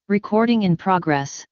Recording in progress.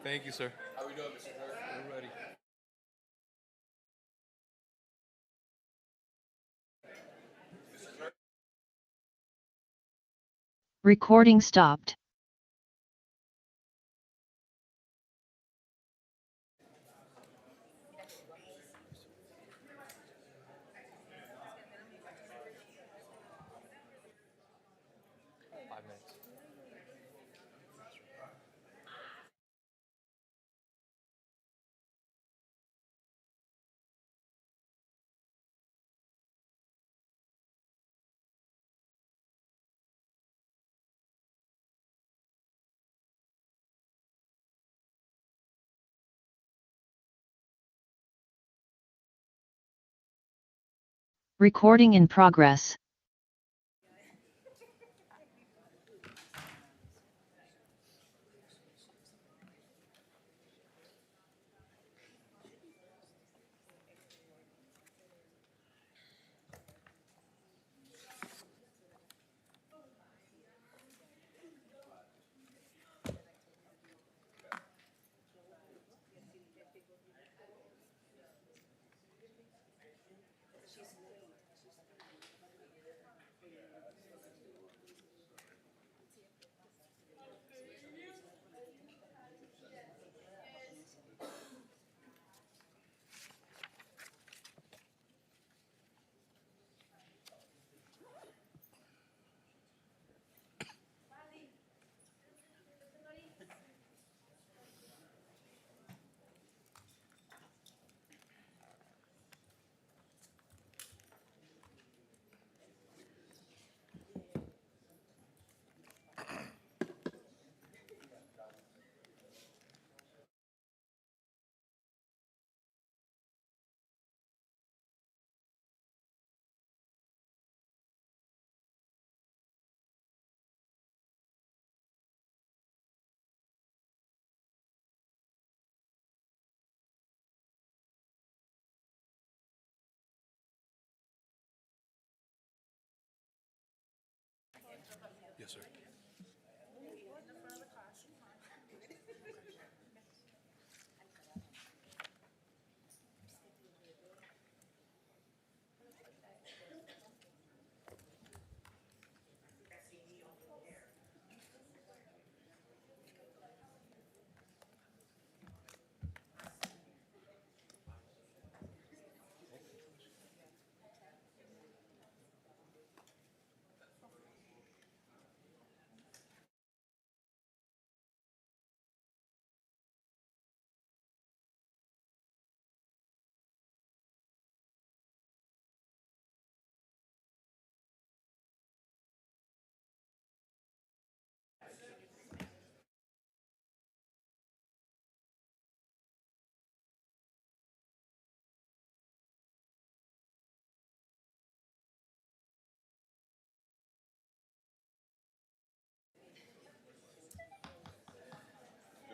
Thank you, sir. How we doing, Mr. Merrick? We're ready. Recording stopped. Recording in progress. Yes, sir.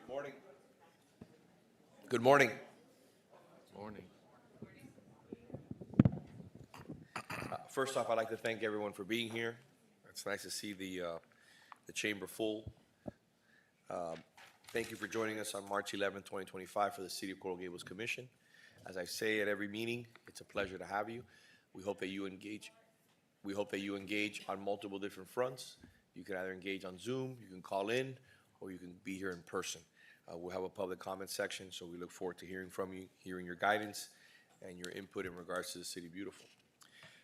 Good morning. Good morning. Morning. First off, I'd like to thank everyone for being here. It's nice to see the chamber full. Thank you for joining us on March 11th, 2025 for the City of Coral Gables Commission. As I say at every meeting, it's a pleasure to have you. We hope that you engage. We hope that you engage on multiple different fronts. You can either engage on Zoom, you can call in, or you can be here in person. We'll have a public comment section, so we look forward to hearing from you, hearing your guidance and your input in regards to the City Beautiful.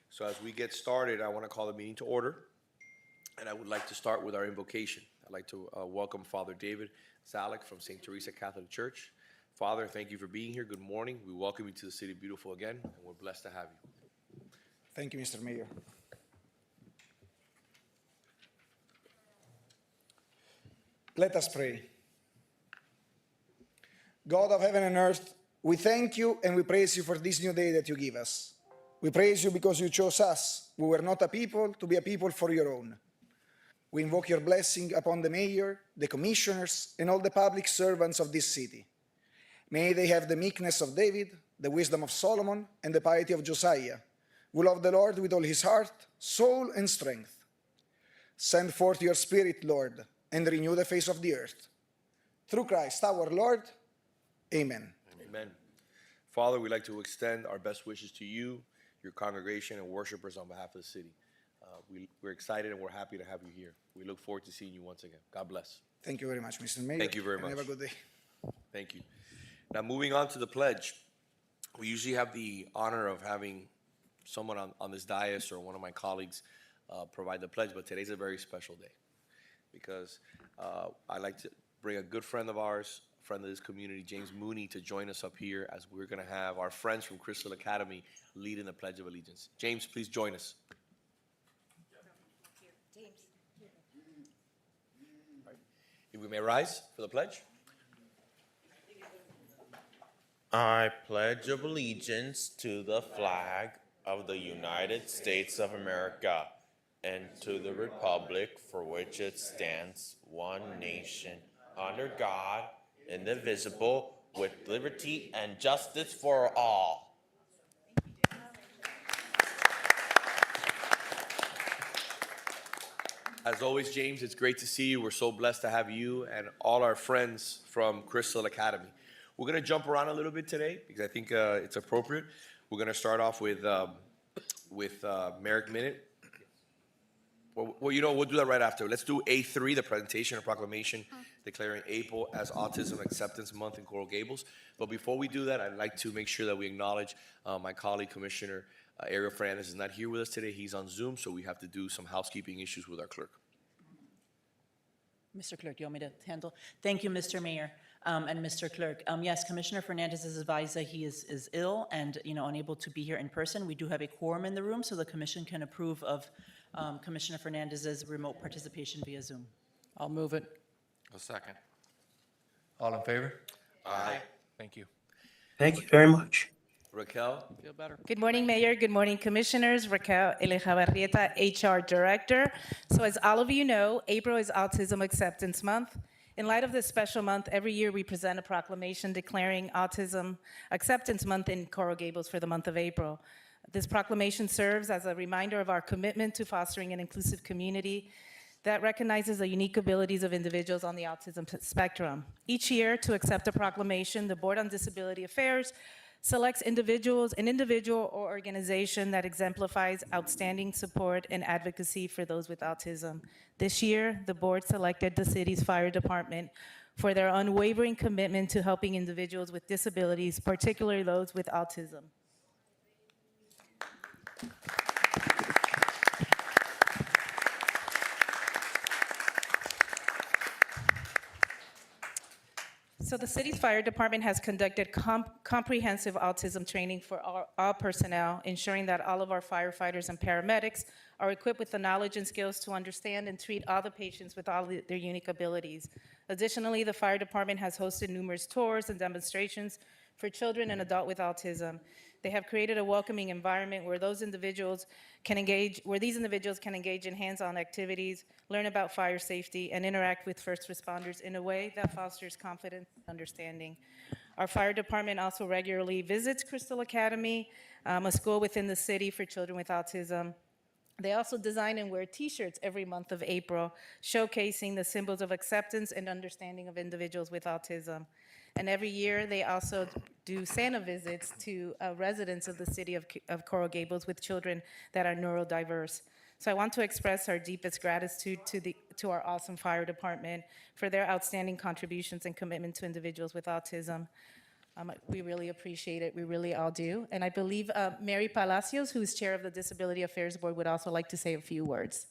So as we get started, I want to call the meeting to order, and I would like to start with our invocation. I'd like to welcome Father David Zalek from St. Teresa Catholic Church. Father, thank you for being here. Good morning. We welcome you to the City Beautiful again, and we're blessed to have you. Thank you, Mr. Mayor. Let us pray. God of heaven and earth, we thank you and we praise you for this new day that you give us. We praise you because you chose us, who were not a people, to be a people for your own. We invoke your blessing upon the mayor, the commissioners, and all the public servants of this city. May they have the meekness of David, the wisdom of Solomon, and the piety of Josiah, who loved the Lord with all his heart, soul, and strength. Send forth your Spirit, Lord, and renew the face of the earth. Through Christ our Lord. Amen. Amen. Father, we'd like to extend our best wishes to you, your congregation, and worshipers on behalf of the city. We're excited and we're happy to have you here. We look forward to seeing you once again. God bless. Thank you very much, Mr. Mayor. Thank you very much. And have a good day. Thank you. Now, moving on to the pledge. We usually have the honor of having someone on this dais or one of my colleagues provide the pledge, but today's a very special day because I'd like to bring a good friend of ours, a friend of this community, James Mooney, to join us up here as we're going to have our friends from Crystal Academy leading the Pledge of Allegiance. James, please join us. If we may rise for the pledge. I pledge allegiance to the flag of the United States of America and to the republic for which it stands, one nation, under God, indivisible, with liberty and justice for all. As always, James, it's great to see you. We're so blessed to have you and all our friends from Crystal Academy. We're going to jump around a little bit today because I think it's appropriate. We're going to start off with Merrick Minute. Well, we'll do that right after. Let's do A3, the presentation and proclamation declaring April as Autism Acceptance Month in Coral Gables. But before we do that, I'd like to make sure that we acknowledge my colleague, Commissioner Ariel Fernandez is not here with us today. He's on Zoom, so we have to do some housekeeping issues with our clerk. Mr. Clerk, you want me to handle? Thank you, Mr. Mayor and Mr. Clerk. Yes, Commissioner Fernandez has advised that he is ill and unable to be here in person. We do have a quorum in the room, so the Commission can approve of Commissioner Fernandez's remote participation via Zoom. I'll move it. A second. All in favor? Aye. Thank you. Thank you very much. Raquel? Feel better. Good morning, Mayor. Good morning, Commissioners. Raquel Elejabarrieta, HR Director. So as all of you know, April is Autism Acceptance Month. In light of this special month, every year we present a proclamation declaring Autism Acceptance Month in Coral Gables for the month of April. This proclamation serves as a reminder of our commitment to fostering an inclusive community that recognizes the unique abilities of individuals on the autism spectrum. Each year, to accept a proclamation, the Board on Disability Affairs selects an individual or organization that exemplifies outstanding support and advocacy for those with autism. This year, the board selected the city's fire department for their unwavering commitment to helping individuals with disabilities, particularly those with autism. So the city's fire department has conducted comprehensive autism training for all personnel, ensuring that all of our firefighters and paramedics are equipped with the knowledge and skills to understand and treat all the patients with all their unique abilities. Additionally, the fire department has hosted numerous tours and demonstrations for children and adults with autism. They have created a welcoming environment where these individuals can engage in hands-on activities, learn about fire safety, and interact with first responders in a way that fosters confidence and understanding. Our fire department also regularly visits Crystal Academy, a school within the city for children with autism. They also design and wear T-shirts every month of April, showcasing the symbols of acceptance and understanding of individuals with autism. And every year, they also do Santa visits to residents of the city of Coral Gables with children that are neurodiverse. So I want to express our deepest gratitude to our awesome fire department for their outstanding contributions and commitment to individuals with autism. We really appreciate it. We really all do. And I believe Mary Palacios, who is chair of the Disability Affairs Board, would also like to say a few words.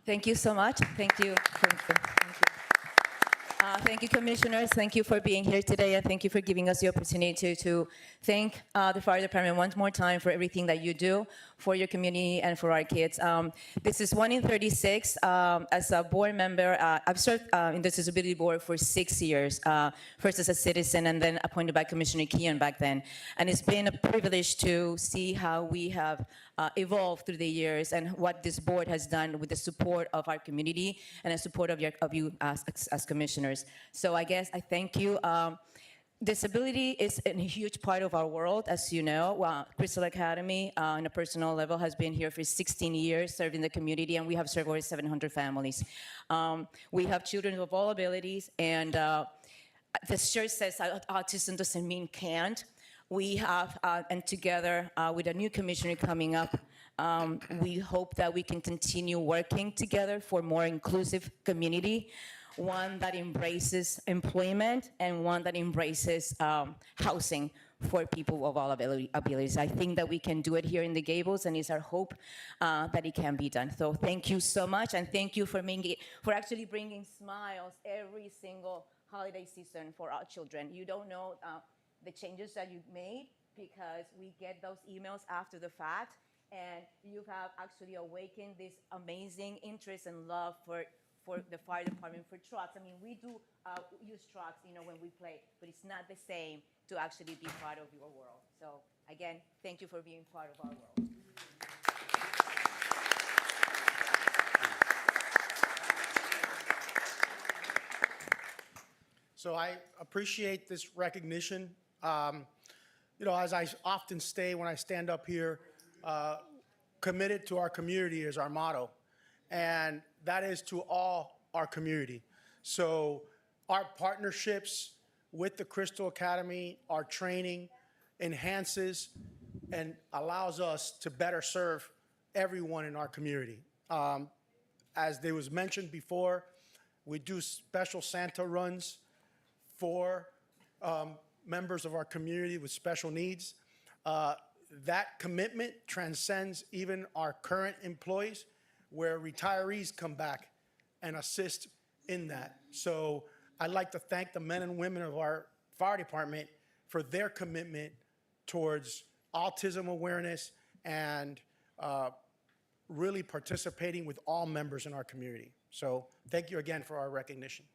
Thank you so much. Thank you. Thank you, commissioners. Thank you for being here today, and thank you for giving us the opportunity to thank the fire department one more time for everything that you do for your community and for our kids. This is 1 in 36. As a board member, I've served in the disability board for 6 years, first as a citizen and then appointed by Commissioner Keon back then. And it's been a privilege to see how we have evolved through the years and what this board has done with the support of our community and the support of you as commissioners. So I guess I thank you. Disability is a huge part of our world, as you know. Crystal Academy, on a personal level, has been here for 16 years serving the community, and we have served over 700 families. We have children of all abilities, and the church says autism doesn't mean can't. We have, and together with a new commissioner coming up, we hope that we can continue working together for more inclusive community, one that embraces employment and one that embraces housing for people of all abilities. I think that we can do it here in the Gables, and it's our hope that it can be done. So thank you so much, and thank you for actually bringing smiles every single holiday season for our children. You don't know the changes that you've made, because we get those emails after the fact, and you have actually awakened this amazing interest and love for for the fire department for trucks. I mean, we do use trucks, when we play, but it's not the same to actually be part of your world. So again, thank you for being part of our world. So I appreciate this recognition. As I often say when I stand up here, committed to our community is our motto, and that is to all our community. So our partnerships with the Crystal Academy, our training enhances and allows us to better serve everyone in our community. As there was mentioned before, we do special Santa runs for members of our community with special needs. That commitment transcends even our current employees, where retirees come back and assist in that. So I'd like to thank the men and women of our fire department for their commitment towards autism awareness and really participating with all members in our community. So thank you again for our recognition.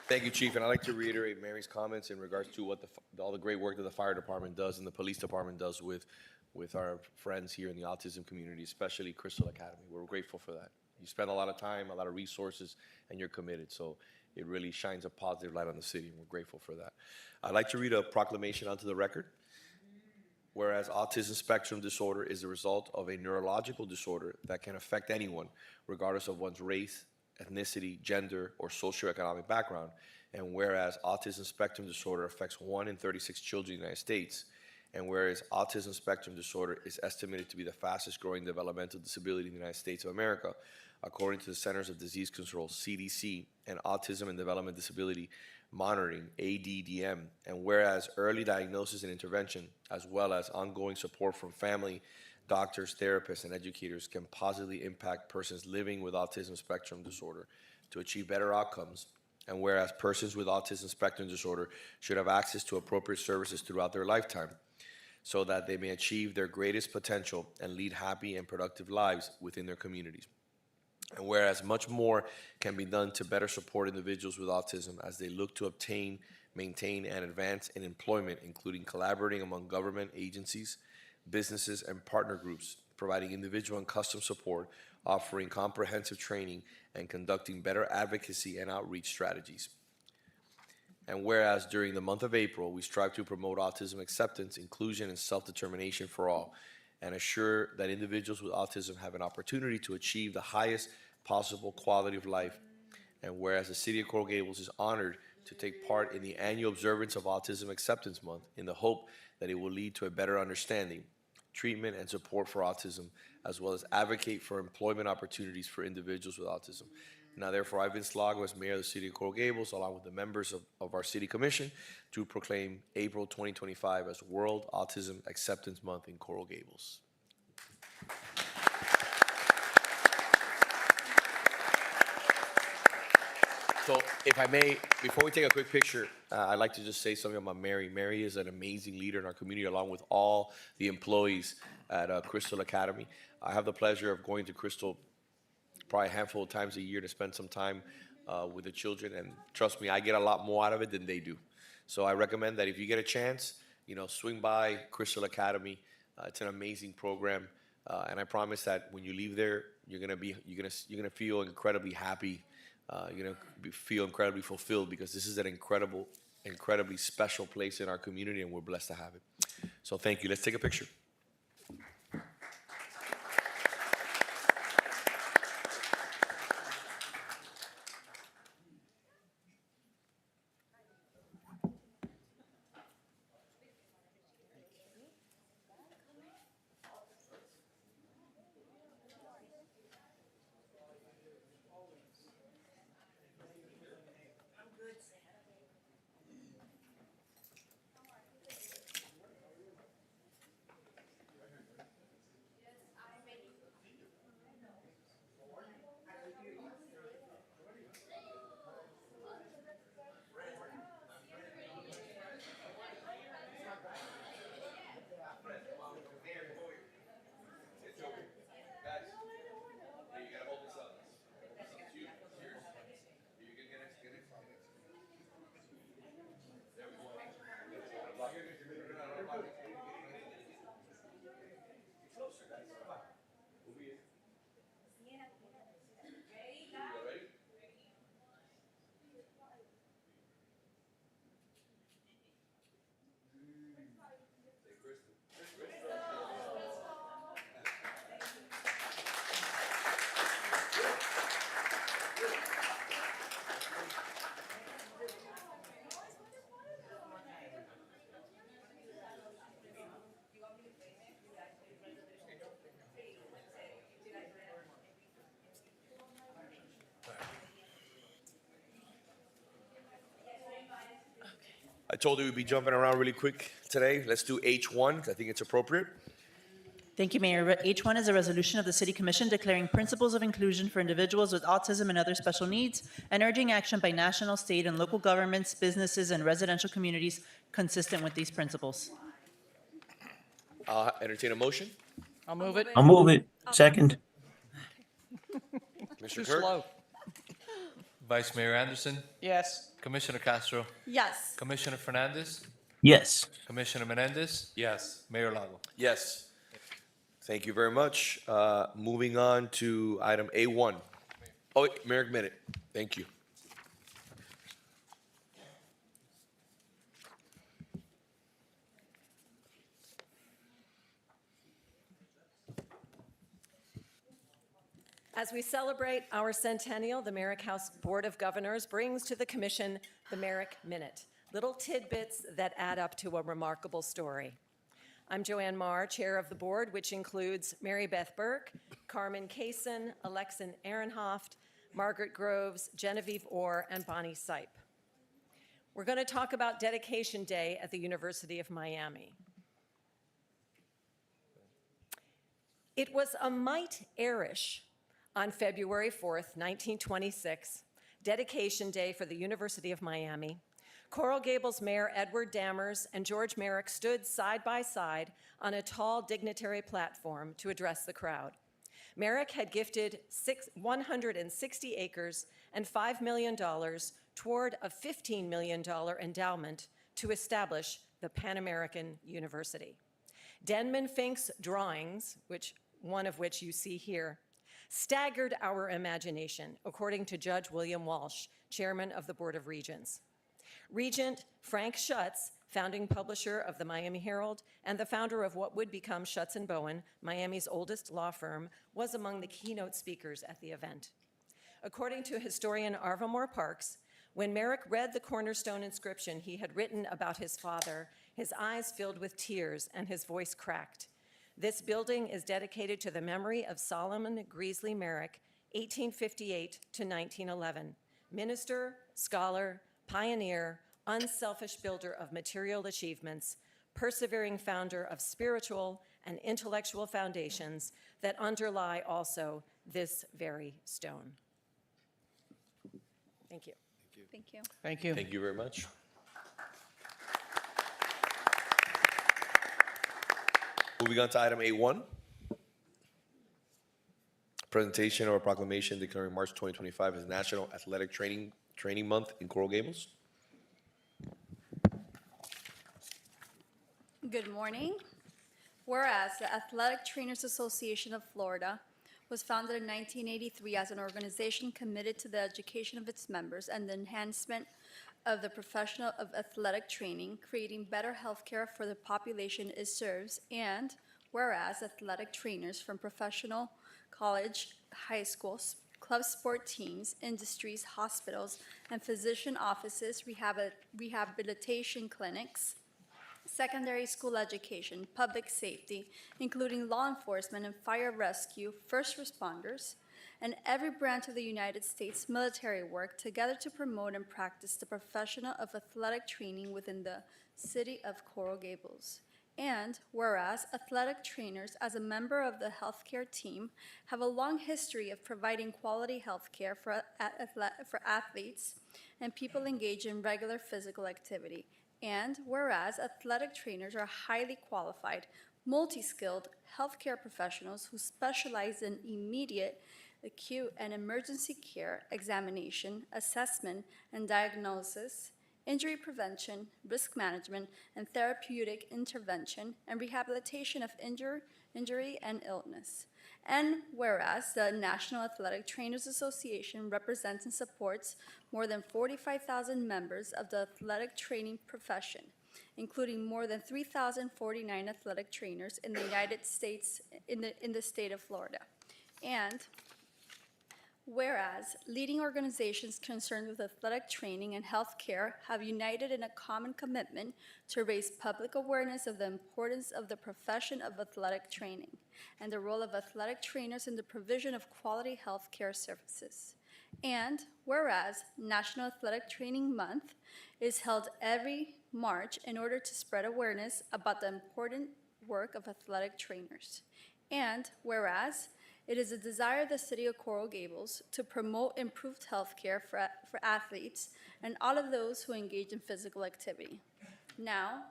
Thank you, Chief. And I'd like to reiterate Mary's comments in regards to what all the great work that the fire department does and the police department does with our friends here in the autism community, especially Crystal Academy. We're grateful for that. You spend a lot of time, a lot of resources, and you're committed. So it really shines a positive light on the city, and we're grateful for that. I'd like to read a proclamation onto the record. Whereas autism spectrum disorder is the result of a neurological disorder that can affect anyone, regardless of one's race, ethnicity, gender, or socioeconomic background, and whereas autism spectrum disorder affects 1 in 36 children in the United States, and whereas autism spectrum disorder is estimated to be the fastest growing developmental disability in the United States of America, according to the Centers of Disease Control, CDC, and Autism and Development Disability Monitoring, ADDM, and whereas early diagnosis and intervention, as well as ongoing support from family, doctors, therapists, and educators can positively impact persons living with autism spectrum disorder to achieve better outcomes, and whereas persons with autism spectrum disorder should have access to appropriate services throughout their lifetime so that they may achieve their greatest potential and lead happy and productive lives within their communities. And whereas much more can be done to better support individuals with autism as they look to obtain, maintain, and advance in employment, including collaborating among government agencies, businesses, and partner groups, providing individual and custom support, offering comprehensive training, and conducting better advocacy and outreach strategies. And whereas during the month of April, we strive to promote autism acceptance, inclusion, and self-determination for all, and assure that individuals with autism have an opportunity to achieve the highest possible quality of life. And whereas the City of Coral Gables is honored to take part in the annual observance of Autism Acceptance Month in the hope that it will lead to a better understanding, treatment, and support for autism, as well as advocate for employment opportunities for individuals with autism. Now, therefore, I've been Slago as Mayor of the City of Coral Gables, along with the members of our City Commission, to proclaim April 2025 as World Autism Acceptance Month in Coral Gables. So, if I may, before we take a quick picture, I'd like to just say something about Mary. Mary is an amazing leader in our community, along with all the employees at Crystal Academy. I have the pleasure of going to Crystal probably a handful of times a year to spend some time with the children, and trust me, I get a lot more out of it than they do. So I recommend that if you get a chance, swing by Crystal Academy. It's an amazing program, and I promise that when you leave there, you're gonna feel incredibly happy. You're gonna feel incredibly fulfilled, because this is an incredibly special place in our community, and we're blessed to have it. So thank you. Let's take a picture. I told you we'd be jumping around really quick today. Let's do H1, 'cause I think it's appropriate. Thank you, Mayor. H1 is a resolution of the City Commission declaring principles of inclusion for individuals with autism and other special needs and urging action by national, state, and local governments, businesses, and residential communities consistent with these principles. Entertain a motion. I'll move it. I'll move it. Second. Mr. Too Kirk? slow. Vice Mayor Anderson, Yes. Commissioner Castro, Yes. Commissioner Fernandez, Yes. Commissioner Menendez. Yes. Mayor Lago. Yes. Thank you very much. Moving on to item A1. Oh, wait, Merrick minute. Thank you. As we celebrate our centennial, the Merrick House Board of Governors brings to the Commission the Merrick Minute, little tidbits that add up to a remarkable story. I'm Joanne Marr, Chair of the Board, which includes Mary Beth Burke, Carmen Kaysen, Alexin Ehrenhoft, Margaret Groves, Genevieve Orr, and Bonnie Sipe. We're going to talk about Dedication Day at the University of Miami. It was a mite airish on February 4th, 1926, Dedication Day for the University of Miami. Coral Gables Mayor Edward Dammers and George Merrick stood side by side on a tall dignitary platform to address the crowd. Merrick had gifted 160 acres and $5 million toward a $15 million endowment to establish the Pan American University. Denman Fink's drawings, one of which you see here, staggered our imagination, according to Judge William Walsh, chairman of the Board of Regents. Regent Frank Schutz, founding publisher of the Miami Herald and the founder of what would become Schutz & Bowen, Miami's oldest law firm, was among the keynote speakers at the event. According to historian Arvamore Parks, when Merrick read the cornerstone inscription he had written about his father, his eyes filled with tears and his voice cracked. This building is dedicated to the memory of Solomon Greasley Merrick, 1858 to 1911, minister, scholar, pioneer, unselfish builder of material achievements, persevering founder of spiritual and intellectual foundations that underlie also this very stone. Thank you. Thank you. Thank you. Thank you very much. Moving on to item A1. Presentation or proclamation declaring March 2025 as National Athletic Training Month in Coral Gables. Good morning. Whereas the Athletic Trainers Association of Florida was founded in 1983 as an organization committed to the education of its members and the enhancement of the profession of athletic training, creating better health care for the population it serves, and whereas athletic trainers from professional, college, high schools, club sport teams, industries, hospitals, and physician offices, rehabilitation clinics, secondary school education, public safety, including law enforcement and fire rescue, first responders, and every branch of the United States military work together to promote and practice the profession of athletic training within the city of Coral Gables. And whereas athletic trainers, as a member of the healthcare team, have a long history of providing quality healthcare for athletes and people engaged in regular physical activity. And whereas athletic trainers are highly qualified, multi-skilled healthcare professionals who specialize in immediate, acute, and emergency care, examination, assessment, and diagnosis, injury prevention, risk management, and therapeutic intervention, and rehabilitation of injury and illness. And whereas the National Athletic Trainers Association represents and supports more than 45,000 members of the athletic training profession, including more than 3,049 athletic trainers in the United States, in the state of Florida. And whereas leading organizations concerned with athletic training and health care have united in a common commitment to raise public awareness of the importance of the profession of athletic training and the role of athletic trainers in the provision of quality health care services. And whereas National Athletic Training Month is held every March in order to spread awareness about the important work of athletic trainers. And whereas it is a desire of the City of Coral Gables to promote improved health care for athletes and all of those who engage in physical activity. Now,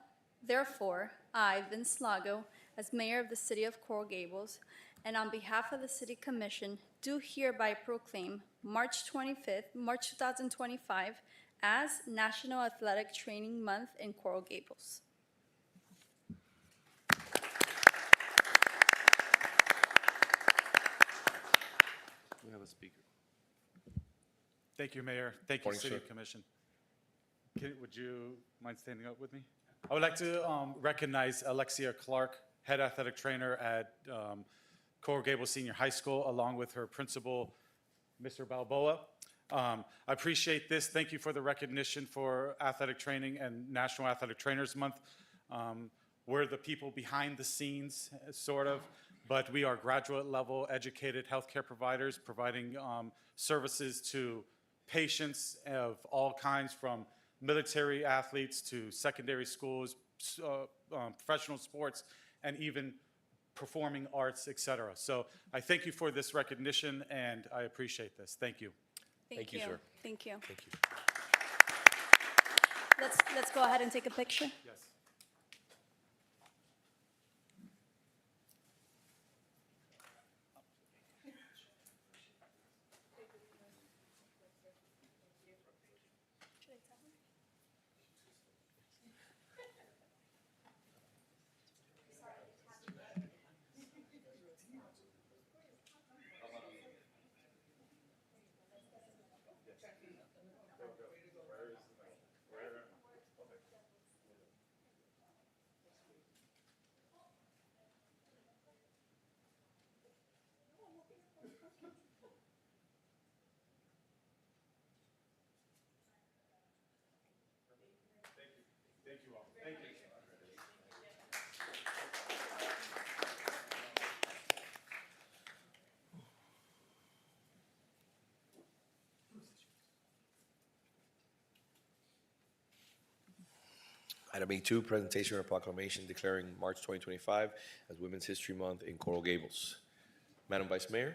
therefore, I, Vince Lago, as Mayor of the City of Coral Gables, and on behalf of the City Commission, do hereby proclaim March 25th, March 2025, as National Athletic Training Month in Coral Gables. We have a speaker. Thank you, Mayor. Thank you, Morning, City sir. Commission. Would you mind standing up with me? I would like to recognize Alexia Clark, head athletic trainer at Coral Gables Senior High School, along with her principal, Mr. Balboa. I appreciate this. Thank you for the recognition for athletic training and National Athletic Trainers Month. We're the people behind the scenes, sort of, but we are graduate level educated healthcare providers providing services to patients of all kinds, from military athletes to secondary schools, professional sports, and even performing arts, et cetera. So I thank you for this recognition, and I appreciate this. Thank you. Thank you, sir. Thank you. Thank you. Let's go ahead and take a picture. Yes. Thank you all. Thank you. Item A2, presentation or proclamation declaring March 2025 as Women's History Month in Coral Gables. Madam Vice Mayor.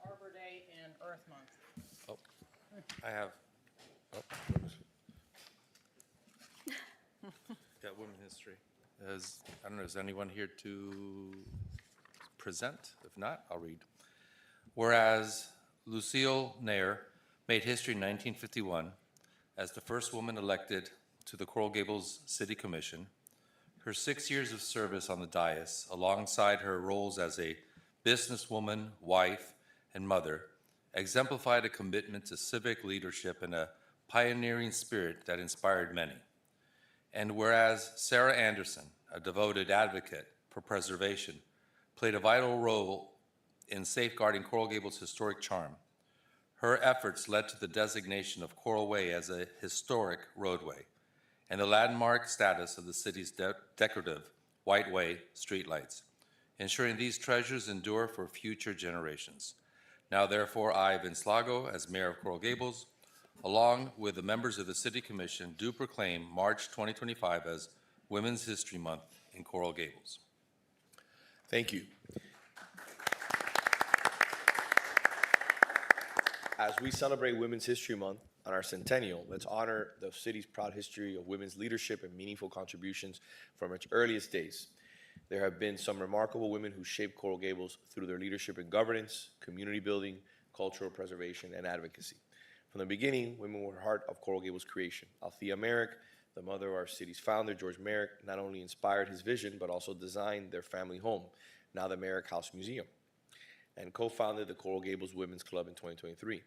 Arbor Day and Earth Month. Oh, I have. Oh. Yeah, women history. I don't know, is anyone here to present? If not, I'll read. Whereas Lucille Nair made history in 1951 as the first woman elected to the Coral Gables City Commission, her 6 years of service on the dais, alongside her roles as a businesswoman, wife, and mother, exemplified a commitment to civic leadership and a pioneering spirit that inspired many. And whereas Sarah Anderson, a devoted advocate for preservation, played a vital role in safeguarding Coral Gables' historic charm, her efforts led to the designation of Coral Way as a historic roadway and the landmark status of the city's decorative White Way streetlights, ensuring these treasures endure for future generations. Now, therefore, I, Vince Lago, as Mayor of Coral Gables, along with the members of the City Commission, do proclaim March 2025 as Women's History Month in Coral Gables. Thank you. As we celebrate Women's History Month on our Centennial, let's honor the city's proud history of women's leadership and meaningful contributions from its earliest days. There have been some remarkable women who shaped Coral Gables through their leadership in governance, community building, cultural preservation, and advocacy. From the beginning, women were the heart of Coral Gables' creation. Althea Merrick, the mother of our city's founder, George Merrick, not only inspired his vision, but also designed their family home, now the Merrick House Museum, and co-founded the Coral Gables Women's Club in 2023.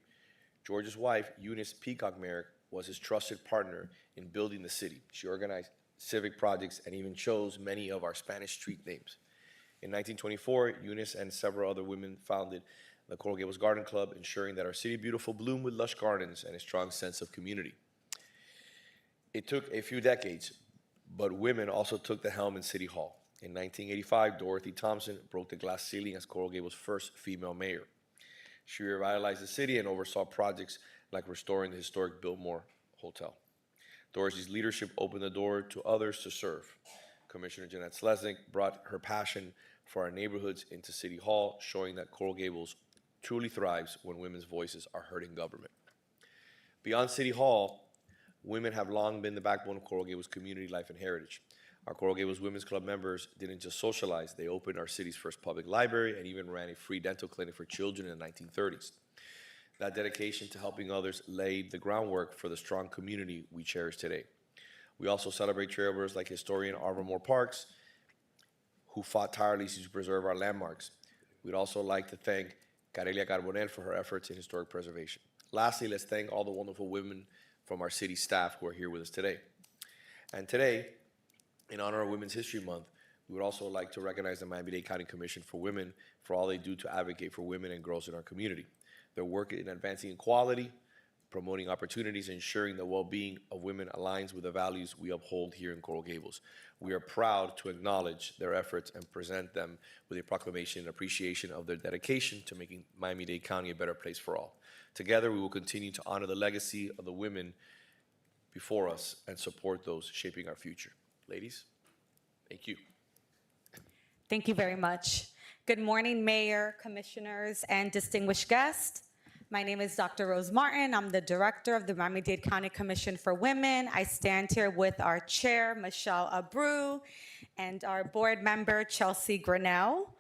George's wife, Eunice Peacock Merrick, was his trusted partner in building the city. She organized civic projects and even chose many of our Spanish street names. In 1924, Eunice and several other women founded the Coral Gables Garden Club, ensuring that our city beautiful bloomed with lush gardens and a strong sense of community. It took a few decades, but women also took the helm in City Hall. In 1985, Dorothy Thompson broke the glass ceiling as Coral Gables' first female mayor. She revitalized the city and oversaw projects like restoring the historic Biltmore Hotel. Dorothy's leadership opened the door to others to serve. Commissioner Jeanette Slesnik brought her passion for our neighborhoods into City Hall, showing that Coral Gables truly thrives when women's voices are heard in government. Beyond City Hall, women have long been the backbone of Coral Gables community life and heritage. Our Coral Gables Women's Club members didn't just socialize, they opened our city's first public library and even ran a free dental clinic for children in the 1930s. That dedication to helping others laid the groundwork for the strong community we cherish today. We also celebrate trailblazers like historian Arbor Parks, who fought tirelessly to preserve our landmarks. We'd also like to thank Carelia Carbonell for her efforts in historic preservation. Lastly, let's thank all the wonderful women from our city staff who are here with us today. And today, in honor of Women's History Month, we would also like to recognize the Miami-Dade County Commission for Women for all they do to advocate for women and girls in our community. Their work in advancing equality, promoting opportunities, and ensuring the well-being of women aligns with the values we uphold here in Coral Gables. We are proud to acknowledge their efforts and present them with a proclamation in appreciation of their dedication to making Miami-Dade County a better place for all. Together, we will continue to honor the legacy of the women before us and support those shaping our future. Ladies, thank you. Thank you very much. Good morning, Mayor, Commissioners, and distinguished guests. My name is Dr. Rose Martin. I'm the Director of the Miami-Dade County Commission for Women. I stand here with our Chair, Michelle Abreu, and our Board Member, Chelsea Grinnell.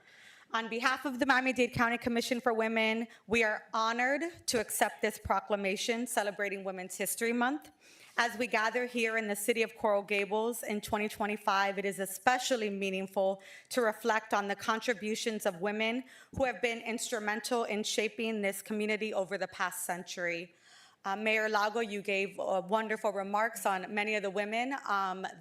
On behalf of the Miami-Dade County Commission for Women, we are honored to accept this proclamation celebrating Women's History Month. As we gather here in the city of Coral Gables in 2025, it is especially meaningful to reflect on the contributions of women who have been instrumental in shaping this community over the past century. Mayor Lago, you gave wonderful remarks on many of the women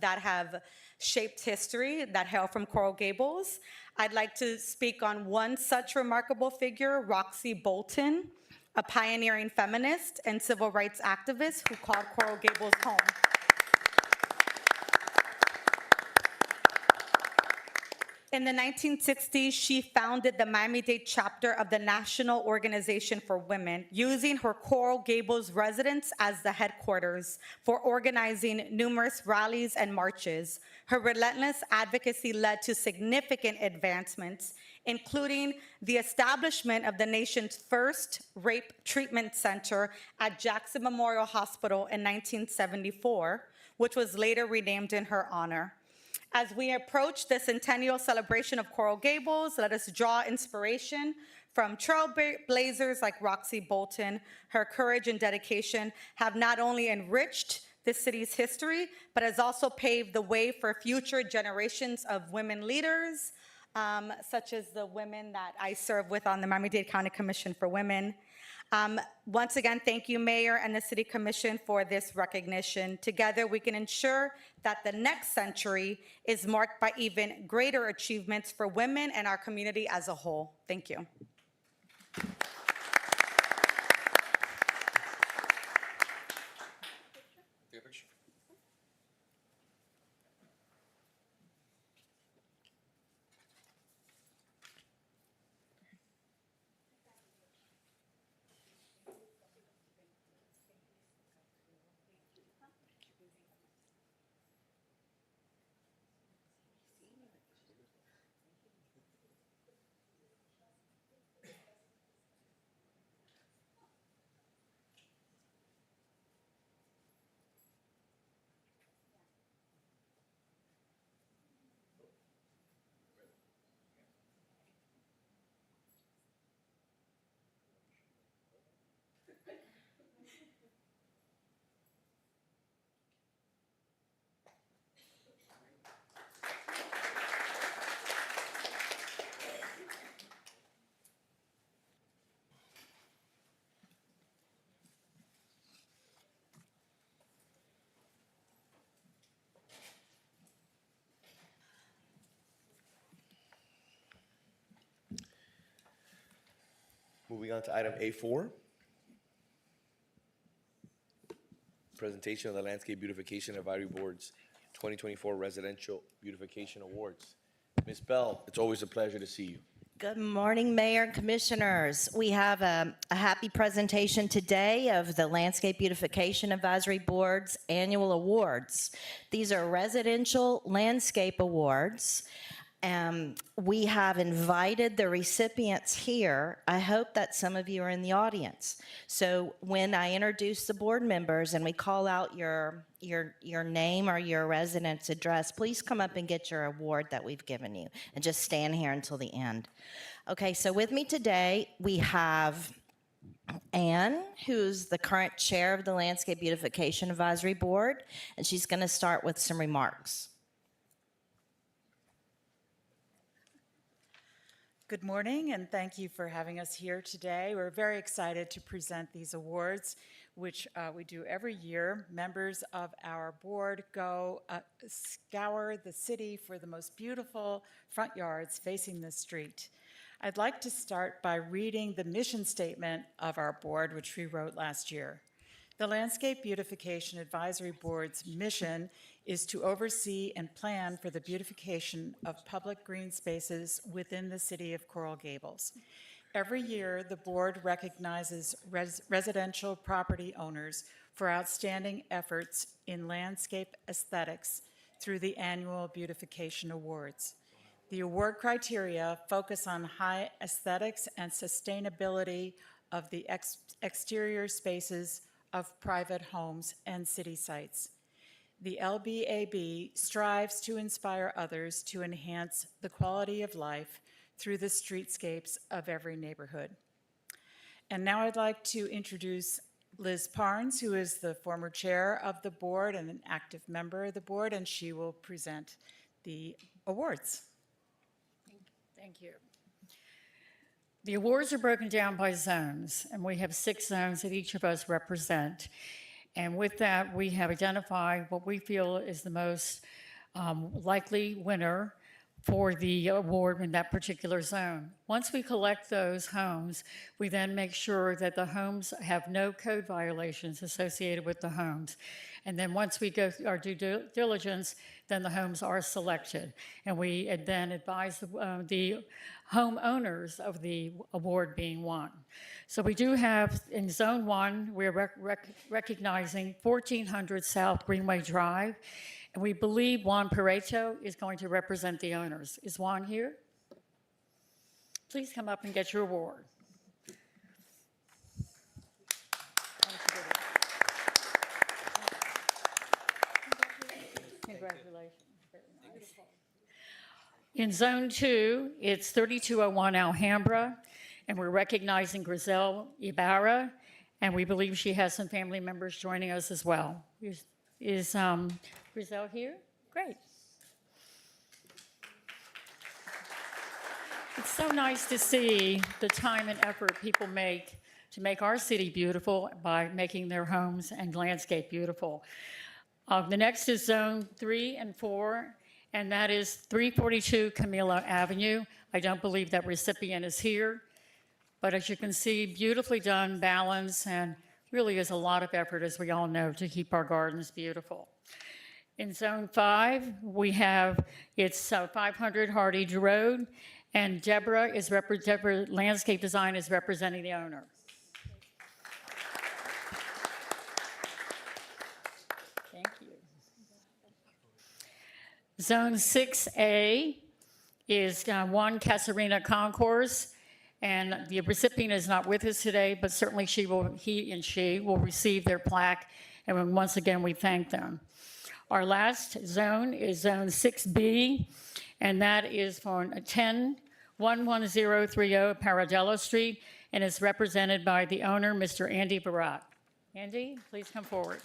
that have shaped history that hail from Coral Gables. I'd like to speak on one such remarkable figure, Roxy Bolton, a pioneering feminist and civil rights activist who called Coral Gables home. In the 1960s, she founded the Miami-Dade chapter of the National Organization for Women, using her Coral Gables residence as the headquarters for organizing numerous rallies and marches. Her relentless advocacy led to significant advancements, including the establishment of the nation's first rape treatment center at Jackson Memorial Hospital in 1974, which was later renamed in her honor. As we approach the Centennial celebration of Coral Gables, let us draw inspiration from trailblazers like Roxy Bolton. Her courage and dedication have not only enriched the city's history, but has also paved the way for future generations of women leaders, such as the women that I serve with on the Miami-Dade County Commission for Women. Once again, thank you, Mayor and the City Commission, for this recognition. Together, we can ensure that the next century is marked by even greater achievements for women and our community as a whole. Thank you. Moving on to item A4. Presentation of the Landscape Beautification Advisory Board's 2024 Residential Beautification Awards. Ms. Bell, it's always a pleasure to see you. Good morning, Mayor and Commissioners. We have a happy presentation today of the Landscape Beautification Advisory Board's annual awards. These are residential landscape awards. We have invited the recipients here. I hope that some of you are in the audience. So when I introduce the board members and we call out your name or your residence address, please come up and get your award that we've given you and just stand here until the end. Okay, so with me today, we have Anne, who's the current chair of the Landscape Beautification Advisory Board, and she's going to start with some remarks. Good morning, and thank you for having us here today. We're very excited to present these awards, which we do every year. Members of our board go scour the city for the most beautiful front yards facing the street. I'd like to start by reading the mission statement of our board, which we wrote last year. The Landscape Beautification Advisory Board's mission is to oversee and plan for the beautification of public green spaces within the city of Coral Gables. Every year, the board recognizes residential property owners for outstanding efforts in landscape aesthetics through the annual Beautification Awards. The award criteria focus on high aesthetics and sustainability of the exterior spaces of private homes and city sites. The LBAB strives to inspire others to enhance the quality of life through the streetscapes of every neighborhood. And now I'd like to introduce Liz Parnes, who is the former chair of the board and an active member of the board, and she will present the awards. Thank you. The awards are broken down by zones, and we have 6 zones that each of us represent. And with that, we have identified what we feel is the most likely winner for the award in that particular zone. Once we collect those homes, we then make sure that the homes have no code violations associated with the homes. And then once we go through our due diligence, then the homes are selected. And we then advise the homeowners of the award being won. So we do have, in Zone 1, we're recognizing 1400 South Greenway Drive. And we believe Juan Pareto is going to represent the owners. Is Juan here? Please come up and get your award. Congratulations. Very nice. In Zone 2, it's 3201 Alhambra, and we're recognizing Griselle Ibarra, and we believe she has some family members joining us as well. Is Griselle here? Great. It's so nice to see the time and effort people make to make our city beautiful by making their homes and landscape beautiful. The next is Zone 3 and 4, and that is 342 Camilla Avenue. I don't believe that recipient is here, but as you can see, beautifully done, balance, and really is a lot of effort, as we all know, to keep our gardens beautiful. In Zone 5, we have, it's 500 Hardage Road, and Deborah Landscape Design is representing the owner. Thank you. Zone 6A is 1 Casarina Concourse, and the recipient is not with us today, but certainly he and she will receive their plaque, and once again, we thank them. Our last zone is Zone 6B, and that is for 1011030 Paradello Street, and is represented by the owner, Mr. Andy Barat. Andy, please come forward.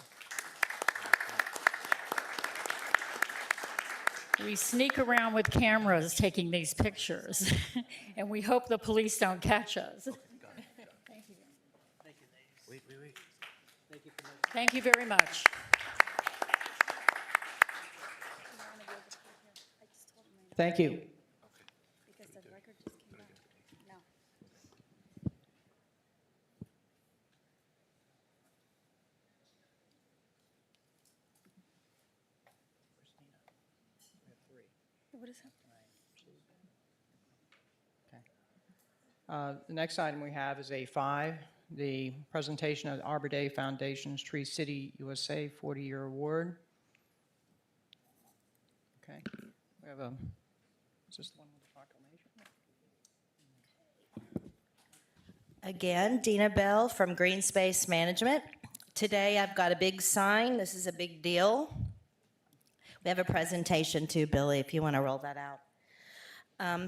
We sneak around with cameras taking these pictures, and we hope the police don't catch us. Thank you. Wait. Thank you very much. Thank you. Because the record just came back. No. What is happening? The next item we have is A5, the presentation of the Arbor Day Foundation's Tree City USA 40-year award. Okay, we have is this the one with the proclamation? Again, Dina Bell from Green Space Management. Today I've got a big sign. This is a big deal. We have a presentation too, Billy, if you want to roll that out.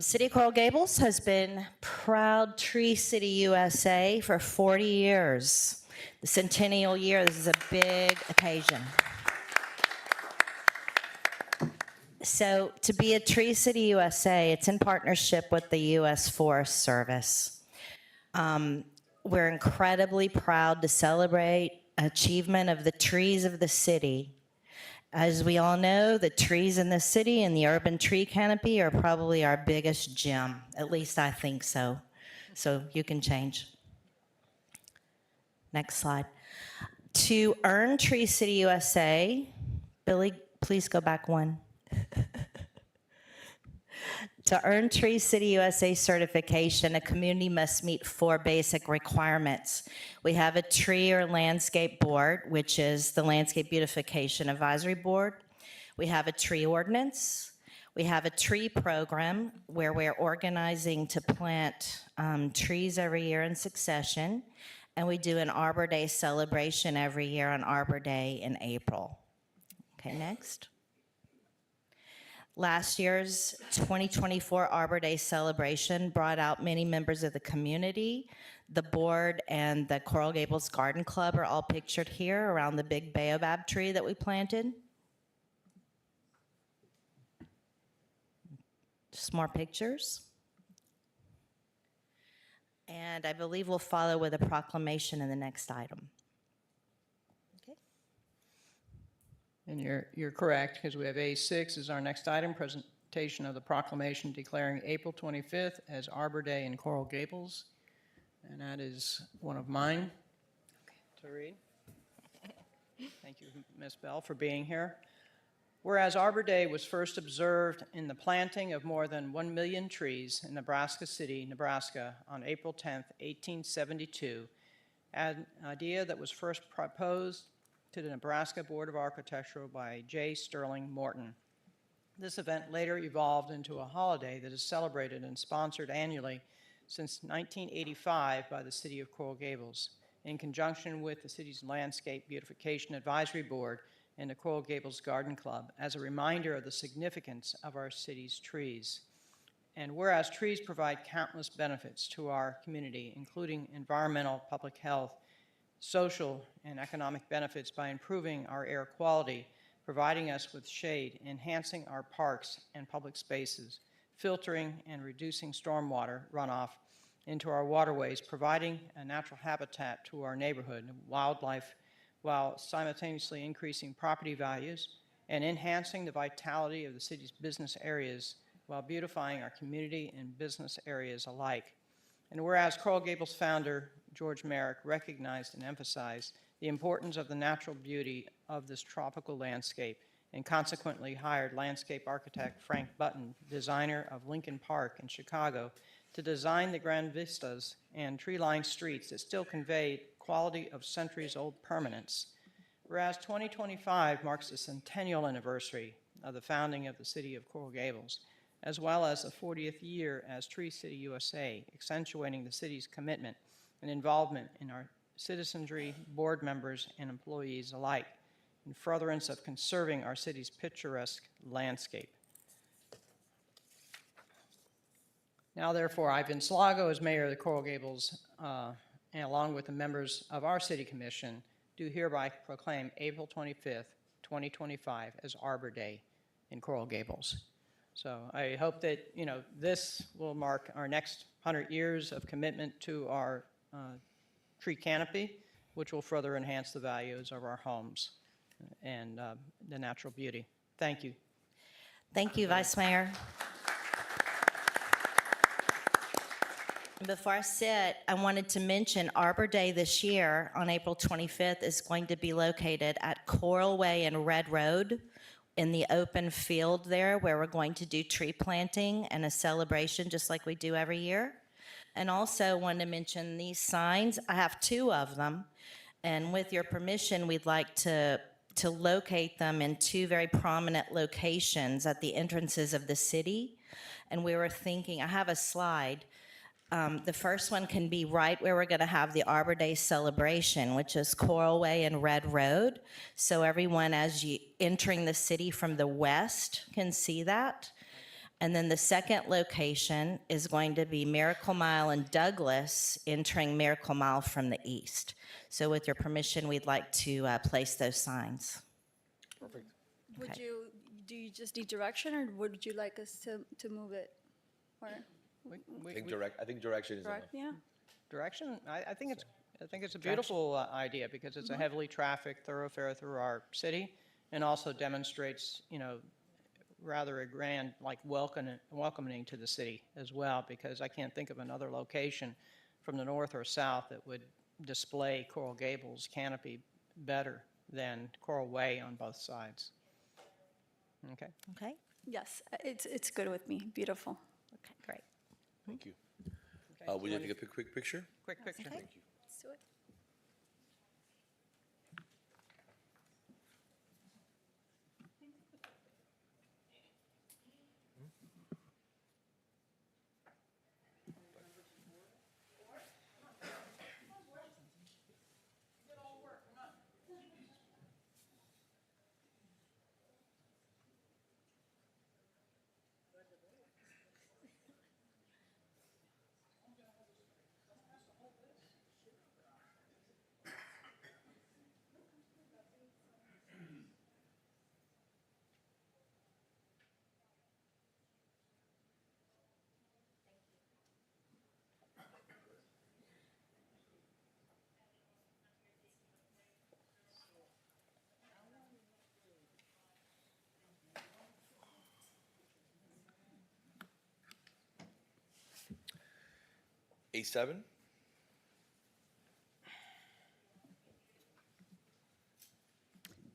City of Coral Gables has been proud Tree City USA for 40 years. The Centennial year, this is a big occasion. So to be a Tree City USA, it's in partnership with the U.S. Forest Service. We're incredibly proud to celebrate achievement of the trees of the city. As we all know, the trees in the city and the urban tree canopy are probably our biggest gem. At least I think so. So you can change. Next slide. To earn Tree City USA, Billy, please go back one. To earn Tree City USA certification, a community must meet 4 basic requirements. We have a tree or landscape board, which is the Landscape Beautification Advisory Board. We have a tree ordinance. We have a tree program where we're organizing to plant trees every year in succession. And we do an Arbor Day celebration every year on Arbor Day in April. Okay, next. Last year's 2024 Arbor Day celebration brought out many members of the community. The board and the Coral Gables Garden Club are all pictured here around the big baobab tree that we planted. Just more pictures. And I believe we'll follow with a proclamation in the next item. And you're correct, because we have A6 is our next item, presentation of the proclamation declaring April 25th as Arbor Day in Coral Gables. And that is one of mine to read. Thank you, Ms. Bell, for being here. Whereas Arbor Day was first observed in the planting of more than 1 million trees in Nebraska City, Nebraska on April 10th, 1872, an idea that was first proposed to the Nebraska Board of Architecture by J. Sterling Morton. This event later evolved into a holiday that is celebrated and sponsored annually since 1985 by the City of Coral Gables, in conjunction with the city's Landscape Beautification Advisory Board and the Coral Gables Garden Club, as a reminder of the significance of our city's trees. And whereas trees provide countless benefits to our community, including environmental, public health, social and economic benefits by improving our air quality, providing us with shade, enhancing our parks and public spaces, filtering and reducing stormwater runoff into our waterways, providing a natural habitat to our neighborhood and wildlife, while simultaneously increasing property values and enhancing the vitality of the city's business areas while beautifying our community and business areas alike. And whereas Coral Gables founder George Merrick recognized and emphasized the importance of the natural beauty of this tropical landscape and consequently hired landscape architect Frank Button, designer of Lincoln Park in Chicago, to design the grand vistas and tree-lined streets that still convey quality of centuries-old permanence. Whereas 2025 marks the centennial anniversary of the founding of the City of Coral Gables, as well as the 40th year as Tree City USA, accentuating the city's commitment and involvement in our citizenry, board members, and employees alike, in furtherance of conserving our city's picturesque landscape. Now, therefore, I, Vince Lago, as mayor of the Coral Gables, and along with the members of our city commission, do hereby proclaim April 25th, 2025 as Arbor Day in Coral Gables. So I hope that, this will mark our next 100 years of commitment to our tree canopy, which will further enhance the values of our homes and the natural beauty. Thank you. Thank you, Vice Mayor. Before I sit, I wanted to mention Arbor Day this year on April 25th is going to be located at Roadway and Red Road in the open field there, where we're going to do tree planting and a celebration just like we do every year. And also wanted to mention these signs. I have 2 of them. And with your permission, we'd like to locate them in 2 very prominent locations at the entrances of the city. And we were thinking, I have a slide. The first one can be right where we're going to have the Arbor Day celebration, which is Coralway and Red Road. So everyone, as you entering the city from the west, can see that. And then the second location is going to be Miracle Mile and Douglas, entering Miracle Mile from the east. So with your permission, we'd like to place those signs. Perfect. Would Okay. do you just need direction, or would you like us to move it? Or, I think direction is enough. correct, yeah? Direction, I think it's a beautiful idea because it's a heavily trafficked thoroughfare through our city and also demonstrates, rather a grand, like welcoming to the city as well, because I can't think of another location from the north or south that would display Coral Gables canopy better than Coral Way on both sides. Okay. Okay? Yes, it's good with me, beautiful. Okay, great. Thank you. Would you like to take a quick picture? Quick picture. Okay. Thank you. Let's do it. A7.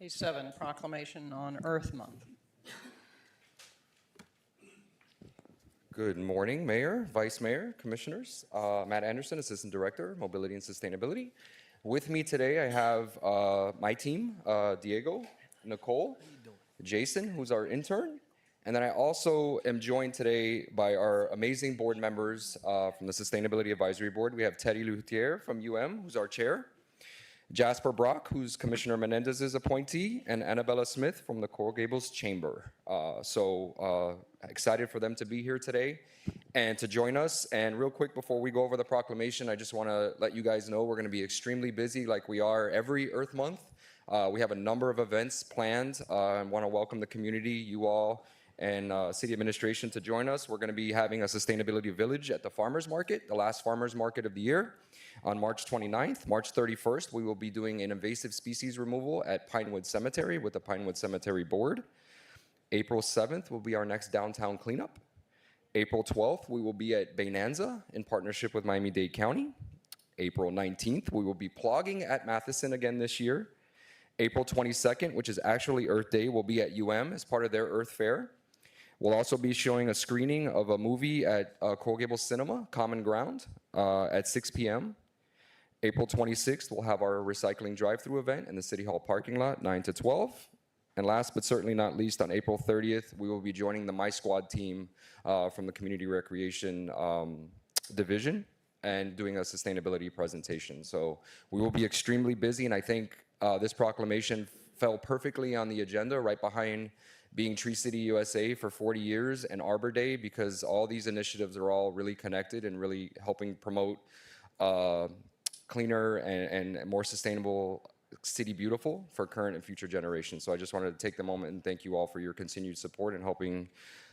A7, proclamation on Earth Month. Good morning, Mayor, Vice Mayor, Commissioners. Matt Anderson, Assistant Director, Mobility and Sustainability. With me today, I have my team, Diego, Nicole, Jason, who's our intern, and then I also am joined today by our amazing board members from the Sustainability Advisory Board. We have Teddy Luthier from UM, who's our chair, Jasper Brock, who's Commissioner Menendez's appointee, and Annabella Smith from the Coral Gables Chamber. Excited for them to be here today and to join us. And real quick, before we go over the proclamation, I just want to let you guys know we're going to be extremely busy like we are every Earth Month. We have a number of events planned. I want to welcome the community, you all, and city administration to join us. We're going to be having a sustainability village at the farmers market, the last farmers market of the year, on March 29th. March 31st, we will be doing an invasive species removal at Pinewood Cemetery with the Pinewood Cemetery Board. April 7th will be our next downtown cleanup. April 12th, we will be at Baynanza in partnership with Miami-Dade County. April 19th, we will be plogging at Matheson again this year. April 22nd, which is actually Earth Day, will be at UM as part of their Earth Fair. We'll also be showing a screening of a movie at Coral Gables Cinema, Common Ground, at 6 p.m. April 26th, we'll have our recycling drive-through event in the City Hall parking lot, 9 to 12. And last but certainly not least, on April 30th, we will be joining the My Squad team from the Community Recreation Division and doing a sustainability presentation. So we will be extremely busy, and I think this proclamation fell perfectly on the agenda, right behind being Tree City USA for 40 years and Arbor Day, because all these initiatives are all really connected and really helping promote cleaner and more sustainable City Beautiful for current and future generations. So I just wanted to take the moment and thank you all for your continued support and helping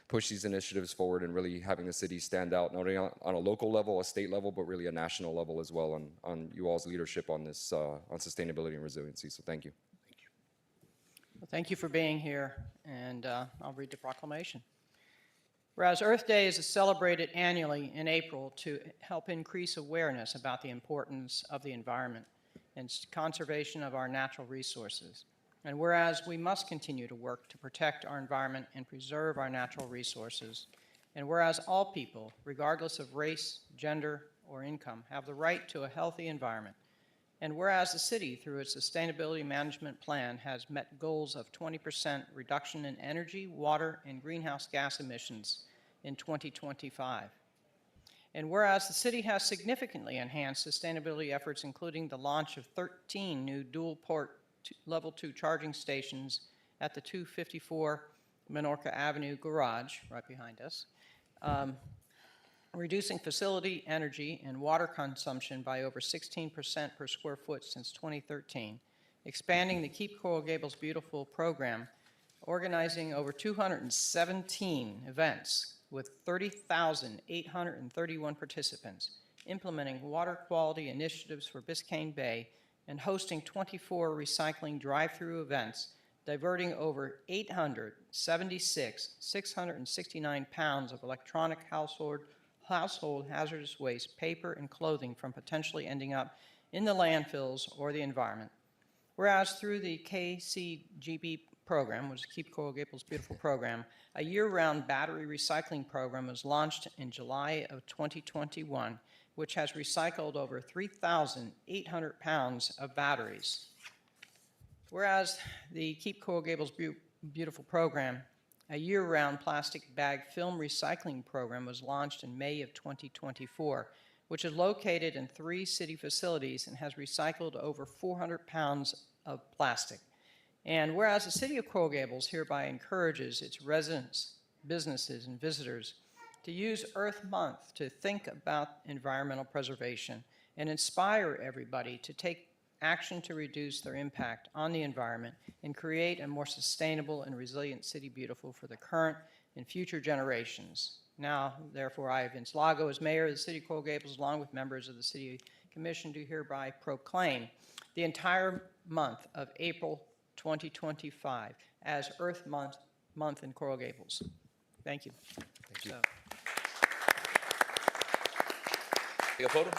push these initiatives forward and really having the city stand out, not only on a local level, a state level, but really a national level as well on you all's leadership on this, on sustainability and resiliency. So thank you. Well, thank you for being here, and I'll read the proclamation. Whereas Earth Day is celebrated annually in April to help increase awareness about the importance of the environment and conservation of our natural resources. And whereas we must continue to work to protect our environment and preserve our natural resources, and whereas all people, regardless of race, gender, or income have the right to a healthy environment. And whereas the city, through its sustainability management plan, has met goals of 20% reduction in energy, water, and greenhouse gas emissions in 2025. And whereas the city has significantly enhanced sustainability efforts, including the launch of 13 new dual-port level 2 charging stations at the 254 Minorca Avenue garage, right behind us, reducing facility energy and water consumption by over 16% per square foot since 2013, expanding the Keep Coral Gables Beautiful program, organizing over 217 events with 30,831 participants, implementing water quality initiatives for Biscayne Bay, and hosting 24 recycling drive-through events, diverting over 669 pounds of electronic household hazardous waste, paper, and clothing from potentially ending up in the landfills or the environment. Whereas through the KCGB program, which is Keep Coral Gables Beautiful program, a year-round battery recycling program was launched in July of 2021, which has recycled over 3,800 pounds of batteries. Whereas the Keep Coral Gables Beautiful program, a year-round plastic bag film recycling program, was launched in May of 2024, which is located in 3 city facilities and has recycled over 400 pounds of plastic. And whereas the City of Coral Gables hereby encourages its residents, businesses, and visitors to use Earth Month to think about environmental preservation and inspire everybody to take action to reduce their impact on the environment and create a more sustainable and resilient city beautiful for the current and future generations. Now, therefore, I, Vince Lago, as mayor of the City of Coral Gables, along with members of the City Commission, do hereby proclaim the entire month of April 2025 as Earth Month in Coral Gables. Thank you. Thank you. So, Take a photo?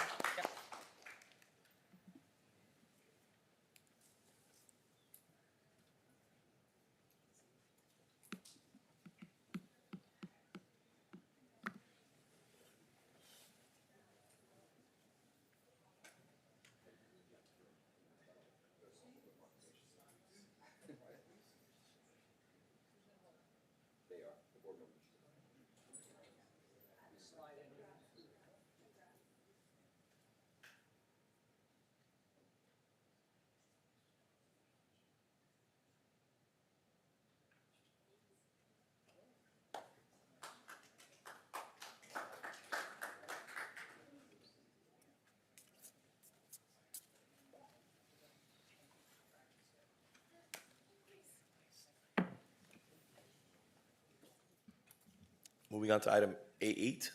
Moving on to item A8.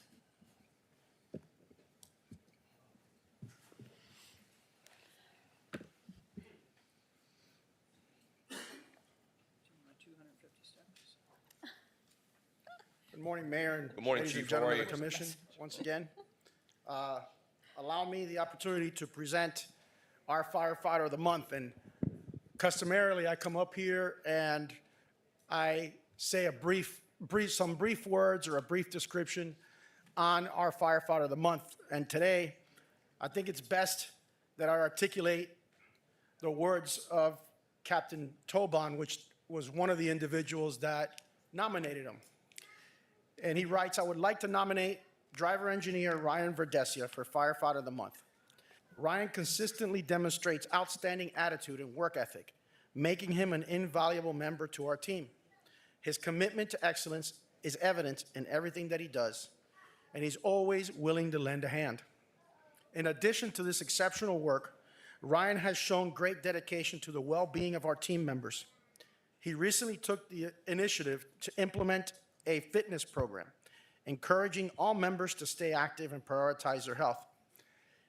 Good morning, Mayor and Good morning, ladies and Chief. How are gentlemen of you? the Commission. Once again, allow me the opportunity to present our Firefighter of the Month. And customarily, I come up here and I say some brief words or a brief description on our Firefighter of the Month. And today, I think it's best that I articulate the words of Captain Toban, which was one of the individuals that nominated him. And he writes, I would like to nominate driver engineer Ryan Verdesia for Firefighter of the Month. Ryan consistently demonstrates outstanding attitude and work ethic, making him an invaluable member to our team. His commitment to excellence is evident in everything that he does, and he's always willing to lend a hand. In addition to this exceptional work, Ryan has shown great dedication to the well-being of our team members. He recently took the initiative to implement a fitness program, encouraging all members to stay active and prioritize their health.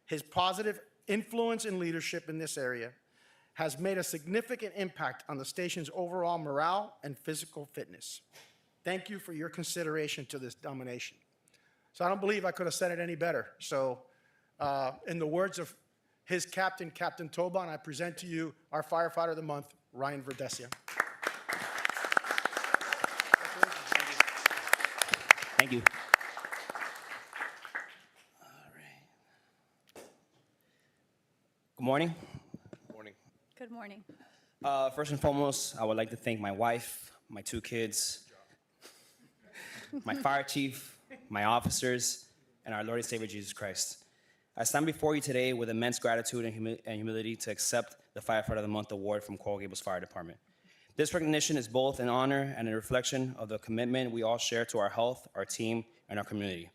His positive influence and leadership in this area has made a significant impact on the station's overall morale and physical fitness. Thank you for your consideration to this nomination. So I don't believe I could have said it any better. So in the words of his captain, Captain Toban, I present to you our Firefighter of the Month, Ryan Verdesia. Thank you. Good morning. Morning. Good morning. First and foremost, I would like to thank my wife, my 2 kids, my fire chief, my officers, and our Lord and Savior Jesus Christ. I stand before you today with immense gratitude and humility to accept the Firefighter of the Month award from Coral Gables Fire Department. This recognition is both an honor and a reflection of the commitment we all share to our health, our team, and our community.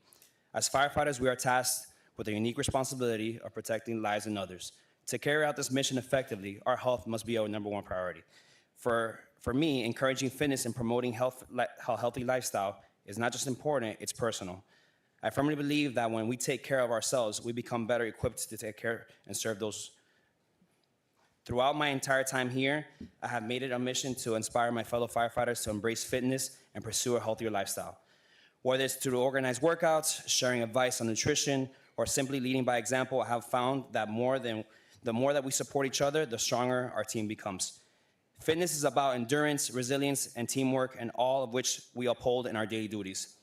As firefighters, we are tasked with the unique responsibility of protecting lives and others. To carry out this mission effectively, our health must be our #1 priority. For me, encouraging fitness and promoting a healthy lifestyle is not just important, it's personal. I firmly believe that when we take care of ourselves, we become better equipped to take care and serve those. Throughout my entire time here, I have made it a mission to inspire my fellow firefighters to embrace fitness and pursue a healthier lifestyle. Whether it's through organized workouts, sharing advice on nutrition, or simply leading by example, I have found that the more that we support each other, the stronger our team becomes. Fitness is about endurance, resilience, and teamwork, and all of which we uphold in our daily duties.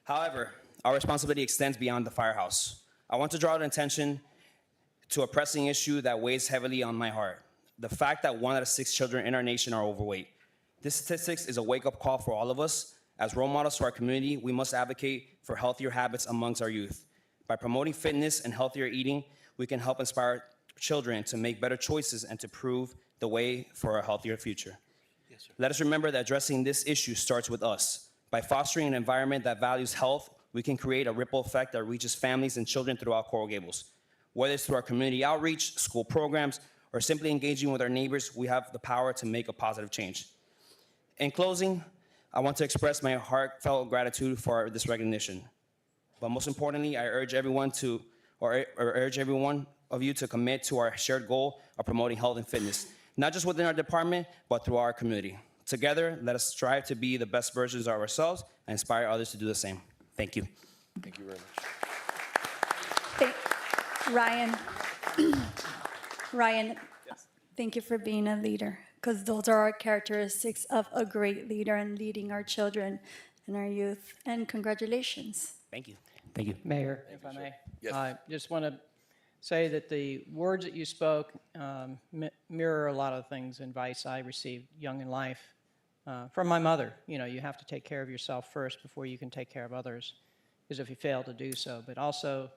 However, our responsibility extends beyond the firehouse. I want to draw attention to a pressing issue that weighs heavily on my heart: the fact that 1 out of 6 children in our nation are overweight. This statistics is a wake-up call for all of us. As role models to our community, we must advocate for healthier habits amongst our youth. By promoting fitness and healthier eating, we can help inspire children to make better choices and to prove the way for a healthier future. Let us remember that addressing this issue starts with us. By fostering an environment that values health, we can create a ripple effect that reaches families and children throughout Coral Gables. Whether it's through our community outreach, school programs, or simply engaging with our neighbors, we have the power to make a positive change. In closing, I want to express my heartfelt gratitude for this recognition. But most importantly, I urge every one of you to commit to our shared goal of promoting health and fitness, not just within our department, but through our community. Together, let us strive to be the best versions of ourselves and inspire others to do the same. Thank you. Thank you very much. Ryan, thank you for being a leader, because those are our characteristics of a great leader and leading our children and our youth. And congratulations. Thank you. Thank you. Mayor, if I may. Yes. I just want to say that the words that you spoke mirror a lot of things and advice I received young in life from my mother. You know, you have to take care of yourself first before you can take care of others, because if you fail to do so. But also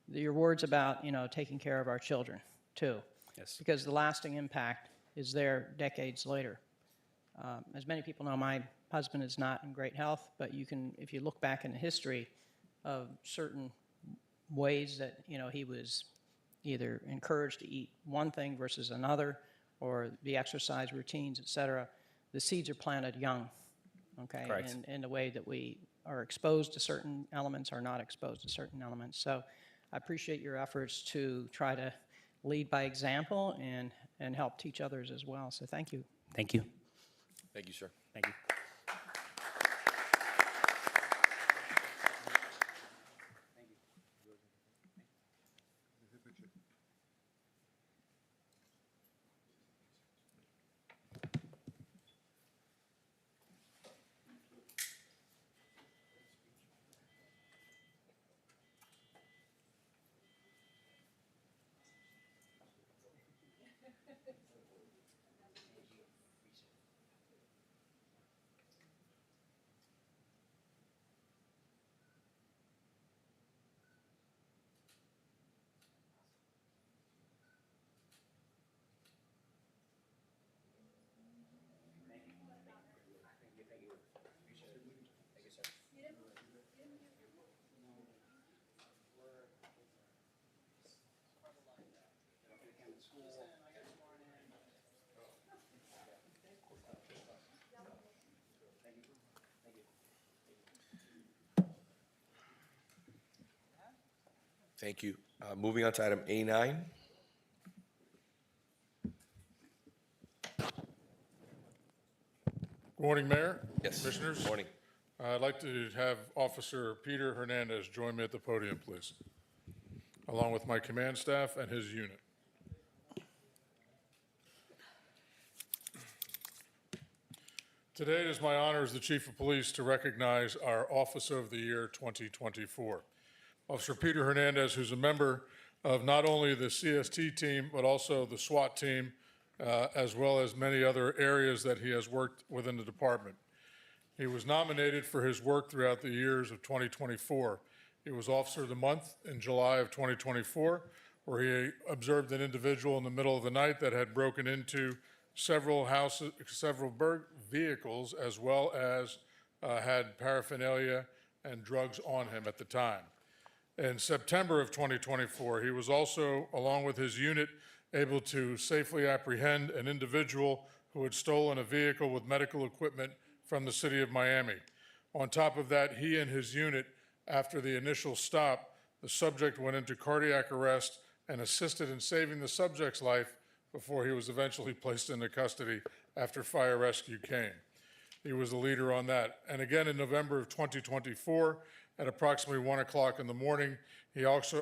your words about, taking care of our children too. Yes. Because the lasting impact is there decades later. As many people know, my husband is not in great health, but if you look back in the history of certain ways that, he was either encouraged to eat one thing versus another, or the exercise routines, et cetera, the seeds are planted young, okay? Correct. In the way that we are exposed to certain elements or not exposed to certain elements. So I appreciate your efforts to try to lead by example and help teach others as well. So thank you. Thank you. Thank you, sir. Thank you. Thank you. Moving on to item A9. Good morning, Mayor. Yes. Commissioners. Morning. I'd like to have Officer Peter Hernandez join me at the podium, please, along with my command staff and his unit. Today it is my honor as the Chief of Police to recognize our Officer of the Year 2024. Officer Peter Hernandez, who's a member of not only the CST team, but also the SWAT team, as well as many other areas that he has worked within the department. He was nominated for his work throughout the years of 2024. He was Officer of the Month in July of 2024, where he observed an individual in the middle of the night that had broken into several houses, several vehicles, as well as had paraphernalia and drugs on him at the time. In September of 2024, he was also, along with his unit, able to safely apprehend an individual who had stolen a vehicle with medical equipment from the city of Miami. On top of that, he and his unit, after the initial stop, the subject went into cardiac arrest and assisted in saving the subject's life before he was eventually placed into custody after fire rescue came. He was the leader on that. And again, in November of 2024, at approximately 1 o'clock in the morning, he also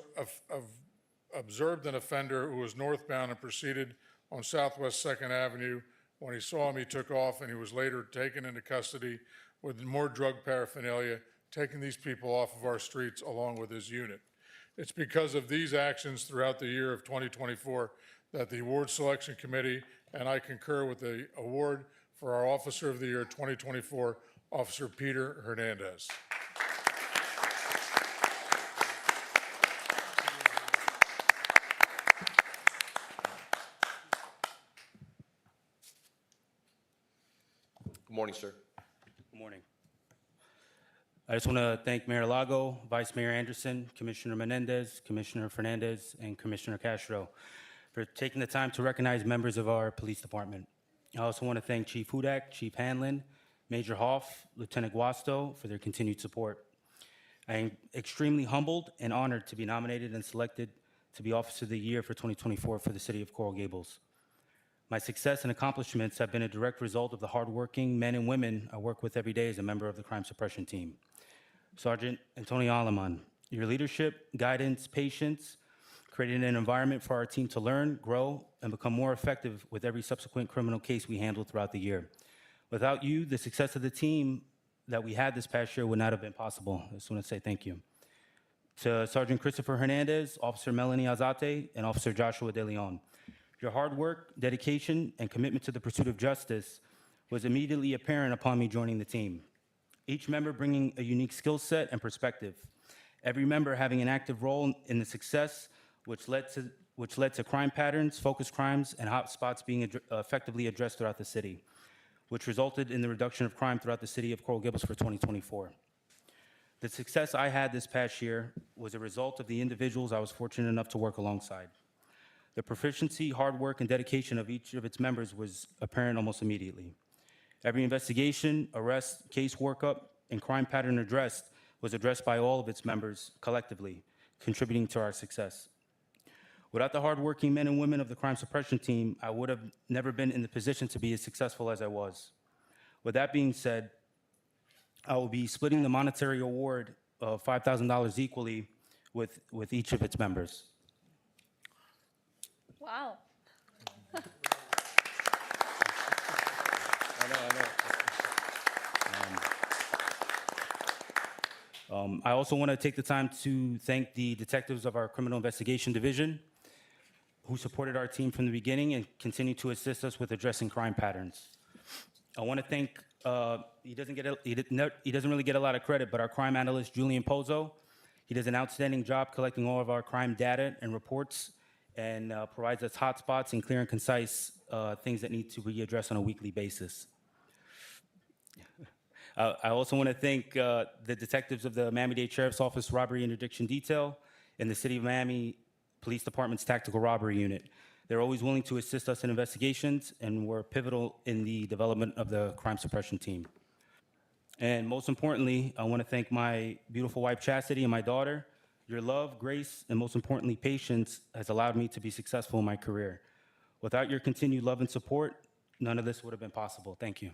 observed an offender who was northbound and proceeded on Southwest 2nd Avenue. When he saw him, he took off, and he was later taken into custody with more drug paraphernalia, taking these people off of our streets along with his unit. It's because of these actions throughout the year of 2024 that the Award Selection Committee and I concur with the award for our Officer of the Year 2024, Officer Peter Hernandez. Good morning, sir. Good morning. I just want to thank Mayor Lago, Vice Mayor Anderson, Commissioner Menendez, Commissioner Fernandez, and Commissioner Castro for taking the time to recognize members of our police department. I also want to thank Chief Hudak, Chief Hanlon, Major Hoff, Lieutenant Guasto for their continued support. I am extremely humbled and honored to be nominated and selected to be Officer of the Year for 2024 for the City of Coral Gables. My success and accomplishments have been a direct result of the hardworking men and women I work with every day as a member of the crime suppression team. Sergeant Antonio Aleman, your leadership, guidance, patience, created an environment for our team to learn, grow, and become more effective with every subsequent criminal case we handled throughout the year. Without you, the success of the team that we had this past year would not have been possible. I just want to say thank you. To Sergeant Christopher Hernandez, Officer Melanie Azate, and Officer Joshua De Leon. Your hard work, dedication, and commitment to the pursuit of justice was immediately apparent upon me joining the team. Each member bringing a unique skill set and perspective. Every member having an active role in the success which led to crime patterns, focused crimes, and hot spots being effectively addressed throughout the city, which resulted in the reduction of crime throughout the city of Coral Gables for 2024. The success I had this past year was a result of the individuals I was fortunate enough to work alongside. The proficiency, hard work, and dedication of each of its members was apparent almost immediately. Every investigation, arrest, case workup, and crime pattern addressed was addressed by all of its members collectively, contributing to our success. Without the hardworking men and women of the crime suppression team, I would have never been in the position to be as successful as I was. With that being said, I will be splitting the monetary award of $5,000 equally with each of its members. Wow. I also want to take the time to thank the detectives of our Criminal Investigation Division who supported our team from the beginning and continue to assist us with addressing crime patterns. I want to thank, he doesn't really get a lot of credit, but our crime analyst, Julian Pozo. He does an outstanding job collecting all of our crime data and reports and provides us hotspots and clear and concise things that need to be addressed on a weekly basis. I also want to thank the detectives of the Miami-Dade Sheriff's Office Robbery Interdiction Detail and the City of Miami Police Department's Tactical Robbery Unit. They're always willing to assist us in investigations and were pivotal in the development of the crime suppression team. And most importantly, I want to thank my beautiful wife, Chastity, and my daughter. Your love, grace, and most importantly, patience has allowed me to be successful in my career. Without your continued love and support, none of this would have been possible. Thank you.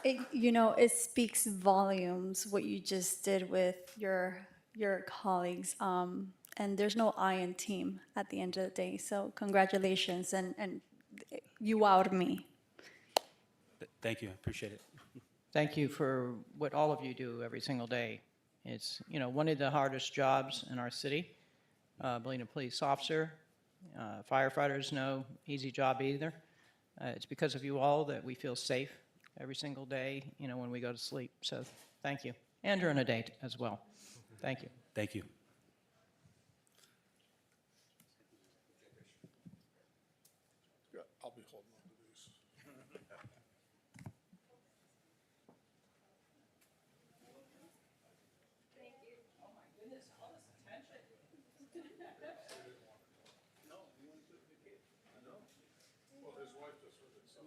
It speaks volumes what you just did with your colleagues. And there's no I in team at the end of the day. So congratulations, and you wowed me. Thank you. I appreciate it. Thank you for what all of you do every single day. It's, one of the hardest jobs in our city. Being a police officer, firefighters, no easy job either. It's because of you all that we feel safe every single day, when we go to sleep. So thank you. And during the day as well. Thank you. Thank you. I'll be holding on to these. Well, his wife just heard it, so.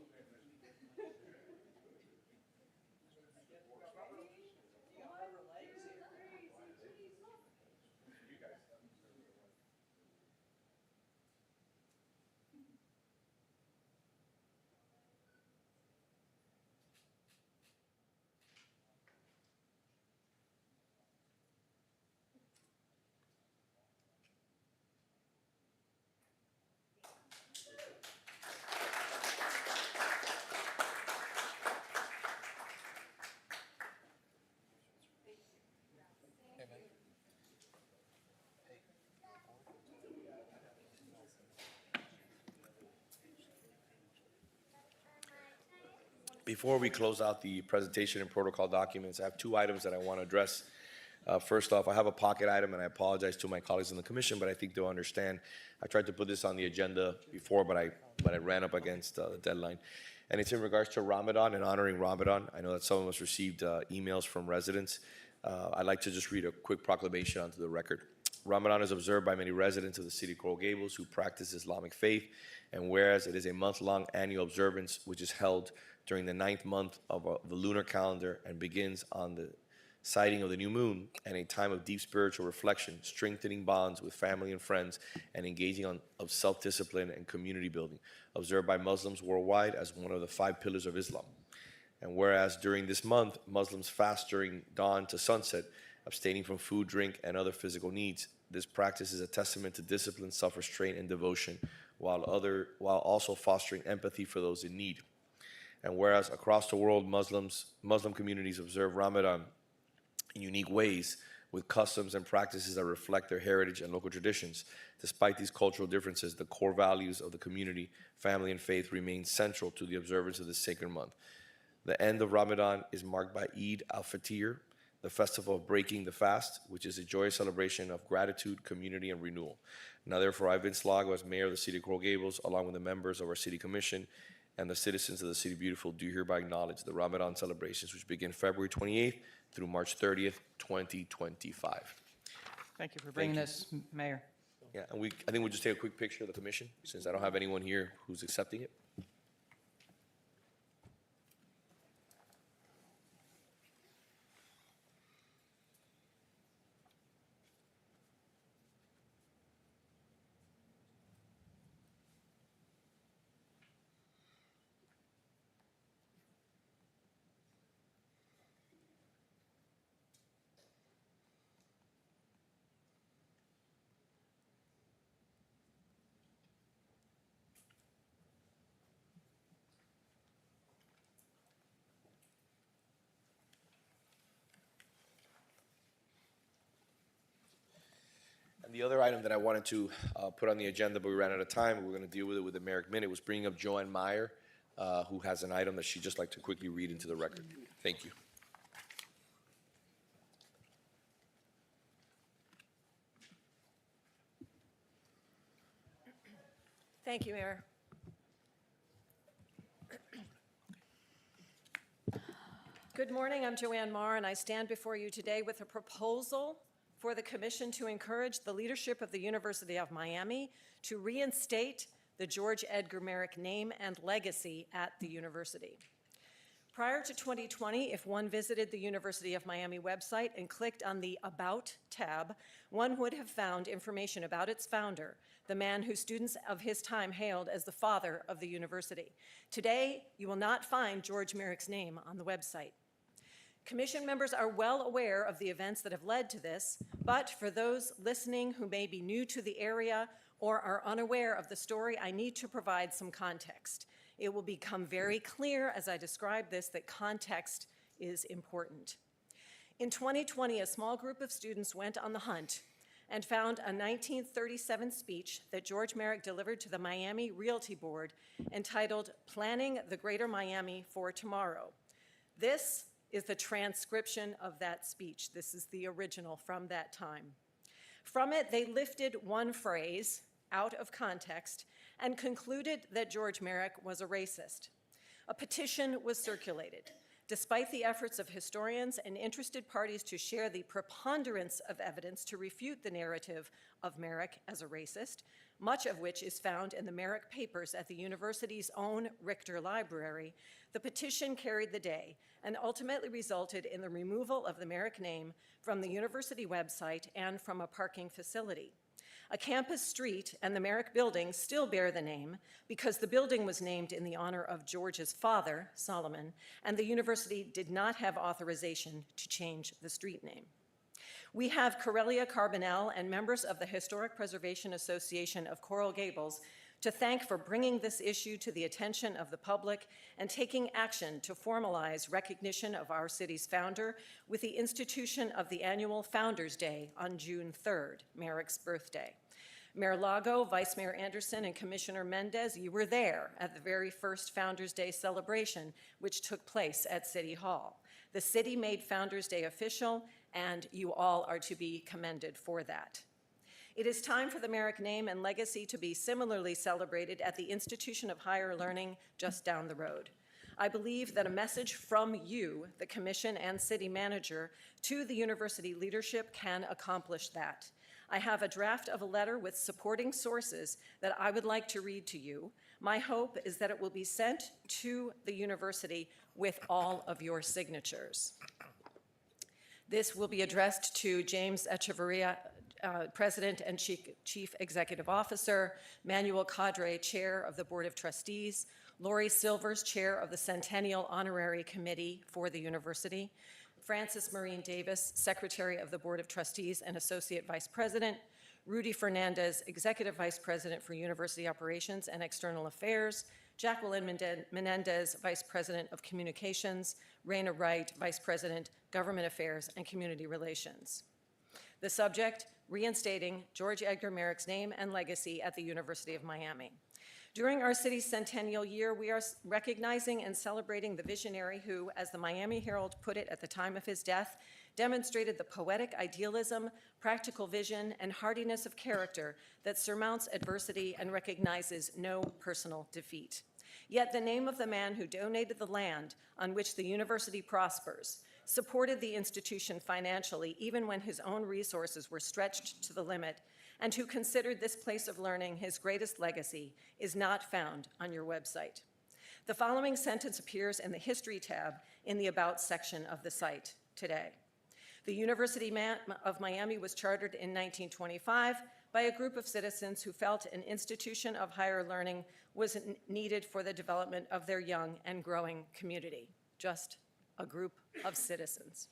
Before we close out the presentation and protocol documents, I have two items that I want to address. First off, I have a pocket item, and I apologize to my colleagues in the commission, but I think they'll understand. I tried to put this on the agenda before, but I ran up against the deadline. And it's in regards to Ramadan and honoring Ramadan. I know that some of us received emails from residents. I'd like to just read a quick proclamation onto the record. Ramadan is observed by many residents of the city of Coral Gables who practice Islamic faith, and whereas it is a month-long annual observance which is held during the 9th month of the lunar calendar and begins on the sighting of the new moon, and a time of deep spiritual reflection, strengthening bonds with family and friends, and engaging of self-discipline and community building, observed by Muslims worldwide as one of the 5 pillars of Islam. And whereas during this month, Muslims fast during dawn to sunset, abstaining from food, drink, and other physical needs. This practice is a testament to discipline, self-restraint, and devotion, while also fostering empathy for those in need. And whereas across the world, Muslim communities observe Ramadan in unique ways, with customs and practices that reflect their heritage and local traditions. Despite these cultural differences, the core values of the community, family, and faith remain central to the observance of this sacred month. The end of Ramadan is marked by Eid al-Fitr, the festival of breaking the fast, which is a joyous celebration of gratitude, community, and renewal. Now, therefore, I, Vince Lago, as mayor of the city of Coral Gables, along with the members of our city commission and the citizens of the city of Beautiful, do hereby acknowledge the Ramadan celebrations, which begin February 28th through March 30th, 2025. Thank you for bringing this, Mayor. Yeah, and I think we'll just take a quick picture of the commission, since I don't have anyone here who's accepting it. And the other item that I wanted to put on the agenda, but we ran out of time, we're going to deal with it with the Merrick Minute, was bringing up Joanne Meyer, who has an item that she'd just like to quickly read into the record. Thank you. Thank you, Mayor. Good morning, I'm Joanne Marr, and I stand before you today with a proposal for the Commission to encourage the leadership of the University of Miami to reinstate the George Edgar Merrick name and legacy at the university. Prior to 2020, if one visited the University of Miami website and clicked on the About tab, one would have found information about its founder, the man who students of his time hailed as the father of the university. Today, you will not find George Merrick's name on the website. Commission members are well aware of the events that have led to this, but for those listening who may be new to the area or are unaware of the story, I need to provide some context. It will become very clear as I describe this that context is important. In 2020, a small group of students went on the hunt and found a 1937 speech that George Merrick delivered to the Miami Realty Board entitled Planning the Greater Miami for Tomorrow. This is the transcription of that speech. This is the original from that time. From it, they lifted one phrase out of context and concluded that George Merrick was a racist. A petition was circulated. Despite the efforts of historians and interested parties to share the preponderance of evidence to refute the narrative of Merrick as a racist, much of which is found in the Merrick papers at the university's own Richter Library, the petition carried the day and ultimately resulted in the removal of the Merrick name from the university website and from a parking facility. A campus street and the Merrick building still bear the name because the building was named in the honor of George's father, Solomon, and the university did not have authorization to change the street name. We have Corellia Carbonell and members of the Historic Preservation Association of Coral Gables to thank for bringing this issue to the attention of the public and taking action to formalize recognition of our city's founder with the institution of the annual Founders Day on June 3rd, Merrick's birthday. Mayor Lago, Vice Mayor Anderson, and Commissioner Mendez, you were there at the very first Founders Day celebration, which took place at City Hall. The city made Founders Day official, and you all are to be commended for that. It is time for the Merrick name and legacy to be similarly celebrated at the Institution of Higher Learning just down the road. I believe that a message from you, the commission and city manager, to the university leadership can accomplish that. I have a draft of a letter with supporting sources that I would like to read to you. My hope is that it will be sent to the university with all of your signatures. This will be addressed to James Echeverria, President and Chief Executive Officer, Manuel Cadre, Chair of the Board of Trustees, Lori Silvers, Chair of the Centennial Honorary Committee for the University, Frances Marine Davis, Secretary of the Board of Trustees and Associate Vice President, Rudy Fernandez, Executive Vice President for University Operations and External Affairs, Jacqueline Menendez, Vice President of Communications, Raina Wright, Vice President, Government Affairs and Community Relations. The subject, reinstating George Edgar Merrick's name and legacy at the University of Miami. During our city's centennial year, we are recognizing and celebrating the visionary who, as the Miami Herald put it at the time of his death, demonstrated the poetic idealism, practical vision, and hardiness of character that surmounts adversity and recognizes no personal defeat. Yet the name of the man who donated the land on which the university prospers, supported the institution financially even when his own resources were stretched to the limit, and who considered this place of learning his greatest legacy is not found on your website. The following sentence appears in the History tab in the About section of the site today. The University of Miami was chartered in 1925 by a group of citizens who felt an institution of higher learning was needed for the development of their young and growing community. Just a group of citizens.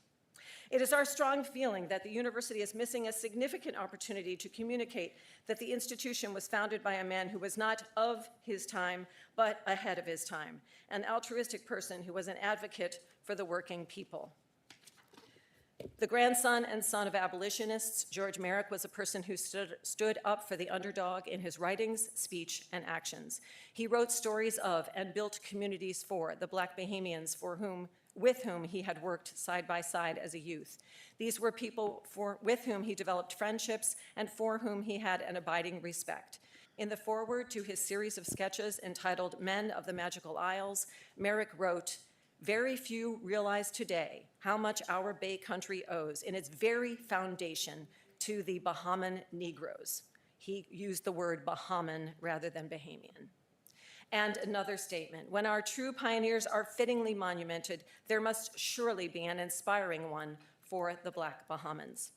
It is our strong feeling that the university is missing a significant opportunity to communicate that the institution was founded by a man who was not of his time, but ahead of his time, an altruistic person who was an advocate for the working people. The grandson and son of abolitionists, George Merrick was a person who stood up for the underdog in his writings, speech, and actions. He wrote stories of and built communities for the Black Bahamians with whom he had worked side by side as a youth. These were people with whom he developed friendships and for whom he had an abiding respect. In the foreword to his series of sketches entitled Men of the Magical Isles, Merrick wrote, "Very few realize today how much our Bay Country owes in its very foundation to the Bahamian Negroes." He used the word Bahamian rather than Bahamian. And another statement, when our true pioneers are fittingly monumented, there must surely be an inspiring one for the Black Bahamians.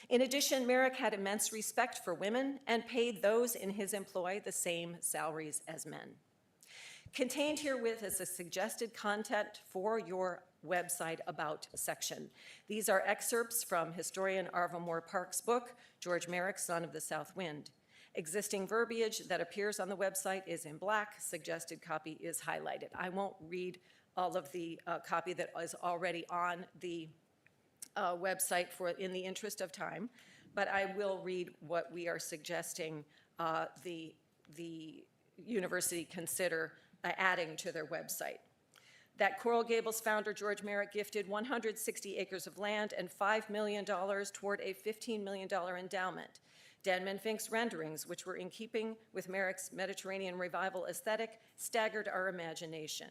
In addition, Merrick had immense respect for women and paid those in his employ the same salaries as men. Contained herewith is a suggested content for your website About section. These are excerpts from historian Arva Moore Park's book, George Merrick, Son of the South Wind. Existing verbiage that appears on the website is in black. Suggested copy is highlighted. I won't read all of the copy that is already on the website in the interest of time, but I will read what we are suggesting the university consider adding to their website. That Coral Gables founder George Merrick gifted 160 acres of land and $5 million toward a $15 million endowment. Denman Fink's renderings, which were in keeping with Merrick's Mediterranean revival aesthetic, staggered our imagination.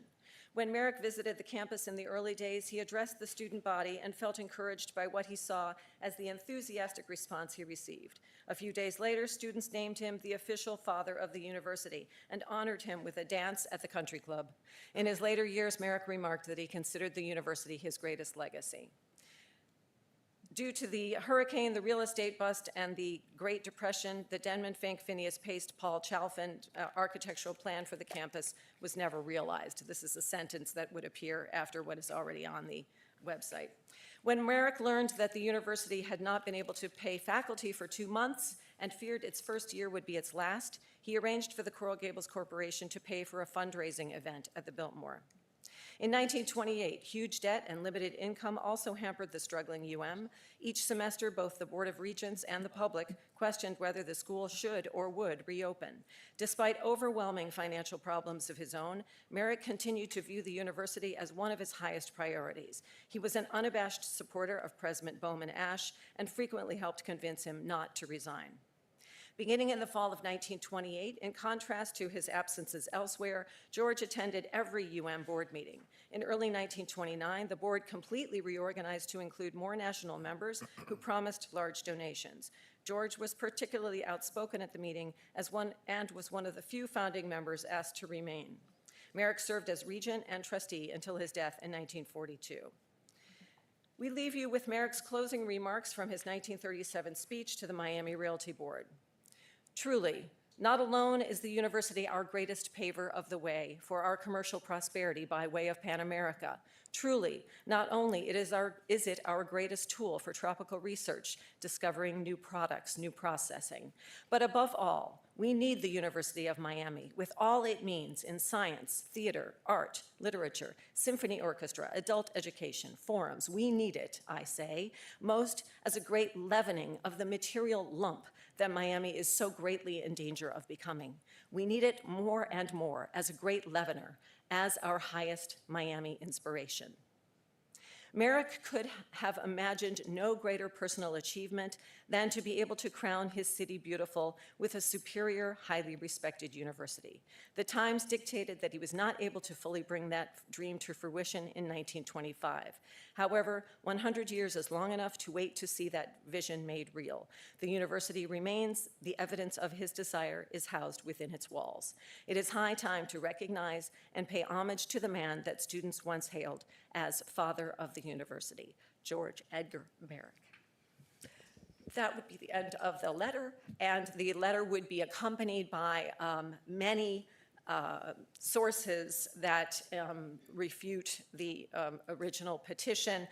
When Merrick visited the campus in the early days, he addressed the student body and felt encouraged by what he saw as the enthusiastic response he received. A few days later, students named him the official father of the university and honored him with a dance at the country club. In his later years, Merrick remarked that he considered the university his greatest legacy. Due to the hurricane, the real estate bust, and the Great Depression, the Denman Fink, Phineas Paste, Paul Chalfin architectural plan for the campus was never realized. This is a sentence that would appear after what is already on the website. When Merrick learned that the university had not been able to pay faculty for 2 months and feared its first year would be its last, he arranged for the Coral Gables Corporation to pay for a fundraising event at the Biltmore. In 1928, huge debt and limited income also hampered the struggling UM. Each semester, both the Board of Regents and the public questioned whether the school should or would reopen. Despite overwhelming financial problems of his own, Merrick continued to view the university as one of his highest priorities. He was an unabashed supporter of President Bowman Ash and frequently helped convince him not to resign. Beginning in the fall of 1928, in contrast to his absences elsewhere, George attended every UM board meeting. In early 1929, the board completely reorganized to include more national members who promised large donations. George was particularly outspoken at the meeting and was one of the few founding members asked to remain. Merrick served as regent and trustee until his death in 1942. We leave you with Merrick's closing remarks from his 1937 speech to the Miami Realty Board. Truly, not alone is the university our greatest paver of the way for our commercial prosperity by way of Pan America. Truly, not only is it our greatest tool for tropical research, discovering new products, new processing, but above all, we need the University of Miami with all it means in science, theater, art, literature, symphony orchestra, adult education, forums. We need it, I say, most as a great leavening of the material lump that Miami is so greatly in danger of becoming. We need it more and more as a great leavener, as our highest Miami inspiration. Merrick could have imagined no greater personal achievement than to be able to crown his city beautiful with a superior, highly respected university. The Times dictated that he was not able to fully bring that dream to fruition in 1925. However, 100 years is long enough to wait to see that vision made real. The university remains. The evidence of his desire is housed within its walls. It is high time to recognize and pay homage to the man that students once hailed as father of the university, George Edgar Merrick. That would be the end of the letter, and the letter would be accompanied by many sources that refute the original petition,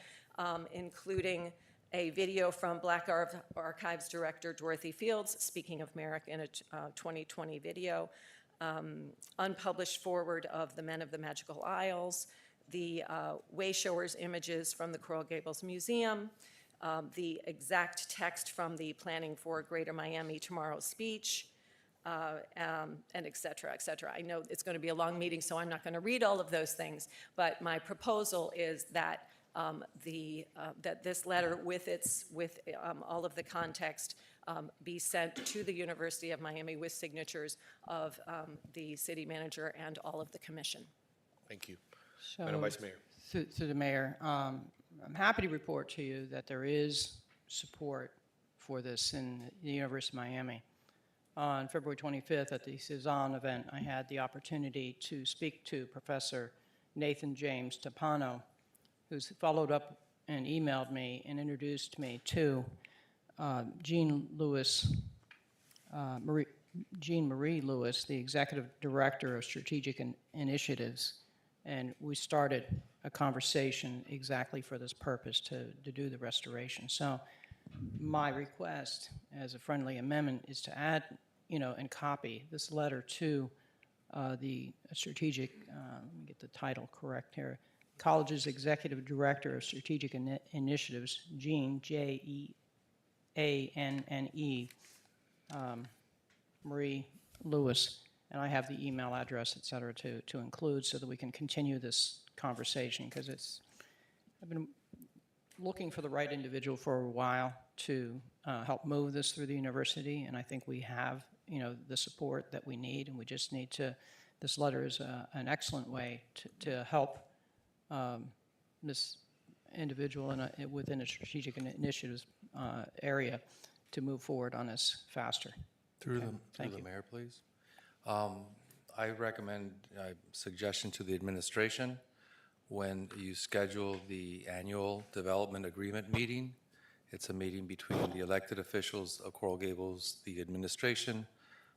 including a video from Black Archives Director Dorothy Fields speaking of Merrick in a 2020 video, unpublished foreword of The Men of the Magical Isles, the Wayshowers images from the Coral Gables Museum, the exact text from the Planning for Greater Miami Tomorrow speech, and et cetera, et cetera. I know it's going to be a long meeting, so I'm not going to read all of those things, but my proposal is that that this letter with all of the context be sent to the University of Miami with signatures of the city manager and all of the commission. Thank you. So, Madam Vice Mayor. To the mayor, I'm happy to report to you that there is support for this in the University of Miami. On February 25th at the Cezanne event, I had the opportunity to speak to Professor Nathan James Tapano, who's followed up and emailed me and introduced me to Jean Marie Lewis, the Executive Director of Strategic Initiatives. And we started a conversation exactly for this purpose, to do the restoration. So my request as a friendly amendment is to add, and copy this letter to the strategic, let me get the title correct here. College's Executive Director of Strategic Initiatives, Jean, Jeanne, Marie Lewis, and I have the email address, et cetera, to include so that we can continue this conversation, because I've been looking for the right individual for a while to help move this through the university, and I think we have, the support that we need, and we just need to, this letter is an excellent way to help this individual within a strategic initiatives area to move forward on this faster. Through Thank the you. mayor, please. I recommend a suggestion to the administration when you schedule the annual development agreement meeting. It's a meeting between the elected officials of Coral Gables, the administration,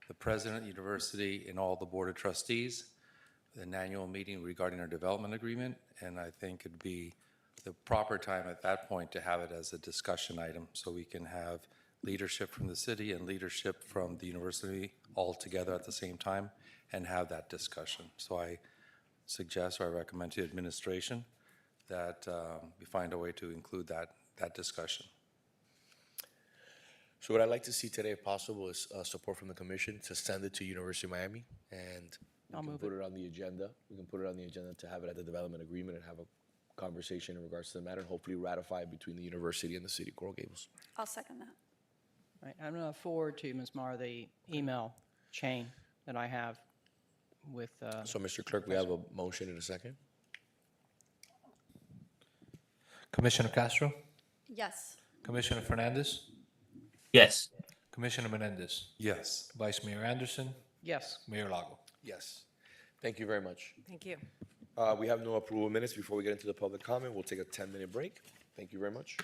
the president of the university, and all the board of trustees, an annual meeting regarding our development agreement, and I think it'd be the proper time at that point to have it as a discussion item so we can have leadership from the city and leadership from the university all together at the same time and have that discussion. So I suggest, or I recommend to the administration that we find a way to include that discussion. So what I'd like to see today, if possible, is support from the commission to send it to University of Miami, and we can put it on the agenda. We can put it on the agenda to have it at the development agreement and have a conversation in regards to the matter, and hopefully ratify it between the university and the city of Coral Gables. I'll second that. Right, I'm going to forward to you, Ms. Mara, the email chain that I have with. So, Mr. Clerk, we have a motion in a second. Commissioner Castro, Yes. Commissioner Fernandez, Yes. Commissioner Menendez, Yes. Vice Mayor Anderson, Yes. Mayor Lago. Yes. Thank you very much. Thank you. We have no approval minutes. Before we get into the public comment, we'll take a 10-minute break. Thank you very much.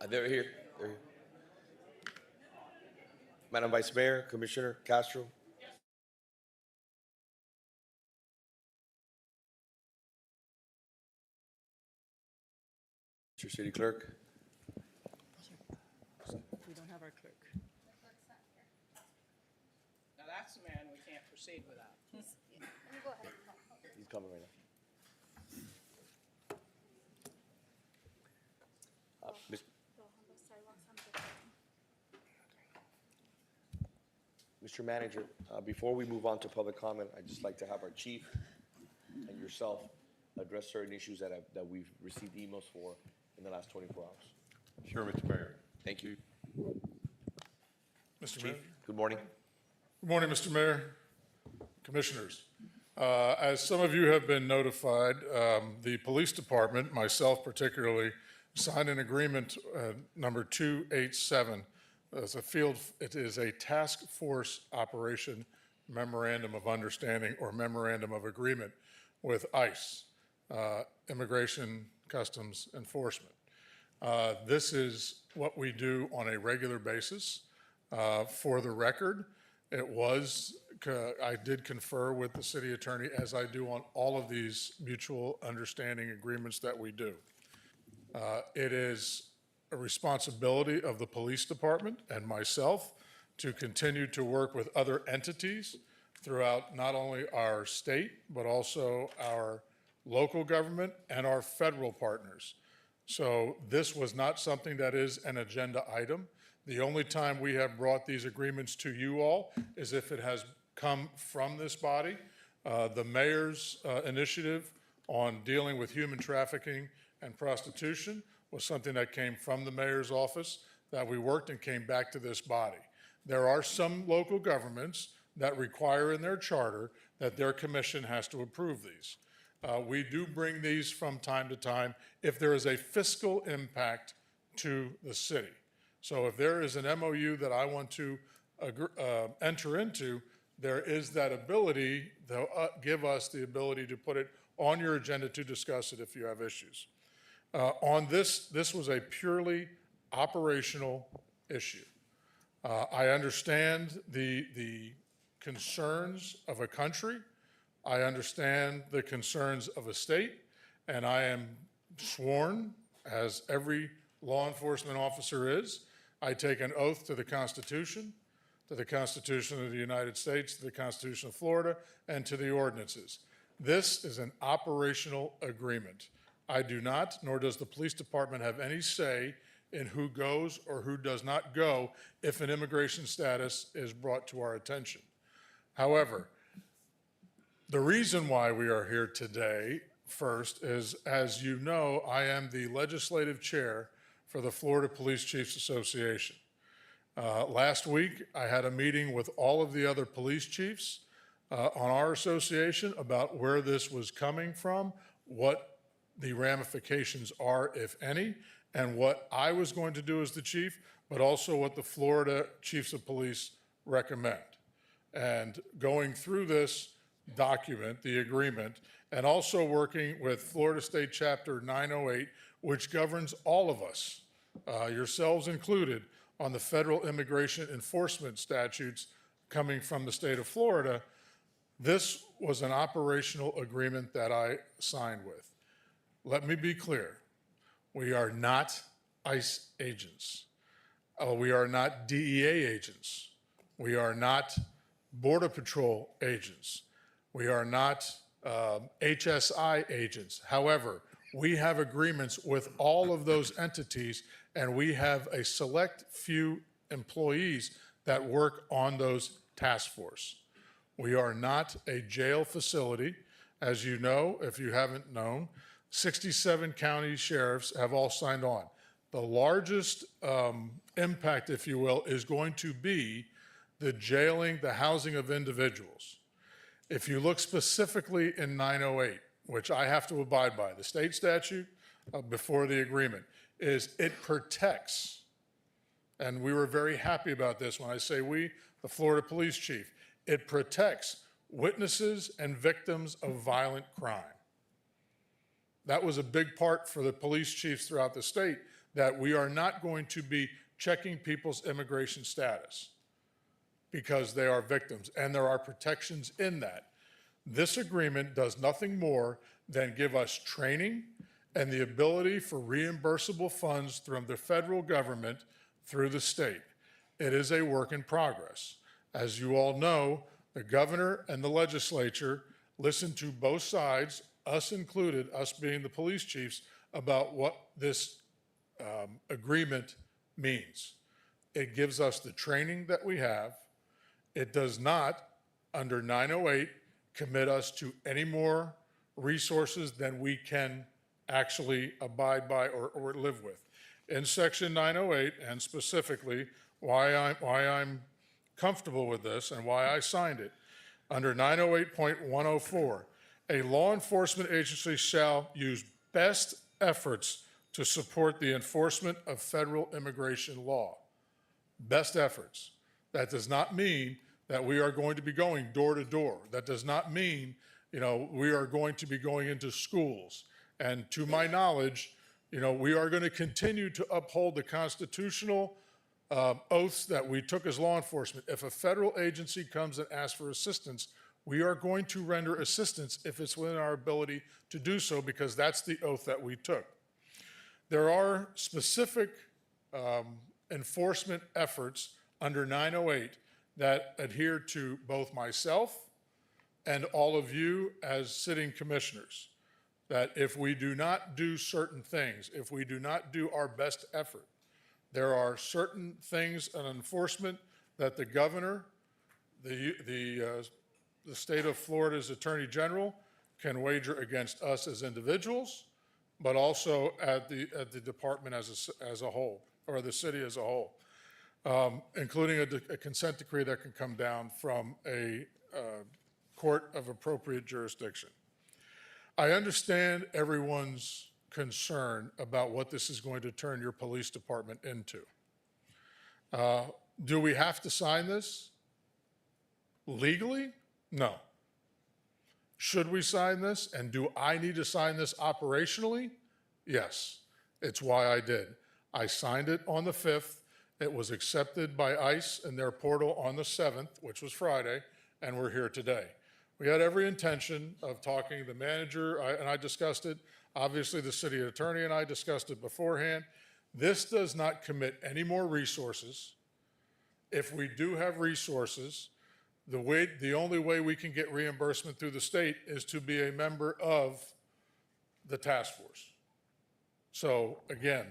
They're here. They're here. Madam Vice Mayor, Commissioner Castro. Mr. City Clerk. We don't have our clerk. Now that's the man we can't proceed without. He's coming right now. Mr. Manager, before we move on to public comment, I'd just like to have our chief and yourself address certain issues that we've received emails for in the last 24 hours. Sure, Mr. Mayor. Thank you. Mr. Chief, Mayor. good morning. Good morning, Mr. Mayor, Commissioners. As some of you have been notified, the police department, myself particularly, signed an agreement number 287. It is a task force operation memorandum of understanding or memorandum of agreement with ICE, Immigration Customs Enforcement. This is what we do on a regular basis. For the record, I did confer with the city attorney, as I do on all of these mutual understanding agreements that we do. It is a responsibility of the police department and myself to continue to work with other entities throughout not only our state, but also our local government and our federal partners. So this was not something that is an agenda item. The only time we have brought these agreements to you all is if it has come from this body. The mayor's initiative on dealing with human trafficking and prostitution was something that came from the mayor's office that we worked and came back to this body. There are some local governments that require in their charter that their commission has to approve these. We do bring these from time to time if there is a fiscal impact to the city. So if there is an MOU that I want to enter into, there is that ability, they'll give us the ability to put it on your agenda to discuss it if you have issues. On this was a purely operational issue. I understand the concerns of a country. I understand the concerns of a state, and I am sworn, as every law enforcement officer is. I take an oath to the Constitution of the United States, to the Constitution of Florida, and to the ordinances. This is an operational agreement. I do not, nor does the police department have any say in who goes or who does not go if an immigration status is brought to our attention. However, the reason why we are here today, first, is, as you know, I am the legislative chair for the Florida Police Chiefs Association. Last week, I had a meeting with all of the other police chiefs on our association about where this was coming from, what the ramifications are, if any, and what I was going to do as the chief, but also what the Florida Chiefs of Police recommend. And going through this document, the agreement, and also working with Florida State Chapter 908, which governs all of us, yourselves included, on the federal immigration enforcement statutes coming from the state of Florida. This was an operational agreement that I signed with. Let me be clear. We are not ICE agents. We are not DEA agents. We are not Border Patrol agents. We are not HSI agents. However, we have agreements with all of those entities, and we have a select few employees that work on those task force. We are not a jail facility. As you know, if you haven't known, 67 county sheriffs have all signed on. The largest impact, if you will, is going to be the jailing, the housing of individuals. If you look specifically in 908, which I have to abide by, the state statute before the agreement, is it protects, and we were very happy about this when I say we, the Florida Police Chief, it protects witnesses and victims of violent crime. That was a big part for the police chiefs throughout the state, that we are not going to be checking people's immigration status because they are victims, and there are protections in that. This agreement does nothing more than give us training and the ability for reimbursable funds from the federal government through the state. It is a work in progress. As you all know, the governor and the legislature listened to both sides, us included, us being the police chiefs, about what this agreement means. It gives us the training that we have. It does not, under 908, commit us to any more resources than we can actually abide by or live with. In Section 908, and specifically why I'm comfortable with this and why I signed it, under 908.104, a law enforcement agency shall use best efforts to support the enforcement of federal immigration law. Best efforts. That does not mean that we are going to be going door to door. That does not mean, we are going to be going into schools. And to my knowledge, we are going to continue to uphold the constitutional oaths that we took as law enforcement. If a federal agency comes and asks for assistance, we are going to render assistance if it's within our ability to do so, because that's the oath that we took. There are specific enforcement efforts under 908 that adhere to both myself and all of you as sitting commissioners. That if we do not do certain things, if we do not do our best effort, there are certain things in enforcement that the governor, the state of Florida's Attorney General can wager against us as individuals, but also at the department as a whole, or the city as a whole, including a consent decree that can come down from a court of appropriate jurisdiction. I understand everyone's concern about what this is going to turn your police department into. Do we have to sign this? Legally? No. Should we sign this? And do I need to sign this operationally? Yes. It's why I did. I signed it on the 5th. It was accepted by ICE in their portal on the 7th, which was Friday, and we're here today. We had every intention of talking to the manager, and I discussed it. Obviously, the city attorney and I discussed it beforehand. This does not commit any more resources. If we do have resources, the only way we can get reimbursement through the state is to be a member of the task force. So again,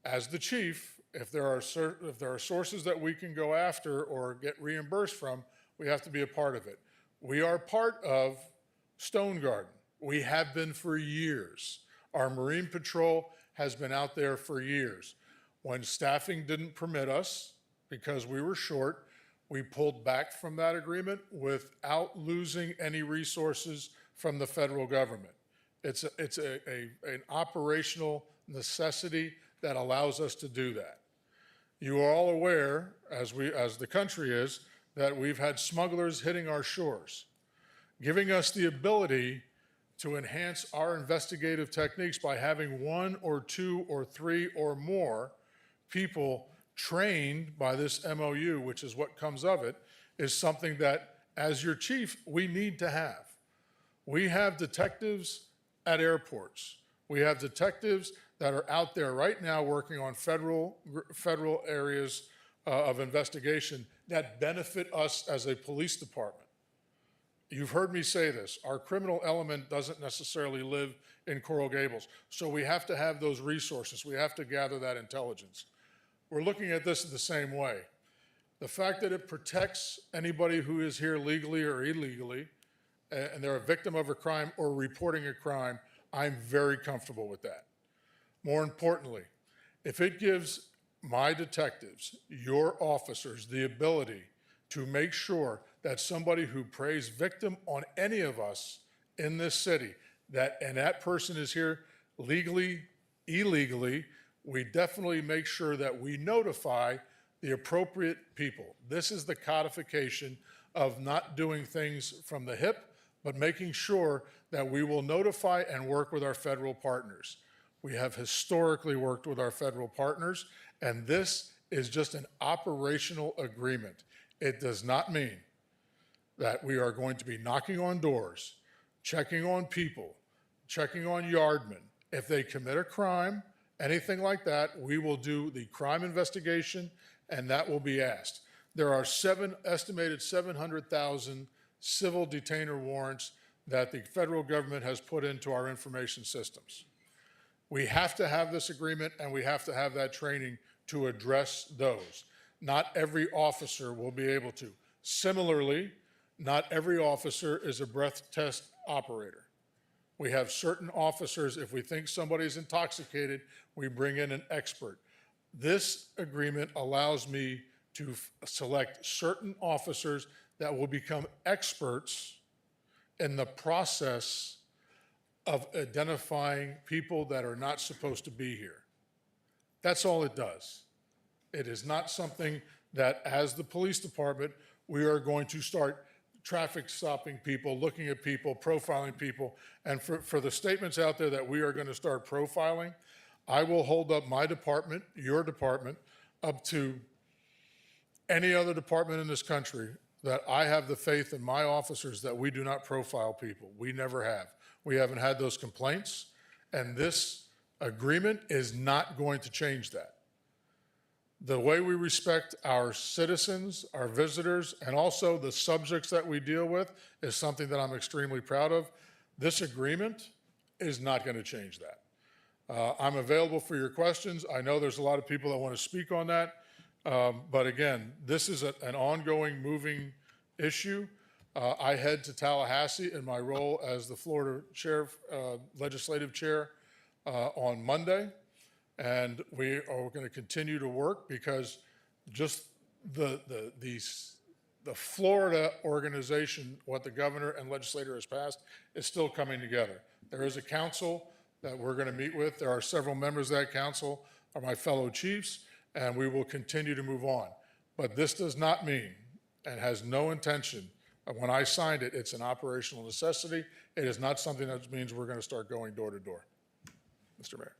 as the chief, if there are sources that we can go after or get reimbursed from, we have to be a part of it. We are part of Stone Garden. We have been for years. Our Marine Patrol has been out there for years. When staffing didn't permit us, because we were short, we pulled back from that agreement without losing any resources from the federal government. It's an operational necessity that allows us to do that. You are all aware, as the country is, that we've had smugglers hitting our shores, giving us the ability to enhance our investigative techniques by having 1 or 2 or 3 or more people trained by this MOU, which is what comes of it, is something that, as your chief, we need to have. We have detectives at airports. We have detectives that are out there right now working on federal areas of investigation that benefit us as a police department. You've heard me say this. Our criminal element doesn't necessarily live in Coral Gables, so we have to have those resources. We have to gather that intelligence. We're looking at this the same way. The fact that it protects anybody who is here legally or illegally, and they're a victim of a crime or reporting a crime, I'm very comfortable with that. More importantly, if it gives my detectives, your officers, the ability to make sure that somebody who prays victim on any of us in this city, and that person is here legally, illegally, we definitely make sure that we notify the appropriate people. This is the codification of not doing things from the hip, but making sure that we will notify and work with our federal partners. We have historically worked with our federal partners, and this is just an operational agreement. It does not mean that we are going to be knocking on doors, checking on people, checking on yardmen. If they commit a crime, anything like that, we will do the crime investigation, and that will be asked. There are estimated 700,000 civil detainer warrants that the federal government has put into our information systems. We have to have this agreement, and we have to have that training to address those. Not every officer will be able to. Similarly, not every officer is a breath test operator. We have certain officers, if we think somebody's intoxicated, we bring in an expert. This agreement allows me to select certain officers that will become experts in the process of identifying people that are not supposed to be here. That's all it does. It is not something that, as the police department, we are going to start traffic stopping people, looking at people, profiling people. And for the statements out there that we are going to start profiling, I will hold up my department, your department, up to any other department in this country that I have the faith in my officers that we do not profile people. We never have. We haven't had those complaints, and this agreement is not going to change that. The way we respect our citizens, our visitors, and also the subjects that we deal with is something that I'm extremely proud of. This agreement is not going to change that. I'm available for your questions. I know there's a lot of people that want to speak on that. But again, this is an ongoing, moving issue. I head to Tallahassee in my role as the Florida legislative chair on Monday. And we are going to continue to work because just the Florida organization, what the governor and legislator has passed, is still coming together. There is a council that we're going to meet with. There are several members of that council are my fellow chiefs, and we will continue to move on. But this does not mean, and has no intention, when I signed it, it's an operational necessity. It is not something that means we're going to start going door to door. Mr. Mayor.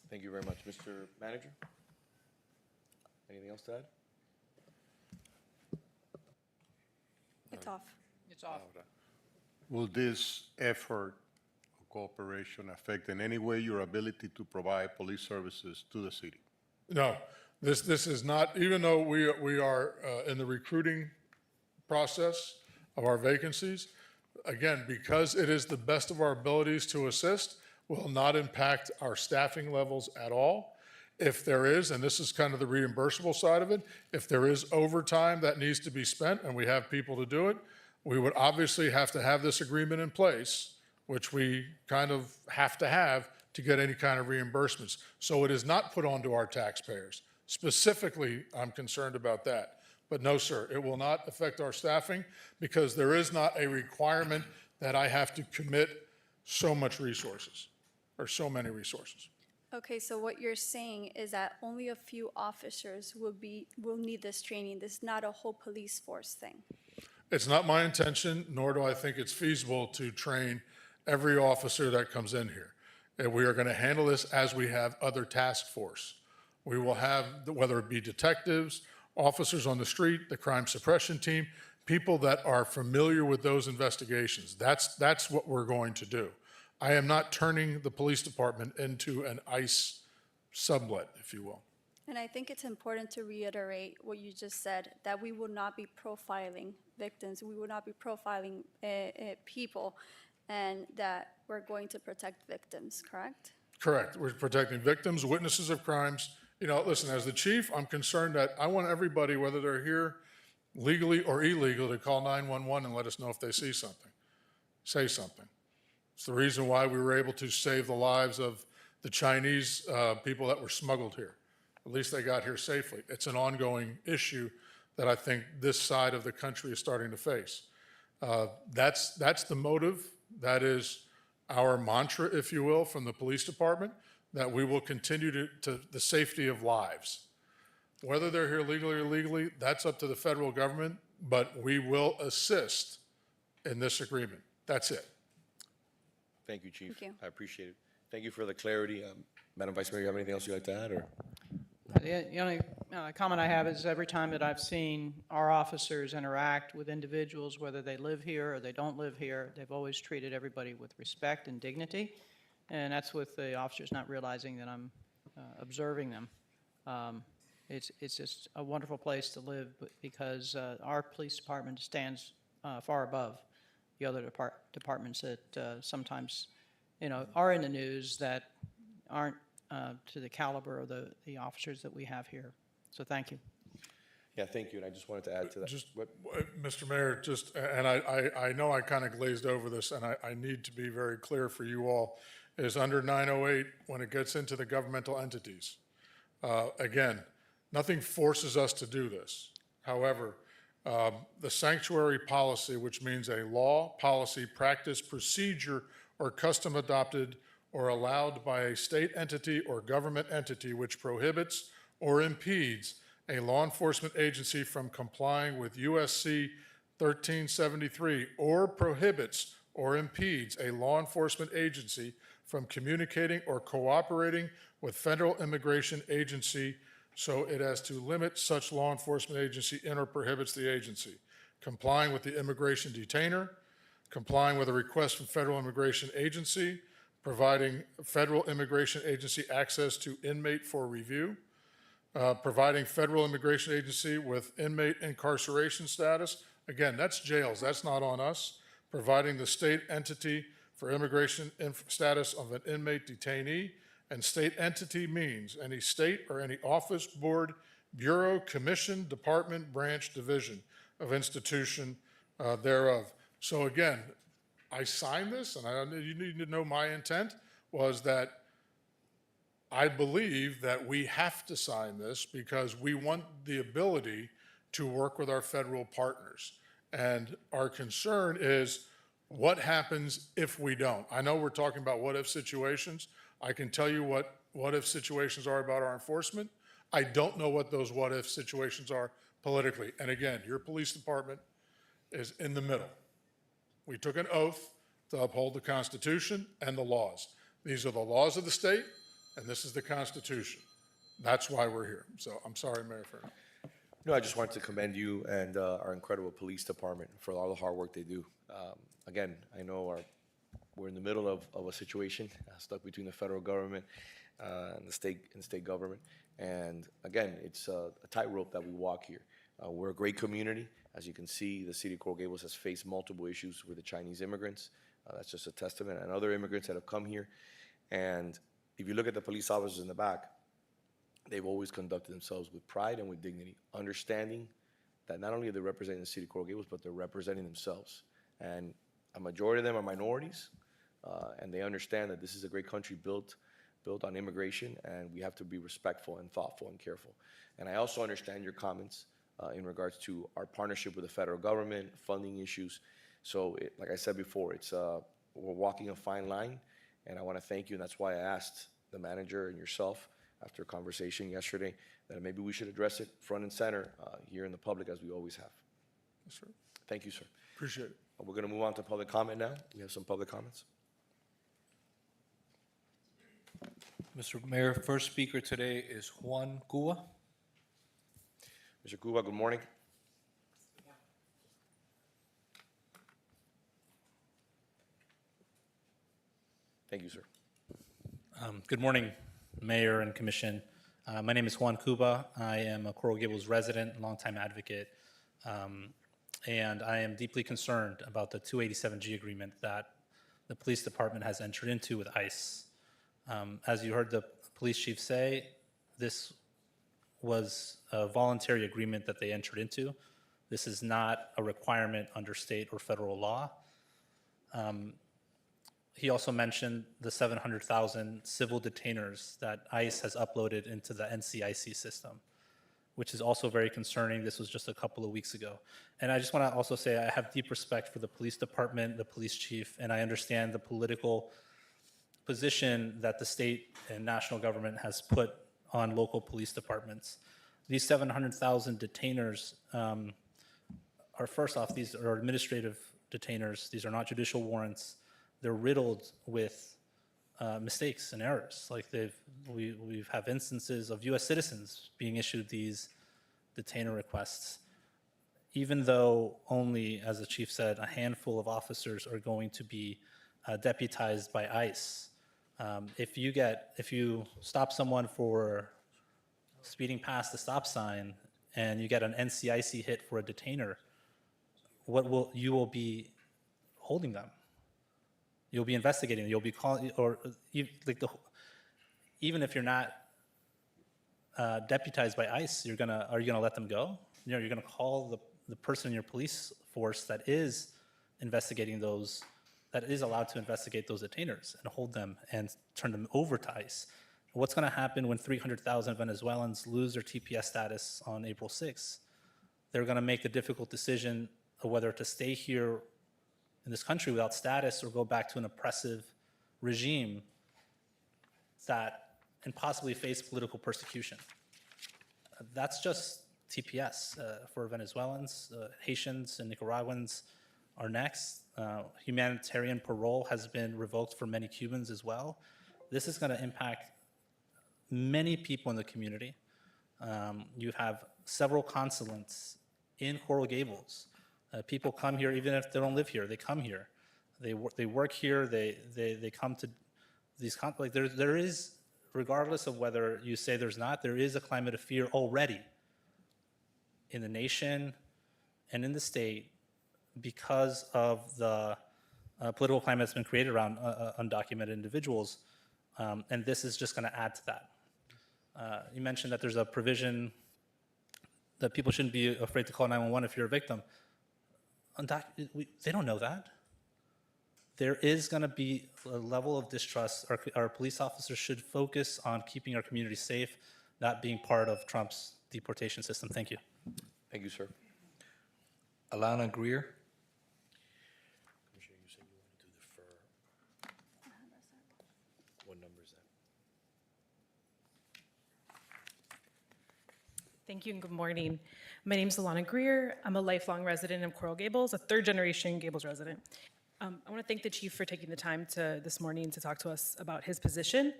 Thank you very much. Mr. Manager? Anything else to add? It's off. It's off. Will this effort of cooperation affect in any way your ability to provide police services to the city? No, this is not, even though we are in the recruiting process of our vacancies, again, because it is the best of our abilities to assist, will not impact our staffing levels at all. If there is, and this is kind of the reimbursable side of it, if there is overtime that needs to be spent and we have people to do it, we would obviously have to have this agreement in place, which we kind of have to get any kind of reimbursements. So it is not put onto our taxpayers. Specifically, I'm concerned about that. But no, sir, it will not affect our staffing because there is not a requirement that I have to commit so much resources or so many resources. Okay, so what you're saying is that only a few officers will need this training. This is not a whole police force thing. It's not my intention, nor do I think it's feasible to train every officer that comes in here. And we are going to handle this as we have other task force. We will have, whether it be detectives, officers on the street, the crime suppression team, people that are familiar with those investigations. That's what we're going to do. I am not turning the police department into an ICE sublet, if you will. And I think it's important to reiterate what you just said, that we will not be profiling victims, we will not be profiling people, and that we're going to protect victims, correct? Correct. We're protecting victims, witnesses of crimes. You know, listen, as the chief, I'm concerned that I want everybody, whether they're here legally or illegal, to call 911 and let us know if they see something, say something. It's the reason why we were able to save the lives of the Chinese people that were smuggled here. At least they got here safely. It's an ongoing issue that I think this side of the country is starting to face. That's the motive. That is our mantra, if you will, from the police department, that we will continue to the safety of lives. Whether they're here legally or illegally, that's up to the federal government, but we will assist in this agreement. That's it. Thank you, Chief. Thank you. I appreciate it. Thank you for the clarity. Madam Vice Mayor, you have anything else you'd like to add, or? The only comment I have is every time that I've seen our officers interact with individuals, whether they live here or they don't live here, they've always treated everybody with respect and dignity. And that's with the officers not realizing that I'm observing them. It's just a wonderful place to live because our police department stands far above the other departments that sometimes, are in the news that aren't to the caliber of the officers that we have here. So thank you. Yeah, thank you, and I just wanted to add to that. Just, Mr. Mayor, and I know I kind of glazed over this, and I need to be very clear for you all, is under 908, when it gets into the governmental entities, again, nothing forces us to do this. However, the sanctuary policy, which means a law, policy, practice, procedure, or custom adopted or allowed by a state entity or government entity which prohibits or impedes a law enforcement agency from complying with USC 1373 or prohibits or impedes a law enforcement agency from communicating or cooperating with federal immigration agency so it as to limit such law enforcement agency in or prohibits the agency, complying with the immigration detainer, complying with a request from federal immigration agency, providing federal immigration agency access to inmate for review, providing federal immigration agency with inmate incarceration status. Again, that's jails, that's not on us. Providing the state entity for immigration status of an inmate detainee, and state entity means any state or any office, board, bureau, commission, department, branch, division of institution thereof. So again, I signed this, and you need to know my intent was that I believe that we have to sign this because we want the ability to work with our federal partners. And our concern is what happens if we don't? I know we're talking about what-if situations. I can tell you what what-if situations are about our enforcement. I don't know what those what-if situations are politically. And again, your police department is in the middle. We took an oath to uphold the Constitution and the laws. These are the laws of the state, and this is the Constitution. That's why we're here. So I'm sorry, Mayor Fernando. No, I just wanted to commend you and our incredible police department for all the hard work they do. Again, I know we're in the middle of a situation stuck between the federal government and the state government. And again, it's a tightrope that we walk here. We're a great community. As you can see, the city of Coral Gables has faced multiple issues with the Chinese immigrants. That's just a testament, and other immigrants that have come here. And if you look at the police officers in the back, they've always conducted themselves with pride and with dignity, understanding that not only are they representing the city of Coral Gables, but they're representing themselves. And a majority of them are minorities, and they understand that this is a great country built on immigration, and we have to be respectful and thoughtful and careful. And I also understand your comments in regards to our partnership with the federal government, funding issues. So, like I said before, we're walking a fine line, and I want to thank you, and that's why I asked the manager and yourself after a conversation yesterday that maybe we should address it front and center here in the public as we always have. Yes, sir. Thank you, sir. Appreciate it. We're going to move on to public comment now. We have some public comments. Mr. Mayor, first speaker today is Juan Cuba. Mr. Cuba, good morning. Thank you, sir. Good morning, Mayor and Commission. My name is Juan Cuba. I am a Coral Gables resident, longtime advocate, and I am deeply concerned about the 287G agreement that the police department has entered into with ICE. As you heard the police chief say, this was a voluntary agreement that they entered into. This is not a requirement under state or federal law. He also mentioned the 700,000 civil detainers that ICE has uploaded into the NCIC system, which is also very concerning. This was just a couple of weeks ago. And I just want to also say I have deep respect for the police department, the police chief, and I understand the political position that the state and national government has put on local police departments. These 700,000 detainers are, first off, these are administrative detainers. These are not judicial warrants. They're riddled with mistakes and errors. Like we've have instances of U.S. citizens being issued these detainer requests, even though only, as the chief said, a handful of officers are going to be deputized by ICE. If you stop someone for speeding past the stop sign and you get an NCIC hit for a detainer, you will be holding them. You'll be investigating. You'll be calling, or even if you're not deputized by ICE, are you gonna let them go? You're gonna call the person in your police force that is investigating those, that is allowed to investigate those detainers and hold them and turn them over to ICE. What's gonna happen when 300,000 Venezuelans lose their TPS status on April 6th? They're gonna make the difficult decision of whether to stay here in this country without status or go back to an oppressive regime and possibly face political persecution. That's just TPS for Venezuelans. Haitians and Nicaraguans are next. Humanitarian parole has been revoked for many Cubans as well. This is going to impact many people in the community. You have several consulates in Coral Gables. People come here even if they don't live here. They come here. They work here. They come to these like there is, regardless of whether you say there's not, there is a climate of fear already in the nation and in the state because of the political climate that's been created around undocumented individuals, and this is just going to add to that. You mentioned that there's a provision that people shouldn't be afraid to call 911 if you're a victim. They don't know that. There is going to be a level of distrust. Our police officers should focus on keeping our community safe, not being part of Trump's deportation system. Thank you. Thank you, sir. Alana Greer. Commissioner, you said you wanted to defer. What number is that? Thank you and good morning. My name is Alana Greer. I'm a lifelong resident of Coral Gables, a third-generation Gables resident. I want to thank the chief for taking the time this morning to talk to us about his position,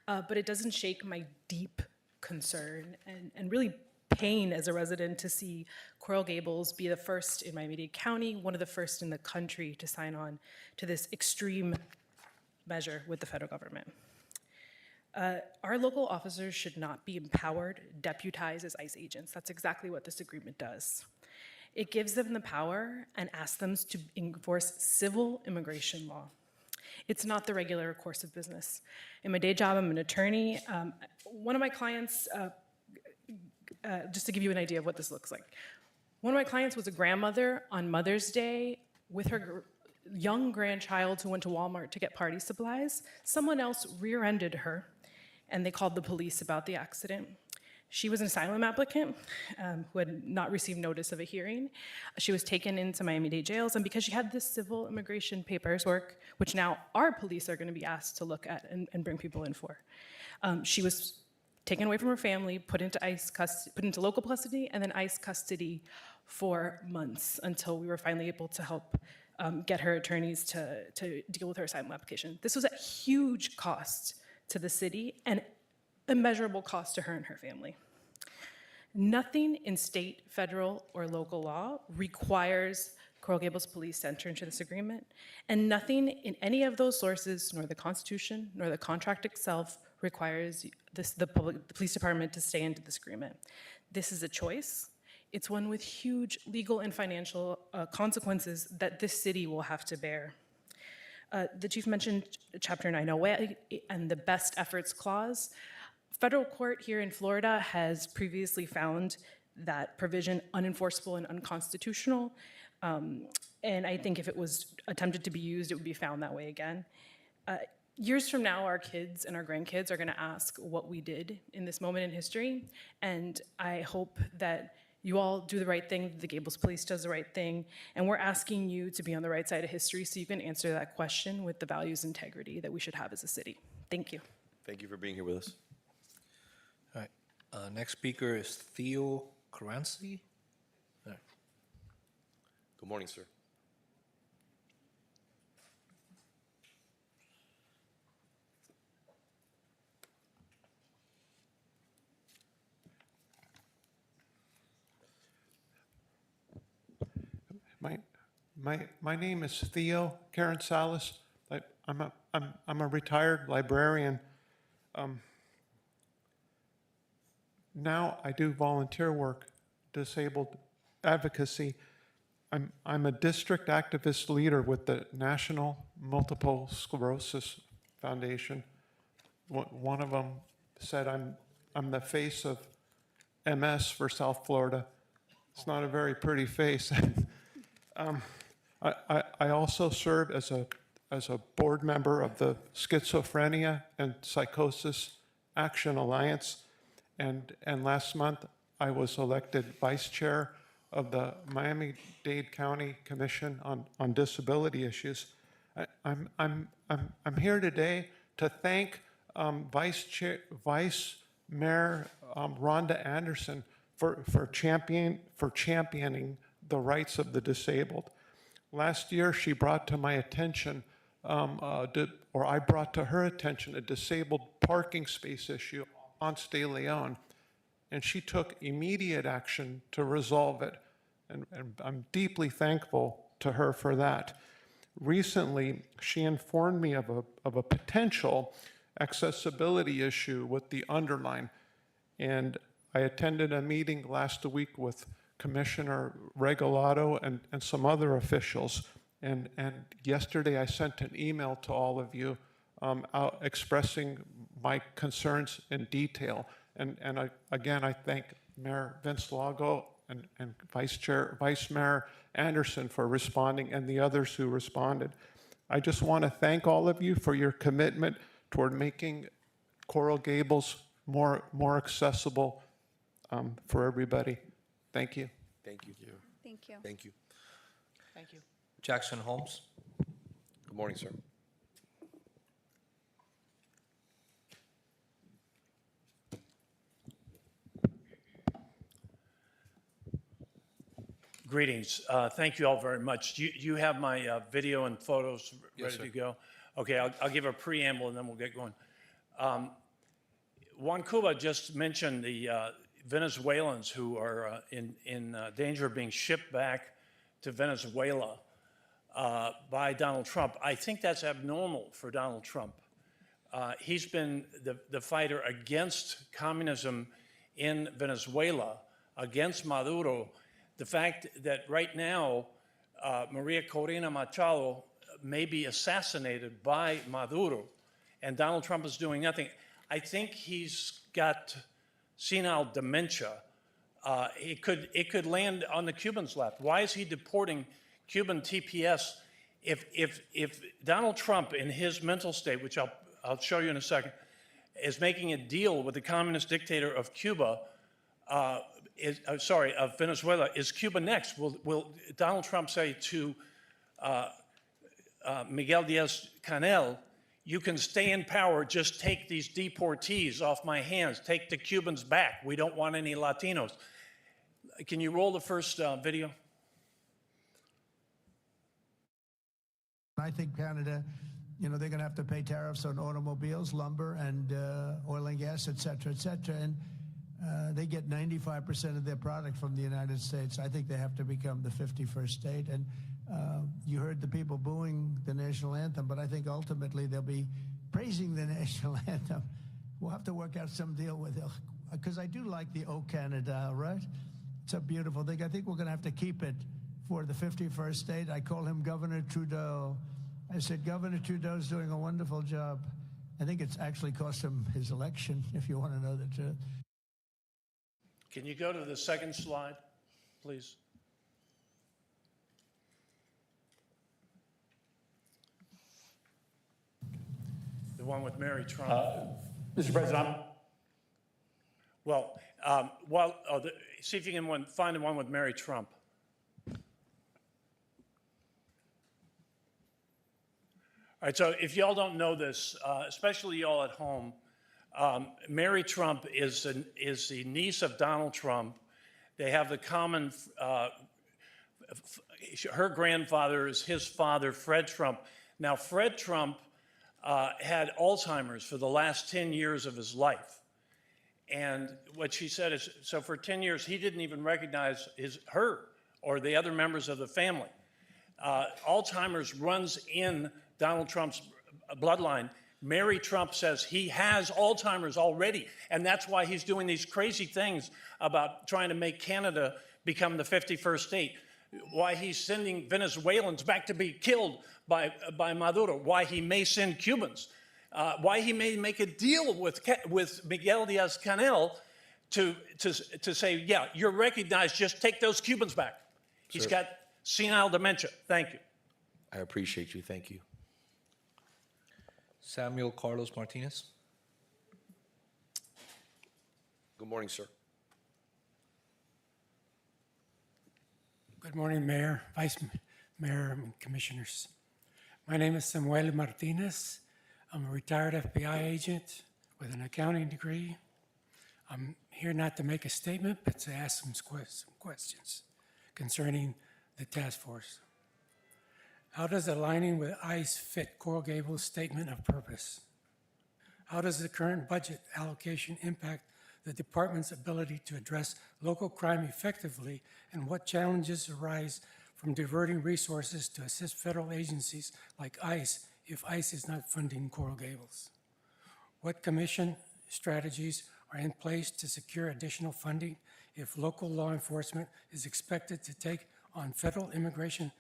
but it doesn't shake my deep concern and really pain as a resident to see Coral Gables be the first in Miami-Dade County, one of the first in the country to sign on to this extreme measure with the federal government. Our local officers should not be empowered, deputized as ICE agents. That's exactly what this agreement does. It gives them the power and asks them to enforce civil immigration law. It's not the regular course of business. In my day job, I'm an attorney. One of my clients, just to give you an idea of what this looks like, one of my clients was a grandmother on Mother's Day with her young grandchild who went to Walmart to get party supplies. Someone else rear-ended her, and they called the police about the accident. She was an asylum applicant who had not received notice of a hearing. She was taken into Miami-Dade jails, and because she had this civil immigration papers work, which now our police are going to be asked to look at and bring people in for, she was taken away from her family, put into local custody, and then ICE custody for months until we were finally able to help get her attorneys to deal with her asylum application. This was a huge cost to the city and immeasurable cost to her and her family. Nothing in state, federal, or local law requires Coral Gables Police to enter into this agreement, and nothing in any of those sources, nor the Constitution, nor the contract itself, requires the police department to stay into this agreement. This is a choice. It's one with huge legal and financial consequences that this city will have to bear. The chief mentioned Chapter 908 and the best efforts clause. Federal court here in Florida has previously found that provision unenforceable and unconstitutional. And I think if it was attempted to be used, it would be found that way again. Years from now, our kids and our grandkids are gonna ask what we did in this moment in history. And I hope that you all do the right thing, the Gables Police does the right thing, and we're asking you to be on the right side of history so you can answer that question with the values and integrity that we should have as a city. Thank you. Thank you for being here with us. All right. Next speaker is Theo Caranci. Good morning, sir. My name is Theo Karen Salas. I'm a retired librarian. Now I do volunteer work, disabled advocacy. I'm a district activist leader with the National Multiple Sclerosis Foundation. One of them said I'm the face of MS for South Florida. It's not a very pretty face. I also serve as a board member of the Schizophrenia and Psychosis Action Alliance. And last month, I was elected vice chair of the Miami-Dade County Commission on Disability Issues. I'm here today to thank Vice Mayor Rhonda Anderson for championing the rights of the disabled. Last year, she brought to my attention, or I brought to her attention, a disabled parking space issue on State Leon, and she took immediate action to resolve it, and I'm deeply thankful to her for that. Recently, she informed me of a potential accessibility issue with the underline, and I attended a meeting last week with Commissioner Regalado and some other officials, and yesterday I sent an email to all of you expressing my concerns in detail. And I thank Mayor Vince Lago and Vice Mayor Anderson for responding, and the others who responded. I just want to thank all of you for your commitment toward making Coral Gables more accessible for everybody. Thank you. Thank you. Thank you. Thank you. Thank you. Jackson Holmes. Good morning, sir. Greetings. Thank you all very much. You have my video and photos Yes, ready to sir. go? Okay, I'll give a preamble and then we'll get going. Juan Cuba just mentioned the Venezuelans who are in danger of being shipped back to Venezuela by Donald Trump. I think that's abnormal for Donald Trump. He's been the fighter against communism in Venezuela, against Maduro. The fact that right now Maria Corina Machado may be assassinated by Maduro and Donald Trump is doing nothing. I think he's got senile dementia. It could land on the Cubans' lap. Why is he deporting Cuban TPS? If Donald Trump, in his mental state, which I'll show you in a second, is making a deal with the communist dictator of Cuba, of Venezuela, is Cuba next? Will Donald Trump say to Miguel Diaz-Canel, you can stay in power, just take these deportees off my hands, take the Cubans back. We don't want any Latinos. Can you roll the first video? I think Canada, they're going to have to pay tariffs on automobiles, lumber, and oil and gas, et cetera, and they get 95% of their product from the United States. I think they have to become the 51st state. And you heard the people booing the national anthem, but I think ultimately they'll be praising the national anthem. We'll have to work out some deal with it, because I do like the O Canada, right? It's a beautiful thing. I think we're going to have to keep it for the 51st state. I call him Governor Trudeau. I said, Governor Trudeau's doing a wonderful job. I think it's actually cost him his election, if you want to know the truth. Can you go to the second slide, please? The one with Mary Trump. Mr. President, see if you can find the one with Mary Trump. All right, so if y'all don't know this, especially y'all at home, Mary Trump is the niece of Donald Trump. They have the common, her grandfather is his father, Fred Trump. Now, Fred Trump had Alzheimer's for the last 10 years of his life. And what she said is, so for 10 years, he didn't even recognize her or the other members of the family. Alzheimer's runs in Donald Trump's bloodline. Mary Trump says he has Alzheimer's already, and that's why he's doing these crazy things about trying to make Canada become the 51st state, why he's sending Venezuelans back to be killed by Maduro, why he may send Cubans, why he may make a deal with Miguel Diaz-Canel to say, yeah, you're recognized, just take those Cubans back. He's got senile dementia. Thank you. I appreciate you. Thank you. Samuel Carlos Martinez. Good morning, sir. Good morning, Mayor, Vice Mayor, and Commissioners. My name is Samuel Martinez. I'm a retired FBI agent with an accounting degree. I'm here not to make a statement, but to ask some questions concerning the task force. How does aligning with ICE fit Coral Gables' statement of purpose? How does the current budget allocation impact the department's ability to address local crime effectively, and what challenges arise from diverting resources to assist federal agencies like ICE if ICE is not funding Coral Gables? What commission strategies are in place to secure additional funding if local law enforcement is expected to take on federal immigration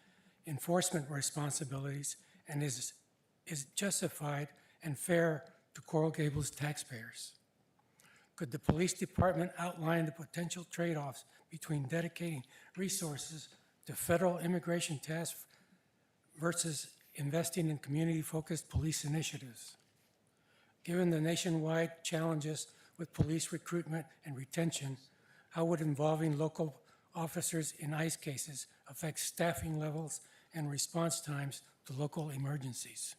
enforcement responsibilities and is justified and fair to Coral Gables taxpayers? Could the police department outline the potential trade-offs between dedicating resources to federal immigration tasks versus investing in community-focused police initiatives? Given the nationwide challenges with police recruitment and retention, how would involving local officers in ICE cases affect staffing levels and response times to local emergencies?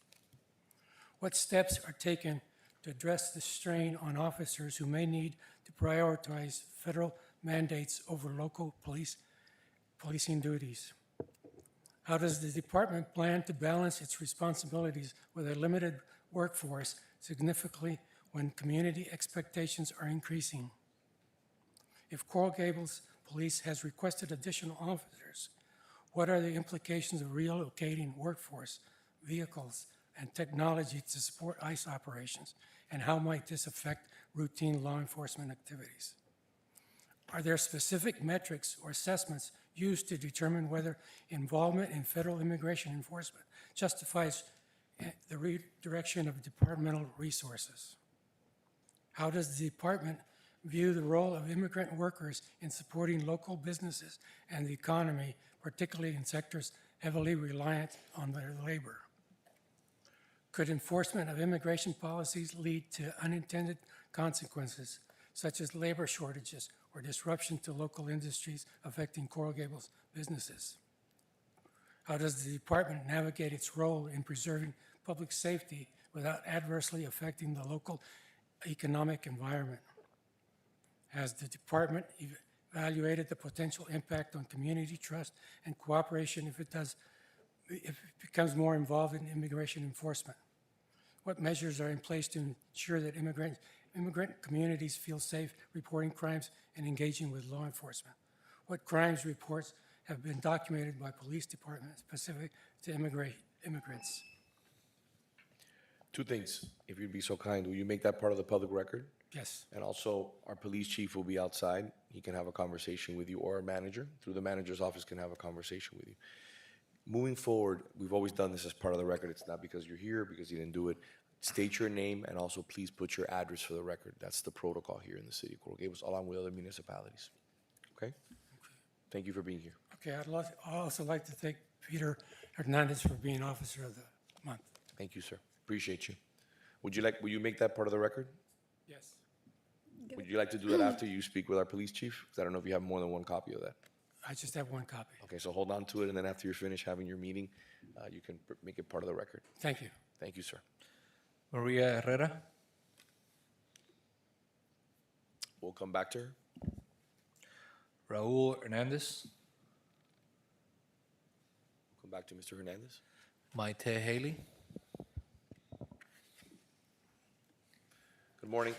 What steps are taken to address the strain on officers who may need to prioritize federal mandates over local policing duties? How does the department plan to balance its responsibilities with a limited workforce significantly when community expectations are increasing? If Coral Gables Police has requested additional officers, what are the implications of relocating workforce, vehicles, and technology to support ICE operations, and how might this affect routine law enforcement activities? Are there specific metrics or assessments used to determine whether involvement in federal immigration enforcement justifies the redirection of departmental resources? How does the department view the role of immigrant workers in supporting local businesses and the economy, particularly in sectors heavily reliant on their labor? Could enforcement of immigration policies lead to unintended consequences, such as labor shortages or disruption to local industries affecting Coral Gables businesses? How does the department navigate its role in preserving public safety without adversely affecting the local economic environment? Has the department evaluated the potential impact on community trust and cooperation if it becomes more involved in immigration enforcement? What measures are in place to ensure that immigrant communities feel safe reporting crimes and engaging with law enforcement? What crimes reports have been documented by police departments specific to immigrants? Two things, if you'd be so kind. Will you make that part of the public record? Yes. And also, our police chief will be outside. He can have a conversation with you, or a manager, through the manager's office, can have a conversation with you. Moving forward, we've always done this as part of the record. It's not because you're here, because you didn't do it. State your name, and also please put your address for the record. That's the protocol here in the city of Coral Gables, along with other municipalities. Okay? Thank you for being here. Okay, I'd also like to thank Peter Hernandez for being Officer of the Month. Thank you, sir. Appreciate you. Will you make that part of the record? Yes. Would you like to do that after you speak with our police chief? Because I don't know if you have more than one copy of that. I just have one copy. Okay, so hold on to it, and then after you're finished having your meeting, you can make it part of the record. Thank you. Thank you, sir. Maria Herrera. We'll come back to her. Raul Hernandez. Come back to Mr. Hernandez. Maite Haley. Good morning.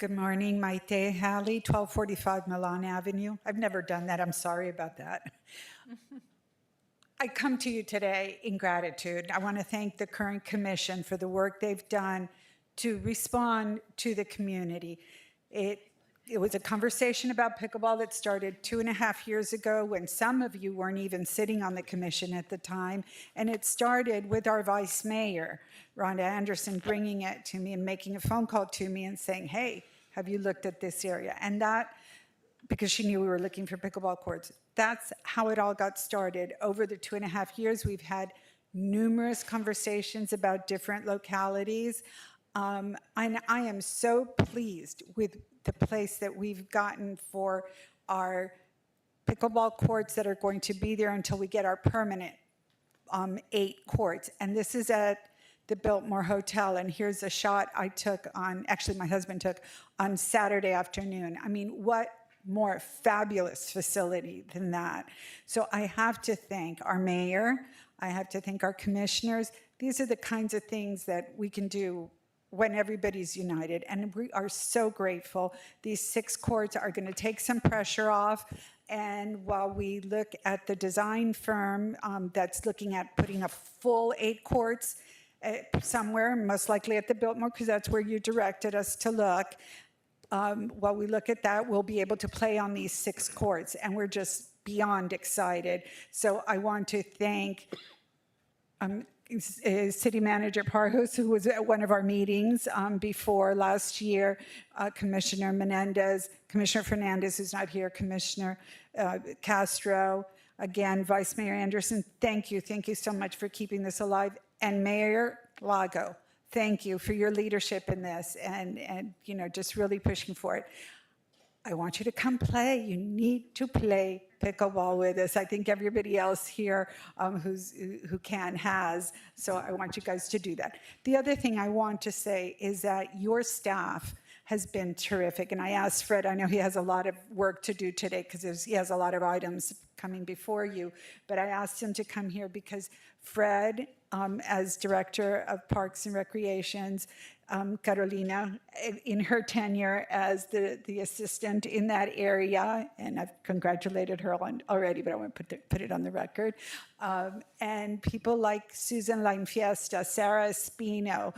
Good morning, Maite Halley, 1245 Milan Avenue. I've never done that. I'm sorry about that. I come to you today in gratitude. I want to thank the current commission for the work they've done to respond to the community. It was a conversation about pickleball that started 2.5 years ago when some of you weren't even sitting on the commission at the time. And it started with our vice mayor, Rhonda Anderson, bringing it to me and making a phone call to me and saying, hey, have you looked at this area? And that, because she knew we were looking for pickleball courts. That's how it all got started. Over the 2.5 years, we've had numerous conversations about different localities. And I am so pleased with the place that we've gotten for our pickleball courts that are going to be there until we get our permanent 8 courts. And this is at the Biltmore Hotel. And here's a shot I took on, actually my husband took on Saturday afternoon. I mean, what more fabulous facility than that? So I have to thank our mayor. I have to thank our commissioners. These are the kinds of things that we can do when everybody's united. And we are so grateful. These 6 courts are going to take some pressure off. And while we look at the design firm that's looking at putting a full 8 courts somewhere, most likely at the Biltmore, because that's where you directed us to look. While we look at that, we'll be able to play on these 6 courts. And we're just beyond excited. So I want to thank City Manager Parhus, who was at one of our meetings before last year, Commissioner Menendez, Commissioner Fernandez, who's not here, Commissioner Castro, again, Vice Mayor Anderson, thank you so much for keeping this alive, and Mayor Lago, thank you for your leadership in this and you know, just really pushing for it. I want you to come play. You need to play pickleball with us. I think everybody else here who can has. So I want you guys to do that. The other thing I want to say is that your staff has been terrific. And I asked Fred, I know he has a lot of work to do today because he has a lot of items coming before you, but I asked him to come here because Fred, as Director of Parks and Recreations, Carolina, in her tenure as the assistant in that area, and I've congratulated her on already, but I want to put it on the record, and people like Susan Lainfiesta, Sarah Espino,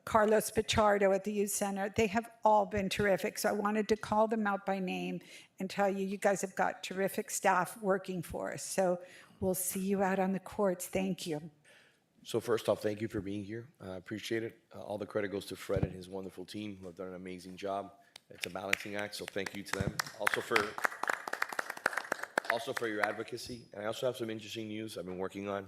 Carlos Pichardo at the Youth Center, they have all been terrific. So I wanted to call them out by name and tell you, you guys have got terrific staff working for us. So we'll see you out on the courts. Thank you. So first off, thank you for being here. I appreciate it. All the credit goes to Fred and his wonderful team who have done an amazing job. It's a balancing act, so thank you to them. Also for your advocacy. And I also have some interesting news I've been working on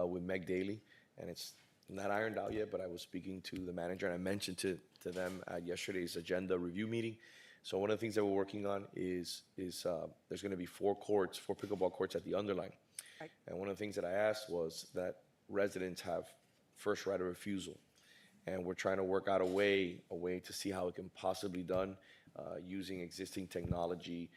with Meg Daly, and it's not ironed out yet, but I was speaking to the manager, and I mentioned to them at yesterday's agenda review meeting. So one of the things that we're working on is there's going to be 4 pickleball courts at the Underline. Right. And one of the things that I asked was that residents have first right of refusal, and we're trying to work out a way to see how it can possibly be done using existing technology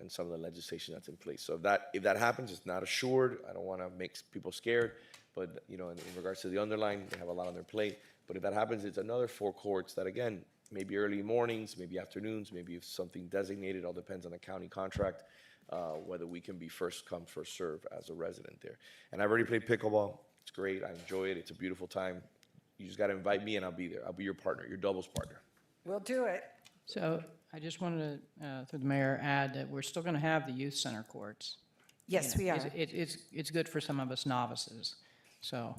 and some of the legislation that's in place. So if that happens, it's not assured. I don't want to make people scared, but you know, in regards to the Underline, they have a lot on their plate. But if that happens, it's another 4 courts that again, maybe early mornings, maybe afternoons, maybe if something designated. All depends on the county contract. Whether we can be first come, first serve as a resident there. And I've already played pickleball. It's great. I enjoy it. It's a beautiful time. You just got to invite me and I'll be there. I'll be your partner, your doubles partner. We'll do it. So I just wanted to, through the mayor, add that we're still going to have the youth center courts. Yes, we are. It's good for some of us novices. So,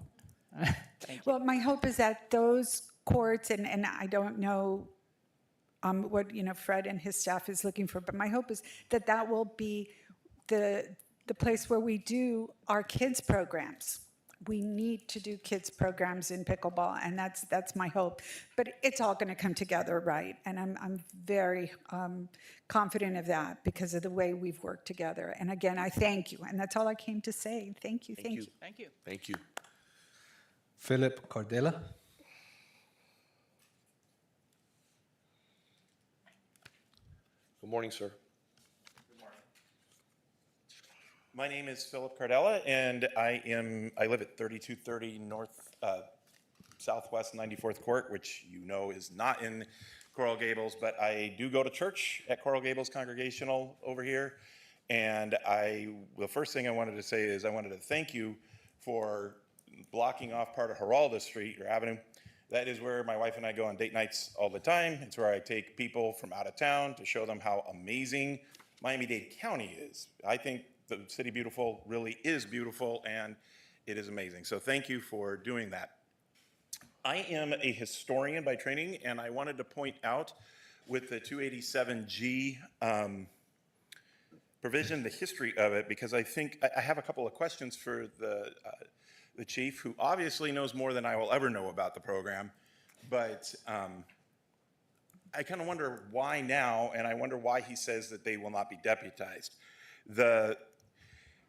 thank you. Well, my hope is that those courts, and I don't know what Fred and his staff is looking for, but my hope is that that will be the place where we do our kids programs. We need to do kids programs in pickleball, and that's my hope. But it's all going to come together, right? And I'm very confident of that because of the way we've worked together. And again, I thank you, and that's all I came to say. Thank you, thank you. Thank you. Thank you. Philip Cardella. Good morning, sir. My name is Philip Cardella, and I live at 3230 North Southwest 94th Court, which you know is not in Coral Gables, but I do go to church at Coral Gables Congregational over here. And the first thing I wanted to say is I wanted to thank you for blocking off part of Geraldo Street, your avenue. That is where my wife and I go on date nights all the time. It's where I take people from out of town to show them how amazing Miami-Dade County is. I think the City Beautiful really is beautiful, and it is amazing. So thank you for doing that. I am a historian by training, and I wanted to point out with the 287G provision, the history of it, because I think I have a couple of questions for the chief, who obviously knows more than I will ever know about the program, but I kind of wonder why now, and I wonder why he says that they will not be deputized.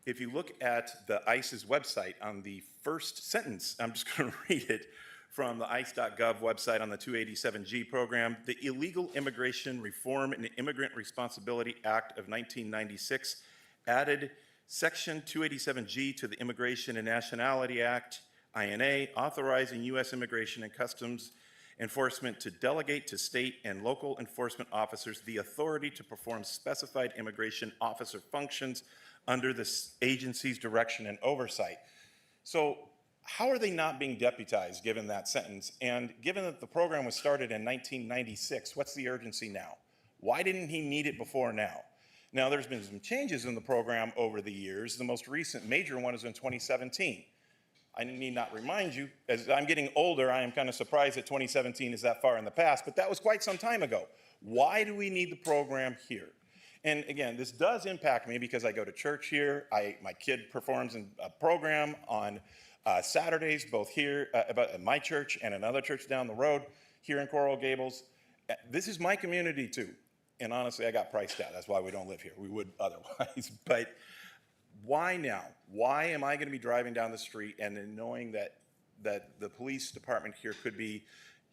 If you look at the ICE's website on the first sentence, I'm just going to read it from the ice.gov website on the 287G program. The Illegal Immigration Reform and Immigrant Responsibility Act of 1996 added Section 287G to the Immigration and Nationality Act, INA, authorizing U.S. Immigration and Customs Enforcement to delegate to state and local enforcement officers the authority to perform specified immigration officer functions under the agency's direction and oversight. So how are they not being deputized given that sentence? And given that the program was started in 1996, what's the urgency now? Why didn't he need it before now? Now, there's been some changes in the program over the years. The most recent major one is in 2017. I need not remind you, as I'm getting older, I am kind of surprised that 2017 is that far in the past, but that was quite some time ago. Why do we need the program here? And again, this does impact me because I go to church here. My kid performs in a program on Saturdays, both here at my church and another church down the road here in Coral Gables. This is my community too. And honestly, I got priced out. That's why we don't live here. We would otherwise. But why now? Why am I going to be driving down the street and then knowing that the police department here could be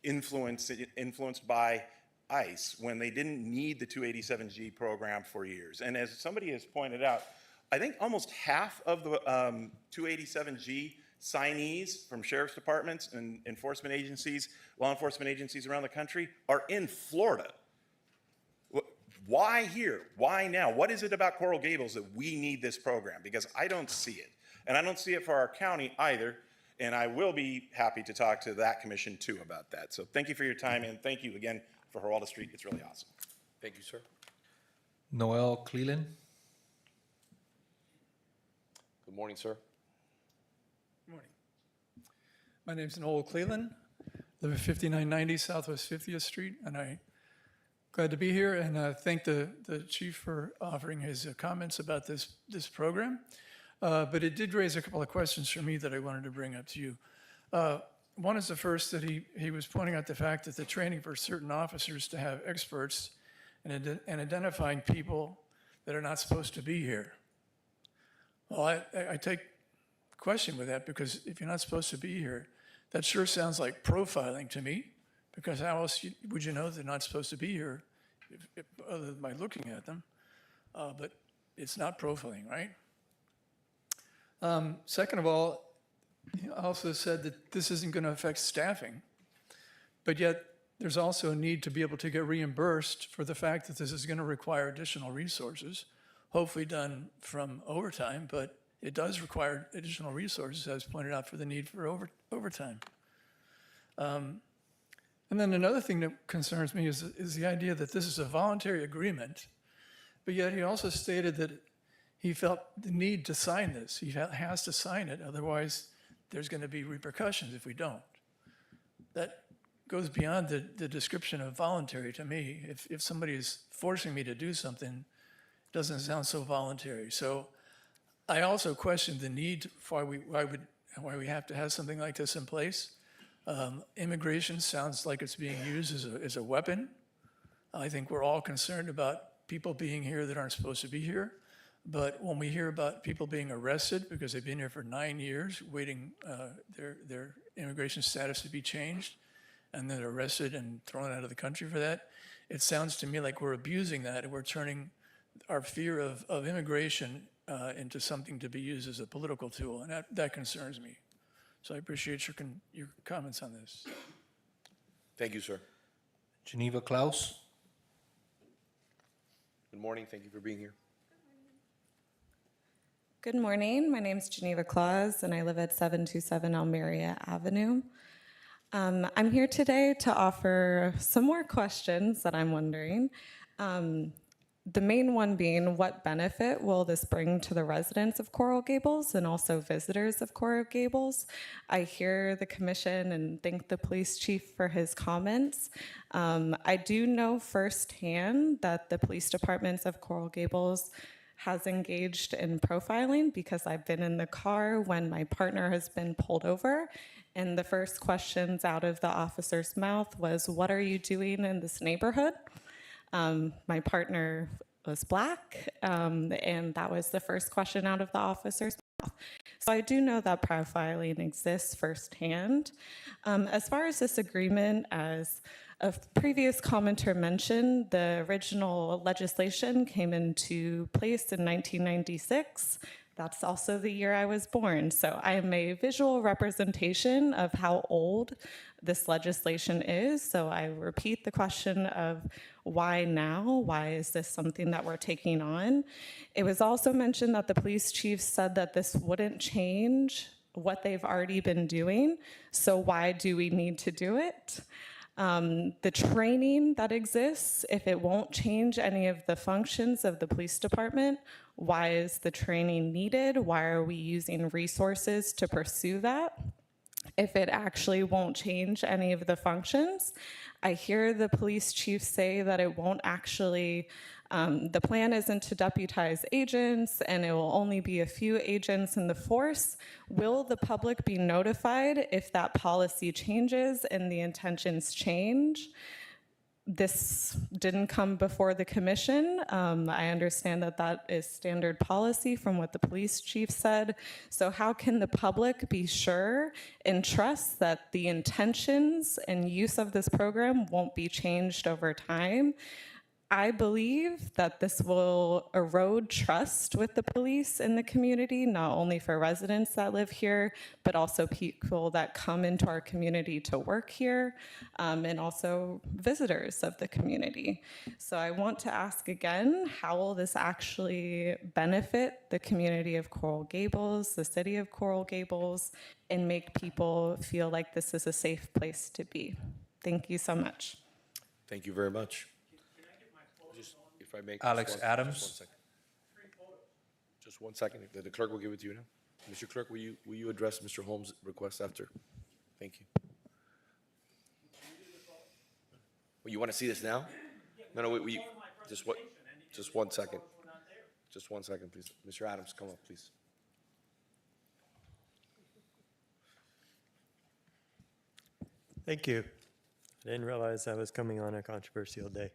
influenced by ICE when they didn't need the 287G program for years? And as somebody has pointed out, I think almost half of the 287G signees from sheriff's departments and enforcement agencies, law enforcement agencies around the country are in Florida. Why here? Why now? What is it about Coral Gables that we need this program? Because I don't see it. And I don't see it for our county either. And I will be happy to talk to that commission too about that. So thank you for your time, and thank you again for Geraldo Street. It's really awesome. Thank you, sir. Noel Cleland. Good morning, sir. Good morning. My name's Noel Cleland. Live at 5990 Southwest 50th Street, and I'm glad to be here and thank the chief for offering his comments about this program. But it did raise a couple of questions for me that I wanted to bring up to you. One is the first, that he was pointing out the fact that the training for certain officers to have experts and identifying people that are not supposed to be here. Well, I take question with that, because if you're not supposed to be here, that sure sounds like profiling to me, because how else would you know they're not supposed to be here other than by looking at them? But it's not profiling, right? Second of all, he also said that this isn't going to affect staffing, but yet there's also a need to be able to get reimbursed for the fact that this is going to require additional resources, hopefully done from overtime, but it does require additional resources, as pointed out, for the need for overtime. And then another thing that concerns me is the idea that this is a voluntary agreement, but yet he also stated that he felt the need to sign this. He has to sign it, otherwise there's going to be repercussions if we don't. That goes beyond the description of voluntary to me. If somebody is forcing me to do something, it doesn't sound so voluntary. So I also question the need for why we have to have something like this in place. Immigration sounds like it's being used as a weapon. I think we're all concerned about people being here that aren't supposed to be here. But when we hear about people being arrested because they've been here for 9 years, waiting their immigration status to be changed, and then arrested and thrown out of the country for that, it sounds to me like we're abusing that, and we're turning our fear of immigration into something to be used as a political tool, and that concerns me. So I appreciate your comments on this. Thank you, sir. Geneva Klaus. Good morning, thank you for being here. Good morning. My name's Geneva Claus, and I live at 727 Almeria Avenue. I'm here today to offer some more questions that I'm wondering. The main one being, what benefit will this bring to the residents of Coral Gables and also visitors of Coral Gables? I hear the commission and thank the police chief for his comments. I do know firsthand that the police departments of Coral Gables has engaged in profiling because I've been in the car when my partner has been pulled over, and the first questions out of the officer's mouth was, "What are you doing in this neighborhood?" My partner was black, and that was the first question out of the officer's mouth. So I do know that profiling exists firsthand. As far as this agreement, as a previous commenter mentioned, the original legislation came into place in 1996. That's also the year I was born. So I am a visual representation of how old this legislation is. So I repeat the question of why now? Why is this something that we're taking on? It was also mentioned that the police chief said that this wouldn't change what they've already been doing. So why do we need to do it? The training that exists, if it won't change any of the functions of the police department, why is the training needed? Why are we using resources to pursue that? If it actually won't change any of the functions, I hear the police chief say that it won't actually, the plan isn't to deputize agents and it will only be a few agents in the force. Will the public be notified if that policy changes and the intentions change? This didn't come before the commission. I understand that that is standard policy from what the police chief said. So how can the public be sure and trust that the intentions and use of this program won't be changed over time? I believe that this will erode trust with the police in the community, not only for residents that live here, but also people that come into our community to work here, and also visitors of the community. So I want to ask again, how will this actually benefit the community of Coral Gables, the city of Coral Gables, and make people feel like this is a safe place to be? Thank you so much. Thank you very much. If I make Alex Adams. Just 1 second. The clerk will give it to you now. Mr. Clerk, will you address Mr. Holmes' request after? Thank you. Well, you want to see this now? No, just 1 second. Just 1 second, please. Mr. Adams, come up, please. Thank you. I didn't realize I was coming on a controversial day.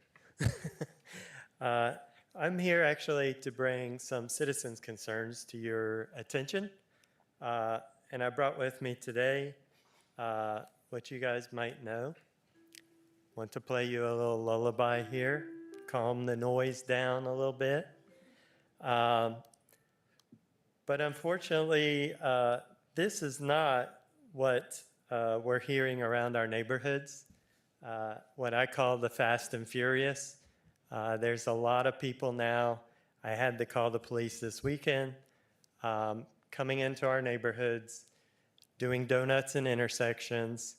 I'm here actually to bring some citizens' concerns to your attention. And I brought with me today what you guys might know. Want to play you a little lullaby here, calm the noise down a little bit. But unfortunately, this is not what we're hearing around our neighborhoods, what I call the fast and furious. There's a lot of people now. I had to call the police this weekend, coming into our neighborhoods, doing donuts in intersections,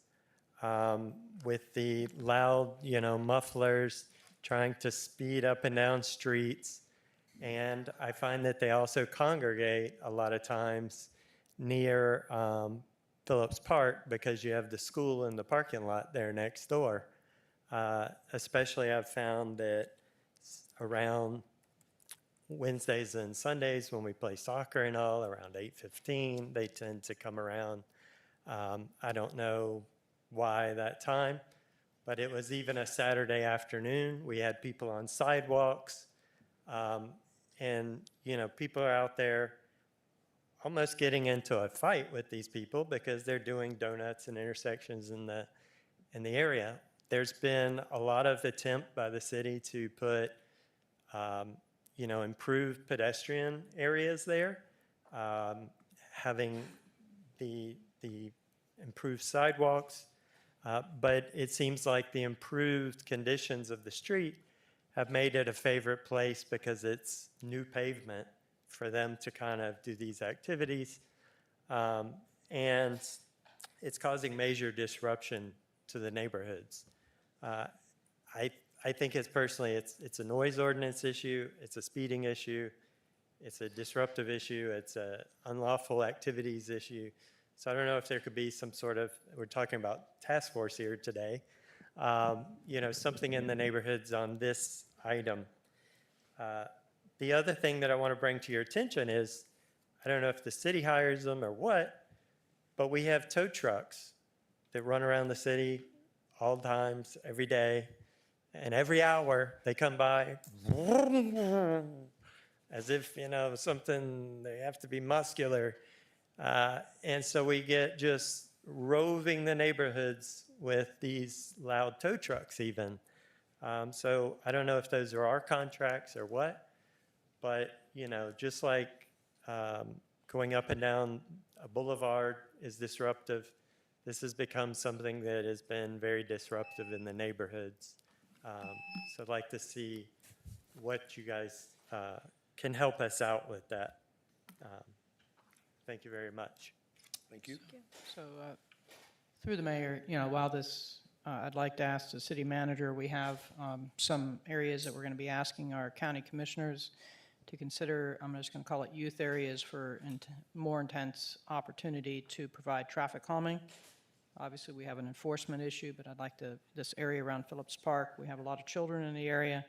with the loud, mufflers, trying to speed up and down streets. And I find that they also congregate a lot of times near Phillips Park because you have the school in the parking lot there next door. Especially I've found that around Wednesdays and Sundays when we play soccer and all, around 8:15, they tend to come around. I don't know why that time, but it was even a Saturday afternoon. We had people on sidewalks, and people are out there almost getting into a fight with these people because they're doing donuts and intersections in the area. There's been a lot of attempt by the city to put, improved pedestrian areas there, having the improved sidewalks, But it seems like the improved conditions of the street have made it a favorite place because it's new pavement for them to kind of do these activities. And it's causing major disruption to the neighborhoods. I think it's a noise ordinance issue, it's a speeding issue, it's a disruptive issue, it's a unlawful activities issue. So I don't know if there could be some sort of, we're talking about task force here today, something in the neighborhoods on this item. The other thing that I want to bring to your attention is, I don't know if the city hires them or what, but we have tow trucks that run around the city all times, every day, and every hour they come by as if, something, they have to be muscular. And so we get just roving the neighborhoods with these loud tow trucks even. So I don't know if those are our contracts or what, but, just like going up and down a boulevard is disruptive, this has become something that has been very disruptive in the neighborhoods. So I'd like to see what you guys can help us out with that. Thank you very much. Thank you. So through the mayor, while this, I'd like to ask the city manager, we have some areas that we're going to be asking our county commissioners to consider. I'm just going to call it youth areas for more intense opportunity to provide traffic calming. Obviously, we have an enforcement issue, but I'd like this area around Phillips Park, we have a lot of children in the area,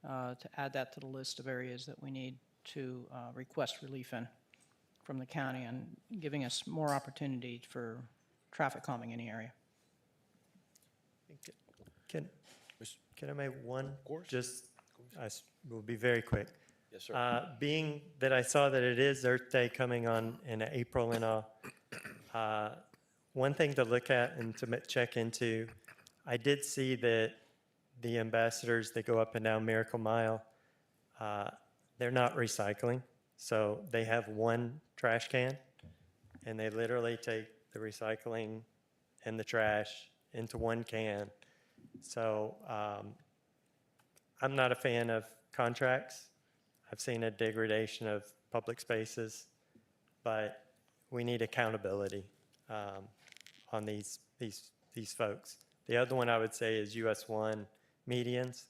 to add that to the list of areas that we need to request relief in from the county and giving us more opportunity for traffic calming in the area. Can I make one? Of course. Just, we'll be very quick. Yes, sir. Being that I saw that it is Earth Day coming on in April and all, one thing to look at and to check into, I did see that the ambassadors that go up and down Miracle Mile, they're not recycling. So they have one trash can, and they literally take the recycling and the trash into one can. So I'm not a fan of contracts. I've seen a degradation of public spaces, but we need accountability on these folks. The other one I would say is US 1 medians.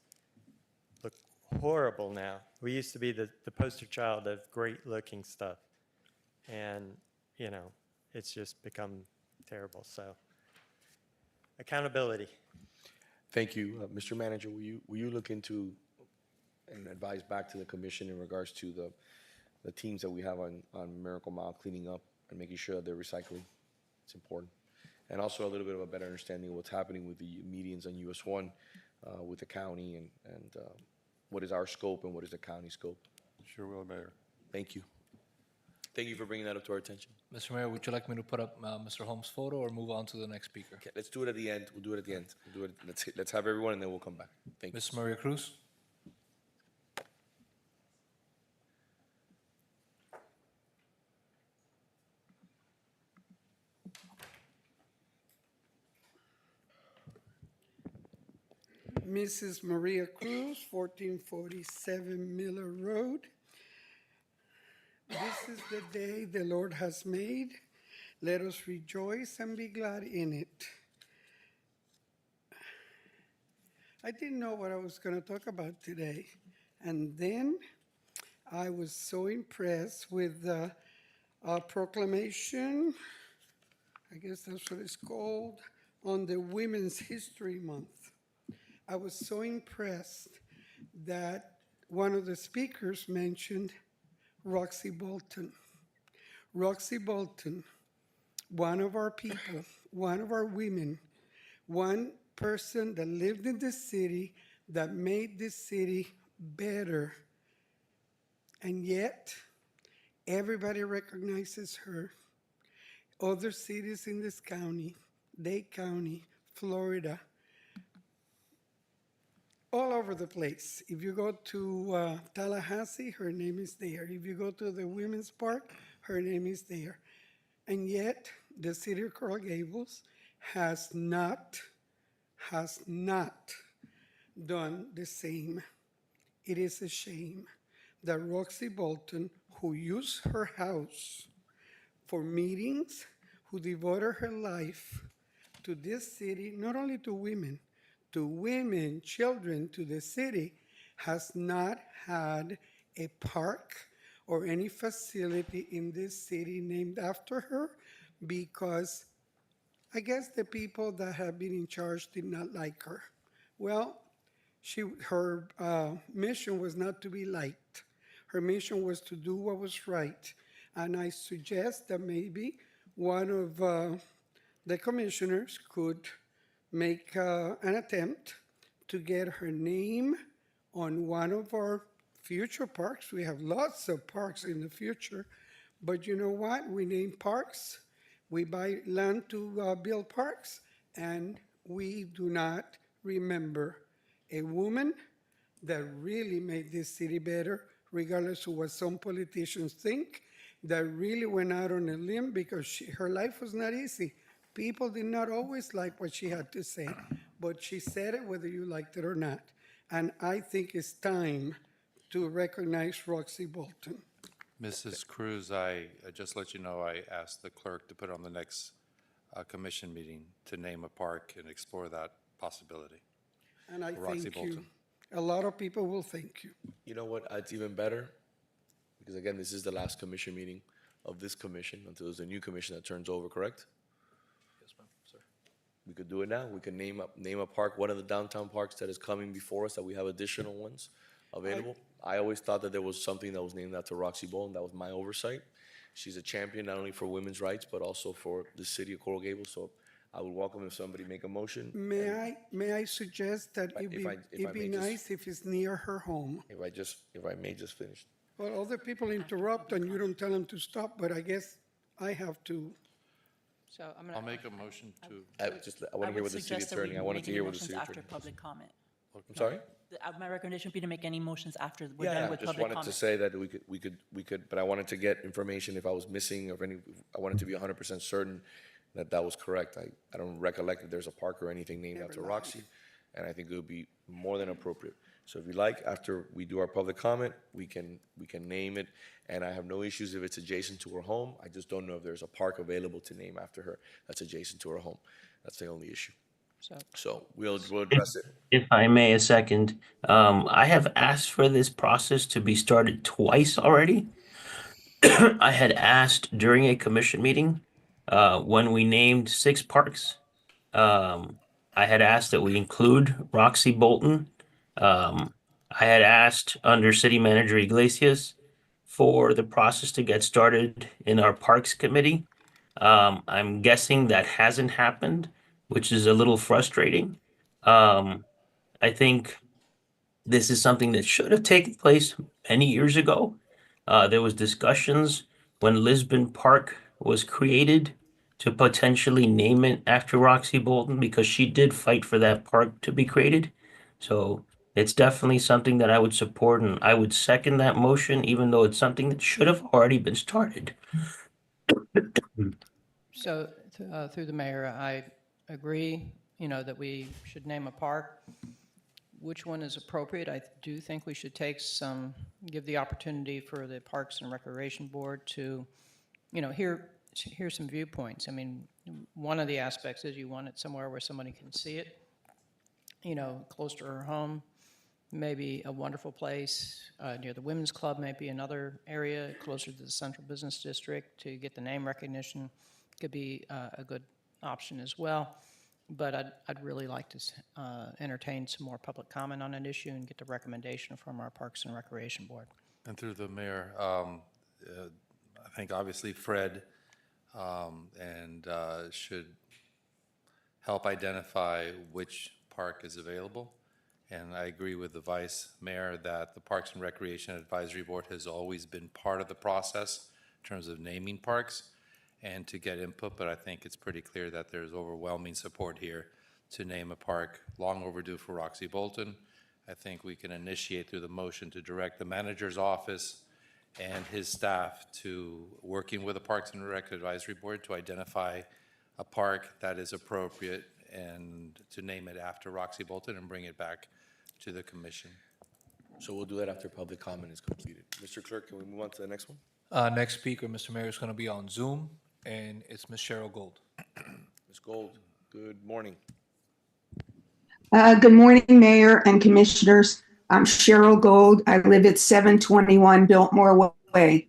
Look horrible now. We used to be the poster child of great looking stuff. And, it's just become terrible. So accountability. Thank you. Mr. Manager, will you look into and advise back to the commission in regards to the teams that we have on Miracle Mile cleaning up and making sure they're recycling? It's important. And also a little bit of a better understanding of what's happening with the medians on US 1 with the county and what is our scope and what is the county scope. Sure will, Mayor. Thank you. Thank you for bringing that up to our attention. Mr. Mayor, would you like me to put up Mr. Holmes' photo or move on to the next speaker? Okay, let's do it at the end. We'll do it at the end. Let's have everyone and then we'll come back. Thank you. Ms. Maria Cruz? Mrs. Maria Cruz, 1447 Miller Road. This is the day the Lord has made. Let us rejoice and be glad in it. I didn't know what I was going to talk about today. And then I was so impressed with the proclamation, I guess that's what it's called, on the Women's History Month. I was so impressed that one of the speakers mentioned Roxy Bolton. Roxy Bolton, one of our people, one of our women, one person that lived in this city, that made this city better. And yet, everybody recognizes her. Other cities in this county, Dade County, Florida, all over the place. If you go to Tallahassee, her name is there. If you go to the Women's Park, her name is there. And yet, the city of Coral Gables has not done the same. It is a shame that Roxy Bolton, who used her house for meetings, who devoted her life to this city, not only to women, children, to the city, has not had a park or any facility in this city named after her because I guess the people that have been in charge did not like her. Well, her mission was not to be liked. Her mission was to do what was right. And I suggest that maybe one of the commissioners could make an attempt to get her name on one of our future parks. We have lots of parks in the future, but you know what? We name parks, we buy land to build parks, and we do not remember a woman that really made this city better, regardless of what some politicians think, that really went out on a limb because her life was not easy. People did not always like what she had to say, but she said it whether you liked it or not. And I think it's time to recognize Roxy Bolton. Mrs. Cruz, I just let you know, I asked the clerk to put on the next commission meeting to name a park and explore that possibility. And I Roxy thank Bolton. you. A lot of people will thank you. You know what? It's even better because again, this is the last commission meeting of this commission until there's a new commission that turns over. Correct? Yes, ma'am, sir. We could do it now. We could name a park, one of the downtown parks that is coming before us, that we have additional ones available. I always thought that there was something that was named after Roxy Bolton. That was my oversight. She's a champion not only for women's rights, but also for the city of Coral Gables. So I would welcome if somebody make a motion. May I suggest that it'd be nice if it's near her home? If I may just finish. Well, other people interrupt and you don't tell them to stop, but I guess I have to. So I'm going I'll make a motion to. I want to hear what the city attorney, I wanted to hear what the city attorney. After public comment. I'm sorry? My recommendation would be to make any motions after we're Yeah, done I with just public wanted to comment. say that we could, but I wanted to get information if I was missing or any, I wanted to be 100% certain that that was correct. I don't recollect if there's a park or anything named after Roxy, and I think it would be more than appropriate. So if you like, after we do our public comment, we can name it, and I have no issues if it's adjacent to her home. I just don't know if there's a park available to name after her that's adjacent to her home. That's the only issue. So we'll address it. If I may, a second. I have asked for this process to be started twice already. I had asked during a commission meeting when we named 6 parks. I had asked that we include Roxy Bolton. I had asked under City Manager Iglesias for the process to get started in our Parks Committee. I'm guessing that hasn't happened, which is a little frustrating. I think this is something that should have taken place many years ago. There was discussions when Lisbon Park was created to potentially name it after Roxy Bolton because she did fight for that park to be created. So it's definitely something that I would support, and I would second that motion, even though it's something that should have already been started. So through the mayor, I agree, that we should name a park. Which one is appropriate? I do think we should give the opportunity for the Parks and Recreation Board to, hear some viewpoints. I mean, one of the aspects is you want it somewhere where somebody can see it, close to her home, maybe a wonderful place near the Women's Club, maybe another area closer to the Central Business District to get the name recognition could be a good option as well. But I'd really like to entertain some more public comment on an issue and get the recommendation from our Parks and Recreation Board. And through the mayor, I think obviously Fred should help identify which park is available. And I agree with the vice mayor that the Parks and Recreation Advisory Board has always been part of the process in terms of naming parks and to get input, but I think it's pretty clear that there's overwhelming support here to name a park long overdue for Roxy Bolton. I think we can initiate through the motion to direct the manager's office and his staff to working with the Parks and Rec Advisory Board to identify a park that is appropriate and to name it after Roxy Bolton and bring it back to the commission. So we'll do that after public comment is completed. Mr. Clerk, can we move on to the next one? Next speaker, Mr. Mayor, is going to be on Zoom, and it's Ms. Cheryl Gold. Ms. Gold, good morning. Good morning, Mayor and Commissioners. I'm Cheryl Gold. I live at 721 Biltmore Way.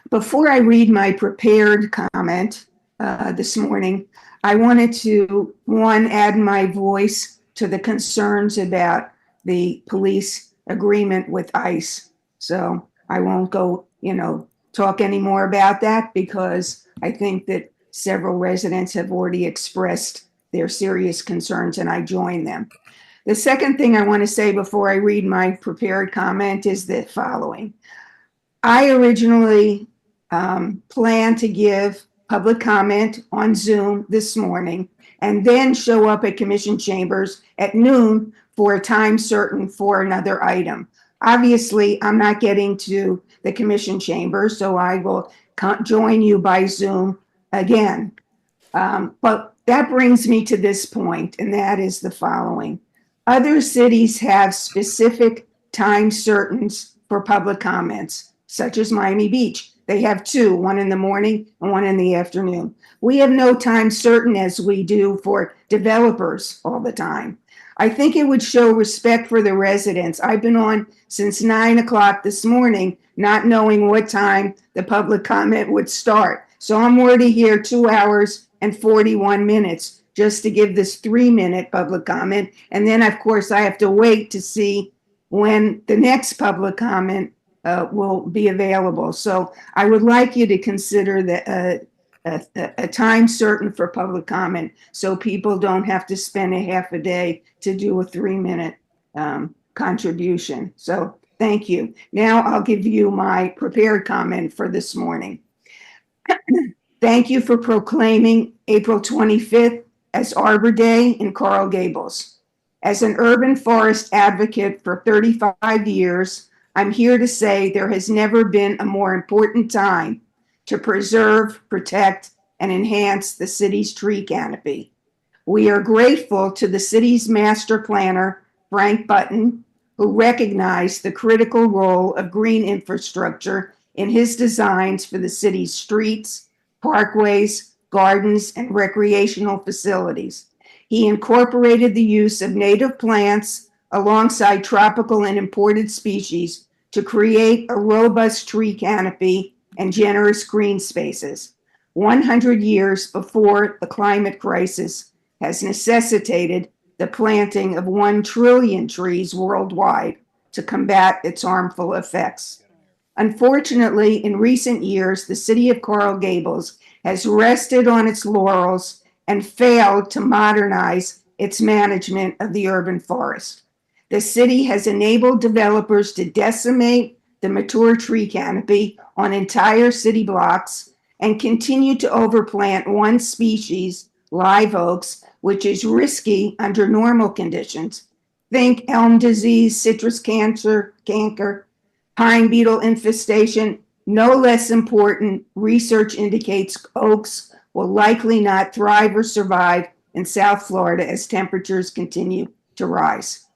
Before I read my prepared comment this morning, I wanted to, one, add my voice to the concerns about the police agreement with ICE. So I won't go, talk any more about that because I think that several residents have already expressed their serious concerns and I join them. The second thing I want to say before I read my prepared comment is the following. I originally planned to give public comment on Zoom this morning and then show up at Commission Chambers at noon for a time certain for another item. Obviously, I'm not getting to the Commission Chambers, so I will join you by Zoom again. But that brings me to this point, and that is the following. Other cities have specific time certains for public comments, such as Miami Beach. They have two, one in the morning and one in the afternoon. We have no time certain as we do for developers all the time. I think it would show respect for the residents. I've been on since 9 o'clock this morning, not knowing what time the public comment would start. So I'm already here 2 hours and 41 minutes just to give this 3-minute public comment. And then, of course, I have to wait to see when the next public comment will be available. So I would like you to consider a time certain for public comment so people don't have to spend a half a day to do a 3-minute contribution. So thank you. Now I'll give you my prepared comment for this morning. Thank you for proclaiming April 25th as Arbor Day in Coral Gables. As an urban forest advocate for 35 years, I'm here to say there has never been a more important time to preserve, protect, and enhance the city's tree canopy. We are grateful to the city's master planner, Frank Button, who recognized the critical role of green infrastructure in his designs for the city's streets, parkways, gardens, and recreational facilities. He incorporated the use of native plants alongside tropical and imported species to create a robust tree canopy and generous green spaces. 100 years before the climate crisis has necessitated the planting of 1 trillion trees worldwide to combat its harmful effects. Unfortunately, in recent years, the city of Coral Gables has rested on its laurels and failed to modernize its management of the urban forest. The city has enabled developers to decimate the mature tree canopy on entire city blocks and continue to overplant one species, live oaks, which is risky under normal conditions. Think elm disease, citrus cancer, pine beetle infestation. No less important, research indicates oaks will likely not thrive or survive in South Florida as temperatures continue to rise.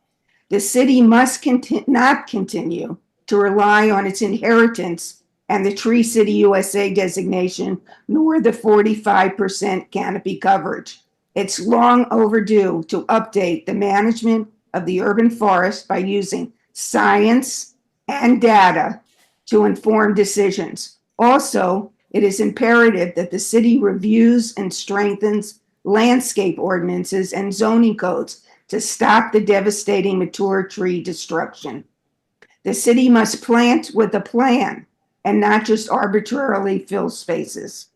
The city must not continue to rely on its inheritance and the Tree City USA designation, nor the 45% canopy coverage. It's long overdue to update the management of the urban forest by using science and data to inform decisions. Also, it is imperative that the city reviews and strengthens landscape ordinances and zoning codes to stop the devastating mature tree destruction. The city must plant with a plan and not just arbitrarily fill spaces.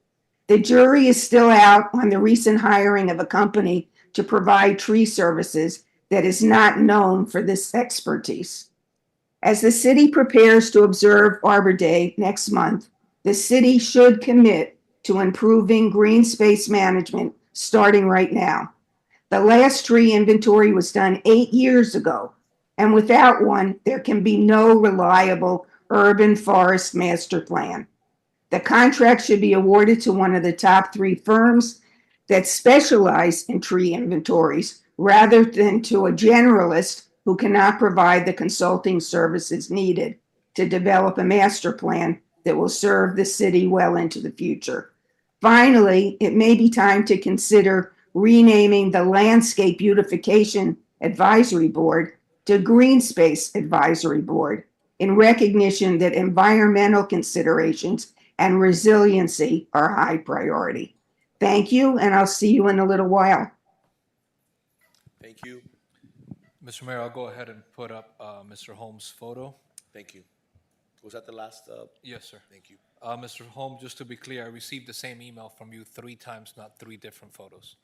The jury is still out on the recent hiring of a company to provide tree services that is not known for this expertise. As the city prepares to observe Arbor Day next month, the city should commit to improving green space management starting right now. The last tree inventory was done 8 years ago, and without one, there can be no reliable urban forest master plan. The contract should be awarded to one of the top 3 firms that specialize in tree inventories rather than to a generalist who cannot provide the consulting services needed to develop a master plan that will serve the city well into the future. Finally, it may be time to consider renaming the Landscape Beautification Advisory Board to Green Space Advisory Board in recognition that environmental considerations and resiliency are high priority. Thank you, and I'll see you in a little while. Thank you. Mr. Mayor, I'll go ahead and put up Mr. Holmes' photo. Thank you. Was that the last? Yes, sir. Thank you. Mr. Holmes, just to be clear, I received the same email from you 3 times, not 3 different photos.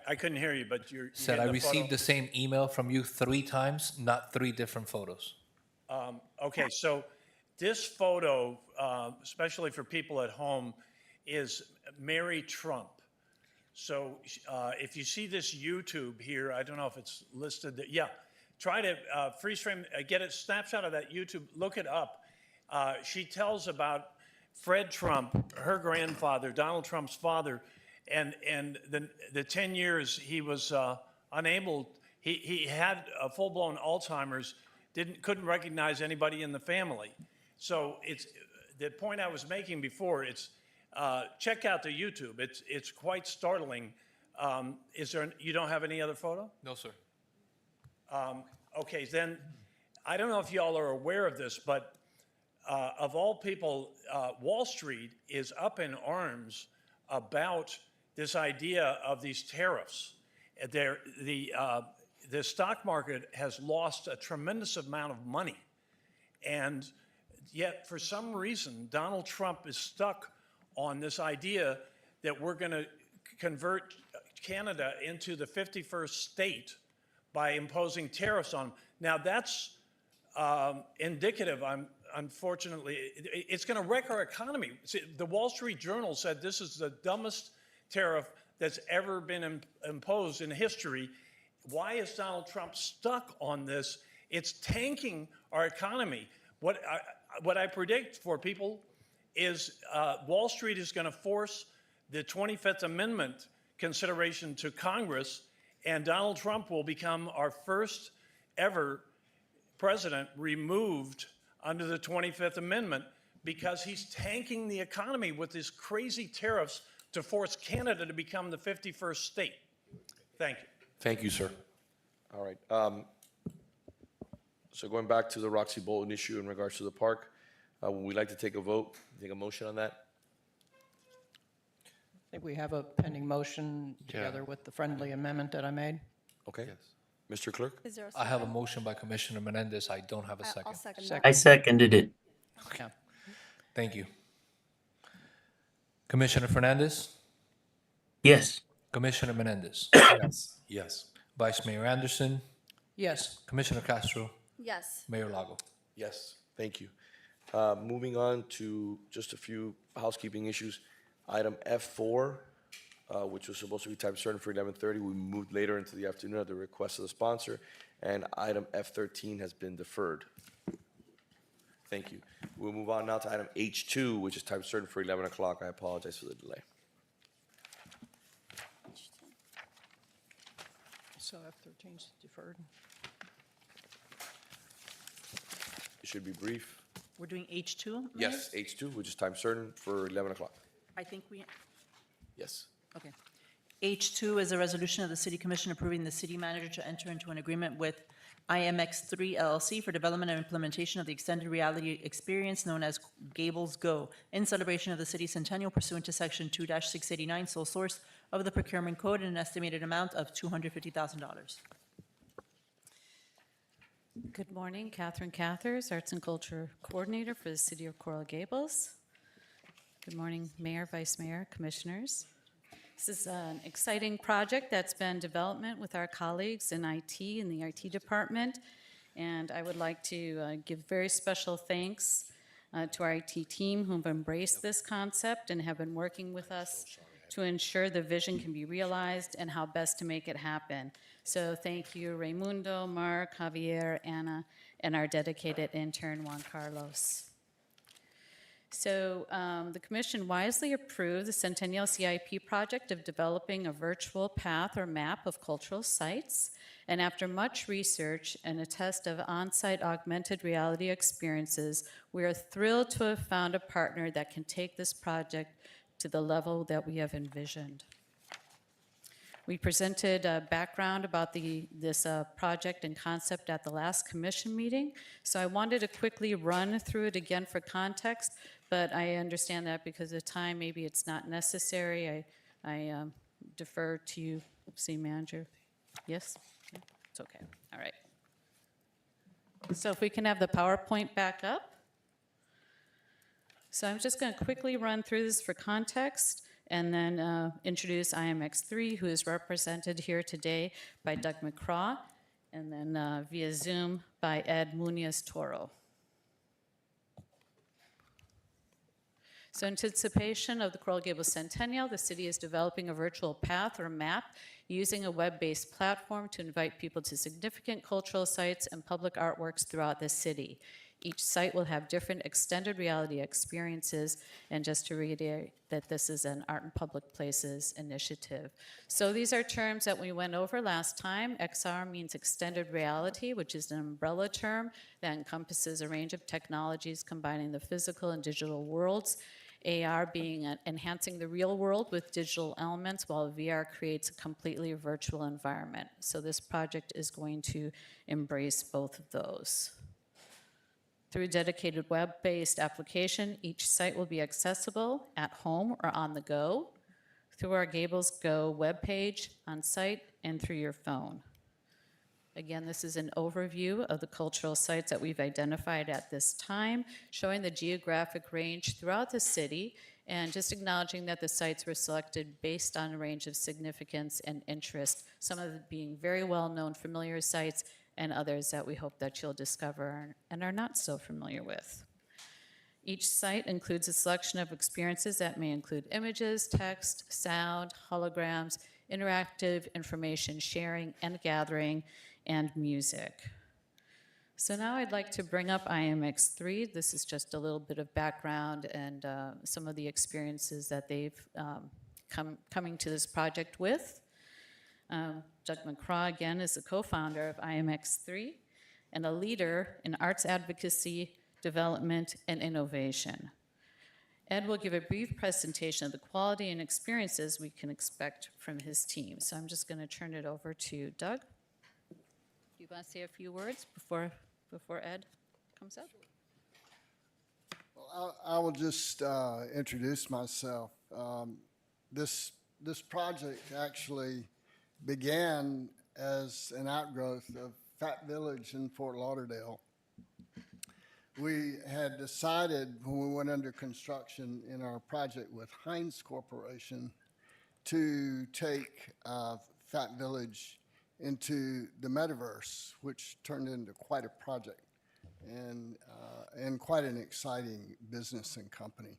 I couldn't hear you, but you're Said I getting the photo? received the same email from you 3 times, not 3 different photos. Okay, so this photo, especially for people at home, is Mary Trump. So if you see this YouTube here, I don't know if it's listed there. Yeah, try to freeze frame, get a snapshot of that YouTube, look it up. She tells about Fred Trump, her grandfather, Donald Trump's father, and the 10 years he was unable, he had a full-blown Alzheimer's, couldn't recognize anybody in the family. So it's the point I was making before, it's check out the YouTube. It's quite startling. You don't have any other photo? No, sir. Okay, then I don't know if y'all are aware of this, but of all people, Wall Street is up in arms about this idea of these tariffs. The stock market has lost a tremendous amount of money. And yet, for some reason, Donald Trump is stuck on this idea that we're going to convert Canada into the 51st state by imposing tariffs on them. Now, that's indicative, unfortunately, it's going to wreck our economy. See, the Wall Street Journal said this is the dumbest tariff that's ever been imposed in history. Why is Donald Trump stuck on this? It's tanking our economy. What I predict for people is Wall Street is going to force the 25th Amendment consideration to Congress, and Donald Trump will become our first ever president removed under the 25th Amendment because he's tanking the economy with these crazy tariffs to force Canada to become the 51st state. Thank you. Thank you, sir. All right. So going back to the Roxy Bolton issue in regards to the park, would we like to take a vote, take a motion on that? I think we have a pending motion together with the friendly amendment that I made. Okay. Mr. Clerk? Is there a I have a second? motion by Commissioner Menendez. I don't have a second. I'll second Second. that. I seconded it. Okay. Thank you. Commissioner Fernandez? Yes. Commissioner Menendez? Yes. Yes. Vice Mayor Anderson? Yes. Commissioner Castro? Yes. Mayor Lago? Yes, thank you. Moving on to just a few housekeeping issues. Item F4, which was supposed to be time certain for 11:30, we moved later into the afternoon at the request of the sponsor. And item F13 has been deferred. Thank you. We'll move on now to item H2, which is time certain for 11 o'clock. I apologize for the delay. So F13's deferred. It should be brief. We're doing H2? Yes, H2, which is time certain for 11 o'clock. I think we, Yes. okay. H2 is a resolution of the City Commission approving the city manager to enter into an agreement with IMX3 LLC for development and implementation of the extended reality experience known as Gables Go in celebration of the city's centennial pursuant to Section 2-689 sole source of the procurement code in an estimated amount of $250,000. Good morning, Catherine Cathers, Arts and Culture Coordinator for the City of Coral Gables. Good morning, Mayor, Vice Mayor, Commissioners. This is an exciting project that's been development with our colleagues in IT, in the IT department, and I would like to give very special thanks to our IT team who've embraced this concept and have been working with us to ensure the vision can be realized and how best to make it happen. So thank you, Raimundo, Mark, Javier, Anna, and our dedicated intern, Juan Carlos. So the commission wisely approved the Centennial CIP project of developing a virtual path or map of cultural sites. And after much research and a test of on-site augmented reality experiences, we are thrilled to have found a partner that can take this project to the level that we have envisioned. We presented a background about this project and concept at the last commission meeting, so I wanted to quickly run through it again for context, but I understand that because of time, maybe it's not necessary. I defer to you, city manager. Yes? Yeah, it's okay. All right. So if we can have the PowerPoint back up. So I'm just going to quickly run through this for context, and then introduce IMX3, who is represented here today by Doug McCraw, and then via Zoom by Ed Munoz-Toro. So in anticipation of the Coral Gables Centennial, the city is developing a virtual path or map using a web-based platform to invite people to significant cultural sites and public artworks throughout the city. Each site will have different extended reality experiences, and just to reiterate that this is an Art in Public Places initiative. So these are terms that we went over last time. XR means extended reality, which is an umbrella term that encompasses a range of technologies combining the physical and digital worlds. AR being enhancing the real world with digital elements, while VR creates a completely virtual environment. So this project is going to embrace both of those. Through a dedicated web-based application, each site will be accessible at home or on the go, through our Gables Go webpage, on site, and through your phone. Again, this is an overview of the cultural sites that we've identified at this time, showing the geographic range throughout the city, and just acknowledging that the sites were selected based on a range of significance and interest, some of them being very well-known, familiar sites, and others that we hope that you'll discover and are not so familiar with. Each site includes a selection of experiences that may include images, text, sound, holograms, interactive information sharing and gathering, and music. So now I'd like to bring up IMX3. This is just a little bit of background and some of the experiences that they've coming to this project with. Doug McCraw, again, is the co-founder of IMX3 and a leader in arts advocacy, development, and innovation. Ed will give a brief presentation of the quality and experiences we can expect from his team. So I'm just going to turn it over to Doug. Do you want to say a few words before Ed comes up? Well, I will just introduce myself. This project actually began as an outgrowth of Fat Village in Fort Lauderdale. We had decided when we went under construction in our project with Heinz Corporation to take Fat Village into the metaverse, which turned into quite a project and quite an exciting business and company.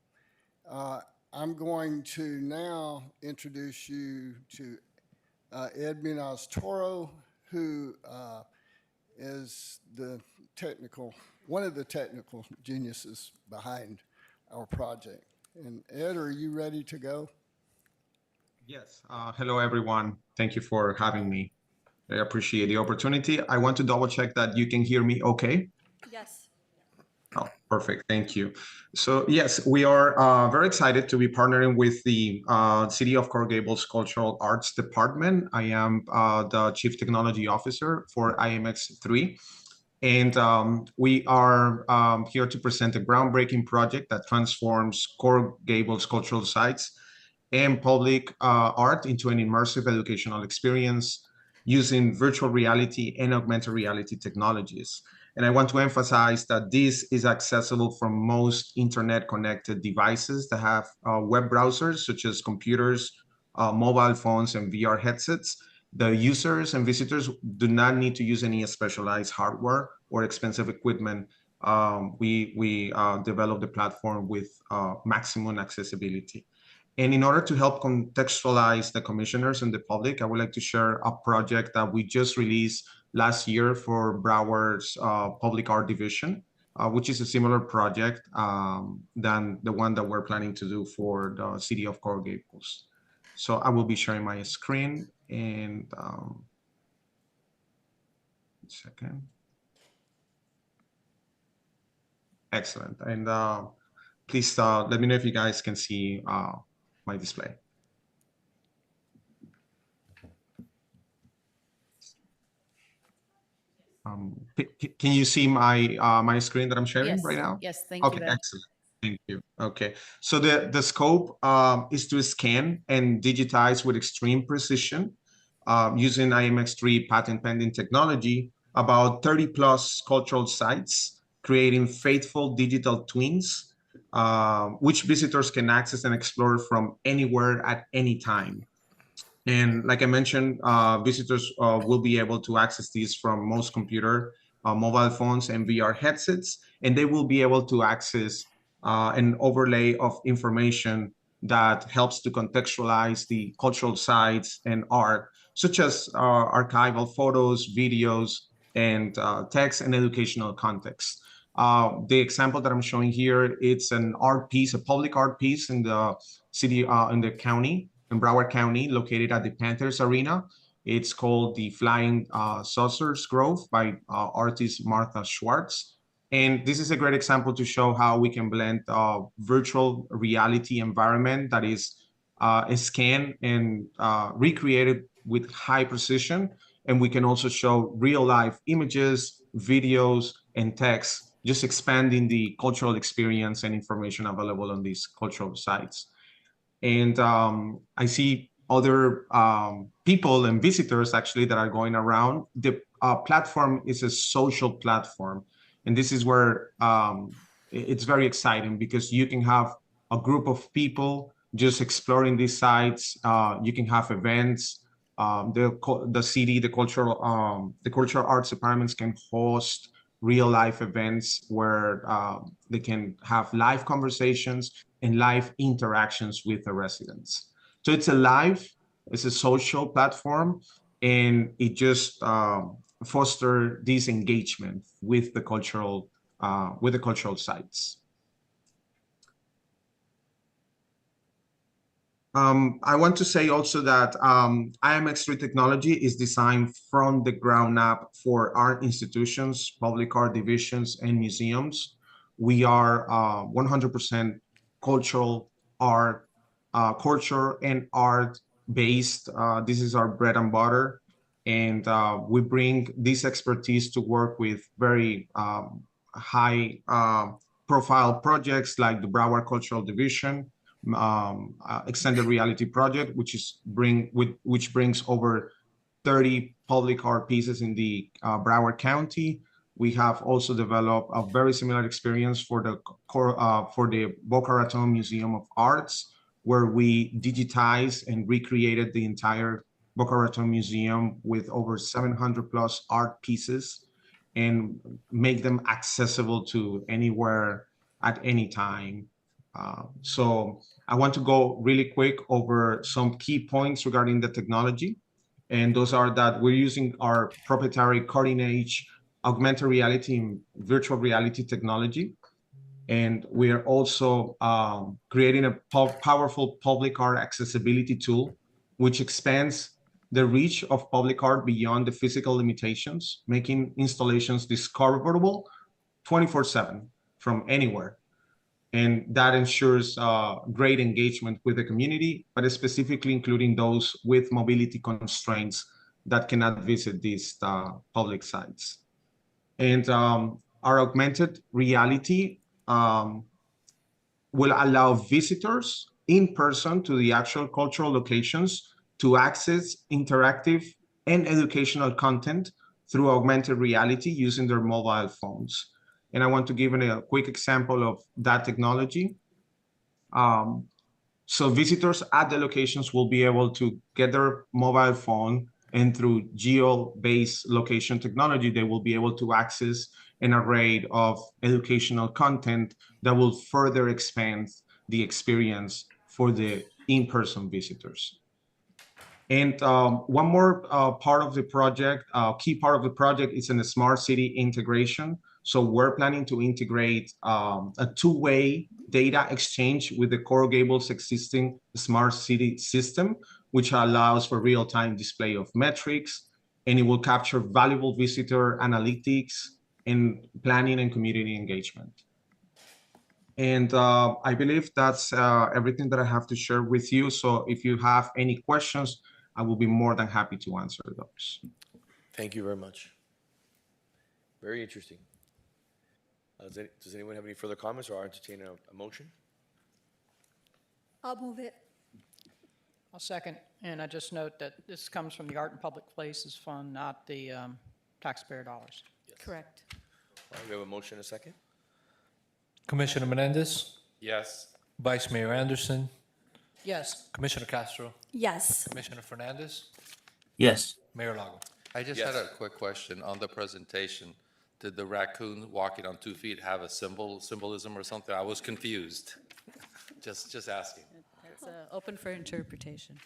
I'm going to now introduce you to Ed Munoz-Toro, who is one of the technical geniuses behind our project. And Ed, are you ready to go? Yes. Hello, everyone. Thank you for having me. I appreciate the opportunity. I want to double check that you can hear me okay. Yes. Oh, perfect. Thank you. So yes, we are very excited to be partnering with the City of Coral Gables Cultural Arts Department. I am the Chief Technology Officer for IMX3. And we are here to present a groundbreaking project that transforms Coral Gables cultural sites and public art into an immersive educational experience using virtual reality and augmented reality technologies. And I want to emphasize that this is accessible from most internet-connected devices that have web browsers, such as computers, mobile phones, and VR headsets. The users and visitors do not need to use any specialized hardware or expensive equipment. We developed the platform with maximum accessibility. And in order to help contextualize the commissioners and the public, I would like to share a project that we just released last year for Broward's Public Art Division. which is a similar project than the one that we're planning to do for the city of Coral Gables. So I will be sharing my screen and one second. Excellent. And please let me know if you guys can see my display. Can you see my my screen that I'm sharing Yes, right now? yes, thank Okay, you, Ed. excellent. Thank you. Okay, so the scope is to scan and digitize with extreme precision using IMX3 patent pending technology about 30 plus cultural sites, creating faithful digital twins, which visitors can access and explore from anywhere at any time. And like I mentioned, visitors will be able to access these from most computer, mobile phones, and VR headsets, and they will be able to access an overlay of information that helps to contextualize the cultural sites and art, such as archival photos, videos, and text and educational context. The example that I'm showing here, it's an art piece, a public art piece in the city, in the county, in Broward County, located at the Panthers Arena. It's called the Flying Saucers Grove by artist Martha Schwartz. And this is a great example to show how we can blend virtual reality environment that is scanned and recreated with high precision. And we can also show real life images, videos, and text, just expanding the cultural experience and information available on these cultural sites. And I see other people and visitors actually that are going around. The platform is a social platform. And this is where it's very exciting because you can have a group of people just exploring these sites. You can have events. The city, the cultural arts departments can host real life events where they can have live conversations and live interactions with the residents. So it's a social platform, and it just foster this engagement with the cultural sites. I want to say also that IMX3 technology is designed from the ground up for art institutions, public art divisions, and museums. We are 100% cultural art, culture and art based. This is our bread and butter. And we bring this expertise to work with very high profile projects like the Broward Cultural Division, extended reality project, which brings over 30 public art pieces in the Broward County. We have also developed a very similar experience for the Boca Raton Museum of Arts, where we digitized and recreated the entire Boca Raton Museum with over 700 plus art pieces and make them accessible to anywhere at any time. So I want to go really quick over some key points regarding the technology. And those are that we're using our proprietary cutting-edge augmented reality and virtual reality technology. And we are also creating a powerful public art accessibility tool, which expands the reach of public art beyond the physical limitations, making installations discoverable 24/7 from anywhere. And that ensures great engagement with the community, but specifically including those with mobility constraints that cannot visit these public sites. And our augmented reality will allow visitors in person to the actual cultural locations to access interactive and educational content through augmented reality using their mobile phones. And I want to give a quick example of that technology. So visitors at the locations will be able to get their mobile phone, and through geo-based location technology, they will be able to access an array of educational content that will further expand the experience for the in-person visitors. And one more part of the project, key part of the project is in the smart city integration. So we're planning to integrate a two-way data exchange with the Coral Gables existing smart city system, which allows for real-time display of metrics, and it will capture valuable visitor analytics in planning and community engagement. And I believe that's everything that I have to share with you. So if you have any questions, I will be more than happy to answer those. Thank you very much. Very interesting. Does anyone have any further comments, or I'll entertain a motion? I'll move it. I'll second, and I just note that this comes from the Art and Public Places Fund, not the taxpayer dollars. Correct. All right, we have a motion and a second. Commissioner Menendez, Yes. Vice Mayor Anderson, Yes. Commissioner Castro, Yes. Commissioner Fernandez, Yes. Mayor Lago. I just had a quick question on the presentation. Did the raccoon walking on 2 feet have a symbolism or something? I was confused. Just asking. It's open for interpretation.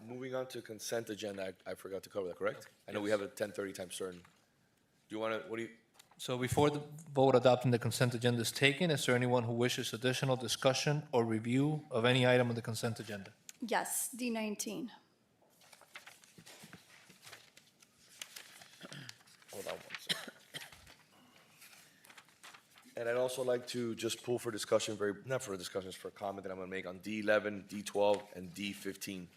Moving on to consent agenda, I forgot to cover that, correct? I know we have a 10:30 time certain. Do you want to, what do you? So before the vote adopting the consent agenda is taken, is there anyone who wishes additional discussion or review of any item on the consent agenda? Yes, D19. Hold on one second. And I'd also like to just pull for discussion, not for discussions, for a comment that I'm going to make on D11, D12, and D15.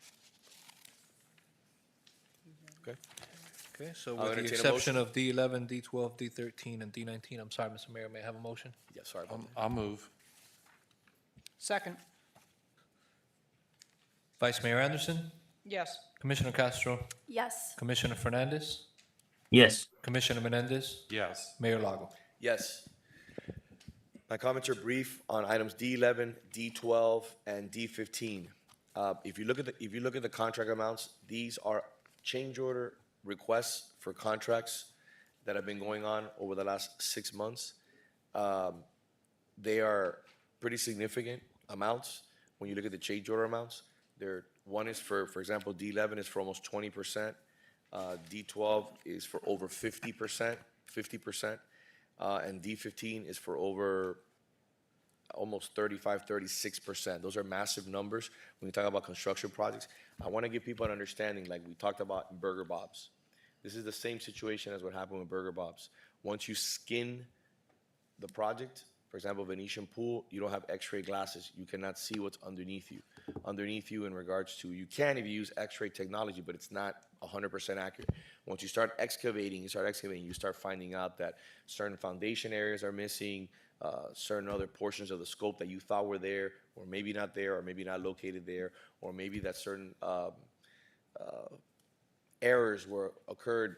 Okay? Okay, so I'll with the entertain a exception motion. of D11, D12, D13, and D19, I'm sorry, Mr. Mayor, may I have a motion? Yeah, sorry about that. I'll move. Second. Vice Mayor Anderson, Yes. Commissioner Castro, Yes. Commissioner Fernandez, Yes. Commissioner Menendez, Yes. Mayor Lago. Yes. My comments are brief on items D11, D12, and D15. If you look at the contract amounts, these are change order requests for contracts that have been going on over the last 6 months. They are pretty significant amounts when you look at the change order amounts. One is for example, D11 is for almost 20%. D12 is for over 50%, and D15 is for over almost 35, 36%. Those are massive numbers when you talk about construction projects. I want to give people an understanding, like we talked about in Burger Bob's. This is the same situation as what happened with Burger Bob's. Once you skin the project, for example, Venetian pool, you don't have x-ray glasses. You cannot see what's underneath you. Underneath you in regards to, you can if you use x-ray technology, but it's not 100% accurate. Once you start excavating, you start finding out that certain foundation areas are missing, certain other portions of the scope that you thought were there, or maybe not there, or maybe not located there, or maybe that certain errors occurred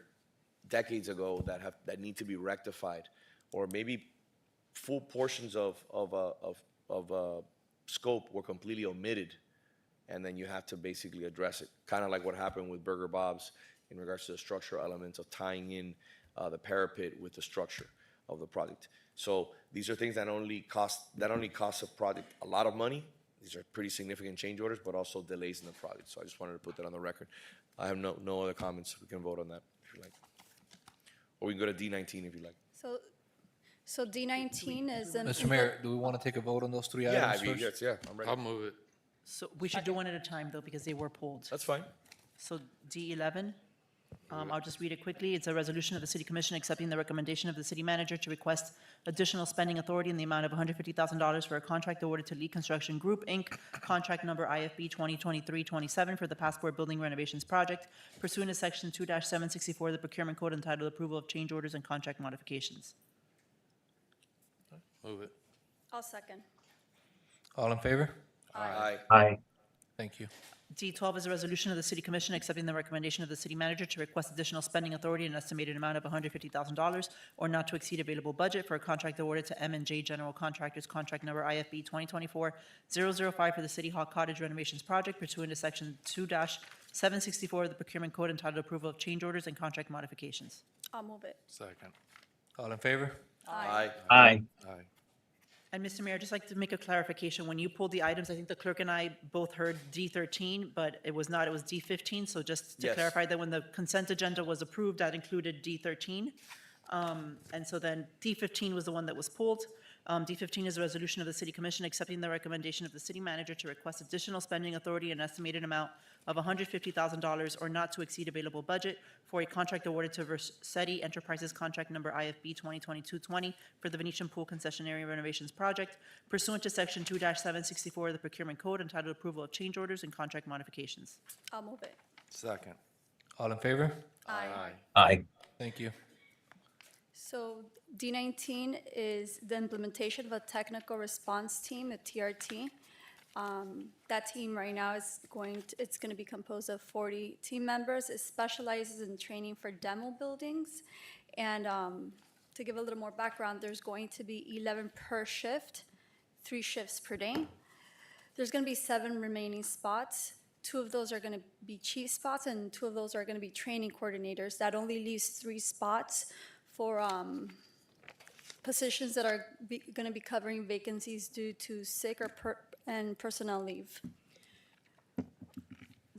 decades ago that need to be rectified, or maybe full portions of scope were completely omitted, and then you have to basically address it. Kind of like what happened with Burger Bob's in regards to the structural elements of tying in the parapet with the structure of the project. So these are things that only cost a project a lot of money. These are pretty significant change orders, but also delays in the project. So I just wanted to put that on the record. I have no other comments. We can vote on that if you like, or we can go to D19 if you like. So D19 is an. Mr. Mayor, do we want to take a vote on those three Yeah, items I mean, first? yes, yeah, I'm ready. I'll move it. So we should do one at a time, though, because they were pulled. That's fine. So D11, I'll just read it quickly. It's a resolution of the City Commission accepting the recommendation of the city manager to request additional spending authority in the amount of $150,000 for a contract awarded to Lee Construction Group, Inc., contract number IFB 2023-27 for the Passport Building Renovations Project pursuant to Section 2-764 of the Procurement Code entitled Approval of Change Orders and Contract Modifications. Move it. I'll second. All in favor? Aye. Aye. Thank you. D12 is a resolution of the City Commission accepting the recommendation of the city manager to request additional spending authority in an estimated amount of $150,000 or not to exceed available budget for a contract awarded to M&J General Contractors, contract number IFB 2024-005 for the City Hall Cottage Renovations Project pursuant to Section 2-764 of the Procurement Code entitled Approval of Change Orders and Contract Modifications. I'll move it. Second. All in favor? Aye. Aye. Aye. And Mr. Mayor, I'd just like to make a clarification. When you pulled the items, I think the clerk and I both heard D13, but it was not, it was D15. So just to Yes. clarify that when the consent agenda was approved, that included D13. And so then D15 was the one that was pulled. D15 is a resolution of the City Commission accepting the recommendation of the city manager to request additional spending authority in an estimated amount of $150,000 or not to exceed available budget for a contract awarded to Versetti Enterprises contract number IFB 2022-20 for the Venetian Pool Concessionary Renovations Project pursuant to Section 2-764 of the Procurement Code entitled Approval of Change Orders and Contract Modifications. I'll move it. Second. All in favor? Aye. Aye. Thank you. So D19 is the implementation of a technical response team, a TRT. That team right now is it's going to be composed of 40 team members. It specializes in training for demo buildings. And to give a little more background, there's going to be 11 per shift, 3 shifts per day. There's going to be 7 remaining spots. 2 of those are going to be chief spots, and 2 of those are going to be training coordinators. That only leaves 3 spots for positions that are going to be covering vacancies due to sick or and personnel leave.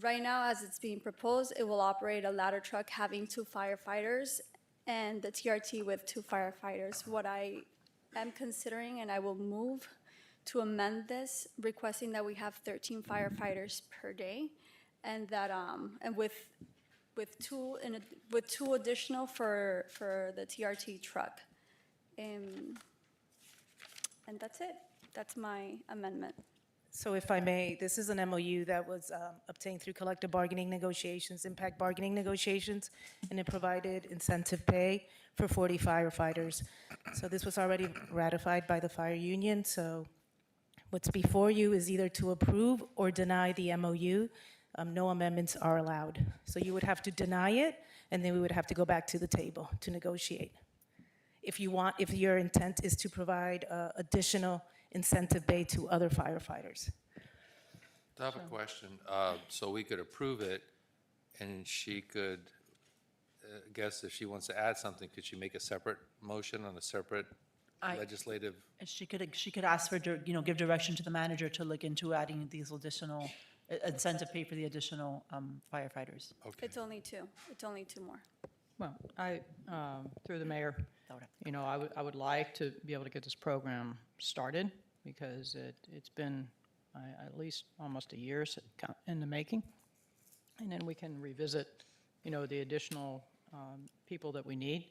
Right now, as it's being proposed, it will operate a ladder truck having 2 firefighters and the TRT with 2 firefighters. What I am considering, and I will move to amend this, requesting that we have 13 firefighters per day, and that and with 2 additional for the TRT truck. And that's it. That's my amendment. So if I may, this is an MOU that was obtained through collective bargaining negotiations, impact bargaining negotiations, and it provided incentive pay for 40 firefighters. So this was already ratified by the fire union. So what's before you is either to approve or deny the MOU. No amendments are allowed. So you would have to deny it, and then we would have to go back to the table to negotiate. If your intent is to provide additional incentive pay to other firefighters. I have a question. So we could approve it, and she could, I guess if she wants to add something, could she make a separate motion on a separate legislative? She could ask for, give direction to the manager to look into adding these additional incentive pay for the additional firefighters. Okay. It's only 2. It's only 2 more. Well, through the mayor, I would like to be able to get this program started because it's been at least almost a year in the making. And then we can revisit, the additional people that we need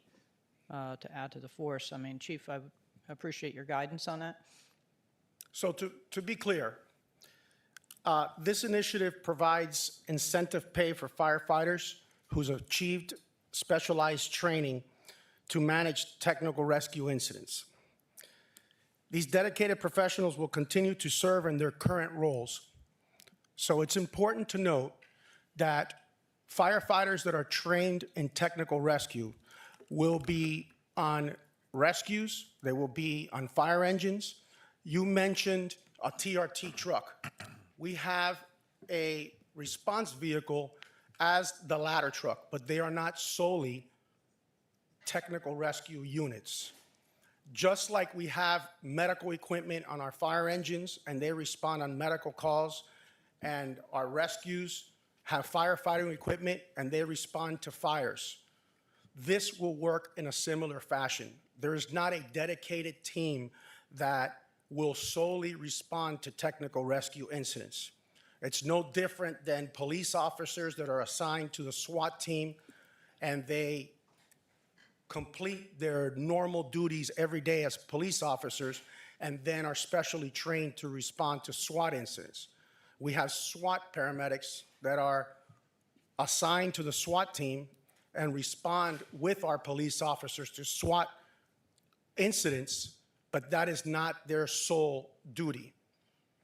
to add to the force. I mean, Chief, I appreciate your guidance on that. So to be clear, this initiative provides incentive pay for firefighters who's achieved specialized training to manage technical rescue incidents. These dedicated professionals will continue to serve in their current roles. So it's important to note that firefighters that are trained in technical rescue will be on rescues, they will be on fire engines. You mentioned a TRT truck. We have a response vehicle as the ladder truck, but they are not solely technical rescue units. Just like we have medical equipment on our fire engines and they respond on medical calls, and our rescues have firefighting equipment and they respond to fires. This will work in a similar fashion. There is not a dedicated team that will solely respond to technical rescue incidents. It's no different than police officers that are assigned to the SWAT team and they complete their normal duties every day as police officers and then are specially trained to respond to SWAT incidents. We have SWAT paramedics that are assigned to the SWAT team and respond with our police officers to SWAT incidents, but that is not their sole duty.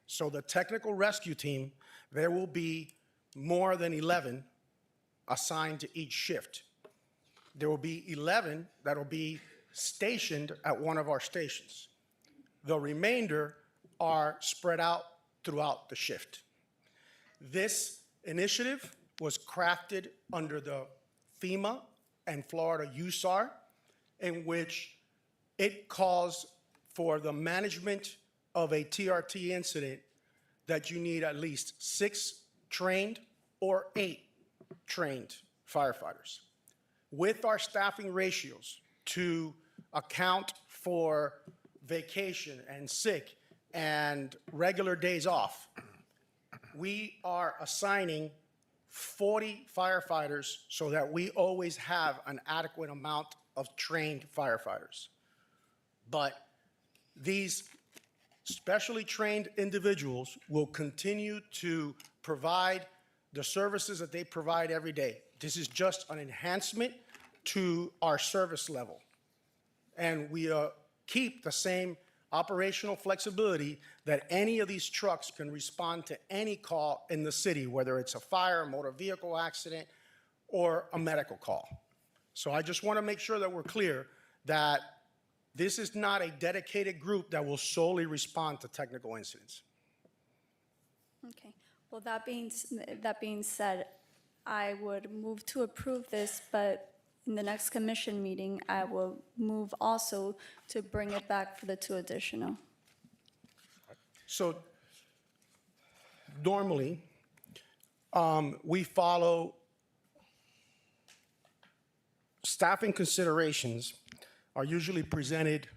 So the technical rescue team, there will be more than 11 assigned to each shift. There will be 11 that will be stationed at one of our stations. The remainder are spread out throughout the shift. This initiative was crafted under the FEMA and Florida USAR, in which it calls for the management of a TRT incident that you need at least 6 trained or 8 trained firefighters. With our staffing ratios to account for vacation and sick and regular days off, we are assigning 40 firefighters so that we always have an adequate amount of trained firefighters. But these specially trained individuals will continue to provide the services that they provide every day. This is just an enhancement to our service level. And we keep the same operational flexibility that any of these trucks can respond to any call in the city, whether it's a fire, a motor vehicle accident, or a medical call. So I just want to make sure that we're clear that this is not a dedicated group that will solely respond to technical incidents. Okay. Well, that being said, I would move to approve this, but in the next commission meeting, I will move also to bring it back for the 2 additional. So normally, we follow staffing considerations are usually presented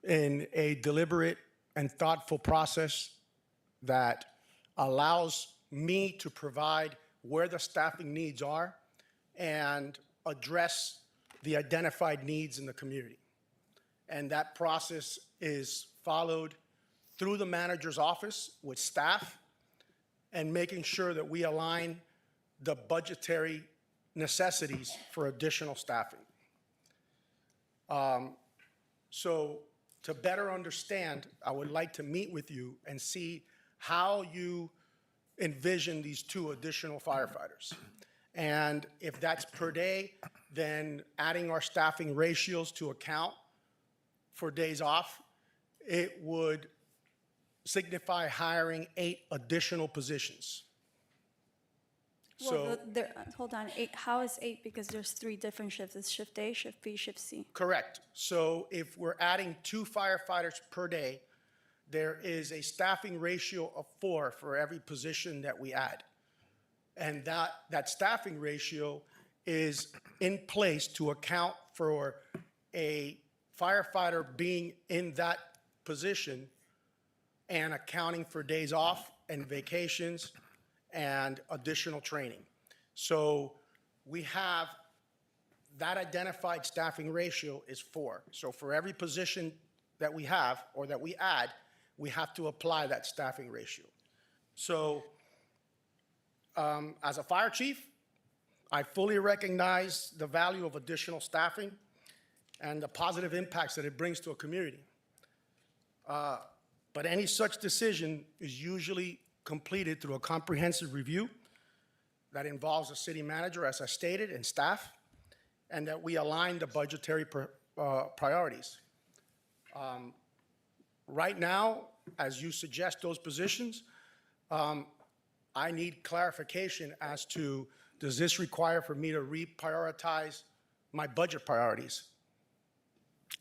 in a deliberate and thoughtful process that allows me to provide where the staffing needs are and address the identified needs in the community. And that process is followed through the manager's office with staff and making sure that we align the budgetary necessities for additional staffing. So to better understand, I would like to meet with you and see how you envision these 2 additional firefighters. And if that's per day, then adding our staffing ratios to account for days off, it would signify hiring 8 additional positions. Well, hold on, 8, how is 8? Because there's 3 different shifts. It's shift A, shift B, shift C. Correct. So if we're adding 2 firefighters per day, there is a staffing ratio of 4 for every position that we add. And that staffing ratio is in place to account for a firefighter being in that position and accounting for days off and vacations and additional training. So we have that identified staffing ratio is 4. So for every position that we have or that we add, we have to apply that staffing ratio. So as a fire chief, I fully recognize the value of additional staffing and the positive impacts that it brings to a community. But any such decision is usually completed through a comprehensive review that involves the city manager, as I stated, and staff, and that we align the budgetary priorities. Right now, as you suggest those positions, I need clarification as to, does this require for me to reprioritize my budget priorities?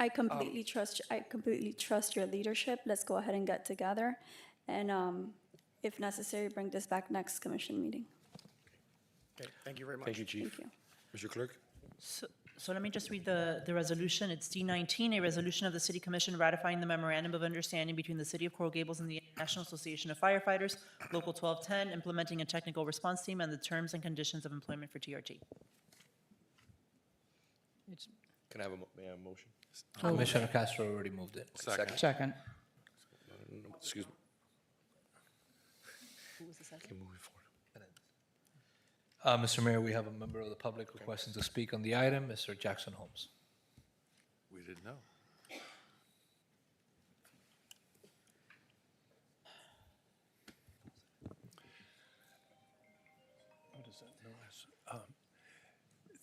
I completely trust your leadership. Let's go ahead and get together, and if necessary, bring this back next commission meeting. Okay, thank you very much. Thank you, Chief. Thank Mr. Clerk? So let me just read the resolution. It's D19, a resolution of the City Commission ratifying the memorandum of understanding between the City of Coral Gables and the National Association of Firefighters, Local 1210, implementing a technical response team and the terms and conditions of employment for TRT. Can I have may I have a motion? Commissioner Castro already moved it. Second. Excuse me. Who was the second? Can move it forward. Mr. Mayor, we have a member of the public requesting to speak on the item, Mr. Jackson Holmes. We didn't know.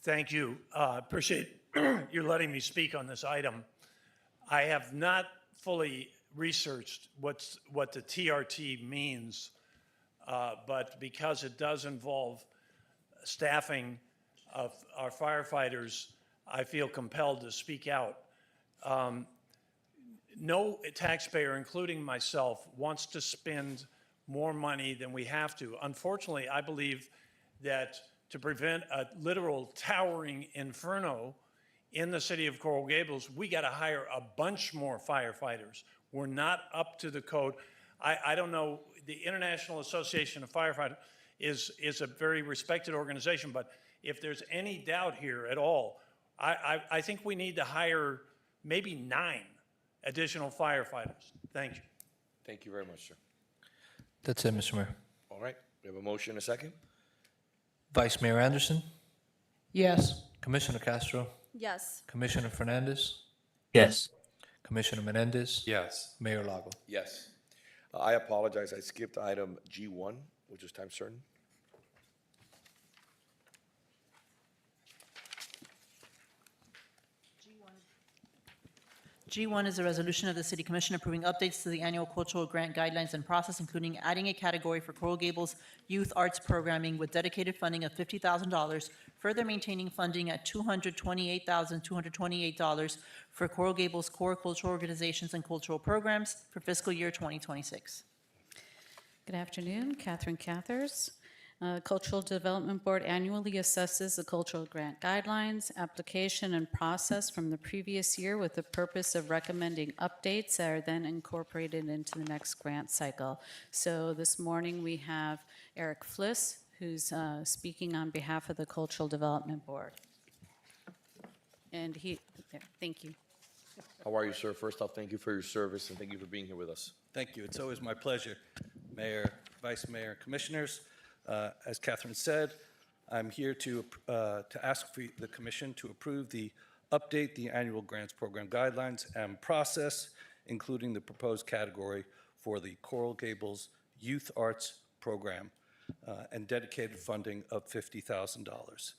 Thank you. Appreciate you letting me speak on this item. I have not fully researched what the TRT means, but because it does involve staffing of our firefighters, I feel compelled to speak out. no taxpayer, including myself, wants to spend more money than we have to. Unfortunately, I believe that to prevent a literal towering inferno in the city of Coral Gables, we got to hire a bunch more firefighters. We're not up to the code. I don't know, the International Association of Firefighters is a very respected organization, but if there's any doubt here at all, I think we need to hire maybe 9 additional firefighters. Thank you. Thank you very much, sir. That's it, Mr. Mayor. All right, we have a motion and a second. Vice Mayor Anderson, Yes. Commissioner Castro, Yes. Commissioner Fernandez, Yes. Commissioner Menendez, Yes. Mayor Lago. Yes. I apologize, I skipped item G1, which is time certain. G1 is a resolution of the City Commission approving updates to the annual cultural grant guidelines and process, including adding a category for Coral Gables youth arts programming with dedicated funding of $50,000, further maintaining funding at $228,228 for Coral Gables core cultural organizations and cultural programs for fiscal year 2026. Good afternoon, Catherine Cathers. Cultural Development Board annually assesses the cultural grant guidelines, application, and process from the previous year with the purpose of recommending updates that are then incorporated into the next grant cycle. So this morning we have Eric Fliss, who's speaking on behalf of the Cultural Development Board. And thank you. How are you, sir? First off, thank you for your service and thank you for being here with us. Thank you. It's always my pleasure. Mayor, Vice Mayor, Commissioners, as Catherine said, I'm here to ask for the Commission to approve update the annual grants program guidelines and process, including the proposed category for the Coral Gables Youth Arts Program and dedicated funding of $50,000.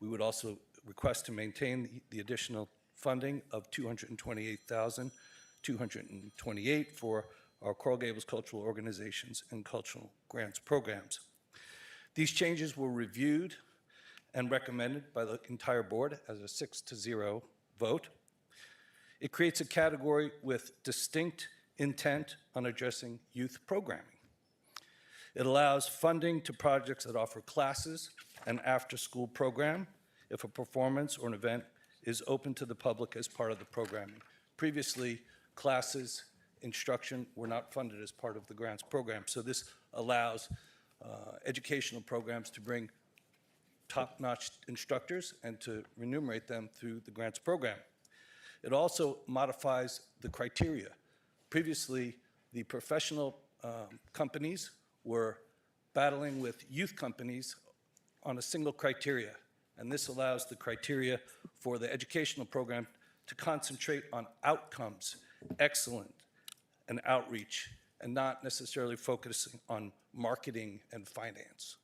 We would also request to maintain the additional funding of $228,228 for our Coral Gables cultural organizations and cultural grants programs. These changes were reviewed and recommended by the entire board as a 6-0 vote. It creates a category with distinct intent on addressing youth programming. It allows funding to projects that offer classes and after-school program if a performance or an event is open to the public as part of the programming. Previously, classes, instruction were not funded as part of the grants program, so this allows educational programs to bring top-notch instructors and to remunerate them through the grants program. It also modifies the criteria. Previously, the professional companies were battling with youth companies on a single criteria, and this allows the criteria for the educational program to concentrate on outcomes, excellence, and outreach, and not necessarily focusing on marketing and finance.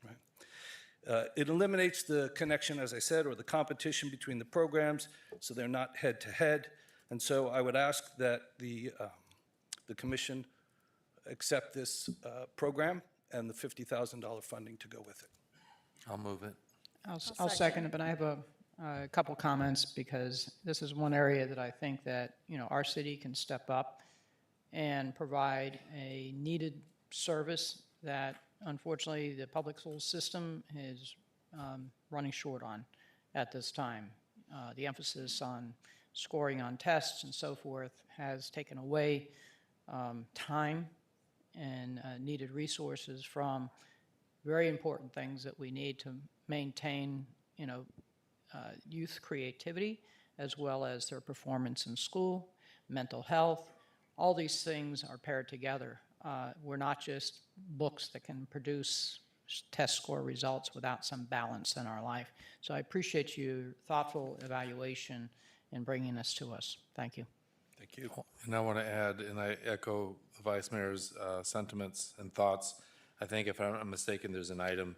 Right? It eliminates the connection, as I said, or the competition between the programs, so they're not head-to-head. And so I would ask that the Commission accept this program and the $50,000 funding to go with it. I'll move it. I'll second it, but I have a couple comments because this is one area that I think that, our city can step up and provide a needed service that unfortunately the public school system is running short on at this time. The emphasis on scoring on tests and so forth has taken away time and needed resources from very important things that we need to maintain, youth creativity as well as their performance in school, mental health. All these things are paired together. We're not just books that can produce test score results without some balance in our life. So I appreciate your thoughtful evaluation in bringing this to us. Thank you. Thank you. And I want to add, and I echo the Vice Mayor's sentiments and thoughts. I think if I'm not mistaken, there's an item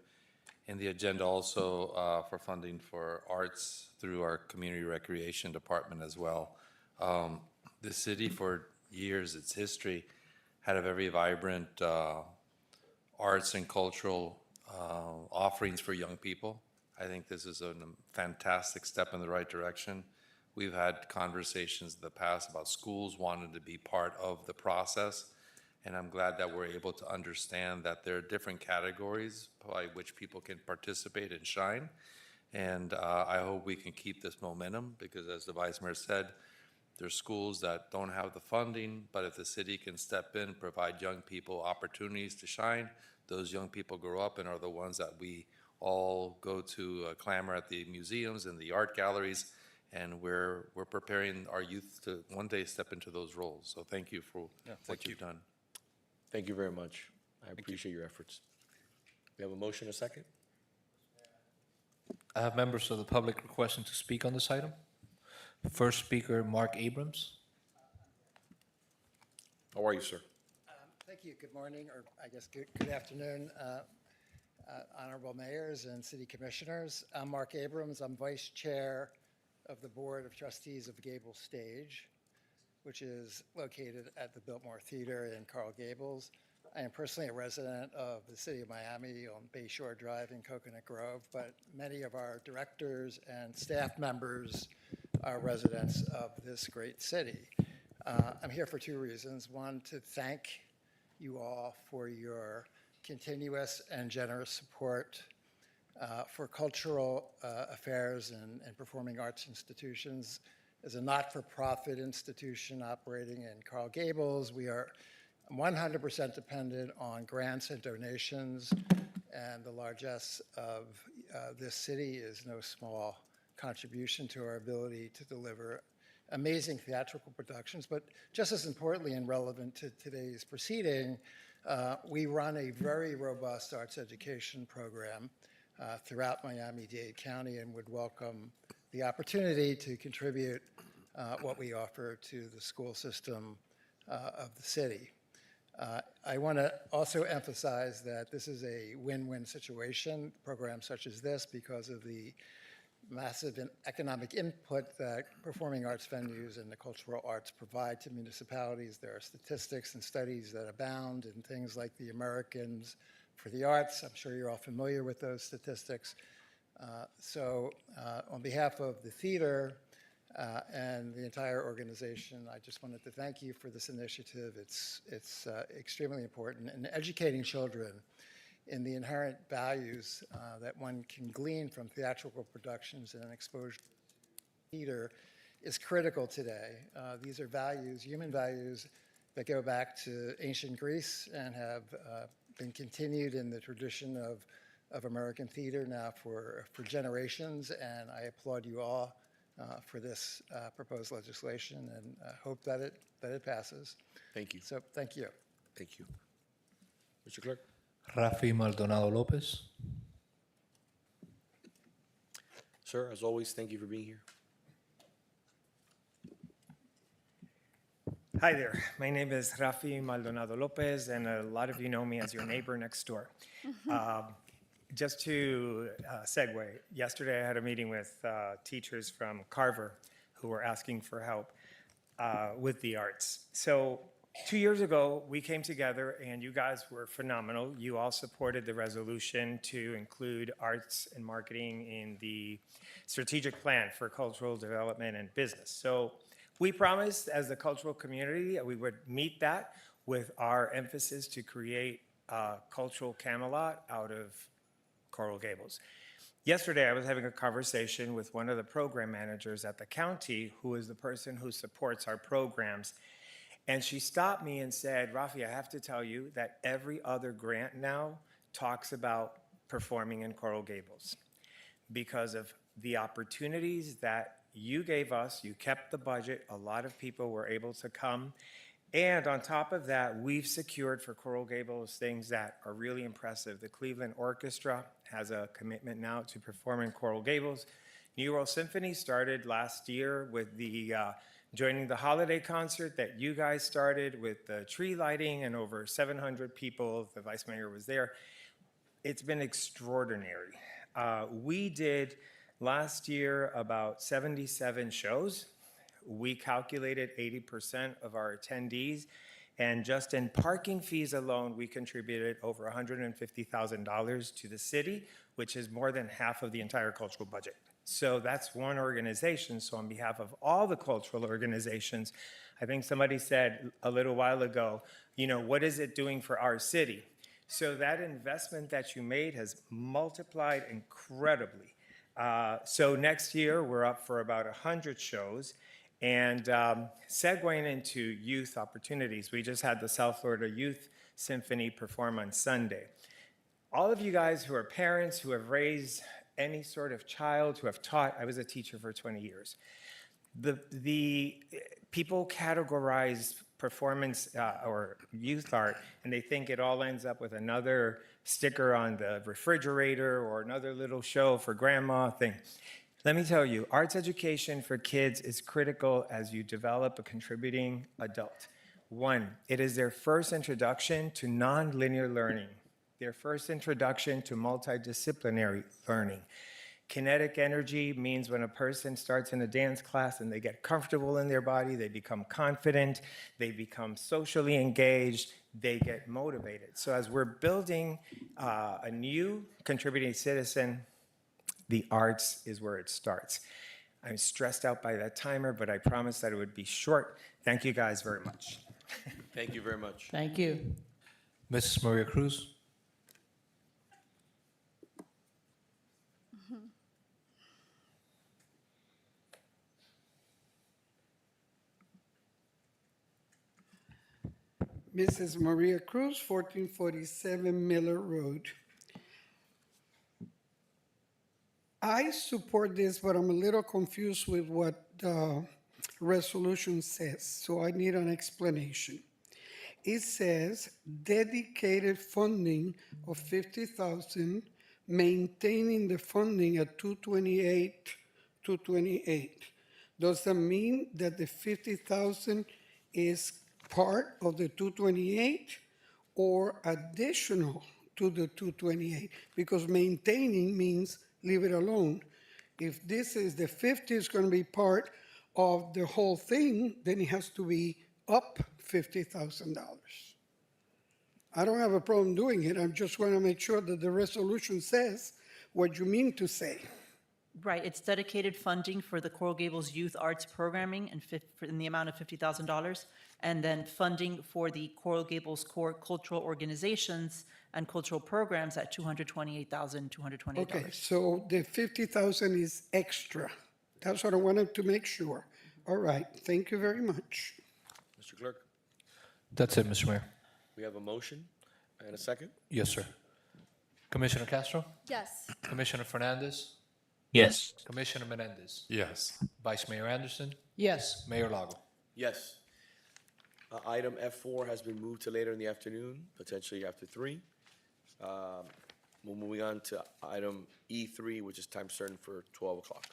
in the agenda also for funding for arts through our community recreation department as well. The city for years, its history, had a very vibrant arts and cultural offerings for young people. I think this is a fantastic step in the right direction. We've had conversations in the past about schools wanting to be part of the process. And I'm glad that we're able to understand that there are different categories by which people can participate and shine. And I hope we can keep this momentum because, as the Vice Mayor said, there's schools that don't have the funding, but if the city can step in, provide young people opportunities to shine, those young people grow up and are the ones that we all go to clamor at the museums and the art galleries, and we're preparing our youth to one day step into those roles. So thank you for what you've done. Thank you very much. I appreciate your efforts. We have a motion, a second? I have members of the public requesting to speak on this item. First speaker, Mark Abrams. How are you, sir? Thank you. Good morning, or I guess good afternoon, honorable mayors and city commissioners. I'm Mark Abrams. I'm vice chair of the Board of Trustees of Gables Stage, which is located at the Biltmore Theater in Coral Gables. I am personally a resident of the city of Miami on Bayshore Drive in Coconut Grove, but many of our directors and staff members are residents of this great city. I'm here for two reasons. One, to thank you all for your continuous and generous support for cultural affairs and performing arts institutions. As a not-for-profit institution operating in Coral Gables, we are 100% dependent on grants and donations, and the largesse of this city is no small contribution to our ability to deliver amazing theatrical productions. But just as importantly and relevant to today's proceeding, we run a very robust arts education program throughout Miami-Dade County and would welcome the opportunity to contribute what we offer to the school system of the city. I want to also emphasize that this is a win-win situation, programs such as this, because of the massive economic input that performing arts venues and the cultural arts provide to municipalities. There are statistics and studies that abound in things like the Americans for the Arts. I'm sure you're all familiar with those statistics. So on behalf of the theater and the entire organization, I just wanted to thank you for this initiative. It's extremely important, and educating children in the inherent values that one can glean from theatrical productions and exposure to theater is critical today. These are values, human values, that go back to ancient Greece and have been continued in the tradition of American theater now for generations, and I applaud you all for this proposed legislation and hope that it passes. Thank you. So thank you. Thank you. Mr. Clerk? Rafi Maldonado Lopez. Sir, as always, thank you for being here. Hi there. My name is Rafi Maldonado Lopez, and a lot of you know me as your neighbor next door. Just to segue, yesterday I had a meeting with teachers from Carver who were asking for help with the arts. So 2 years ago, we came together and you guys were phenomenal. You all supported the resolution to include arts and marketing in the strategic plan for cultural development and business. So we promised as the cultural community that we would meet that with our emphasis to create a cultural Camelot out of Coral Gables. Yesterday, I was having a conversation with one of the program managers at the county, who is the person who supports our programs. And she stopped me and said, Rafi, I have to tell you that every other grant now talks about performing in Coral Gables because of the opportunities that you gave us. You kept the budget. A lot of people were able to come. And on top of that, we've secured for Coral Gables things that are really impressive. The Cleveland Orchestra has a commitment now to perform in Coral Gables. New World Symphony started last year with the joining the holiday concert that you guys started with the tree lighting, and over 700 people. The Vice Mayor was there. It's been extraordinary. We did last year about 77 shows. We calculated 80% of our attendees, and just in parking fees alone, we contributed over $150,000 to the city, which is more than half of the entire cultural budget. So that's one organization. So on behalf of all the cultural organizations, I think somebody said a little while ago, you know, what is it doing for our city? So that investment that you made has multiplied incredibly. So next year, we're up for about 100 shows. And segueing into youth opportunities, we just had the South Florida Youth Symphony perform on Sunday. All of you guys who are parents, who have raised any sort of child, who have taught, I was a teacher for 20 years. The people categorize performance or youth art, and they think it all ends up with another sticker on the refrigerator or another little show for grandma thing. Let me tell you, arts education for kids is critical as you develop a contributing adult. One, it is their first introduction to nonlinear learning, their first introduction to multidisciplinary learning. Kinetic energy means when a person starts in a dance class and they get comfortable in their body, they become confident, they become socially engaged, they get motivated. So as we're building a new contributing citizen, the arts is where it starts. I'm stressed out by that timer, but I promised that it would be short. Thank you guys very much. Thank you very much. Thank you. Mrs. Maria Cruz? Mrs. Maria Cruz, 1447 Miller Road. I support this, but I'm a little confused with what the resolution says, so I need an explanation. It says dedicated funding of $50,000, maintaining the funding at 228. Does that mean that the $50,000 is part of the 228 or additional to the 228? Because maintaining means leave it alone. If this is the 50 is going to be part of the whole thing, then it has to be up $50,000. I don't have a problem doing it. I just want to make sure that the resolution says what you mean to say. Right, it's dedicated funding for the Coral Gables Youth Arts Programming in the amount of $50,000, and then funding for the Coral Gables core cultural organizations and cultural programs at $228,228. Okay, so the 50,000 is extra. That's what I wanted to make sure. All right, thank you very much. Mr. Clerk, That's it, Mr. Mayor. we have a motion and a second. Yes, sir. Commissioner Castro? Yes. Commissioner Fernandez? Yes. Commissioner Menendez? Yes. Vice Mayor Anderson? Yes. Mayor Lago? Yes. Item F4 has been moved to later in the afternoon, potentially after 3. We're moving on to item E3, which is time certain for 12 o'clock.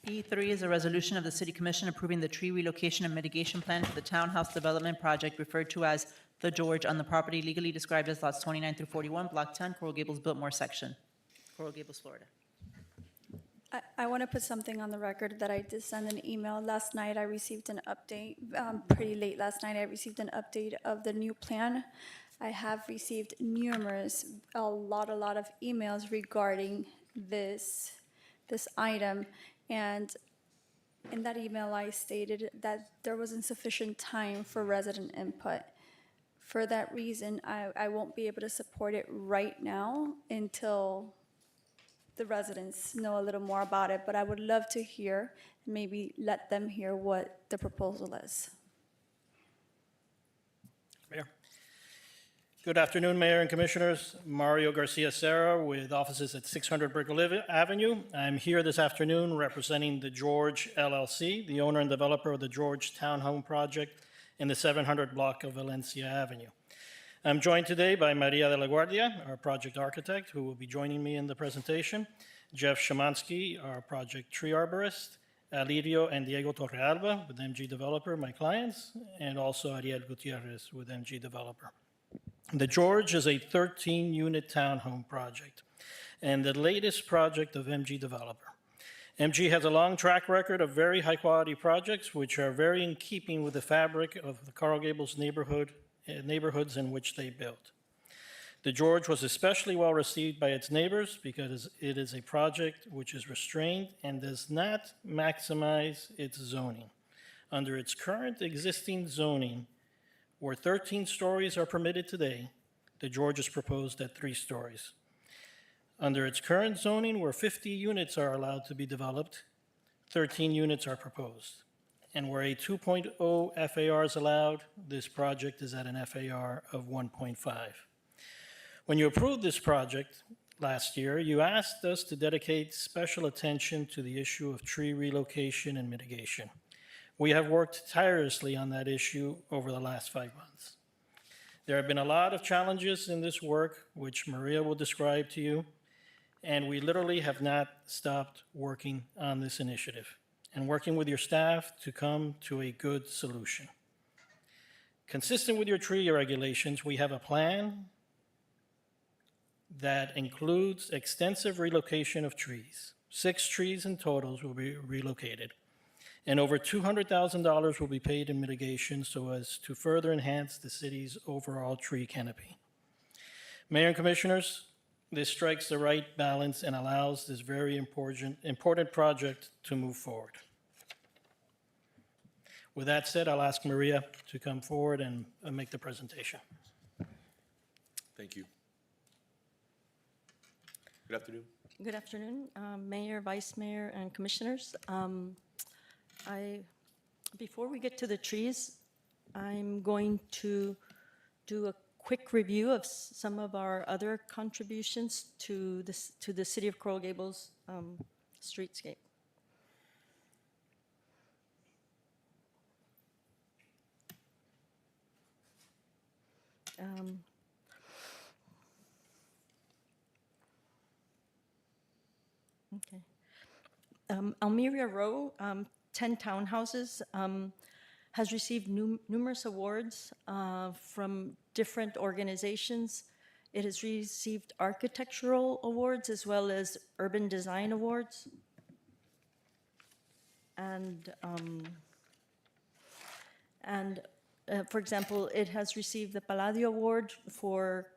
E3 is a resolution of the City Commission approving the tree relocation and mitigation plan for the townhouse development project referred to as The George on the property legally described as lots 29 through 41, Block 10, Coral Gables Biltmore section, Coral Gables, Florida. I want to put something on the record that I did send an email. Last night, I received an update, pretty late last night, I received an update of the new plan. I have received a lot of emails regarding this item. And in that email, I stated that there wasn't sufficient time for resident input. For that reason, I won't be able to support it right now until the residents know a little more about it, but I would love to hear, maybe let them hear what the proposal is. Mayor. Good afternoon, Mayor and Commissioners. Mario Garcia Serra with offices at 600 Brickell Avenue. I'm here this afternoon representing the George LLC, the owner and developer of the George Townhome Project in the 700 block of Valencia Avenue. I'm joined today by Maria de la Guardia, our project architect, who will be joining me in the presentation, Jeff Shamansky, our project tree arborist, Alirio and Diego Torrealba with MG Developer, my clients, and also Ariel Gutierrez with MG Developer. The George is a 13-unit townhome project and the latest project of MG Developer. MG has a long track record of very high-quality projects which are very in keeping with the fabric of the Coral Gables neighborhoods in which they built. The George was especially well received by its neighbors because it is a project which is restrained and does not maximize its zoning. Under its current existing zoning, where 13 stories are permitted today, the George is proposed at 3 stories. Under its current zoning, where 50 units are allowed to be developed, 13 units are proposed. And where a 2.0 FAR is allowed, this project is at an FAR of 1.5. When you approved this project last year, you asked us to dedicate special attention to the issue of tree relocation and mitigation. We have worked tirelessly on that issue over the last 5 months. There have been a lot of challenges in this work, which Maria will describe to you, and we literally have not stopped working on this initiative and working with your staff to come to a good solution. Consistent with your tree regulations, we have a plan that includes extensive relocation of trees. 6 trees in total will be relocated, and over $200,000 will be paid in mitigation so as to further enhance the city's overall tree canopy. Mayor and Commissioners, this strikes the right balance and allows this very important project to move forward. With that said, I'll ask Maria to come forward and make the presentation. Thank you. Good afternoon. Good afternoon, Mayor, Vice Mayor, and Commissioners. Before we get to the trees, I'm going to do a quick review of some of our other contributions to the City of Coral Gables streetscape. Okay. Almeria Row, 10 townhouses, has received numerous awards from different organizations. It has received architectural awards as well as urban design awards. And for example, it has received the Palladio Award for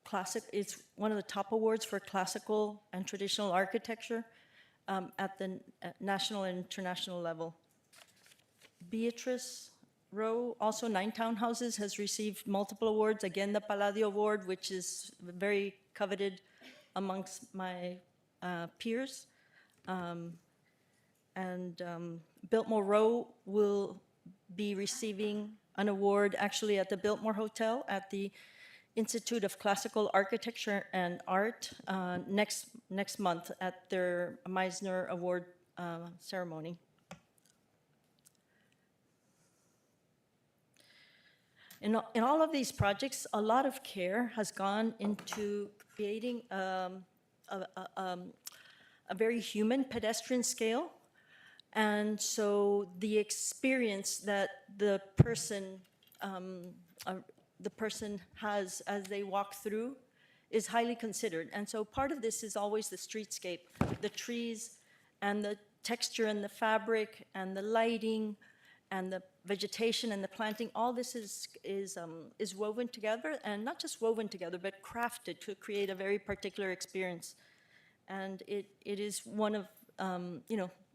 classic. It's one of the top awards for classical and traditional architecture at the national and international level. Beatrice Row, also 9 townhouses, has received multiple awards. Again, the Palladio Award, which is very coveted amongst my peers. Biltmore Row will be receiving an award actually at the Biltmore Hotel at the Institute of Classical Architecture and Art next month at their Meisner Award ceremony. In all of these projects, a lot of care has gone into creating a very human pedestrian scale. And so the experience that the person has as they walk through is highly considered. And so part of this is always the streetscape, the trees and the texture and the fabric and the lighting and the vegetation and the planting. All this is woven together, and not just woven together, but crafted to create a very particular experience. And it is one of,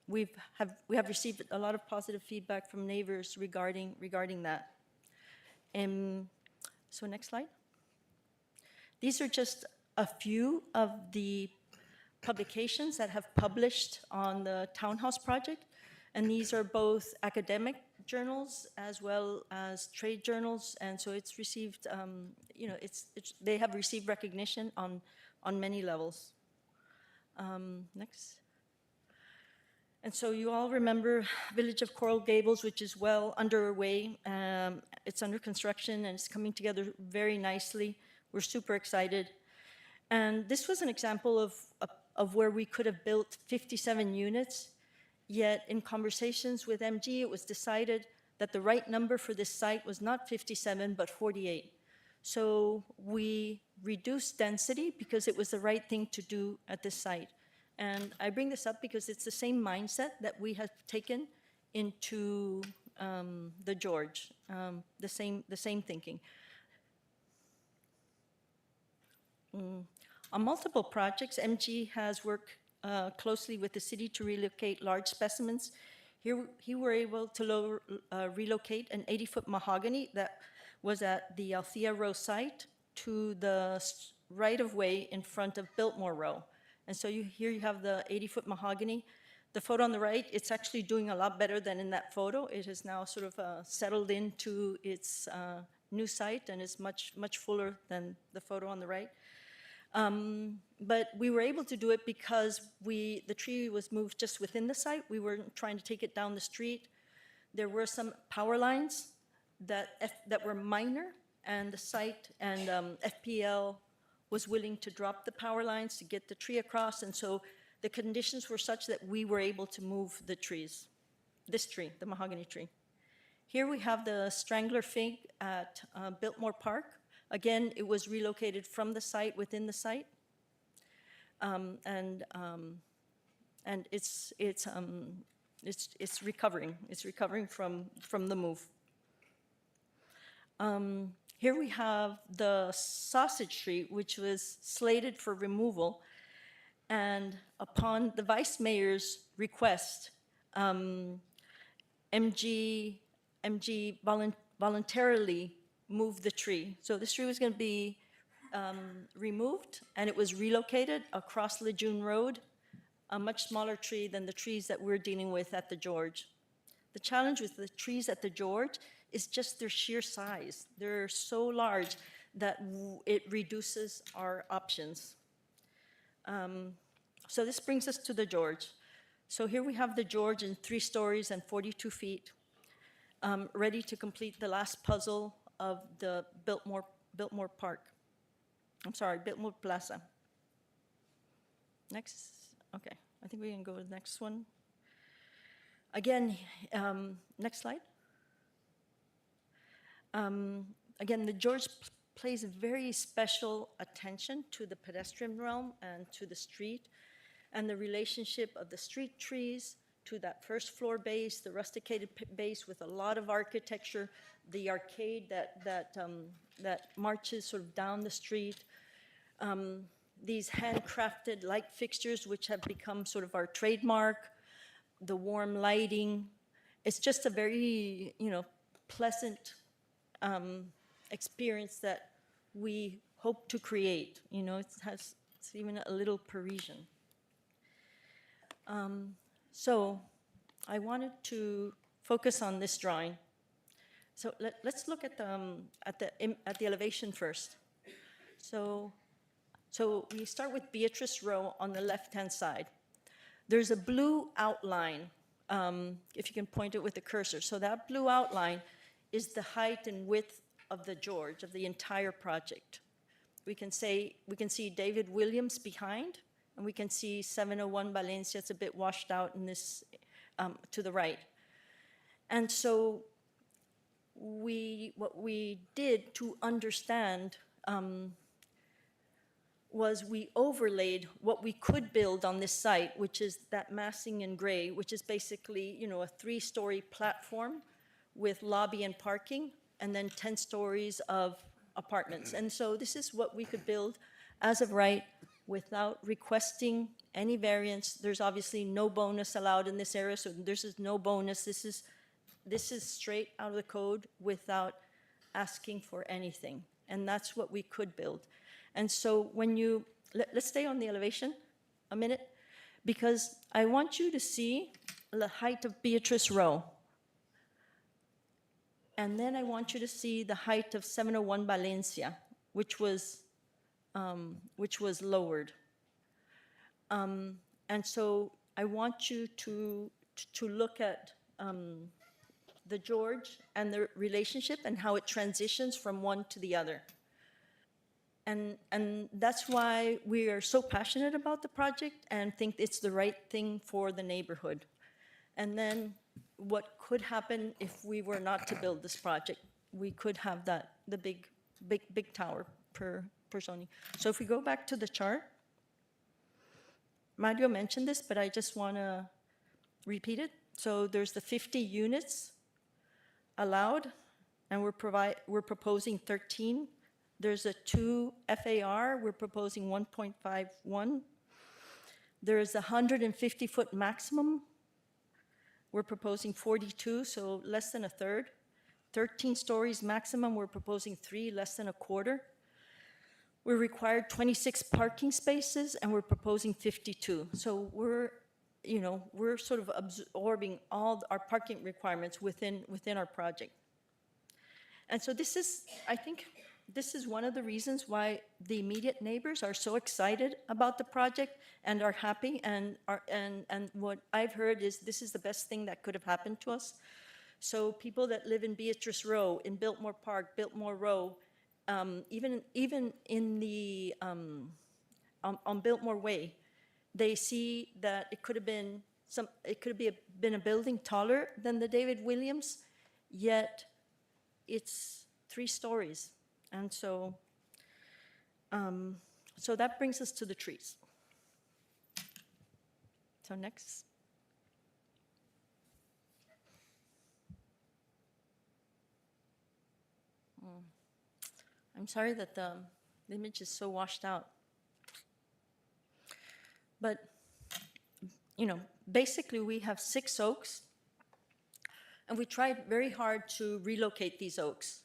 we have received a lot of positive feedback from neighbors regarding that. So next slide. These are just a few of the publications that have published on the townhouse project, and these are both academic journals as well as trade journals, and so it's received, they have received recognition on many levels. Next. And so you all remember Village of Coral Gables, which is well underway. It's under construction and it's coming together very nicely. We're super excited. And this was an example of where we could have built 57 units, yet in conversations with MG, it was decided that the right number for this site was not 57, but 48. So we reduced density because it was the right thing to do at this site. And I bring this up because it's the same mindset that we have taken into the George, the same thinking. On multiple projects, MG has worked closely with the city to relocate large specimens. Here, we were able to relocate an 80-foot mahogany that was at the Althea Row site to the right-of-way in front of Biltmore Row. And so here you have the 80-foot mahogany. The photo on the right, it's actually doing a lot better than in that photo. It has now sort of settled into its new site and is much, much fuller than the photo on the right. But we were able to do it because the tree was moved just within the site. We weren't trying to take it down the street. There were some power lines that were minor, and the site and FPL was willing to drop the power lines to get the tree across, and so the conditions were such that we were able to move the trees, this tree, the mahogany tree. Here we have the strangler fig at Biltmore Park. Again, it was relocated from the site within the site, and it's recovering. It's recovering from the move. Here we have the sausage tree, which was slated for removal, and upon the vice mayor's request, MG voluntarily moved the tree. So this tree was going to be removed, and it was relocated across Lejeune Road, a much smaller tree than the trees that we're dealing with at the George. The challenge with the trees at the George is just their sheer size. They're so large that it reduces our options. So this brings us to the George. So here we have the George in 3 stories and 42 feet, ready to complete the last puzzle of the Biltmore Park. I'm sorry, Biltmore Plaza. Next, okay, I think we can go to the next one. Again, next slide. Again, the George pays very special attention to the pedestrian realm and to the street, and the relationship of the street trees to that first floor base, the rusticated base with a lot of architecture, the arcade that marches sort of down the street, these handcrafted light fixtures which have become sort of our trademark, the warm lighting. It's just a very, pleasant experience that we hope to create. It's even a little Parisian. So I wanted to focus on this drawing. So let's look at the elevation first. So we start with Beatrice Row on the left-hand side. There's a blue outline, if you can point it with the cursor. So that blue outline is the height and width of the George, of the entire project. We can see David Williams behind, and we can see 701 Valencia. It's a bit washed out in this, to the right. And so what we did to understand was we overlaid what we could build on this site, which is that massing in gray, which is basically, a 3-story platform with lobby and parking, and then 10 stories of apartments. And so this is what we could build as of right without requesting any variance. There's obviously no bonus allowed in this area, so this is no bonus. This is straight out of the code without asking for anything. And that's what we could build. And so let's stay on the elevation a minute, because I want you to see the height of Beatrice Row. And then I want you to see the height of 701 Valencia, which was lowered. And so I want you to look at the George and the relationship and how it transitions from one to the other. And that's why we are so passionate about the project and think it's the right thing for the neighborhood. And then what could happen if we were not to build this project? We could have the big tower per zoning. So if we go back to the chart, Mario mentioned this, but I just want to repeat it. So there's the 50 units allowed, and we're proposing 13 There's a 2 FAR, we're proposing 1.51. There's a 150-foot maximum, we're proposing 42, so less than a third. 13 stories maximum, we're proposing 3, less than a quarter. We're required 26 parking spaces, and we're proposing 52. So we're sort of absorbing all our parking requirements within our project. And so this is, I think, this is one of the reasons why the immediate neighbors are so excited about the project and are happy, and what I've heard is this is the best thing that could have happened to us. So people that live in Beatrice Row, in Biltmore Park, Biltmore Row, even in the on Biltmore Way, they see that it could have been been a building taller than the David Williams, yet it's 3 stories. And so, so that brings us to the trees. So next. I'm sorry that the image is so washed out. But, basically we have 6 oaks, and we tried very hard to relocate these oaks.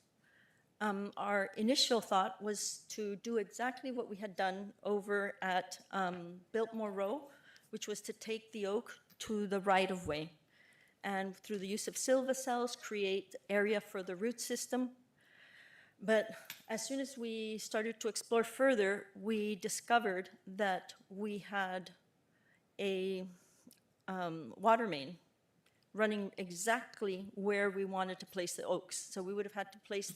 Our initial thought was to do exactly what we had done over at Biltmore Row, which was to take the oak to the right-of-way, and through the use of silva cells, create area for the root system. But as soon as we started to explore further, we discovered that we had a water main running exactly where we wanted to place the oaks. So we would have had to place,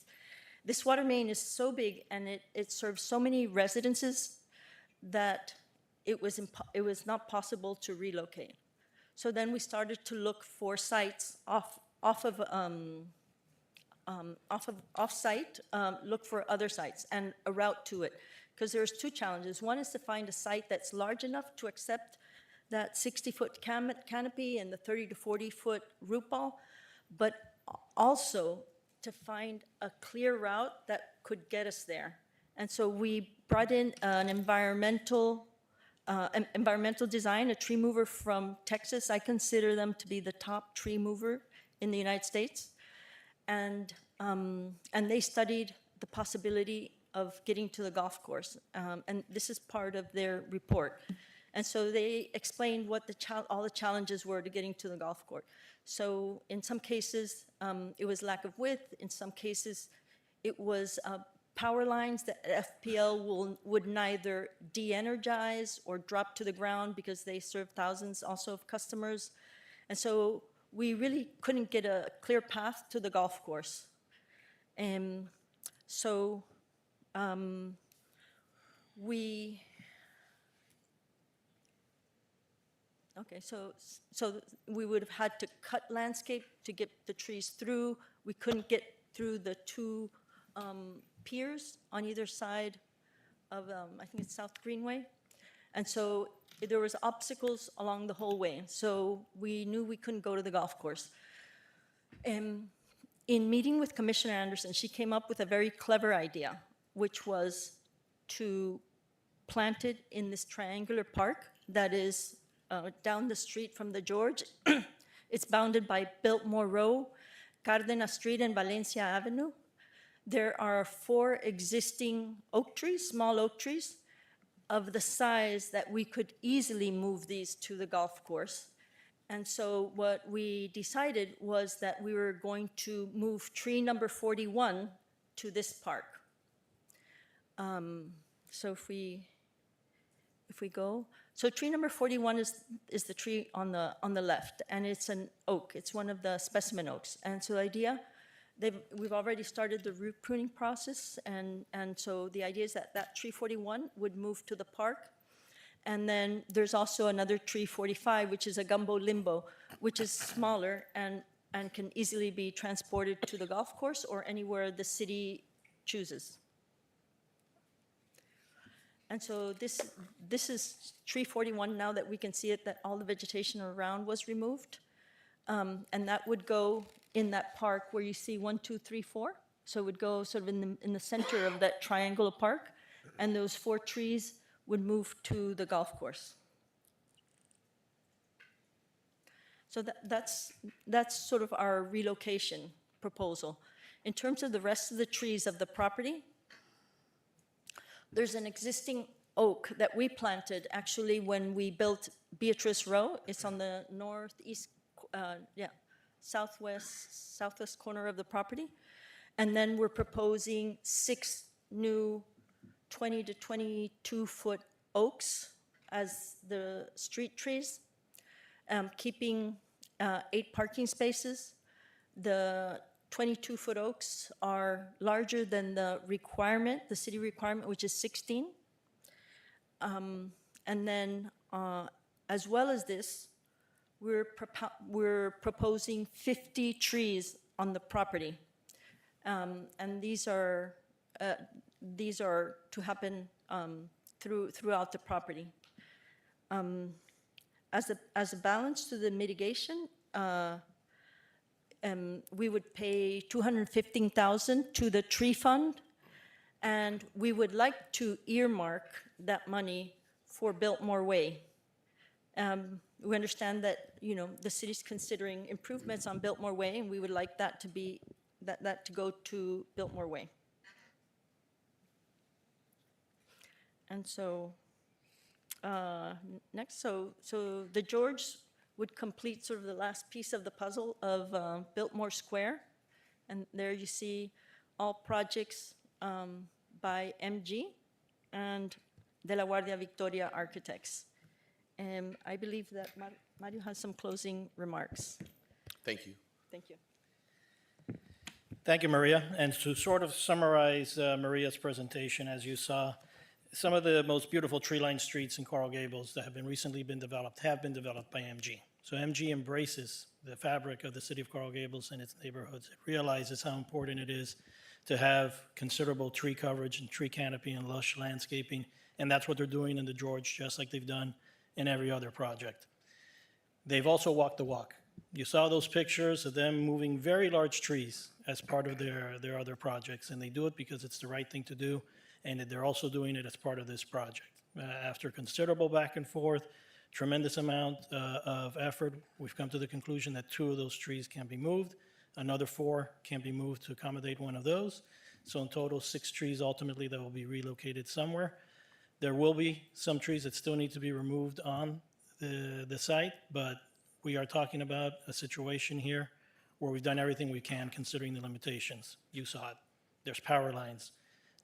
this water main is so big and it serves so many residences that it was not possible to relocate. So then we started to look for sites off-site, look for other sites and a route to it. Because there's 2 challenges. One is to find a site that's large enough to accept that 60-foot canopy and the 30 to 40-foot root ball, but also to find a clear route that could get us there. And so we brought in an environmental design, a tree mover from Texas. I consider them to be the top tree mover in the United States. And they studied the possibility of getting to the golf course. And this is part of their report. And so they explained what all the challenges were to getting to the golf course. So in some cases, it was lack of width. In some cases, it was power lines that FPL would neither de-energize or drop to the ground because they serve thousands also of customers. And so we really couldn't get a clear path to the golf course. So we would have had to cut landscape to get the trees through. We couldn't get through the 2 piers on either side of, I think it's South Greenway. And so there was obstacles along the whole way. So we knew we couldn't go to the golf course. In meeting with Commissioner Anderson, she came up with a very clever idea, which was to plant it in this triangular park that is down the street from the George. It's bounded by Biltmore Row, Cárdenas Street, and Valencia Avenue. There are 4 existing oak trees, small oak trees, of the size that we could easily move these to the golf course. And so what we decided was that we were going to move tree number 41 to this park. So if we go, so tree number 41 is the tree on the left, and it's an oak. It's one of the specimen oaks. And so the idea, we've already started the root pruning process, and so the idea is that tree 41 would move to the park. And then there's also another tree 45, which is a gumbo limbo, which is smaller and can easily be transported to the golf course or anywhere the city chooses. And so this is tree 41 now that we can see it, that all the vegetation around was removed. And that would go in that park where you see 1, 2, 3, 4. So it would go sort of in the center of that triangular park, and those 4 trees would move to the golf course. So that's sort of our relocation proposal. In terms of the rest of the trees of the property, there's an existing oak that we planted actually when we built Beatrice Row. It's on the northeast, southwest corner of the property. And then we're proposing 6 new 20 to 22-foot oaks as the street trees, keeping 8 parking spaces. The 22-foot oaks are larger than the requirement, the city requirement, which is 16. And then, as well as this, we're proposing 50 trees on the property. And these are to happen throughout the property. As a balance to the mitigation, we would pay $215,000 to the tree fund, and we would like to earmark that money for Biltmore Way. We understand that, you know, the city's considering improvements on Biltmore Way, and we would like that to be, that to go to Biltmore Way. And so, next, so the George would complete sort of the last piece of the puzzle of Biltmore Square. And there you see all projects by MG and De La Guardia Victoria Architects. And I believe that Mario has some closing remarks. Thank you. Thank you. Thank you, Maria. And to sort of summarize Maria's presentation, as you saw, some of the most beautiful tree-lined streets in Coral Gables that have recently been developed have been developed by MG. So MG embraces the fabric of the city of Coral Gables and its neighborhoods. It realizes how important it is to have considerable tree coverage and tree canopy and lush landscaping, and that's what they're doing in the George, just like they've done in every other project. They've also walked the walk. You saw those pictures of them moving very large trees as part of their other projects, and they do it because it's the right thing to do, and they're also doing it as part of this project. After considerable back and forth, tremendous amount of effort, we've come to the conclusion that 2 of those trees can be moved. Another 4 can be moved to accommodate 1 of those. So in total, 6 trees ultimately that will be relocated somewhere. There will be some trees that still need to be removed on the site, but we are talking about a situation here where we've done everything we can considering the limitations. You saw it. There's power lines.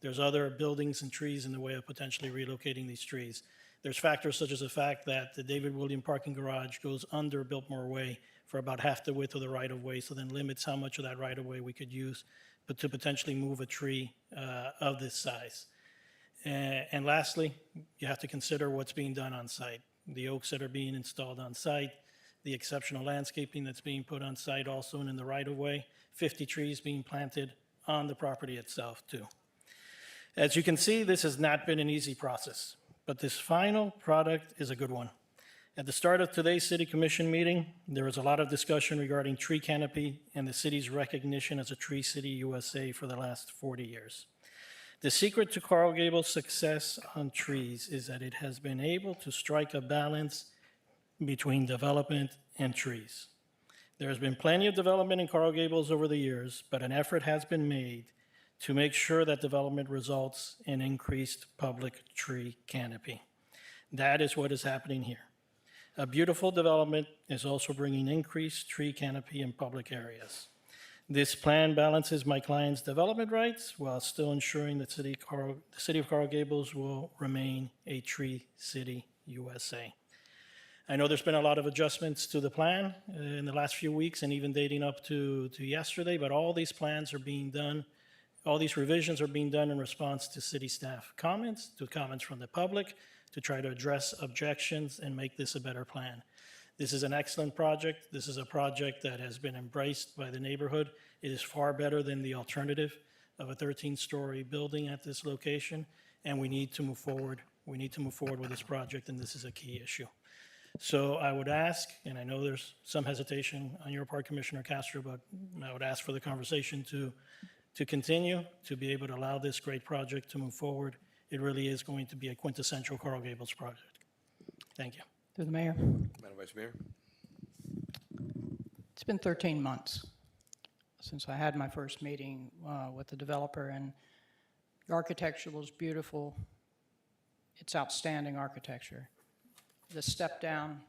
There's other buildings and trees in the way of potentially relocating these trees. There's factors such as the fact that the David William parking garage goes under Biltmore Way for about half the width of the right-of-way, so then limits how much of that right-of-way we could use but to potentially move a tree of this size. And lastly, you have to consider what's being done on site. The oaks that are being installed on site, the exceptional landscaping that's being put on site also and in the right-of-way, 50 trees being planted on the property itself too. As you can see, this has not been an easy process, but this final product is a good one. At the start of today's City Commission meeting, there was a lot of discussion regarding tree canopy and the city's recognition as a Tree City USA for the last 40 years. The secret to Coral Gables' success on trees is that it has been able to strike a balance between development and trees. There has been plenty of development in Coral Gables over the years, but an effort has been made to make sure that development results in increased public tree canopy. That is what is happening here. A beautiful development is also bringing increased tree canopy in public areas. This plan balances my client's development rights while still ensuring that the city of Coral Gables will remain a Tree City USA. I know there's been a lot of adjustments to the plan in the last few weeks and even dating up to yesterday, but all these plans are being done. All these revisions are being done in response to city staff comments, to comments from the public, to try to address objections and make this a better plan. This is an excellent project. This is a project that has been embraced by the neighborhood. It is far better than the alternative of a 13-story building at this location, and we need to move forward. We need to move forward with this project, and this is a key issue. So I would ask, and I know there's some hesitation on your part, Commissioner Castro, but I would ask for the conversation to to continue, to be able to allow this great project to move forward. It really is going to be a quintessential Coral Gables project. Thank you. Through the mayor. Madam Vice Mayor? It's been 13 months since I had my first meeting with the developer, and the architecture was beautiful. It's outstanding architecture. The step down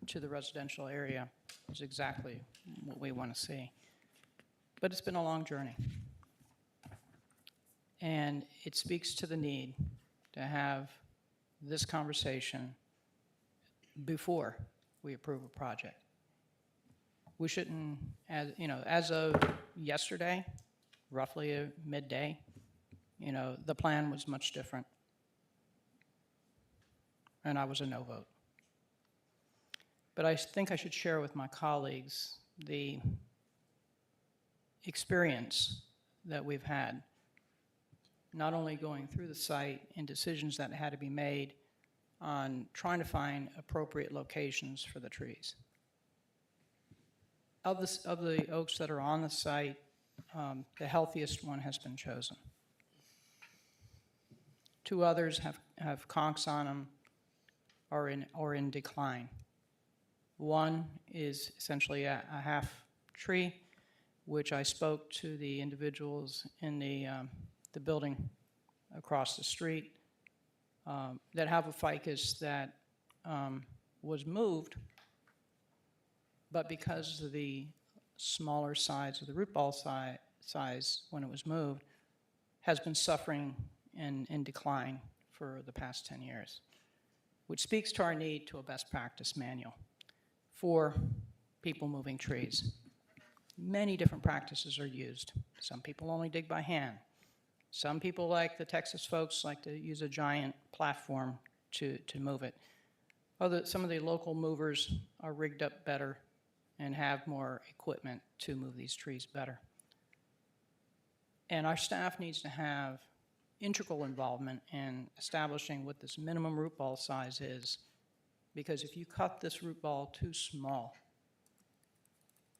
to the residential area is exactly what we want to see. But it's been a long journey. And it speaks to the need to have this conversation before we approve a project. We shouldn't, as of yesterday, roughly midday, the plan was much different. And I was a no vote. But I think I should share with my colleagues the experience that we've had, not only going through the site and decisions that had to be made on trying to find appropriate locations for the trees. Of the oaks that are on the site, the healthiest one has been chosen. 2 others have conchs on them or in decline. One is essentially a half tree, which I spoke to the individuals in the building across the street that have a ficus that was moved, but because of the smaller size of the root ball size when it was moved, has been suffering in decline for the past 10 years, which speaks to our need to a best practice manual for people moving trees. Many different practices are used. Some people only dig by hand. Some people, like the Texas folks, like to use a giant platform to move it. Some of the local movers are rigged up better and have more equipment to move these trees better. And our staff needs to have integral involvement in establishing what this minimum root ball size is, because if you cut this root ball too small,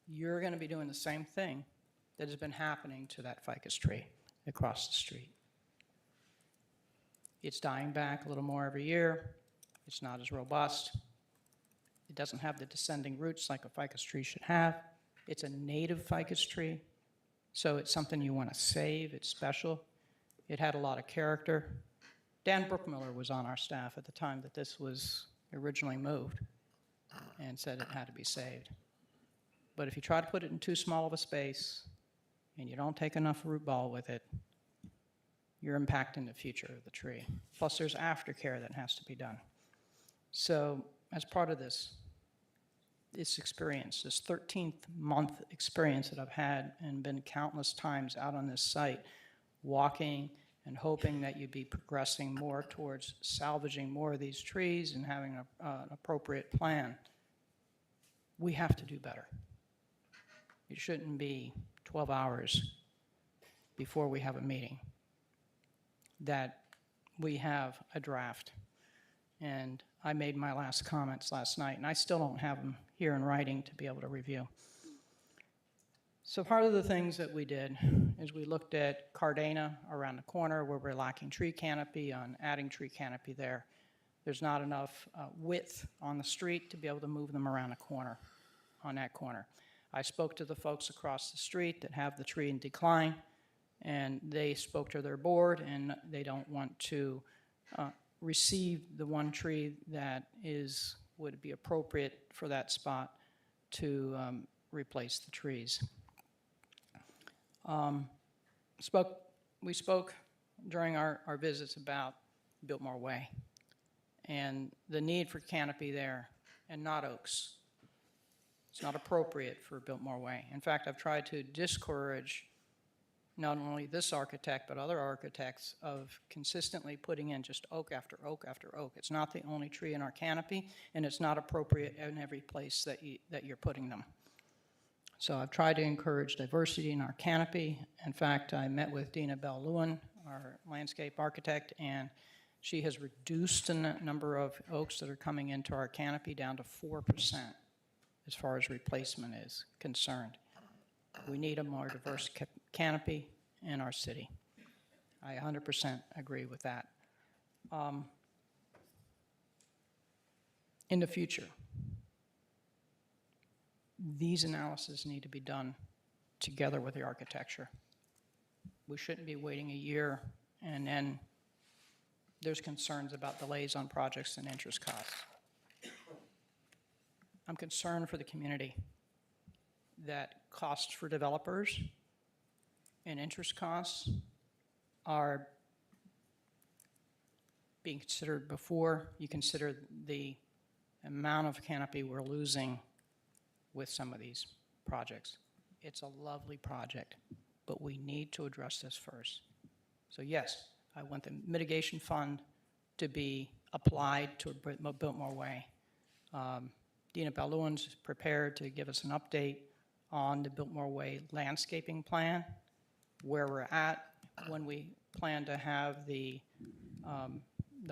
you're going to be doing the same thing that has been happening to that ficus tree across the street. It's dying back a little more every year. It's not as robust. It doesn't have the descending roots like a ficus tree should have. It's a native ficus tree, so it's something you want to save. It's special. It had a lot of character. Dan Brookmiller was on our staff at the time that this was originally moved and said it had to be saved. But if you try to put it in too small of a space and you don't take enough root ball with it, you're impacting the future of the tree. Plus, there's aftercare that has to be done. So, as part of this experience, this 13th month experience that I've had and been countless times out on this site, walking and hoping that you'd be progressing more towards salvaging more of these trees and having an appropriate plan, we have to do better. It shouldn't be 12 hours before we have a meeting that we have a draft. And I made my last comments last night, and I still don't have them here in writing to be able to review. So part of the things that we did is we looked at Cardena around the corner where we're lacking tree canopy, on adding tree canopy there. There's not enough width on the street to be able to move them around a corner, on that corner. I spoke to the folks across the street that have the tree in decline, and they spoke to their board, and they don't want to receive the one tree that would be appropriate for that spot to replace the trees. We spoke during our visits about Biltmore Way and the need for canopy there, and not oaks. It's not appropriate for Biltmore Way. In fact, I've tried to discourage not only this architect, but other architects of consistently putting in just oak after oak after oak. It's not the only tree in our canopy, and it's not appropriate in every place that you're putting them. So I've tried to encourage diversity in our canopy. In fact, I met with Dina Bell-Lewin, our landscape architect, and she has reduced the number of oaks that are coming into our canopy down to 4% as far as replacement is concerned. We need a more diverse canopy, in our city. I 100% agree with that. In the future, these analyses need to be done together with the architecture. We shouldn't be waiting a year and then there's concerns about delays on projects and interest costs. I'm concerned for the community that costs for developers and interest costs are being considered before you consider the amount of canopy we're losing with some of these projects. It's a lovely project, but we need to address this first. So yes, I want the mitigation fund to be applied to Biltmore Way. Dina Balloon's prepared to give us an update on the Biltmore Way landscaping plan, where we're at, when we plan to have the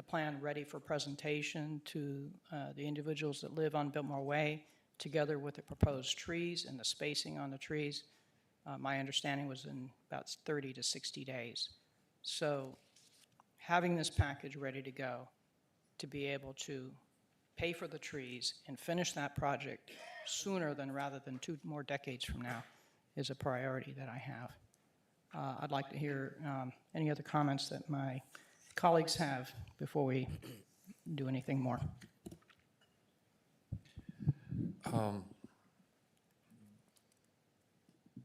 plan ready for presentation to the individuals that live on Biltmore Way, together with the proposed trees and the spacing on the trees. My understanding was in about 30 to 60 days. So having this package ready to go to be able to pay for the trees and finish that project sooner rather than 2 more decades from now is a priority that I have. I'd like to hear any other comments that my colleagues have before we do anything more.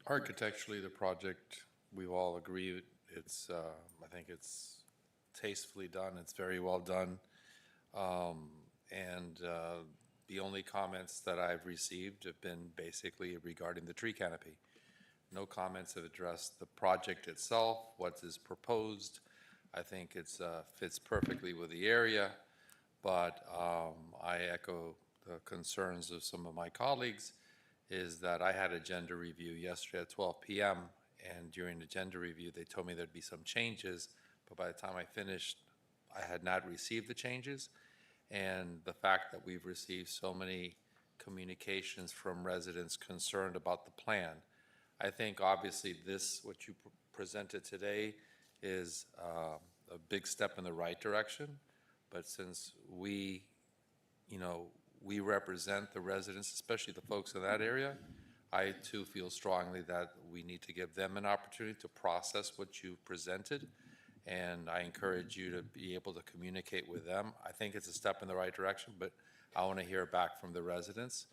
Architecturally, the project, we all agree, it's, I think it's tastefully done, it's very well done. The only comments that I've received have been basically regarding the tree canopy. No comments have addressed the project itself, what is proposed. I think it's fits perfectly with the area, but I echo the concerns of some of my colleagues, is that I had agenda review yesterday at 12 p.m. and during the agenda review they told me there'd be some changes, but by the time I finished I had not received the changes. And the fact that we've received so many communications from residents concerned about the plan, I think obviously this, what you presented today, is a big step in the right direction. But since we, we represent the residents, especially the folks in that area, I too feel strongly that we need to give them an opportunity to process what you presented. And I encourage you to be able to communicate with them. I think it's a step in the right direction, but I want to hear back from the residents.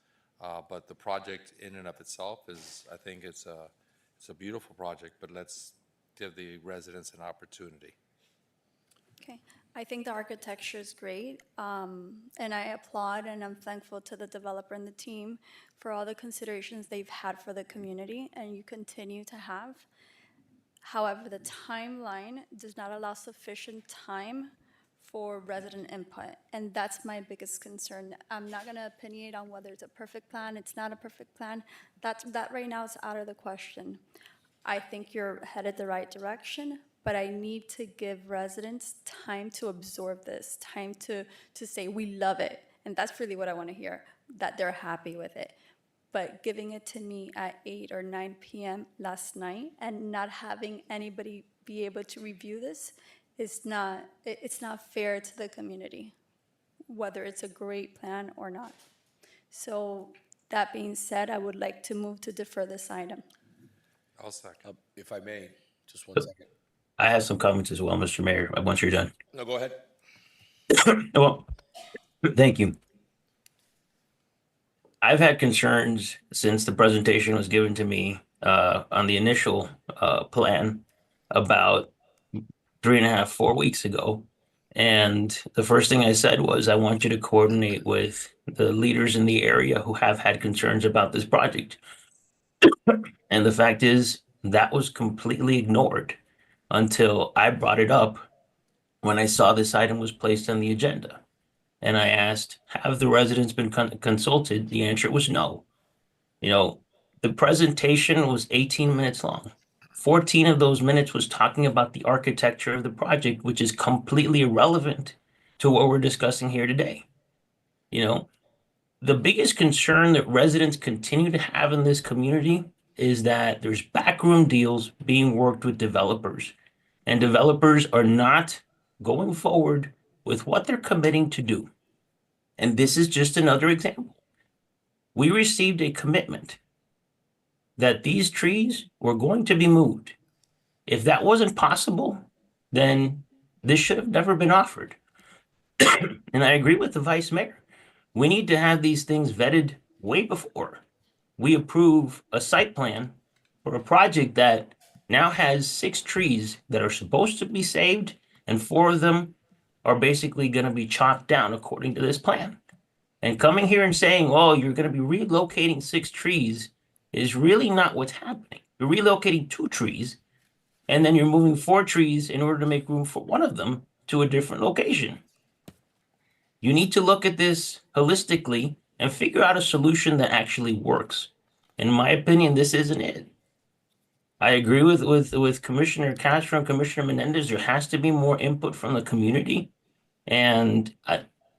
But the project in and of itself is, I think it's a beautiful project, but let's give the residents an opportunity. Okay, I think the architecture is great, and I applaud and I'm thankful to the developer and the team for all the considerations they've had for the community and you continue to have. However, the timeline does not allow sufficient time for resident input, and that's my biggest concern. I'm not going to opinionate on whether it's a perfect plan, it's not a perfect plan. That right now is out of the question. I think you're headed the right direction, but I need to give residents time to absorb this, time to say, we love it, and that's really what I want to hear, that they're happy with it. But giving it to me at 8 or 9 p.m. last night and not having anybody be able to review this is not, it's not fair to the community, whether it's a great plan or not. So that being said, I would like to move to defer this item. I'll second. If I may, just one second. I have some comments as well, Mr. Mayor, once you're done. No, go ahead. Well, thank you. I've had concerns since the presentation was given to me on the initial plan about 3.5, 4 weeks ago. And the first thing I said was, I want you to coordinate with the leaders in the area who have had concerns about this project. And the fact is, that was completely ignored until I brought it up when I saw this item was placed on the agenda. And I asked, have the residents been consulted? The answer was no. The presentation was 18 minutes long. 14 of those minutes was talking about the architecture of the project, which is completely irrelevant to what we're discussing here today. The biggest concern that residents continue to have in this community is that there's backroom deals being worked with developers, and developers are not going forward with what they're committing to do. And this is just another example. We received a commitment that these trees were going to be moved. If that wasn't possible, then this should have never been offered. And I agree with the vice mayor. We need to have these things vetted way before we approve a site plan for a project that now has 6 trees that are supposed to be saved, and 4 of them are basically going to be chopped down according to this plan. And coming here and saying, oh, you're going to be relocating 6 trees is really not what's happening. You're relocating 2 trees, and then you're moving 4 trees in order to make room for one of them to a different location. You need to look at this holistically and figure out a solution that actually works. In my opinion, this isn't it. I agree with Commissioner Castro and Commissioner Menendez. There has to be more input from the community. And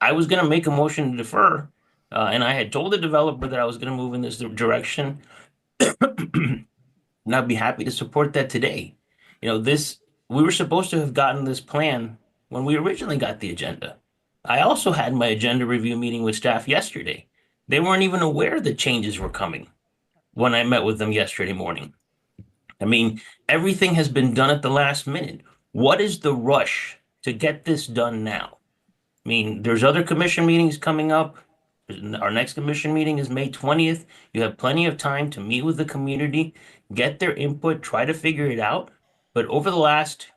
I was going to make a motion to defer, and I had told the developer that I was going to move in this direction. And I'd be happy to support that today. You know, we were supposed to have gotten this plan when we originally got the agenda. I also had my agenda review meeting with staff yesterday. They weren't even aware that changes were coming when I met with them yesterday morning. I mean, everything has been done at the last minute. What is the rush to get this done now? I mean, there's other commission meetings coming up. Our next commission meeting is May 20th. You have plenty of time to meet with the community, get their input, try to figure it out. But over the last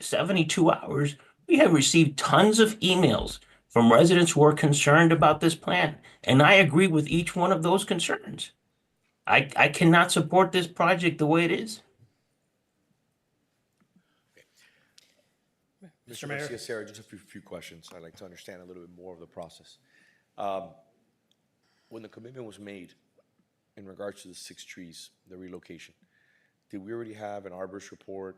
72 hours, we have received tons of emails from residents who are concerned about this plan. And I agree with each one of those concerns. I cannot support this project the way it is. Mr. Mayor. Garcia, Sarah, just a few questions. I'd like to understand a little bit more of the process. When the commitment was made in regards to the 6 trees, the relocation, did we already have an arborist report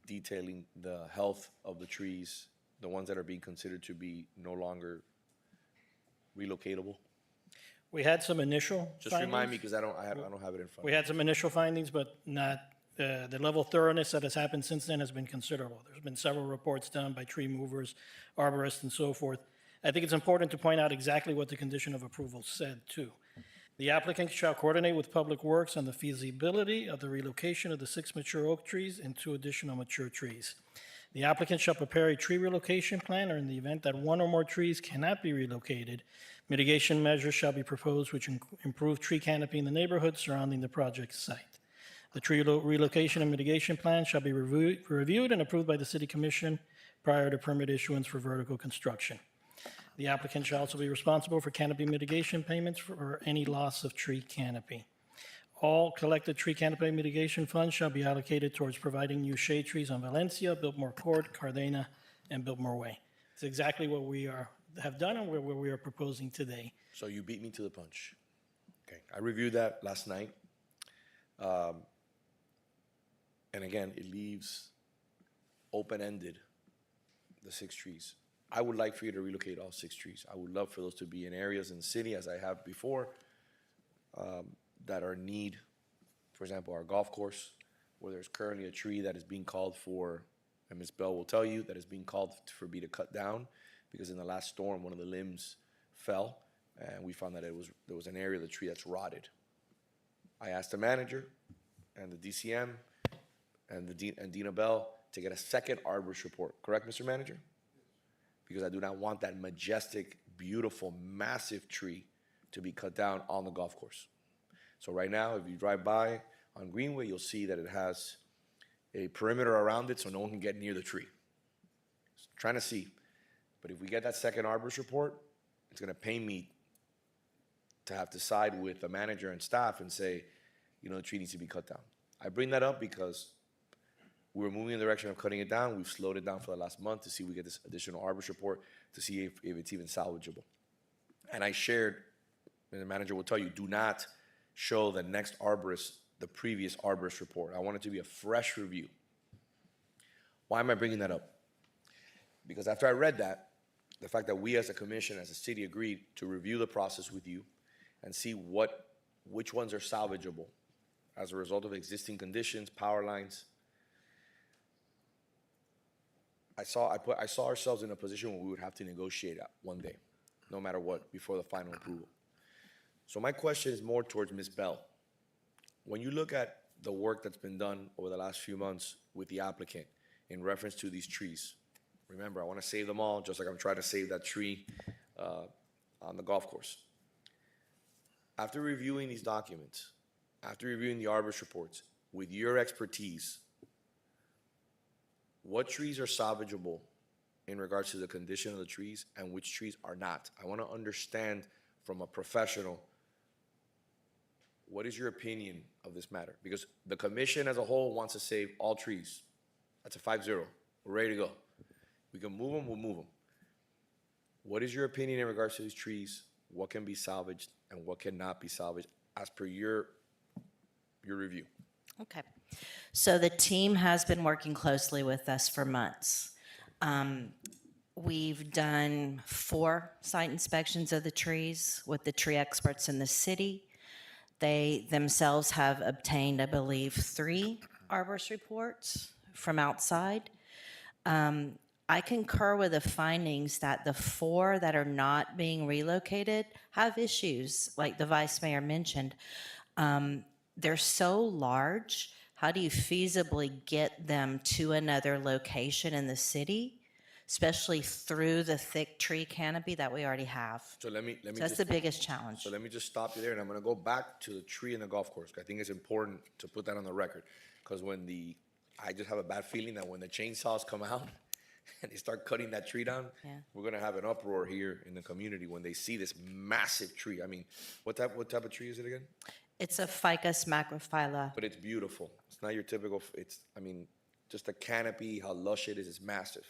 detailing the health of the trees, the ones that are being considered to be no longer relocatable? We had some initial findings. Just remind me, because I don't have it in front. We had some initial findings, but not, the level of thoroughness that has happened since then has been considerable. There's been several reports done by tree movers, arborists, and so forth. I think it's important to point out exactly what the condition of approval said, too. The applicant shall coordinate with Public Works on the feasibility of the relocation of the 6 mature oak trees and 2 additional mature trees. The applicant shall prepare a tree relocation plan, or in the event that 1 or more trees cannot be relocated, mitigation measures shall be proposed which improve tree canopy in the neighborhood surrounding the project site. The tree relocation and mitigation plan shall be reviewed and approved by the City Commission prior to permit issuance for vertical construction. The applicant shall also be responsible for canopy mitigation payments for any loss of tree canopy. All collected tree canopy mitigation funds shall be allocated towards providing new shade trees on Valencia, Biltmore Court, Cardena, and Biltmore Way. It's exactly what we have done and what we are proposing today. So you beat me to the punch. Okay, I reviewed that last night. And again, it leaves open-ended the 6 trees. I would like for you to relocate all 6 trees. I would love for those to be in areas in the city, as I have before, that are in need. For example, our golf course, where there's currently a tree that is being called for, and Ms. Bell will tell you, that is being called for me to cut down, because in the last storm, one of the limbs fell, and we found that there was an area of the tree that's rotted. I asked the manager and the DCM and Dina Bell to get a second arborist report. Correct, Mr. Manager? Because I do not want that majestic, beautiful, massive tree to be cut down on the golf course. So right now, if you drive by on Greenway, you'll see that it has a perimeter around it so no one can get near the tree. Trying to see. But if we get that second arborist report, it's going to pain me to have to side with the manager and staff and say, you know, the tree needs to be cut down. I bring that up because we're moving in the direction of cutting it down. We've slowed it down for the last month to see if we get this additional arborist report to see if it's even salvageable. And I shared, and the manager will tell you, do not show the next arborist the previous arborist report. I want it to be a fresh review. Why am I bringing that up? Because after I read that, the fact that we as a commission, as a city, agreed to review the process with you and see which ones are salvageable as a result of existing conditions, power lines. I saw ourselves in a position where we would have to negotiate one day, no matter what, before the final approval. So my question is more towards Ms. Bell. When you look at the work that's been done over the last few months with the applicant in reference to these trees, remember, I want to save them all, just like I'm trying to save that tree on the golf course. After reviewing these documents, after reviewing the Arbor's reports, with your expertise, what trees are salvageable in regards to the condition of the trees and which trees are not? I want to understand from a professional, what is your opinion of this matter? Because the commission as a whole wants to save all trees. That's a 5-0. We're ready to go. We can move them, we'll move them. What is your opinion in regards to these trees? What can be salvaged and what cannot be salvaged as per your review? Okay. So the team has been working closely with us for months. We've done 4 site inspections of the trees with the tree experts in the city. They themselves have obtained, I believe, 3 arborist reports from outside. I concur with the findings that the 4 that are not being relocated have issues, like the vice mayor mentioned. They're so large, how do you feasibly get them to another location in the city, especially through the thick tree canopy that we already have? So let me That's the biggest challenge. So let me just stop you there, and I'm going to go back to the tree in the golf course. I think it's important to put that on the record, because I just have a bad feeling that when the chainsaws come out and they start cutting that tree down, we're going to have an uproar here in the community when they see this massive tree. I mean, what type of tree is it again? It's a Ficus macrophylla. But it's beautiful. It's not your typical, just the canopy, how lush it is massive.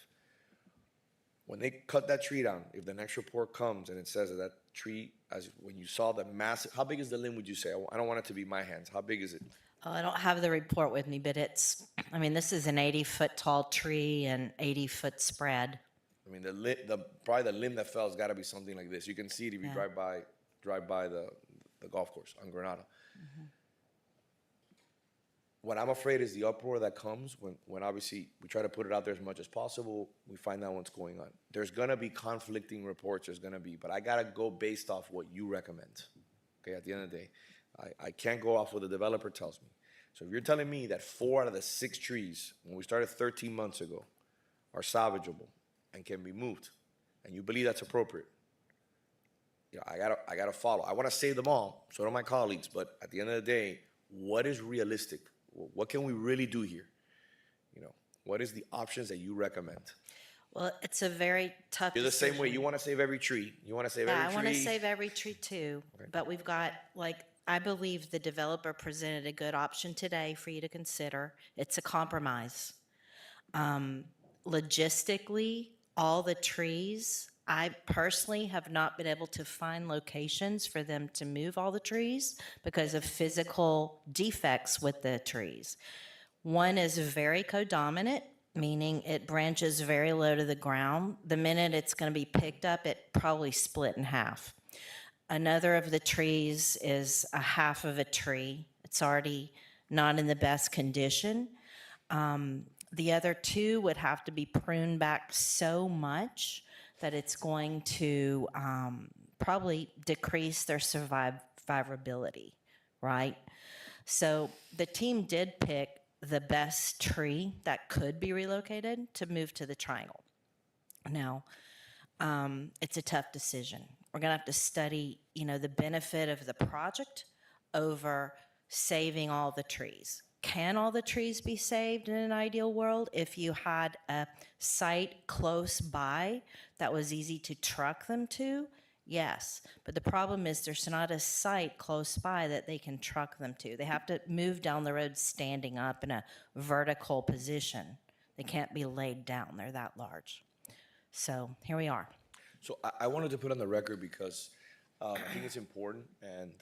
When they cut that tree down, if the next report comes and it says that tree, when you saw the massive, how big is the limb, would you say? I don't want it to be my hands. How big is it? Oh, I don't have the report with me, but this is an 80-foot tall tree and 80-foot spread. I mean, probably the limb that fell has got to be something like this. You can see it if you drive by the golf course on Granada. Mm-hmm. What I'm afraid is the uproar that comes when obviously we try to put it out there as much as possible, we find out what's going on. There's going to be conflicting reports, but I got to go based off what you recommend. Okay, at the end of the day, I can't go off what the developer tells me. So if you're telling me that 4 out of the 6 trees, when we started 13 months ago, are salvageable and can be moved, and you believe that's appropriate, I gotta follow. I want to save them all, so do my colleagues. But at the end of the day, what is realistic? What can we really do here? What is the options that you recommend? Well, it's a very tough You're the decision. same way. You want to save every tree. You want to save every tree. I want to save every tree too. Okay. But we've got, I believe the developer presented a good option today for you to consider. It's a compromise. Logistically, all the trees, I personally have not been able to find locations for them to move all the trees because of physical defects with the trees. One is very codominant, meaning it branches very low to the ground. The minute it's going to be picked up, it probably split in half. Another of the trees is a half of a tree. It's already not in the best condition. The other 2 would have to be pruned back so much that it's going to probably decrease their survivability, right? So the team did pick the best tree that could be relocated to move to the triangle. Now, it's a tough decision. We're gonna have to study, the benefit of the project over saving all the trees. Can all the trees be saved in an ideal world if you had a site close by that was easy to truck them to? Yes, but the problem is there's not a site close by that they can truck them to. They have to move down the road standing up in a vertical position. They can't be laid down, they're that large. So here we are. So I wanted to put on the record because I think it's important, and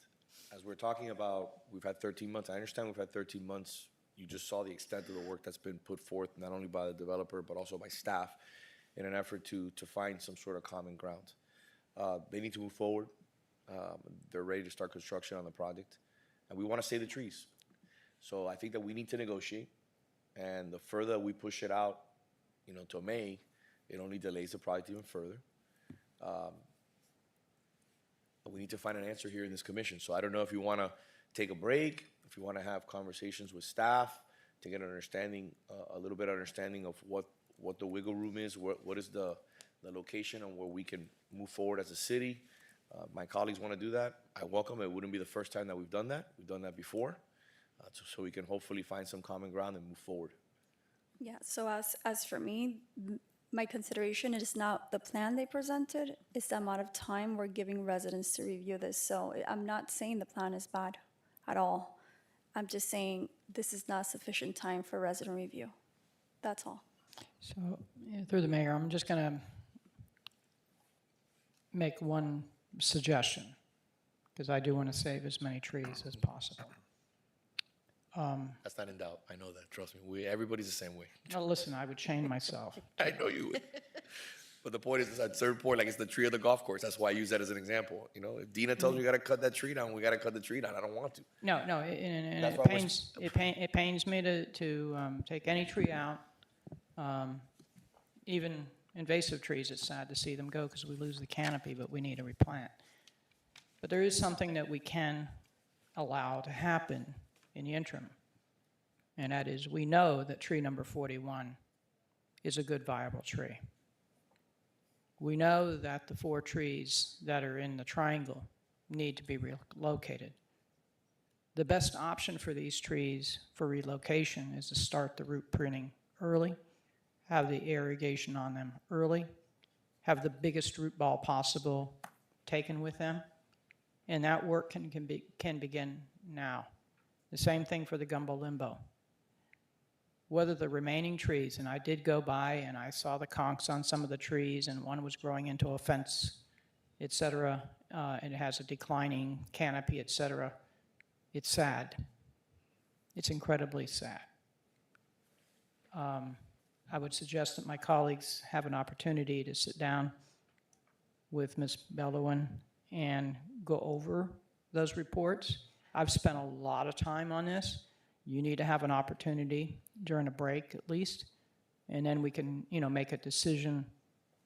as we're talking about, we've had 13 months. I understand we've had 13 months. You just saw the extent of the work that's been put forth, not only by the developer, but also by staff in an effort to find some sort of common ground. They need to move forward. They're ready to start construction on the project, and we want to save the trees. So I think that we need to negotiate, and the further we push it out, to May, it only delays the project even further. We need to find an answer here in this commission. So I don't know if you want to take a break, if you want to have conversations with staff to get an understanding, a little bit of understanding of what the wiggle room is, what is the location and where we can move forward as a city. My colleagues want to do that. I welcome it. It wouldn't be the first time that we've done that. We've done that before. So we can hopefully find some common ground and move forward. Yeah, so as for me, my consideration is not the plan they presented, it's the amount of time we're giving residents to review this. So I'm not saying the plan is bad at all. I'm just saying this is not sufficient time for resident review. That's all. So, through the mayor, I'm just going to make one suggestion, because I do want to save as many trees as possible. That's not in doubt. I know that. Trust me. Everybody's the same way. Well, listen, I would chain myself. I know you would. But the point is, at a certain point, like it's the tree of the golf course. That's why I use that as an example. If Dina tells me you got to cut that tree down, we got to cut the tree down. I don't want to. No, and That's it why it pains me to take any tree out, even invasive trees. It's sad to see them go because we lose the canopy, but we need to replant. But there is something that we can allow to happen in the interim, and that is we know that tree number 41 is a good viable tree. We know that the 4 trees that are in the triangle need to be relocated. The best option for these trees for relocation is to start the root pruning early, have the irrigation on them early, have the biggest root ball possible taken with them, and that work can begin now. The same thing for the gumbo limbo. Whether the remaining trees, and I did go by and I saw the conchs on some of the trees, and one was growing into a fence, et cetera, and it has a declining canopy, et cetera. It's sad. It's incredibly sad. I would suggest that my colleagues have an opportunity to sit down with Ms. Bellowin and go over those reports. I've spent a lot of time on this. You need to have an opportunity during a break at least, and then we can, make a decision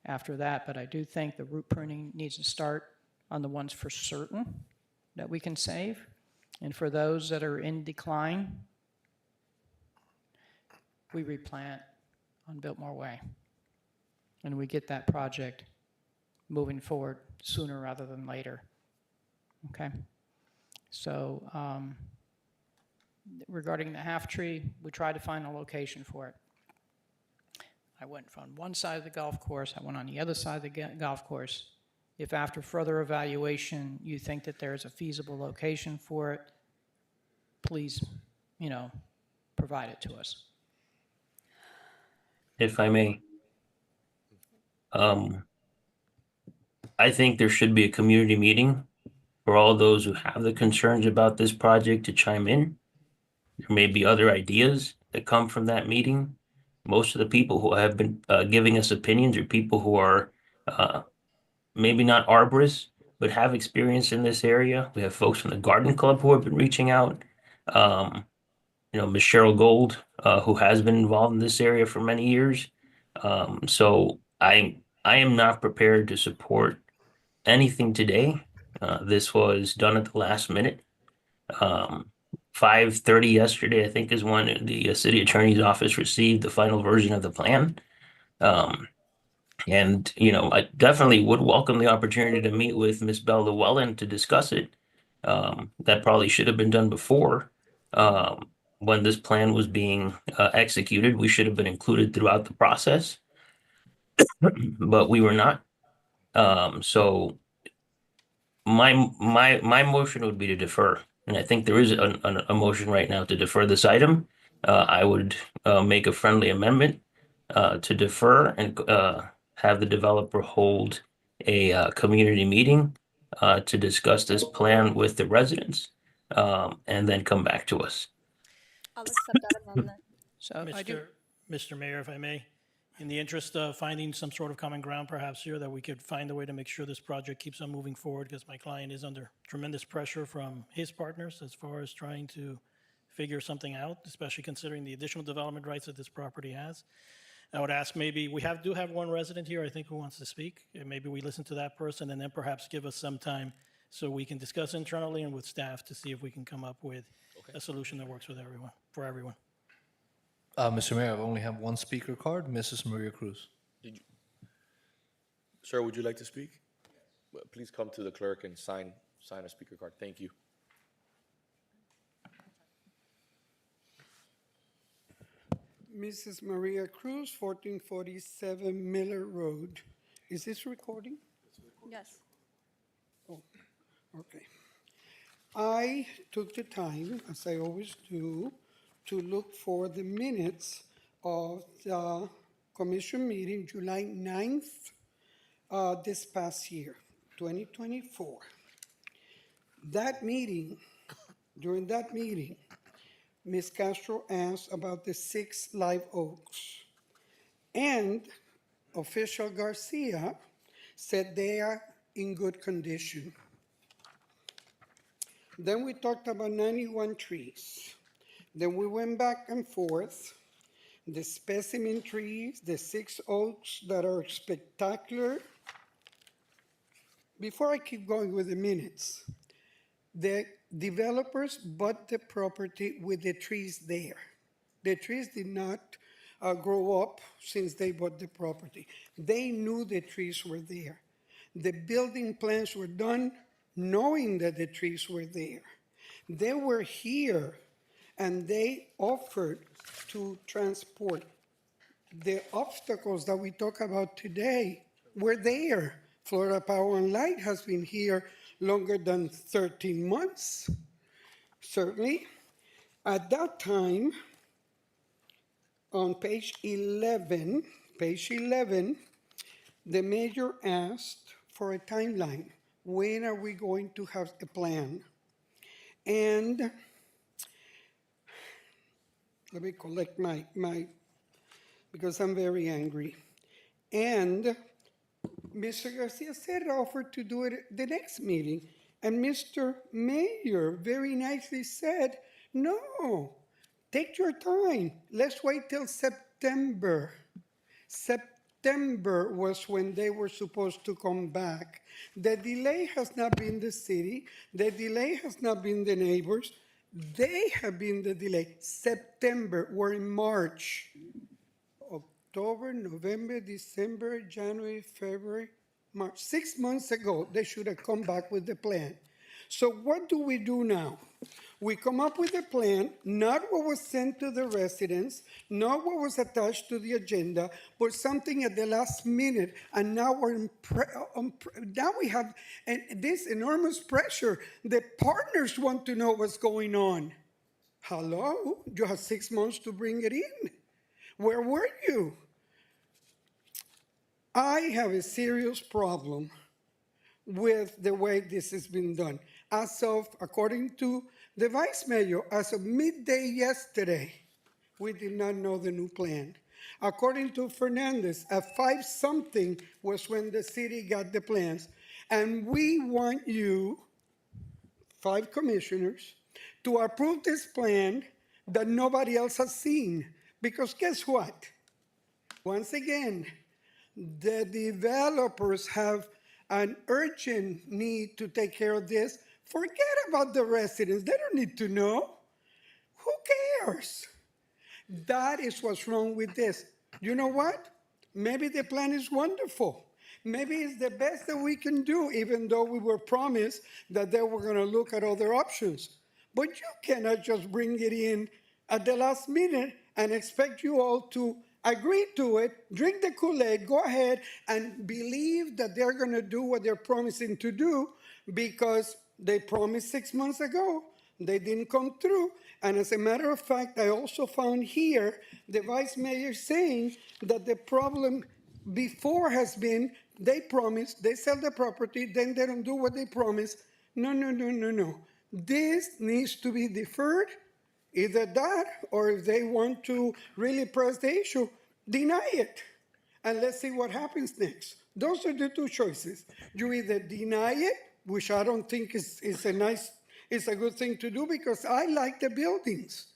after that. But I do think the root pruning needs to start on the ones for certain that we can save, and for those that are in decline, we replant on Biltmore Way, and we get that project moving forward sooner rather than later. Okay? So, regarding the half tree, we tried to find a location for it. I went from one side of the golf course, I went on the other side of the golf course. If after further evaluation you think that there's a feasible location for it, please, provide it to us. If I may. I think there should be a community meeting for all those who have the concerns about this project to chime in. There may be other ideas that come from that meeting. Most of the people who have been giving us opinions are people who are maybe not arborists, but have experience in this area. We have folks from the Garden Club who have been reaching out. Ms. Cheryl Gold, who has been involved in this area for many years. So I am not prepared to support anything today. This was done at the last minute. 5:30 yesterday, I think, is when the city attorney's office received the final version of the plan. And I definitely would welcome the opportunity to meet with Ms. Bell Llewellyn to discuss it. That probably should have been done before. When this plan was being executed, we should have been included throughout the process, but we were not. So my motion would be to defer, and I think there is a motion right now to defer this item. I would make a friendly amendment to defer and have the developer hold a community meeting to discuss this plan with the residents, and then come back to us. I'll accept that amendment. So I do. Mr. Mayor, if I may, in the interest of finding some sort of common ground perhaps here, that we could find a way to make sure this project keeps on moving forward, because my client is under tremendous pressure from his partners as far as trying to figure something out, especially considering the additional development rights that this property has. I would ask maybe, do have one resident here, I think, who wants to speak. And maybe we listen to that person and then perhaps give us some time so we can discuss internally and with staff to see if we can come up with a solution that works with everyone, for everyone. Mr. Mayor, I only have one speaker card, Mrs. Maria Cruz. Sir, would you like to speak? Please come to the clerk and sign a speaker card. Thank you. Mrs. Maria Cruz, 1447 Miller Road. Is this recording? Yes. Oh, okay. I took the time, as I always do, to look for the minutes of the commission meeting July 9th this past year, 2024. During that meeting, Ms. Castro asked about the 6 live oaks, and official Garcia said they are in good condition. Then we talked about 91 trees. Then we went back and forth. The specimen trees, the 6 oaks that are spectacular. Before I keep going with the minutes, the developers bought the property with the trees there. The trees did not grow up since they bought the property. They knew the trees were there. The building plans were done knowing that the trees were there. They were here and they offered to transport. The obstacles that we talk about today were there. Florida Power and Light has been here longer than 13 months, certainly. At that time, on page 11, the mayor asked for a timeline. When are we going to have a plan? And let me collect my because I'm very angry. And Mr. Garcia said offered to do it at the next meeting. And Mr. Mayor very nicely said, no, take your time. Let's wait till September. September was when they were supposed to come back. The delay has not been the city. The delay has not been the neighbors. They have been the delay. September, we're in March. October, November, December, January, February, March. 6 months ago, they should have come back with the plan. So what do we do now? We come up with a plan, not what was sent to the residents, not what was attached to the agenda, but something at the last minute. And now now we have this enormous pressure. The partners want to know what's going on. Hello? You have 6 months to bring it in. Where were you? I have a serious problem with the way this has been done. According to the vice mayor, as of midday yesterday, we did not know the new plan. According to Fernandez, at 5-something was when the city got the plans. And we want you, 5 commissioners, to approve this plan that nobody else has seen. Because guess what? Once again, the developers have an urgent need to take care of this. Forget about the residents. They don't need to know. Who cares? That is what's wrong with this. You know what? Maybe the plan is wonderful. Maybe it's the best that we can do, even though we were promised that they were going to look at other options. But you cannot just bring it in at the last minute and expect you all to agree to it, drink the Kool-Aid, go ahead and believe that they're going to do what they're promising to do because they promised 6 months ago. They didn't come through. And as a matter of fact, I also found here the vice mayor saying that the problem before has been they promise, they sell the property, then they don't do what they promise. No. This needs to be deferred. Either that, or if they want to really press the issue, deny it. And let's see what happens next. Those are the 2 choices. You either deny it, which I don't think is a nice It's a good thing to do because I like the buildings.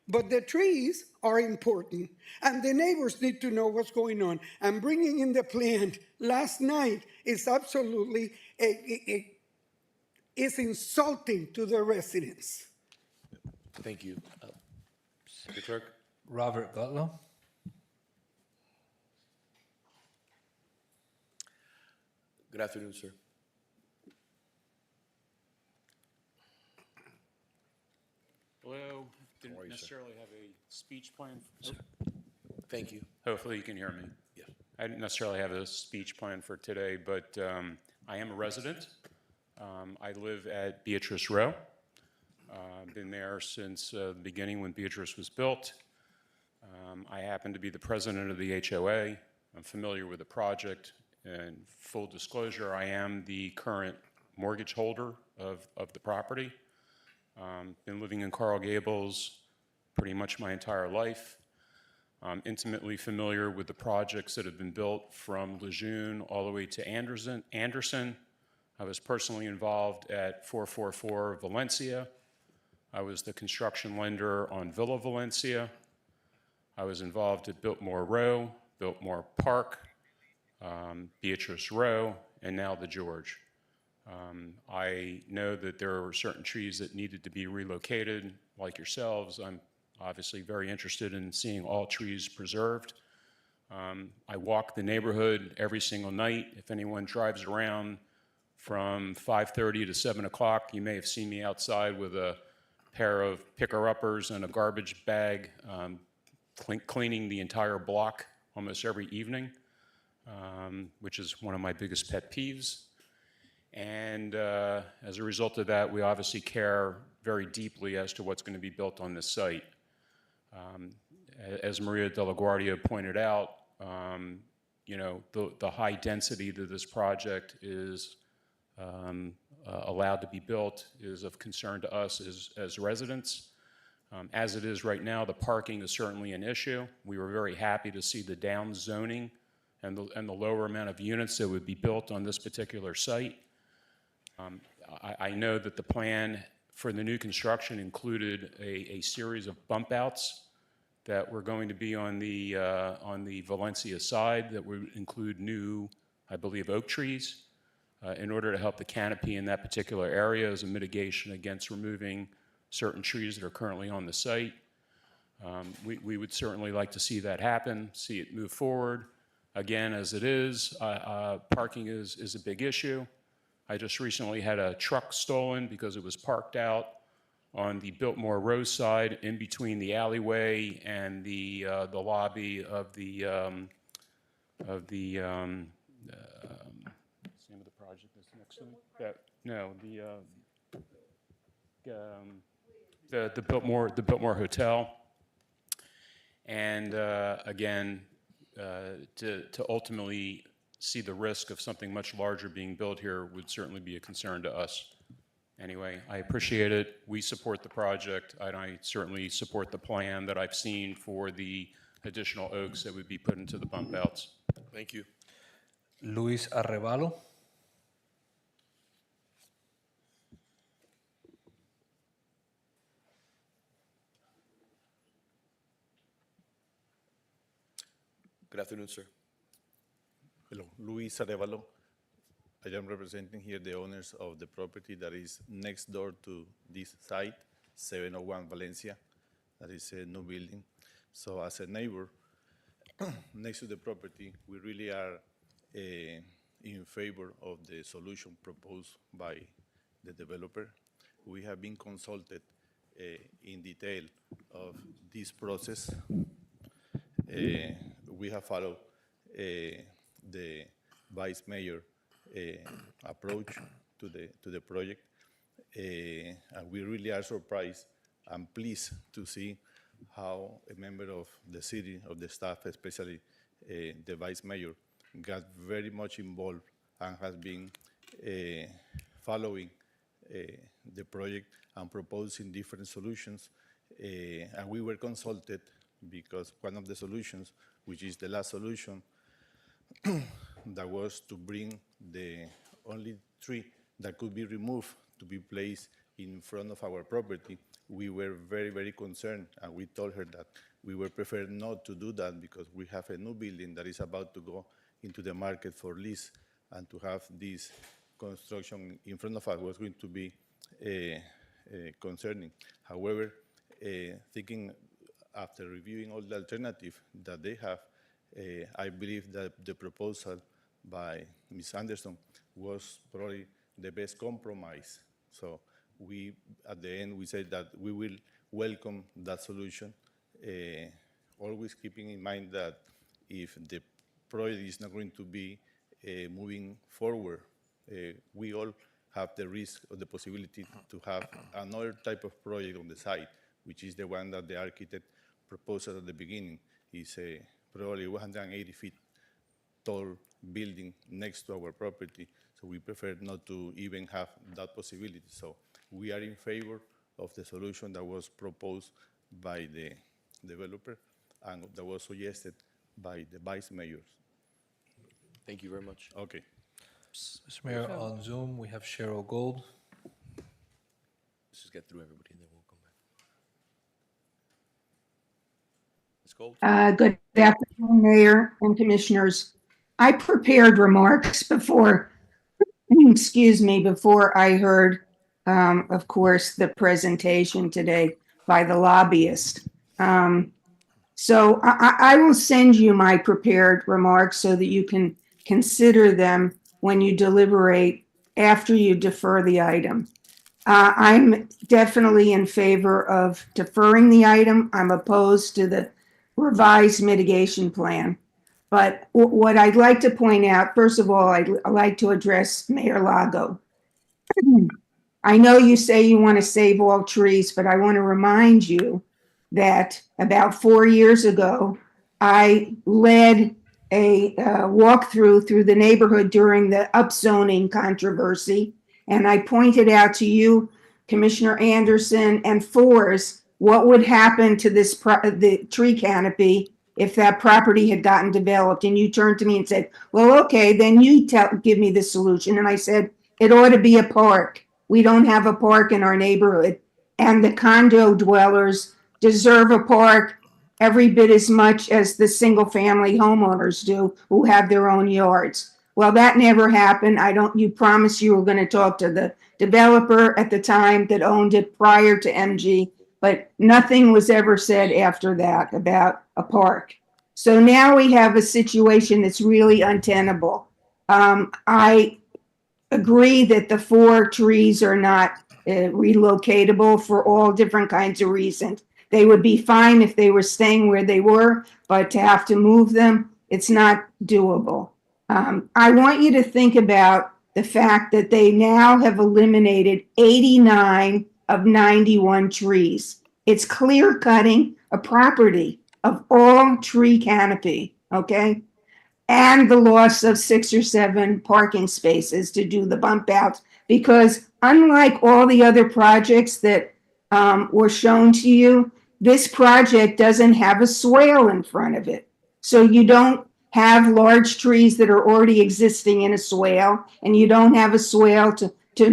But the trees are important, and the neighbors need to know what's going on. And bringing in the plan last night is absolutely, it's insulting to the residents. Thank you. City Clerk? Robert Gutlow. Good afternoon, sir. Hello. Didn't are you, sir? necessarily have a speech plan. Thank you. Hopefully you can hear me. Yes. I didn't necessarily have a speech plan for today, but I am a resident. I live at Beatrice Row. I've been there since the beginning when Beatrice was built. I happen to be the president of the HOA. I'm familiar with the project. And full disclosure, I am the current mortgage holder of the property. Been living in Coral Gables pretty much my entire life. I'm intimately familiar with the projects that have been built from Lejeune all the way to Anderson. I was personally involved at 444 Valencia. I was the construction lender on Villa Valencia. I was involved at Biltmore Row, Biltmore Park, Beatrice Row, and now the George. I know that there were certain trees that needed to be relocated, like yourselves. I'm obviously very interested in seeing all trees preserved. I walk the neighborhood every single night. If anyone drives around from 5:30 to 7 o'clock, you may have seen me outside with a pair of picker-uppers and a garbage bag, cleaning the entire block almost every evening, which is one of my biggest pet peeves. And as a result of that, we obviously care very deeply as to what's going to be built on this site. As Maria de la Guardia pointed out, the high density that this project is allowed to be built is of concern to us as residents. As it is right now, the parking is certainly an issue. We were very happy to see the down zoning and the lower amount of units that would be built on this particular site. I know that the plan for the new construction included a series of bump outs that were going to be on the Valencia side that would include new, I believe, oak trees in order to help the canopy in that particular area as a mitigation against removing certain trees that are currently on the site. We would certainly like to see that happen, see it move forward. Again, as it is, parking is a big issue. I just recently had a truck stolen because it was parked out on the Biltmore Row side in between the alleyway and the lobby of the what's the name of the project that's next to me? The Biltmore Hotel. And again, to ultimately see the risk of something much larger being built here would certainly be a concern to us. Anyway, I appreciate it. We support the project, and I certainly support the plan that I've seen for the additional oaks that would be put into the bump outs. Thank you. Luis Arrevalo. Good afternoon, sir. Hello, Luis Arevalo. I am representing here the owners of the property that is next door to this site, 701 Valencia. That is a new building. So as a neighbor next to the property, we really are in favor of the solution proposed by the developer. We have been consulted in detail of this process. We have followed the vice mayor approach to the project, and we really are surprised and pleased to see how a member of the city, of the staff, especially the vice mayor, got very much involved and has been following the project and proposing different solutions. And we were consulted because one of the solutions, which is the last solution, that was to bring the only tree that could be removed to be placed in front of our property, we were very, very concerned, and we told her that we would prefer not to do that because we have a new building that is about to go into the market for lease, and to have this construction in front of us was going to be concerning. However, thinking after reviewing all the alternatives that they have, I believe that the proposal by Ms. Anderson was probably the best compromise. So we, at the end, we said that we will welcome that solution, always keeping in mind that if the project is not going to be moving forward, we all have the risk or the possibility to have another type of project on the site, which is the one that the architect proposed at the beginning. Is a probably 180 feet tall building next to our property, so we prefer not to even have that possibility. So we are in favor of the solution that was proposed by the developer and that was suggested by the vice mayors. Thank you very much. Okay. Mr. Mayor, on Zoom, we have Cheryl Gold. Let's just get through everybody and then we'll come back. Ms. Gold? Good afternoon, Mayor and Commissioners. I prepared remarks before, excuse me, before I heard, of course, the presentation today by the lobbyist. So I will send you my prepared remarks so that you can consider them when you deliberate after you defer the item. I'm definitely in favor of deferring the item. I'm opposed to the revised mitigation plan. But what I'd like to point out, first of all, I'd like to address Mayor Lago. I know you say you want to save all trees, but I want to remind you that about 4 years ago, I led a walkthrough through the neighborhood during the upzoning controversy, and I pointed out to you, Commissioner Anderson and Forrest, what would happen to this the tree canopy if that property had gotten developed. And you turned to me and said, well, okay, then you give me the solution. And I said, it ought to be a park. We don't have a park in our neighborhood. And the condo dwellers deserve a park every bit as much as the single family homeowners do who have their own yards. Well, that never happened. You promised you were going to talk to the developer at the time that owned it prior to MG, but nothing was ever said after that about a park. So now we have a situation that's really untenable. I agree that the 4 trees are not relocatable for all different kinds of reasons. They would be fine if they were staying where they were, but to have to move them, it's not doable. I want you to think about the fact that they now have eliminated 89 of 91 trees. It's clear cutting a property of all tree canopy, okay? And the loss of 6 or 7 parking spaces to do the bump outs, because unlike all the other projects that were shown to you, this project doesn't have a swale in front of it. So you don't have large trees that are already existing in a swale, and you don't have a swale to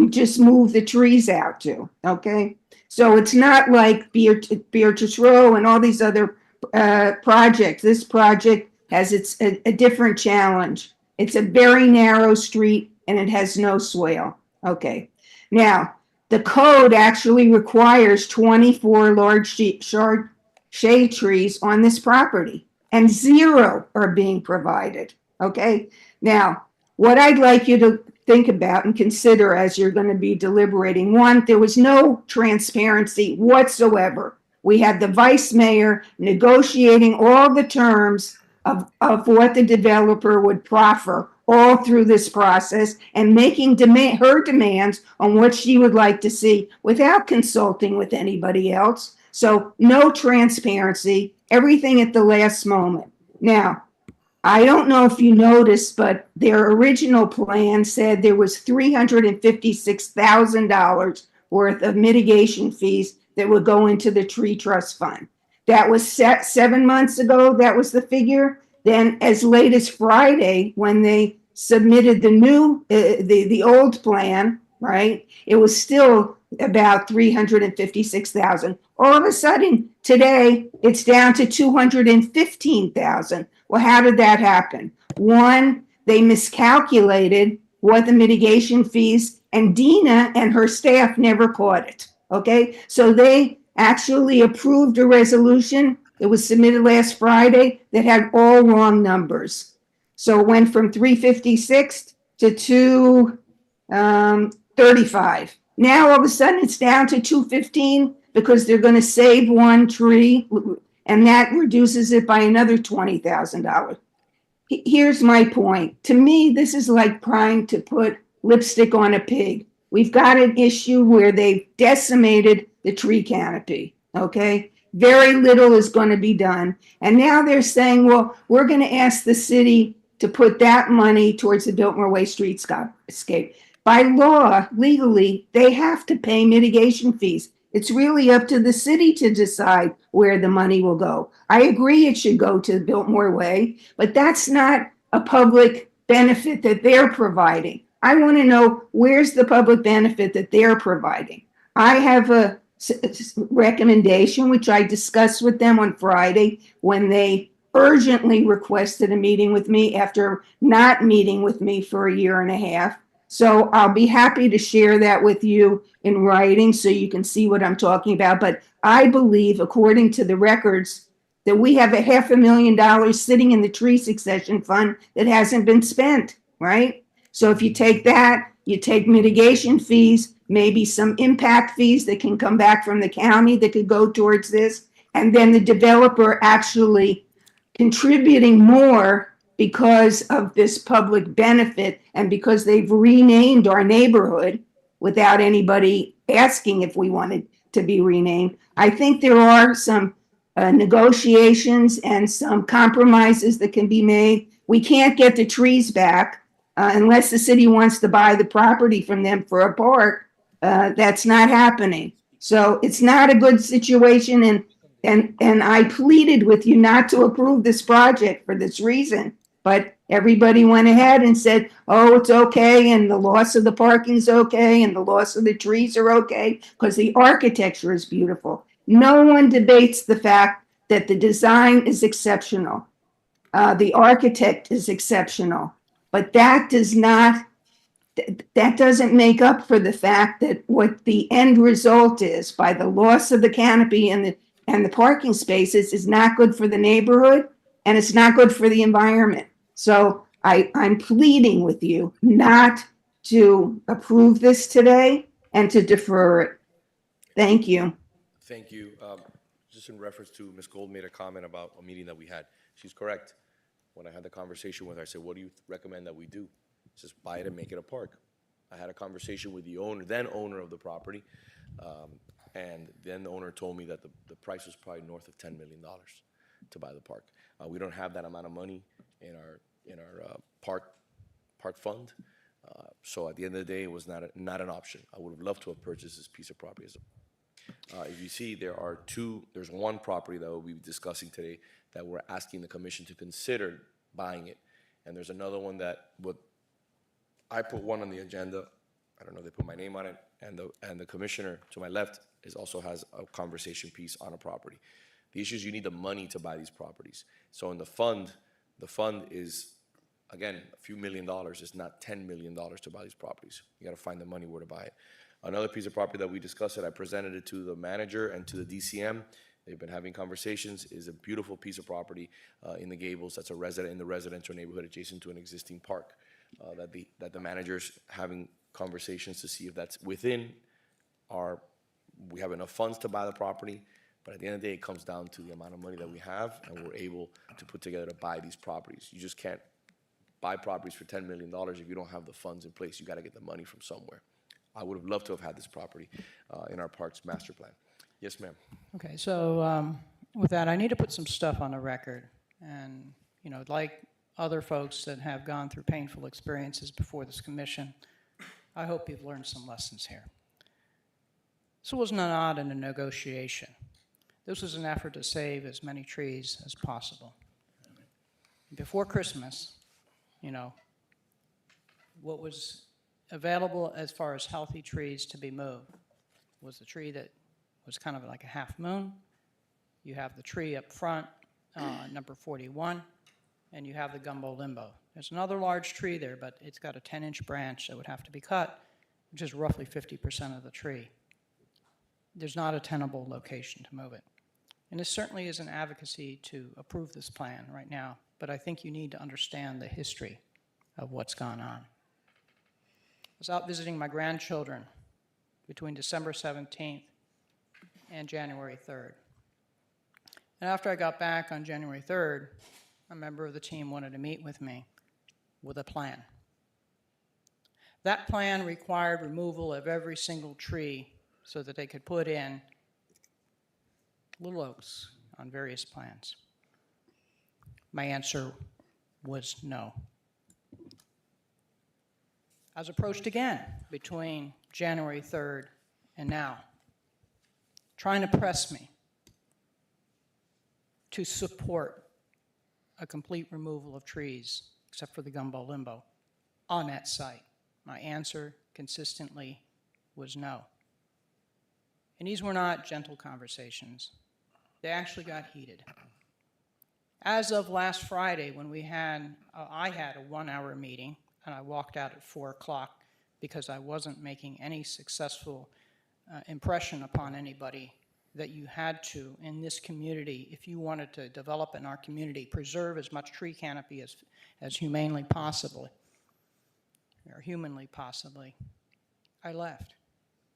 just move the trees out to, okay? So it's not like Beatrice Row and all these other projects. This project has a different challenge. It's a very narrow street and it has no swale. Okay. Now, the code actually requires 24 large shade trees on this property, and 0 are being provided. Okay. Now, what I'd like you to think about and consider as you're going to be deliberating, one, there was no transparency whatsoever. We had the vice mayor negotiating all the terms of what the developer would proffer all through this process and making her demands on what she would like to see without consulting with anybody else. So no transparency, everything at the last moment. Now, I don't know if you noticed, but their original plan said there was $356,000 worth of mitigation fees that would go into the tree trust fund. That was set 7 months ago. That was the figure. Then as late as Friday, when they submitted the new, the old plan, right? It was still about 356,000. All of a sudden, today, it's down to 215,000. Well, how did that happen? One, they miscalculated what the mitigation fees, and Dina and her staff never caught it, okay? So they actually approved a resolution that was submitted last Friday that had all wrong numbers. So it went from 356 to 235. Now all of a sudden it's down to 215 because they're going to save one tree, and that reduces it by another $20,000. Here's my point. To me, this is like trying to put lipstick on a pig. We've got an issue where they've decimated the tree canopy, okay? Very little is going to be done. And now they're saying, well, we're going to ask the city to put that money towards the Biltmore Way streetscape. By law, legally, they have to pay mitigation fees. It's really up to the city to decide where the money will go. I agree it should go to the Biltmore Way, but that's not a public benefit that they're providing. I want to know where's the public benefit that they're providing. I have a recommendation, which I discussed with them on Friday when they urgently requested a meeting with me after not meeting with me for a year and a half. So I'll be happy to share that with you in writing so you can see what I'm talking about. But I believe, according to the records, that we have $500,000 sitting in the tree succession fund that hasn't been spent, right? So if you take that, you take mitigation fees, maybe some impact fees that can come back from the county that could go towards this, and then the developer actually contributing more because of this public benefit and because they've renamed our neighborhood without anybody asking if we wanted to be renamed. I think there are some negotiations and some compromises that can be made. We can't get the trees back unless the city wants to buy the property from them for a park. That's not happening. So it's not a good situation, and I pleaded with you not to approve this project for this reason. But everybody went ahead and said, oh, it's okay, and the loss of the parking is okay, and the loss of the trees are okay, because the architecture is beautiful. No one debates the fact that the design is exceptional. The architect is exceptional. But that doesn't make up for the fact that what the end result is by the loss of the canopy and the parking spaces is not good for the neighborhood, and it's not good for the environment. So I'm pleading with you not to approve this today and to defer it. Thank you. Thank you. Just in reference to Ms. Gold made a comment about a meeting that we had. She's correct. When I had the conversation with her, I said, what do you recommend that we do? Just buy it and make it a park. I had a conversation with the owner, then owner of the property, and then the owner told me that the price was probably north of $10 million to buy the park. We don't have that amount of money in our park fund. So at the end of the day, it was not an option. I would have loved to have purchased this piece of property. If you see, there's one property that we'll be discussing today that we're asking the commission to consider buying it. And there's another one that I put one on the agenda. I don't know, they put my name on it, and the commissioner to my left also has a conversation piece on a property. The issue is you need the money to buy these properties. So in the fund is, again, a few $1 million. It's not $10 million to buy these properties. You gotta find the money where to buy it. Another piece of property that we discussed, I presented it to the manager and to the DCM. They've been having conversations, is a beautiful piece of property in the Gables. That's in the residential neighborhood adjacent to an existing park. That the manager's having conversations to see if that's within we have enough funds to buy the property, but at the end of the day, it comes down to the amount of money that we have, and we're able to put together to buy these properties. You just can't buy properties for $10 million if you don't have the funds in place. You gotta get the money from somewhere. I would have loved to have had this property in our parks master plan. Yes, ma'am. Okay, so with that, I need to put some stuff on the record. And, like other folks that have gone through painful experiences before this commission, I hope you've learned some lessons here. This was not a negotiation. This was an effort to save as many trees as possible. Before Christmas, what was available as far as healthy trees to be moved was the tree that was kind of like a half moon. You have the tree up front, number 41, and you have the gumbo limbo. There's another large tree there, but it's got a 10-inch branch that would have to be cut, which is roughly 50% of the tree. There's not a tenable location to move it. And this certainly is an advocacy to approve this plan right now, but I think you need to understand the history of what's gone on. I was out visiting my grandchildren between December 17th and January 3rd. And after I got back on January 3rd, a member of the team wanted to meet with me with a plan. That plan required removal of every single tree so that they could put in little oaks on various plans. My answer was no. I was approached again between January 3rd and now, trying to press me to support a complete removal of trees, except for the gumbo limbo, on that site. My answer consistently was no. And these were not gentle conversations. They actually got heated. As of last Friday, when I had a 1-hour meeting, and I walked out at 4 o'clock because I wasn't making any successful impression upon anybody that you had to, in this community, if you wanted to develop in our community, preserve as much tree canopy as humanly possible, or humanly possibly, I left.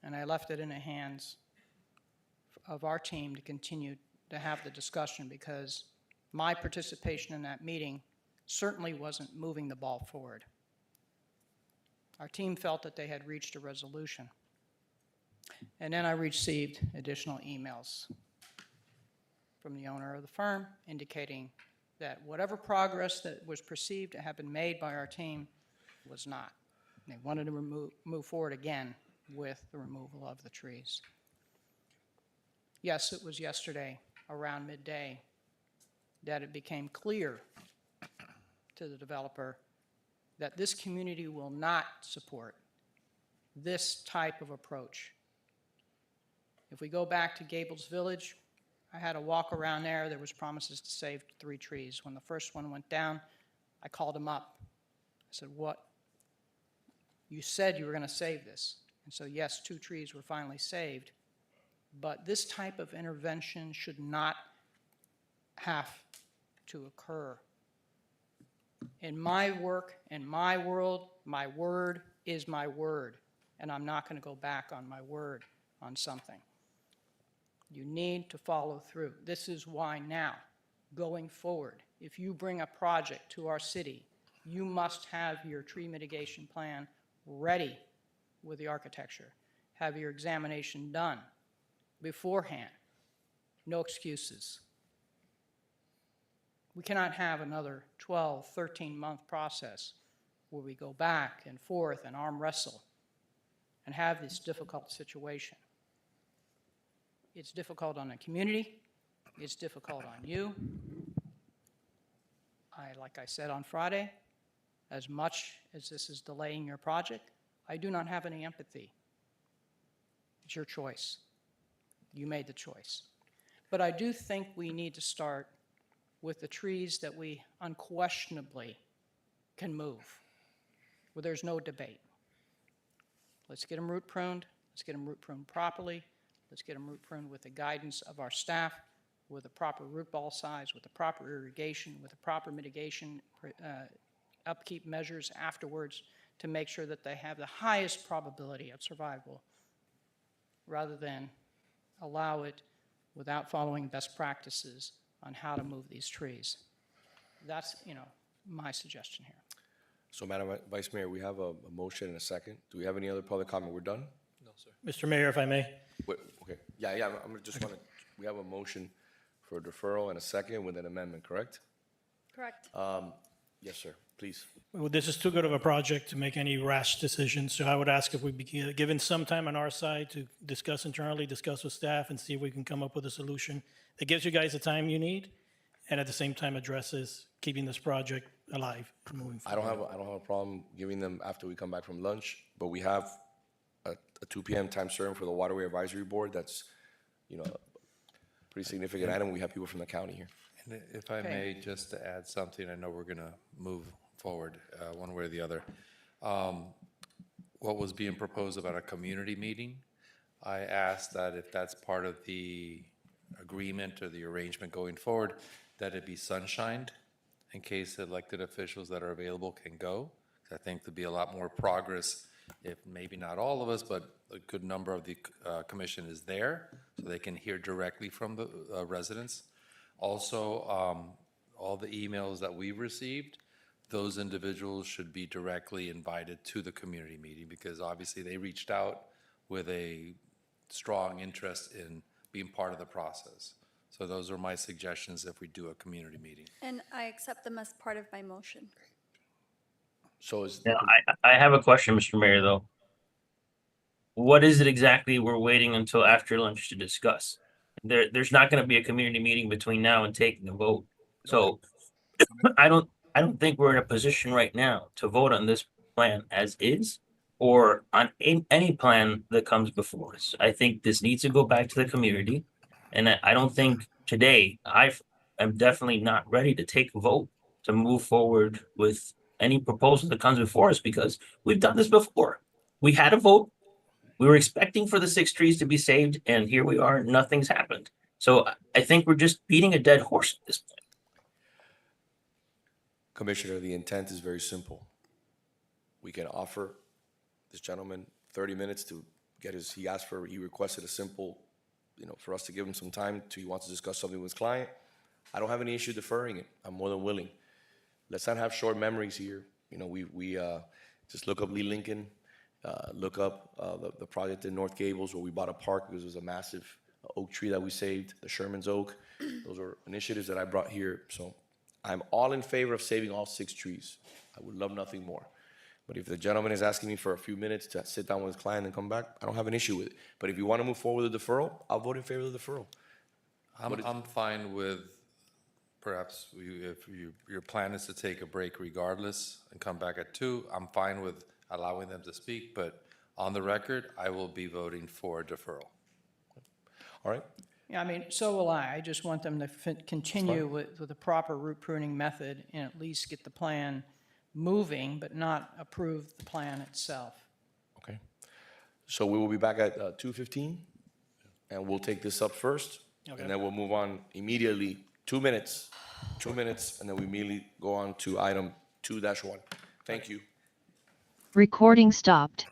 And I left it in the hands of our team to continue to have the discussion, because my participation in that meeting certainly wasn't moving the ball forward. Our team felt that they had reached a resolution. And then I received additional emails from the owner of the firm indicating that whatever progress that was perceived to have been made by our team was not. They wanted to move forward again with the removal of the trees. Yes, it was yesterday around midday that it became clear to the developer that this community will not support this type of approach. If we go back to Gables Village, I had a walk around there. There was promises to save 3 trees. When the first one went down, I called him up. I said, "What? You said you were going to save this." And so yes, 2 trees were finally saved, but this type of intervention should not have to occur. In my work, in my world, my word is my word, and I'm not going to go back on my word on something. You need to follow through. This is why now, going forward, if you bring a project to our city, you must have your tree mitigation plan ready with the architecture. Have your examination done beforehand. No excuses. We cannot have another 12, 13-month process where we go back and forth and arm wrestle and have this difficult situation. It's difficult on the community. It's difficult on you. Like I said on Friday, as much as this is delaying your project, I do not have any empathy. It's your choice. You made the choice. But I do think we need to start with the trees that we unquestionably can move, where there's no debate. Let's get them root pruned. Let's get them root pruned properly. Let's get them root pruned with the guidance of our staff, with the proper root ball size, with the proper irrigation, with the proper mitigation upkeep measures afterwards to make sure that they have the highest probability of survival, rather than allow it without following best practices on how to move these trees. That's, my suggestion here. So, Madam Vice Mayor, we have a motion and a second. Do we have any other public comment? We're done? No, sir. Mr. Mayor, if I may. Wait, okay. Yeah, we have a motion for deferral and a second with an amendment, correct? Correct. Yes, sir, please. Well, this is too good of a project to make any rash decisions, so I would ask if we be given some time on our side to discuss internally, discuss with staff, and see if we can come up with a solution that gives you guys the time you need, and at the same time addresses keeping this project alive and moving I forward. don't have a problem giving them after we come back from lunch, but we have a 2 PM time certain for the Waterway Advisory Board. That's, you know, a pretty significant item. We have people from the county here. And if I may, just to add something, I know we're going to move forward one way or the other. What was being proposed about a community meeting, I asked that if that's part of the agreement or the arrangement going forward, that it be sunshined in case elected officials that are available can go. I think there'd be a lot more progress if maybe not all of us, but a good number of the commission is there, so they can hear directly from the residents. Also, all the emails that we've received, those individuals should be directly invited to the community meeting, because obviously they reached out with a strong interest in being part of the process. So those are my suggestions if we do a community meeting. And I accept them as part of my motion. So is, Now, I have a question, Mr. Mayor, though. What is it exactly we're waiting until after lunch to discuss? There's not going to be a community meeting between now and taking a vote. So I don't think we're in a position right now to vote on this plan as is or on any plan that comes before us. I think this needs to go back to the community. And I don't think today, I'm definitely not ready to take a vote to move forward with any proposal that comes before us, because we've done this before. We had a vote. We were expecting for the 6 trees to be saved, and here we are, nothing's happened. So I think we're just beating a dead horse at this point. Commissioner, the intent is very simple. We can offer this gentleman 30 minutes to get he requested a simple, for us to give him some time he wants to discuss something with his client. I don't have any issue deferring it. I'm more than willing. Let's not have short memories here. We just look up Lee Lincoln, look up the project in North Gables where we bought a park because it was a massive oak tree that we saved, the Sherman's Oak. Those are initiatives that I brought here. So I'm all in favor of saving all 6 trees. I would love nothing more. But if the gentleman is asking me for a few minutes to sit down with his client and come back, I don't have an issue with it. But if you want to move forward with the deferral, I'll vote in favor of the deferral. I'm fine with, perhaps, if your plan is to take a break regardless and come back at 2, I'm fine with allowing them to speak, but on the record, I will be voting for deferral. All right? Yeah, I mean, so will I. I just want them to continue with the proper root pruning method and at least get the plan moving, but not approve the plan itself. Okay. So we will be back at 2:15, and we'll take this up first, Okay. and then we'll move on immediately, 2 minutes, and then we immediately go on to item 2-1. Thank you. Recording stopped.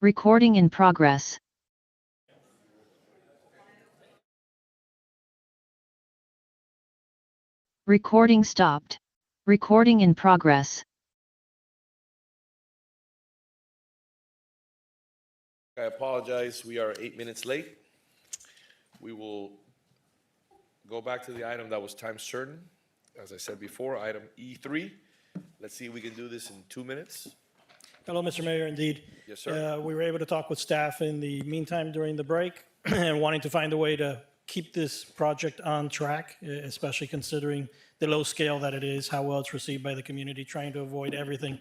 Recording in progress. Recording stopped. Recording in progress. I apologize, we are 8 minutes late. We will go back to the item that was time certain. As I said before, item E3. Let's see if we can do this in 2 minutes. Hello, Mr. Mayor, indeed. Yes, sir. We were able to talk with staff in the meantime during the break and wanting to find a way to keep this project on track, especially considering the low scale that it is, how well it's received by the community, trying to avoid everything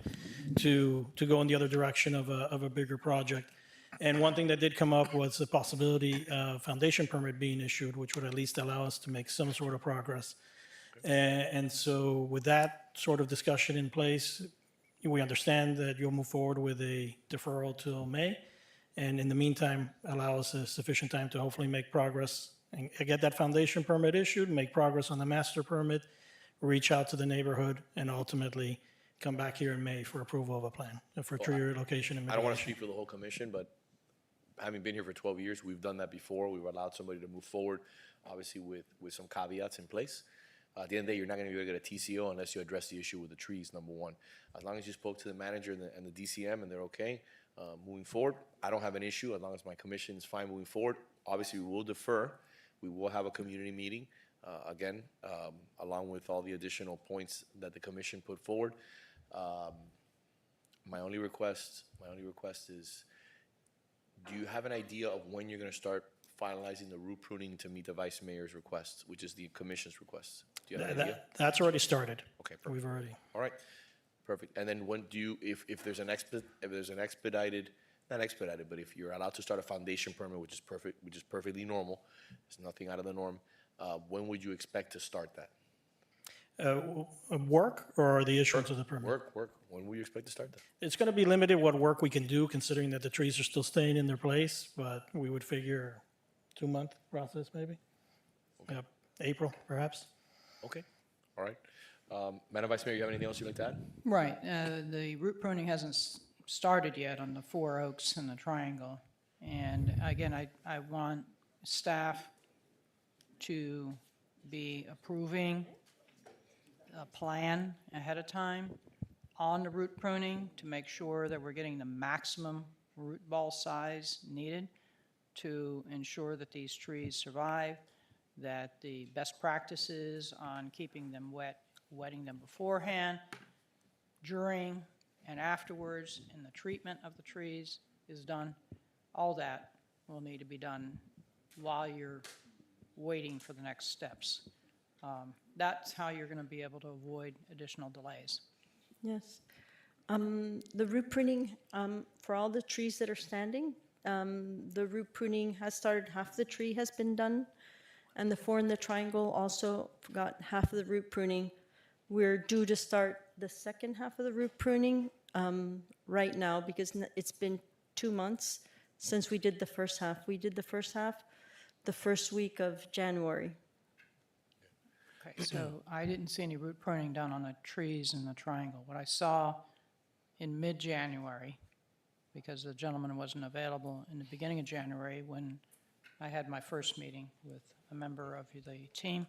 to go in the other direction of a bigger project. And one thing that did come up was the possibility of foundation permit being issued, which would at least allow us to make some sort of progress. And so with that sort of discussion in place, we understand that you'll move forward with a deferral till May. And in the meantime, allow us a sufficient time to hopefully make progress and get that foundation permit issued, make progress on the master permit, reach out to the neighborhood, and ultimately come back here in May for approval of a plan for tree relocation and I don't want to mitigation. speak for the whole commission, but having been here for 12 years, we've done that before. We've allowed somebody to move forward, obviously with some caveats in place. At the end of the day, you're not going to be able to get a TCO unless you address the issue with the trees, number one. As long as you spoke to the manager and the DCM and they're okay moving forward, I don't have an issue as long as my commission is fine moving forward. Obviously, we will defer. We will have a community meeting, again, along with all the additional points that the commission put forward. My only request is, do you have an idea of when you're going to start finalizing the root pruning to meet the vice mayor's request, which is the commission's request? Do you have an idea? That's already started. Okay, perfect. We've already. All right, perfect. And then when do you, if there's an expedited, not expedited, but if you're allowed to start a foundation permit, which is perfectly normal, it's nothing out of the norm, when would you expect to start that? Work or the issuance of the permit? Work. When will you expect to start that? It's going to be limited what work we can do, considering that the trees are still staying in their place, but we would figure 2-month process, maybe? Yep, April, perhaps? Okay, all right. Madam Vice Mayor, you have anything else you'd like to add? Right, the root pruning hasn't started yet on the 4 oaks and the triangle. And again, I want staff to be approving a plan ahead of time on the root pruning to make sure that we're getting the maximum root ball size needed to ensure that these trees survive, that the best practices on keeping them wet, wetting them beforehand, during and afterwards, and the treatment of the trees is done. All that will need to be done while you're waiting for the next steps. That's how you're going to be able to avoid additional delays. Yes. The root pruning, for all the trees that are standing, the root pruning has started, half the tree has been done, and the 4 in the triangle also got half of the root pruning. We're due to start the second half of the root pruning right now because it's been 2 months since we did the first half. We did the first half the first week of January. Okay, so I didn't see any root pruning done on the trees in the triangle. What I saw in mid-January, because the gentleman wasn't available in the beginning of January when I had my first meeting with a member of the team,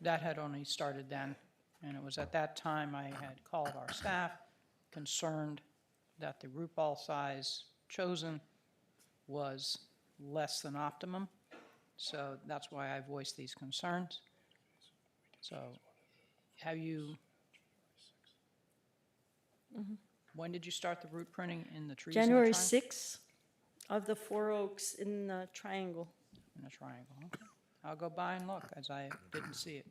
that had only started then. And it was at that time I had called our staff, concerned that the root ball size chosen was less than optimum. So that's why I voiced these concerns. So have you, when did you start the root pruning in the trees? January 6th of the 4 oaks in the triangle. In the triangle, okay. I'll go by and look, as I didn't see it.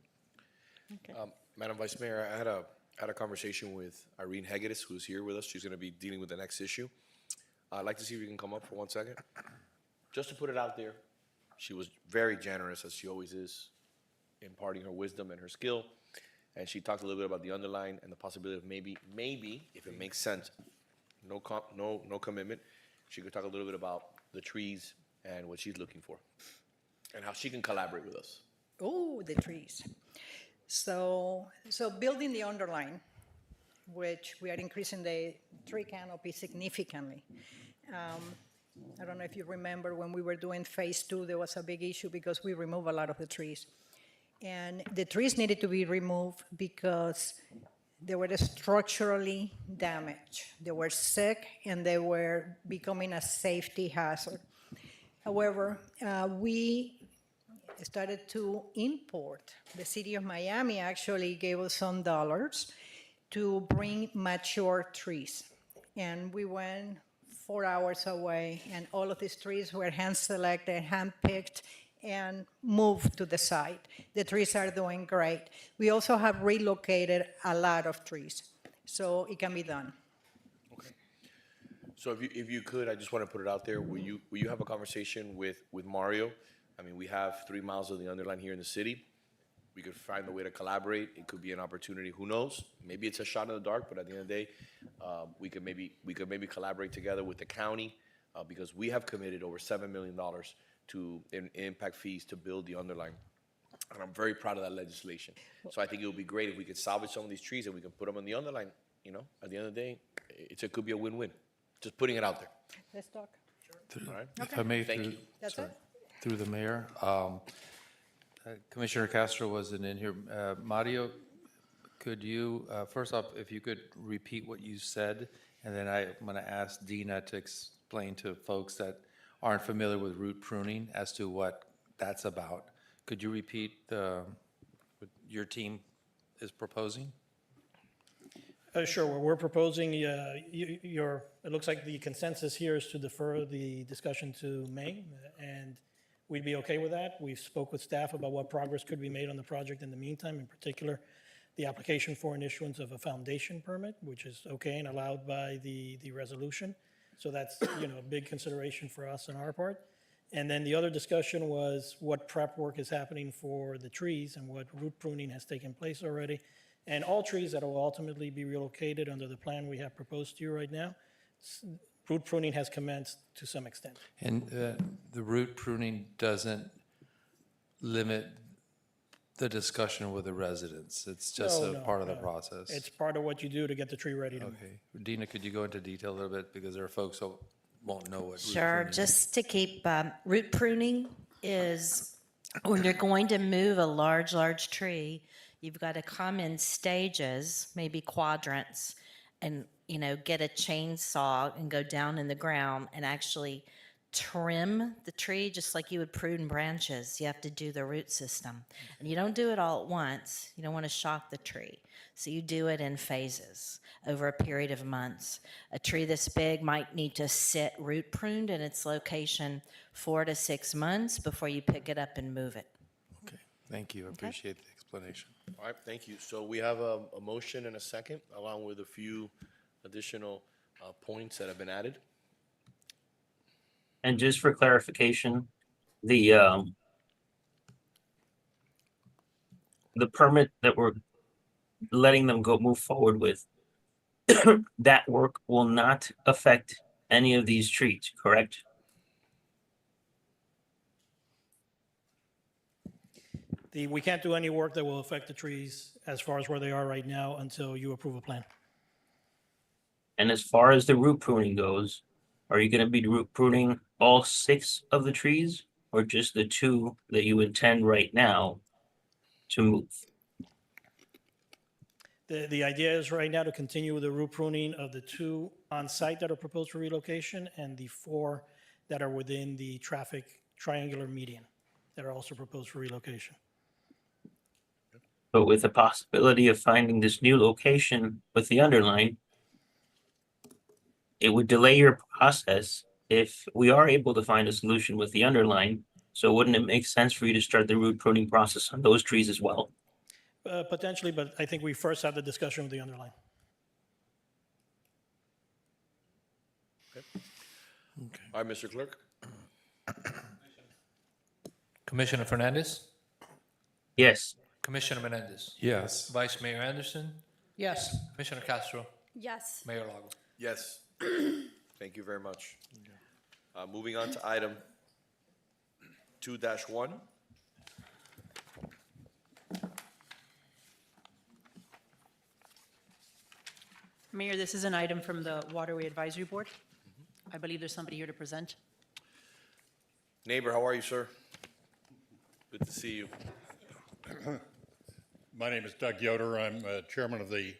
Okay. Madam Vice Mayor, I had a conversation with Irene Hegedus, who's here with us. She's going to be dealing with the next issue. I'd like to see if you can come up for 1 second. Just to put it out there, she was very generous, as she always is, imparting her wisdom and her skill. And she talked a little bit about the underline and the possibility of maybe, if it makes sense, no commitment, she could talk a little bit about the trees and what she's looking for and how she can collaborate with us. Oh, the trees. So building the underline, which we are increasing the tree canopy significantly. I don't know if you remember when we were doing phase 2, there was a big issue because we removed a lot of the trees. And the trees needed to be removed because they were structurally damaged. They were sick and they were becoming a safety hazard. However, we started to import. The city of Miami actually gave us some dollars to bring mature trees. And we went 4 hours away, and all of these trees were hand-selected, hand-picked, and moved to the site. The trees are doing great. We also have relocated a lot of trees, so it can be done. So if you could, I just want to put it out there, will you have a conversation with Mario? I mean, we have 3 miles of the underline here in the city. We could find a way to collaborate. It could be an opportunity. Who knows? Maybe it's a shot in the dark, but at the end of the day, we could maybe collaborate together with the county because we have committed over $7 million to impact fees to build the underline. And I'm very proud of that legislation. So I think it would be great if we could salvage some of these trees and we can put them on the underline. You know, at the end of the day, it could be a win-win. Just putting it out there. Let's talk. All right. If I may, Thank you. That's sorry, it? through the mayor, Commissioner Castro wasn't in here. Mario, could you, first off, if you could repeat what you said, and then I'm going to ask Dina to explain to folks that aren't familiar with root pruning as to what that's about. Could you repeat what your team is proposing? Sure. What we're proposing, it looks like the consensus here is to defer the discussion to May, and we'd be okay with that. We've spoke with staff about what progress could be made on the project in the meantime, in particular, the application for an issuance of a foundation permit, which is okay and allowed by the resolution. So that's, a big consideration for us on our part. And then the other discussion was what prep work is happening for the trees and what root pruning has taken place already. And all trees that will ultimately be relocated under the plan we have proposed to you right now, root pruning has commenced to some extent. And the root pruning doesn't limit the discussion with the residents. It's just a part of the process. It's part of what you do to get the tree ready to move. Okay. Dina, could you go into detail a little bit? Because there are folks who won't know what root Sure, pruning is. just to keep, root pruning is when you're going to move a large tree, you've got to come in stages, maybe quadrants, and, get a chainsaw and go down in the ground and actually trim the tree just like you would prune branches. You have to do the root system. And you don't do it all at once. You don't want to shock the tree. So you do it in phases over a period of months. A tree this big might need to sit root pruned in its location 4 to 6 months before you pick it up and move it. Okay, thank you. I appreciate the explanation. All right, thank you. So we have a motion and a second, along with a few additional points that have been added. And just for clarification, the permit that we're letting them move forward with, that work will not affect any of these trees, correct? We can't do any work that will affect the trees as far as where they are right now until you approve a plan. And as far as the root pruning goes, are you going to be root pruning all 6 of the trees or just the 2 that you intend right now to move? The idea is right now to continue with the root pruning of the 2 on site that are proposed for relocation and the 4 that are within the traffic triangular median that are also proposed for relocation. But with the possibility of finding this new location with the underline, it would delay your process if we are able to find a solution with the underline. So wouldn't it make sense for you to start the root pruning process on those trees as well? Potentially, but I think we first have the discussion with the underline. Okay. All right, Mr. Clerk. Commissioner Fernandez? Yes. Commissioner Menendez? Yes. Vice Mayor Anderson? Yes. Commissioner Castro? Yes. Mayor Lago? Yes. Thank you very much. Moving on to item 2-1. Mayor, this is an item from the Waterway Advisory Board. I believe there's somebody here to present. Neighbor, how are you, sir? Good to see you. My name is Doug Yoder. I'm chairman of the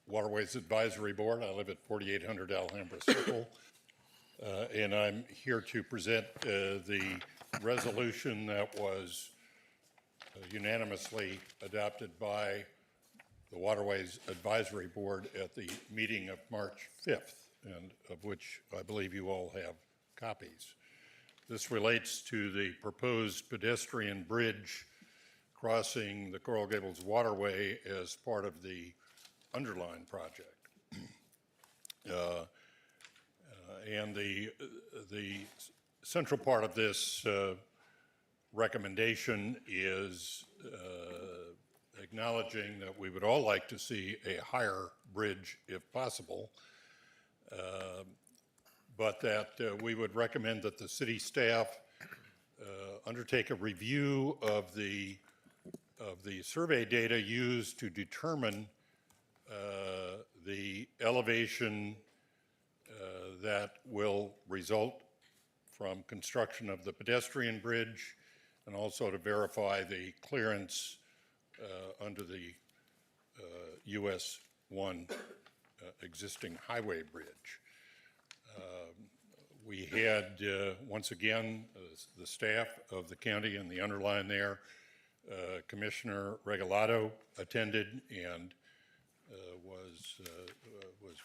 Waterways Advisory Board. I live at 4800 Alhambra Circle, and I'm here to present the resolution that was unanimously adopted by the Waterways Advisory Board at the meeting of March 5th, and of which I believe you all have copies. This relates to the proposed pedestrian bridge crossing the Coral Gables Waterway as part of the underline project. And the central part of this recommendation is acknowledging that we would all like to see a higher bridge if possible, but that we would recommend that the city staff undertake a review of the survey data used to determine the elevation that will result from construction of the pedestrian bridge, and also to verify the clearance under the US 1 existing highway bridge. We had, once again, the staff of the county and the underline there, Commissioner Regalado attended and was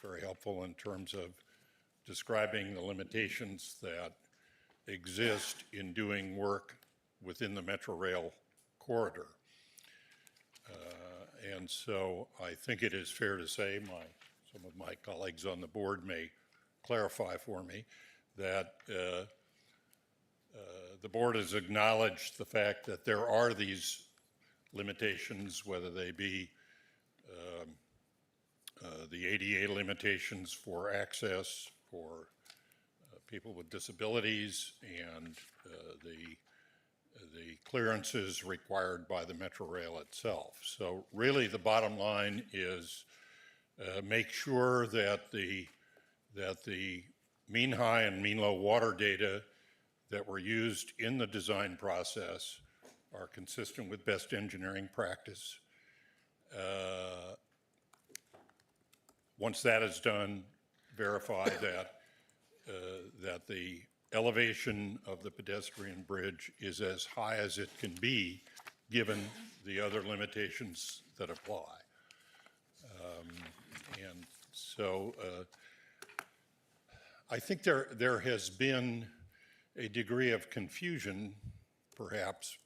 very helpful in terms of describing the limitations that exist in doing work within the Metro Rail corridor. And so I think it is fair to say, some of my colleagues on the board may clarify for me, that the board has acknowledged the fact that there are these limitations, whether they be the ADA limitations for access for people with disabilities, and the clearances required by the Metro Rail itself. So really the bottom line is make sure that the mean high and mean low water data that were used in the design process are consistent with best engineering practice. Once that is done, verify that the elevation of the pedestrian bridge is as high as it can be, given the other limitations that apply. And so I think there has been a degree of confusion, perhaps,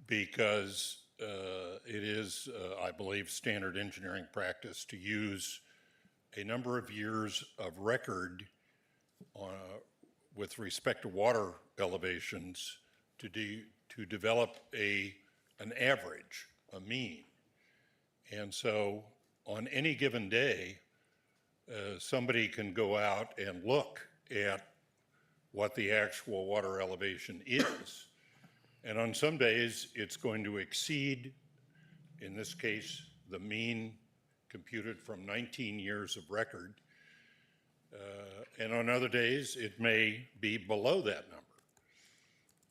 because it is, I believe, standard engineering practice to use a number of years of record with respect to water elevations to develop an average, a mean. And so on any given day, somebody can go out and look at what the actual water elevation is. And on some days, it's going to exceed, in this case, the mean computed from 19 years of record. And on other days, it may be below that number.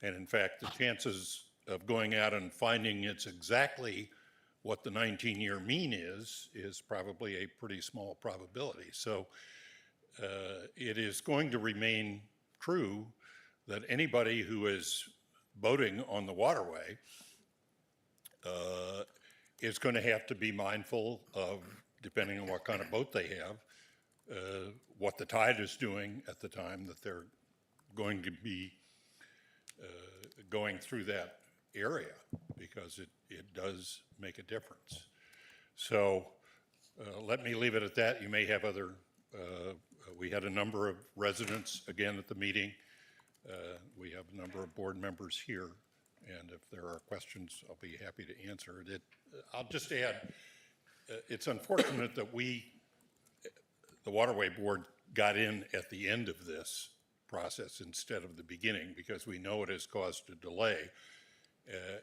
And in fact, the chances of going out and finding it's exactly what the 19-year mean is probably a pretty small probability. So it is going to remain true that anybody who is boating on the waterway is going to have to be mindful of, depending on what kind of boat they have, what the tide is doing at the time that they're going to be going through that area, because it does make a difference. So let me leave it at that. You may have other, we had a number of residents again at the meeting. We have a number of board members here, and if there are questions, I'll be happy to answer it. I'll just add, it's unfortunate that the Waterway Board got in at the end of this process instead of the beginning, because we know it has caused a delay.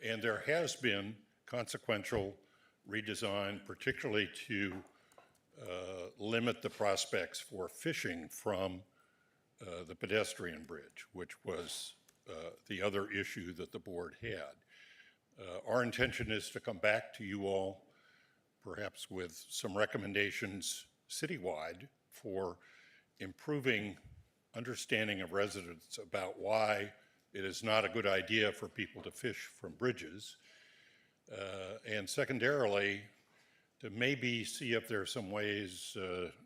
And there has been consequential redesign, particularly to limit the prospects for fishing from the pedestrian bridge, which was the other issue that the board had. Our intention is to come back to you all, perhaps with some recommendations citywide for improving understanding of residents about why it is not a good idea for people to fish from bridges. And secondarily, to maybe see if there are some ways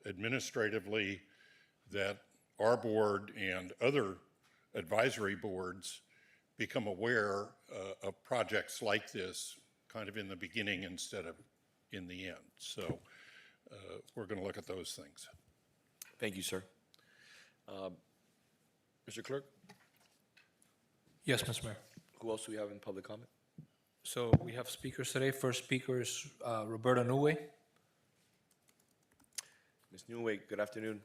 administratively that our board and other advisory boards become aware of projects like this kind of in the beginning instead of in the end. So we're going to look at those things. Thank you, sir. Mr. Clerk, Yes, Mr. Mayor. who else do we have in public comment? So we have speakers today. First speaker is Roberta Newey. Ms. Neway, good afternoon.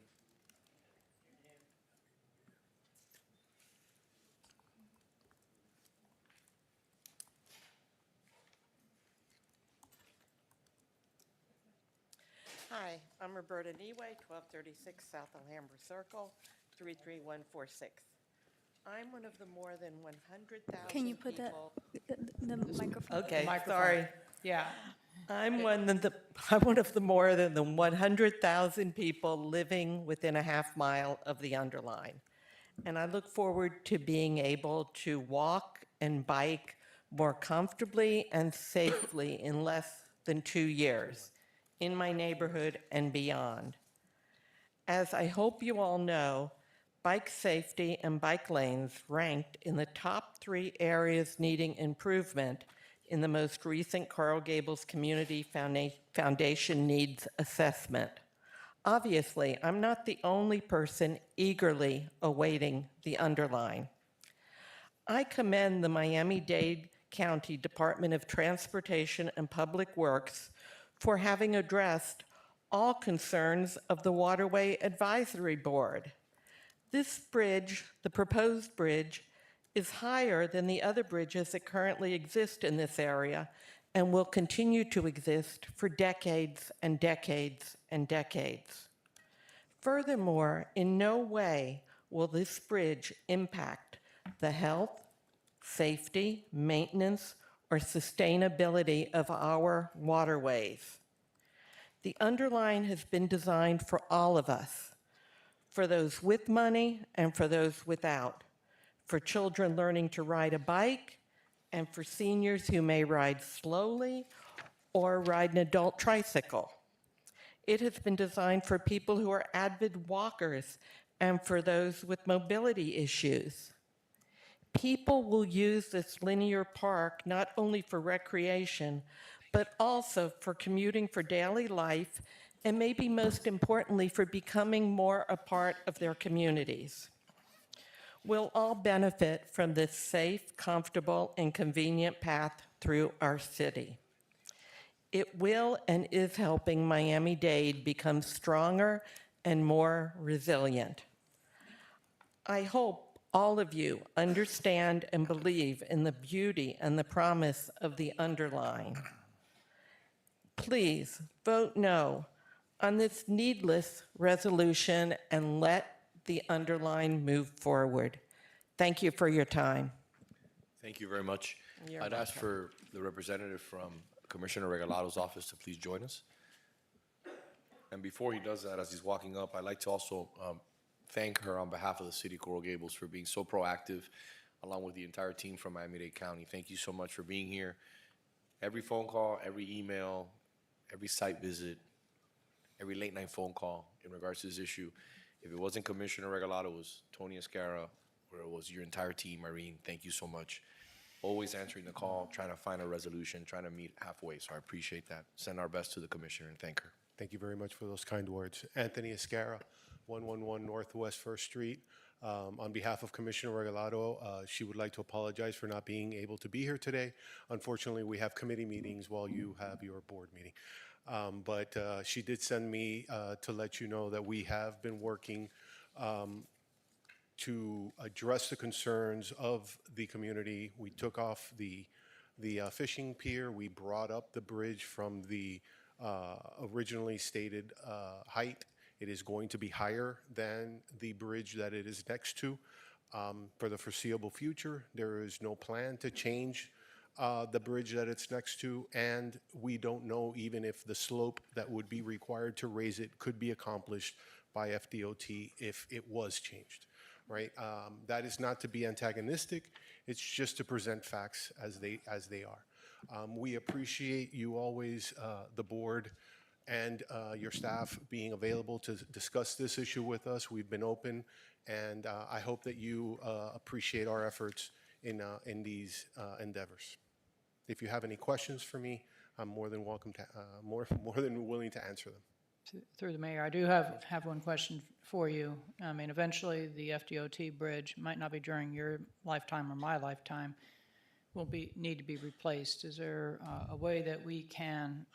Hi, I'm Roberta Neway, 1236 South Alhambra Circle, 33146. I'm one of the more than 100,000 Can you put the microphone? Okay, Microphone. sorry. Yeah. I'm one of the more than the 100,000 people living within a half mile of the underline. And I look forward to being able to walk and bike more comfortably and safely in less than 2 years in my neighborhood and beyond. As I hope you all know, bike safety and bike lanes ranked in the top 3 areas needing improvement in the most recent Coral Gables Community Foundation Needs Assessment. Obviously, I'm not the only person eagerly awaiting the underline. I commend the Miami-Dade County Department of Transportation and Public Works for having addressed all concerns of the Waterway Advisory Board. This bridge, the proposed bridge, is higher than the other bridges that currently exist in this area and will continue to exist for decades and decades and decades. Furthermore, in no way will this bridge impact the health, safety, maintenance, or sustainability of our waterways. The underline has been designed for all of us, for those with money and for those without, for children learning to ride a bike and for seniors who may ride slowly or ride an adult tricycle. It has been designed for people who are avid walkers and for those with mobility issues. People will use this linear park not only for recreation, but also for commuting for daily life, and maybe most importantly, for becoming more a part of their communities. We'll all benefit from this safe, comfortable, and convenient path through our city. It will and is helping Miami-Dade become stronger and more resilient. I hope all of you understand and believe in the beauty and the promise of the underline. Please vote no on this needless resolution and let the underline move forward. Thank you for your time. Thank you very much. You're I'd ask for the representative from Commissioner Regalado's office to please join us. And before he does that, as he's walking up, I'd like to also thank her on behalf of the city of Coral Gables for being so proactive, along with the entire team from Miami-Dade County. Thank you so much for being here. Every phone call, every email, every site visit, every late night phone call in regards to this issue. If it wasn't Commissioner Regalado, it was Tony Escara, or it was your entire team, Irene. Thank you so much. Always answering the call, trying to find a resolution, trying to meet halfway. So I appreciate that. Send our best to the commissioner and thank her. Thank you very much for those kind words. Anthony Escara, 111 Northwest 1st Street. On behalf of Commissioner Regalado, she would like to apologize for not being able to be here today. Unfortunately, we have committee meetings while you have your board meeting. But she did send me to let you know that we have been working to address the concerns of the community. We took off the fishing pier. We brought up the bridge from the originally stated height. It is going to be higher than the bridge that it is next to. For the foreseeable future, there is no plan to change the bridge that it's next to, and we don't know even if the slope that would be required to raise it could be accomplished by FDOT if it was changed, right? That is not to be antagonistic. It's just to present facts as they are. We appreciate you always, the board and your staff being available to discuss this issue with us. We've been open, and I hope that you appreciate our efforts in these endeavors. If you have any questions for me, I'm more than welcome to, more than willing to answer them. Through the mayor, I do have one question for you. I mean, eventually, the FDOT bridge might not be during your lifetime or my lifetime, will need to be replaced. Is there a way that we can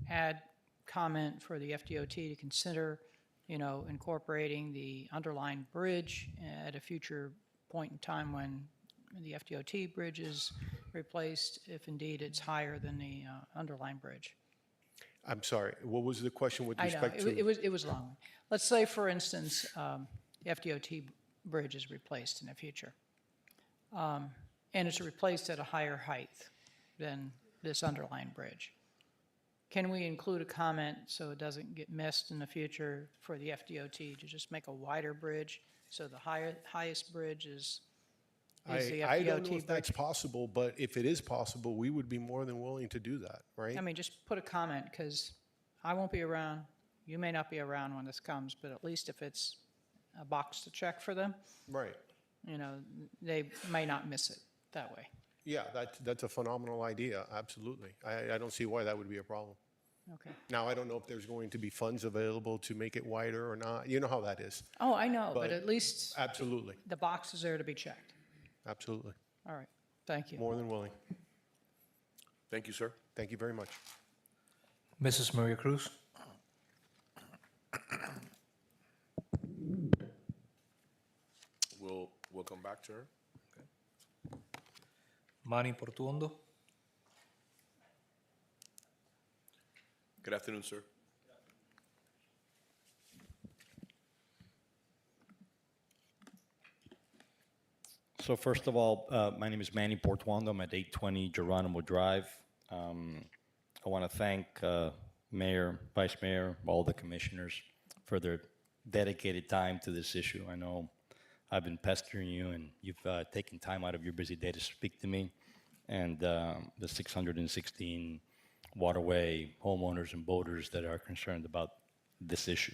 add comment for the FDOT to consider, incorporating the underlying bridge at a future point in time when the FDOT bridge is replaced, if indeed it's higher than the underlying bridge? I'm sorry, what was the question with I know, respect to? it was long. Let's say, for instance, the FDOT bridge is replaced in the future. And it's replaced at a higher height than this underlying bridge. Can we include a comment so it doesn't get missed in the future for the FDOT to just make a wider bridge so the highest bridge is the FDOT I don't know if bridge? that's possible, but if it is possible, we would be more than willing to do that, right? I mean, just put a comment, because I won't be around, you may not be around when this comes, but at least if it's a box to check for them, Right. They may not miss it that way. Yeah, that's a phenomenal idea, absolutely. I don't see why that would be a problem. Okay. Now, I don't know if there's going to be funds available to make it wider or not. You know how that is. Oh, I know, but at least Absolutely, the box is there to be checked. absolutely. All right, thank you. More than willing. Thank you, sir. Thank you very much. Mrs. Maria Cruz? We'll come back to her. Manny Portuondo? Good afternoon, sir. So first of all, my name is Manny Portuondo. I'm at 820 Geronimo Drive. I want to thank Mayor, Vice Mayor, all the commissioners for their dedicated time to this issue. I know I've been pestering you, and you've taken time out of your busy day to speak to me. And the 616 Waterway homeowners and boaters that are concerned about this issue.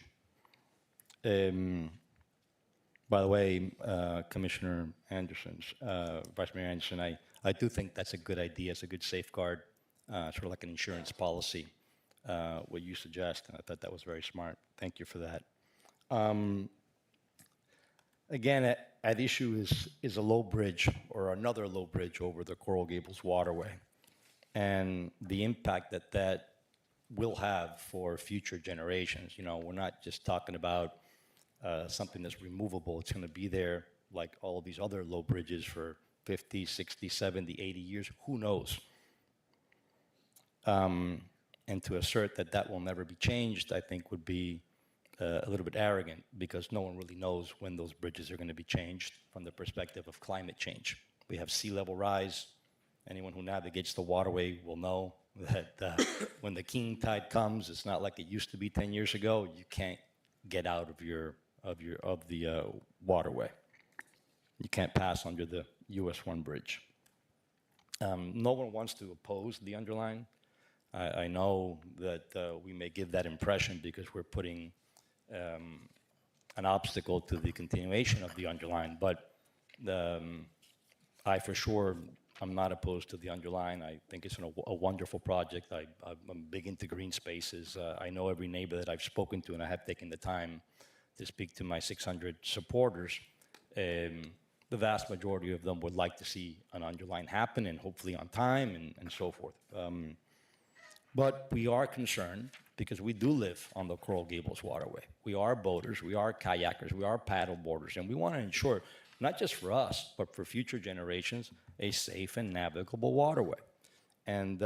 By the way, Commissioner Anderson, Vice Mayor Anderson, I do think that's a good idea. It's a good safeguard, sort of like an insurance policy, what you suggest. And I thought that was very smart. Thank you for that. Again, at issue is a low bridge or another low bridge over the Coral Gables Waterway, and the impact that will have for future generations. We're not just talking about something that's removable. It's going to be there like all of these other low bridges for 50, 60, 70, 80 years. Who knows? And to assert that will never be changed, I think would be a little bit arrogant, because no one really knows when those bridges are going to be changed from the perspective of climate change. We have sea level rise. Anyone who navigates the waterway will know that when the king tide comes, it's not like it used to be 10 years ago. You can't get out of the waterway. You can't pass under the US 1 bridge. No one wants to oppose the underline. I know that we may give that impression because we're putting an obstacle to the continuation of the underline, but I for sure I'm not opposed to the underline. I think it's a wonderful project. I'm big into green spaces. I know every neighbor that I've spoken to, and I have taken the time to speak to my 600 supporters. The vast majority of them would like to see an underline happen, and hopefully on time and so forth. But we are concerned because we do live on the Coral Gables Waterway. We are boaters, we are kayakers, we are paddle boarders, and we want to ensure, not just for us, but for future generations, a safe and navigable waterway. And,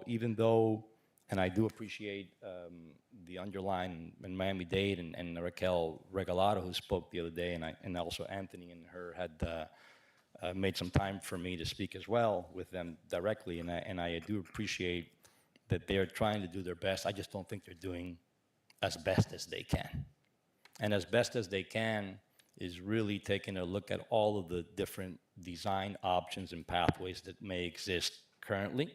even though And I do appreciate the underline and Miami-Dade and Raquel Regalado, who spoke the other day, and also Anthony and her had made some time for me to speak as well with them directly. And I do appreciate that they're trying to do their best. I just don't think they're doing as best as they can. And as best as they can is really taking a look at all of the different design options and pathways that may exist currently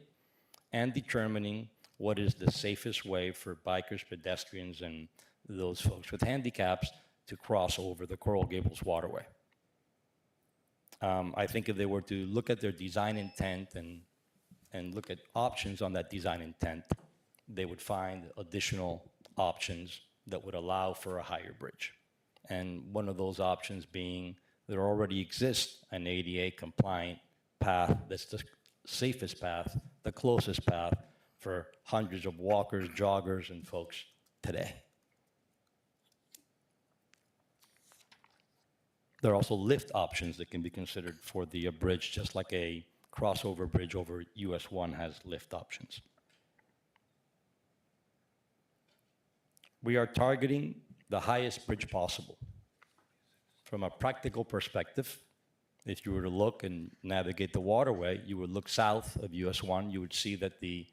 and determining what is the safest way for bikers, pedestrians, and those folks with handicaps to cross over the Coral Gables Waterway. I think if they were to look at their design intent and look at options on that design intent, they would find additional options that would allow for a higher bridge. And one of those options being there already exists an ADA compliant path that's the safest path, the closest path for hundreds of walkers, joggers, and folks today. There are also lift options that can be considered for the bridge, just like a crossover bridge over US 1 has lift options. We are targeting the highest bridge possible. From a practical perspective, if you were to look and navigate the waterway, you would look south of US 1, you would see that the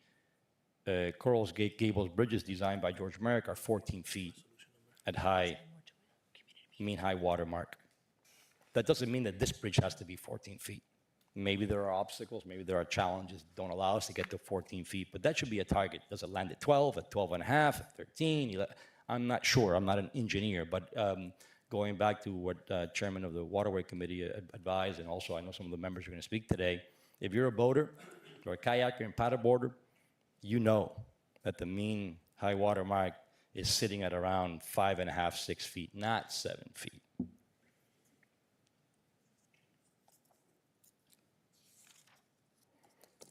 Coral Gables bridges designed by George Merrick are 14 feet at mean high water mark. That doesn't mean that this bridge has to be 14 feet. Maybe there are obstacles, maybe there are challenges that don't allow us to get to 14 feet, but that should be a target. Does it land at 12, at 12 and a half, at 13? 11? I'm not sure, I'm not an engineer, but going back to what Chairman of the Waterway Committee advised, and also I know some of the members are going to speak today, if you're a boater or a kayaker and paddleboarder, you know that the mean high water mark is sitting at around 5.5, 6 feet, not 7 feet.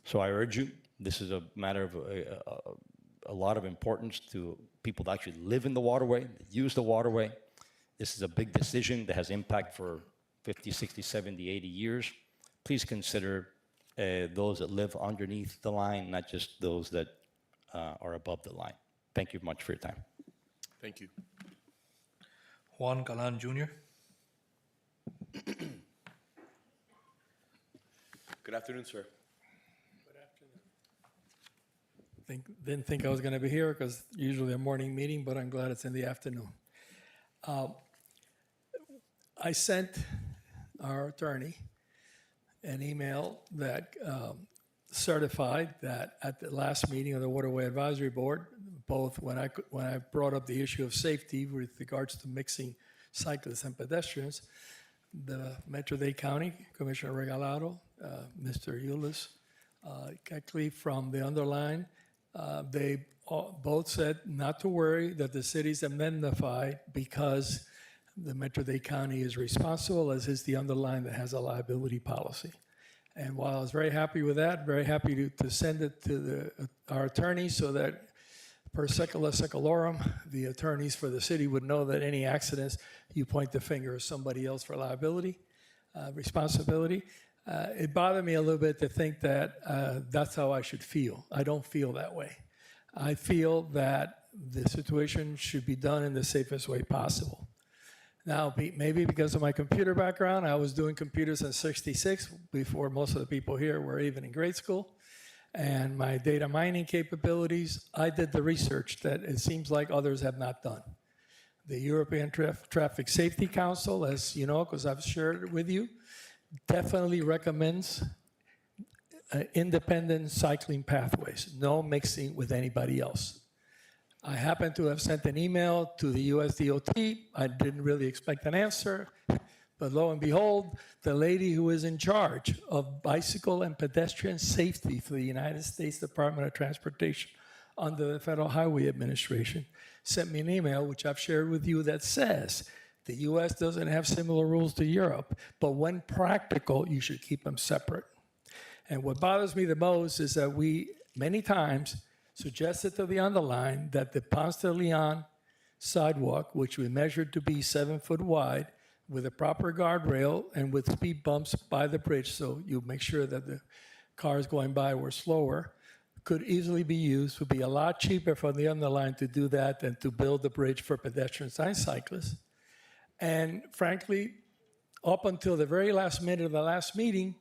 So I urge you, this is a matter of a lot of importance to people that actually live in the waterway, that use the waterway. This is a big decision that has impact for 50, 60, 70, 80 years. Please consider those that live underneath the line, not just those that are above the line. Thank you much for your time. Thank you. Juan Galan Jr. Good afternoon, sir. Didn't think I was going to be here because usually a morning meeting, but I'm glad it's in the afternoon. I sent our attorney an email that certified that at the last meeting of the Waterway Advisory Board, both when I brought up the issue of safety with regards to mixing cyclists and pedestrians, the Metro-Dade County Commissioner Regalado, Mr. Eulis, Keckley from the underline, they both said not to worry, that the city's indemnified because the Metro-Dade County is responsible, as is the underline that has a liability policy. And while I was very happy with that, very happy to send it to our attorneys so that per secula secularum, the attorneys for the city would know that any accidents, you point the finger at somebody else for liability, responsibility. It bothered me a little bit to think that that's how I should feel. I don't feel that way. I feel that the situation should be done in the safest way possible. Now, maybe because of my computer background, I was doing computers in '66 before most of the people here were even in grade school. And my data mining capabilities, I did the research that it seems like others have not done. The European Traffic Safety Council, as you know, because I've shared it with you, definitely recommends independent cycling pathways, no mixing with anybody else. I happen to have sent an email to the US DOT. I didn't really expect an answer, but lo and behold, the lady who is in charge of bicycle and pedestrian safety for the United States Department of Transportation under the Federal Highway Administration sent me an email, which I've shared with you, that says the US doesn't have similar rules to Europe, but when practical, you should keep them separate. And what bothers me the most is that we, many times, suggested to the underline that the Ponce de Leon sidewalk, which we measured to be 7 foot wide, with a proper guardrail and with speed bumps by the bridge, so you make sure that the cars going by were slower, could easily be used, would be a lot cheaper for the underline to do that than to build a bridge for pedestrians and cyclists. And frankly, up until the very last minute of the last meeting,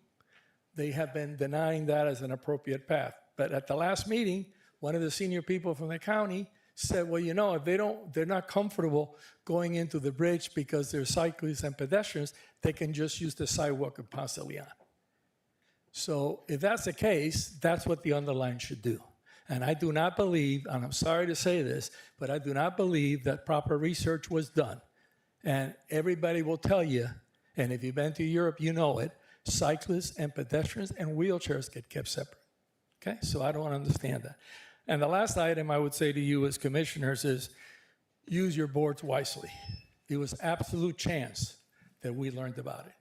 they have been denying that as an appropriate path. But at the last meeting, one of the senior people from the county said, well, you know, if they're not comfortable going into the bridge because they're cyclists and pedestrians, they can just use the sidewalk in Ponce de Leon. So if that's the case, that's what the underline should do. And I do not believe, and I'm sorry to say this, but I do not believe that proper research was done. And everybody will tell you, and if you've been to Europe, you know it, cyclists and pedestrians and wheelchairs get kept separate. Okay, so I don't understand that. And the last item I would say to you as commissioners is use your boards wisely. It was absolute chance that we learned about it.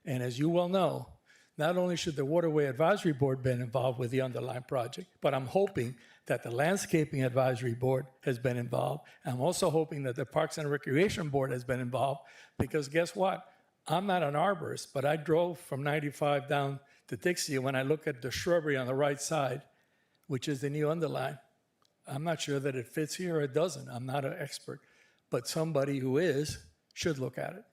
And as you well know, not only should the Waterway Advisory Board be involved with the underlying project, but I'm hoping that the Landscaping Advisory Board has been involved. I'm also hoping that the Parks and Recreation Board has been involved, because guess what? I'm not an arborist, but I drove from 95 down to Dixie, and when I look at the shrubbery on the right side, which is the new underline, I'm not sure that it fits here or it doesn't. I'm not an expert, but somebody who is should look at it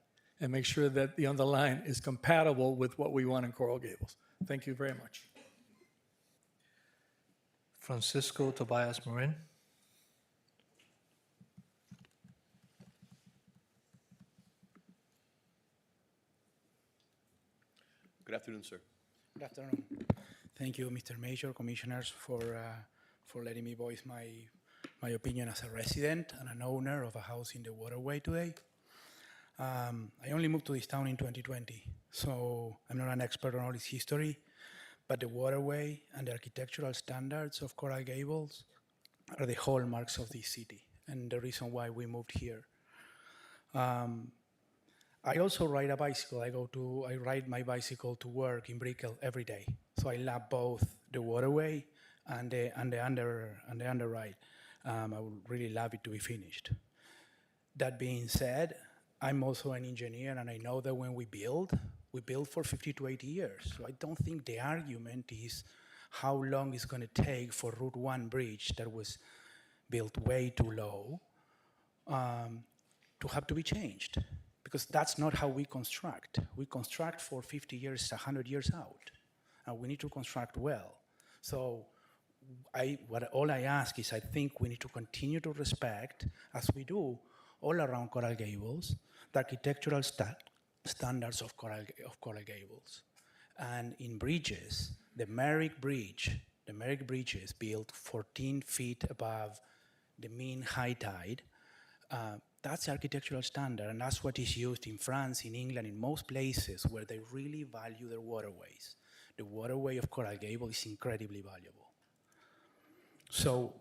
and make sure that the underline is compatible with what we want in Coral Gables. Thank you very much. Francisco Tobias Marin. Good afternoon, sir. Good afternoon. Thank you, Mr. Major, commissioners, for letting me voice my opinion as a resident and an owner of a house in the Waterway today. I only moved to this town in 2020, so I'm not an expert on all its history, but the Waterway and the architectural standards of Coral Gables are the hallmarks of this city and the reason why we moved here. I also ride a bicycle. I ride my bicycle to work in Brickell every day. So I love both the Waterway and the underride. I would really love it to be finished. That being said, I'm also an engineer, and I know that when we build for 50 to 80 years. So I don't think the argument is how long it's going to take for Route 1 bridge that was built way too low to have to be changed. Because that's not how we construct. We construct for 50 years, 100 years out. And we need to construct well. So all I ask is I think we need to continue to respect, as we do all around Coral Gables, the architectural standards of Coral Gables. And in bridges, the Merrick Bridge is built 14 feet above the mean high tide. That's the architectural standard, and that's what is used in France, in England, in most places where they really value their waterways. The waterway of Coral Gables is incredibly valuable. So,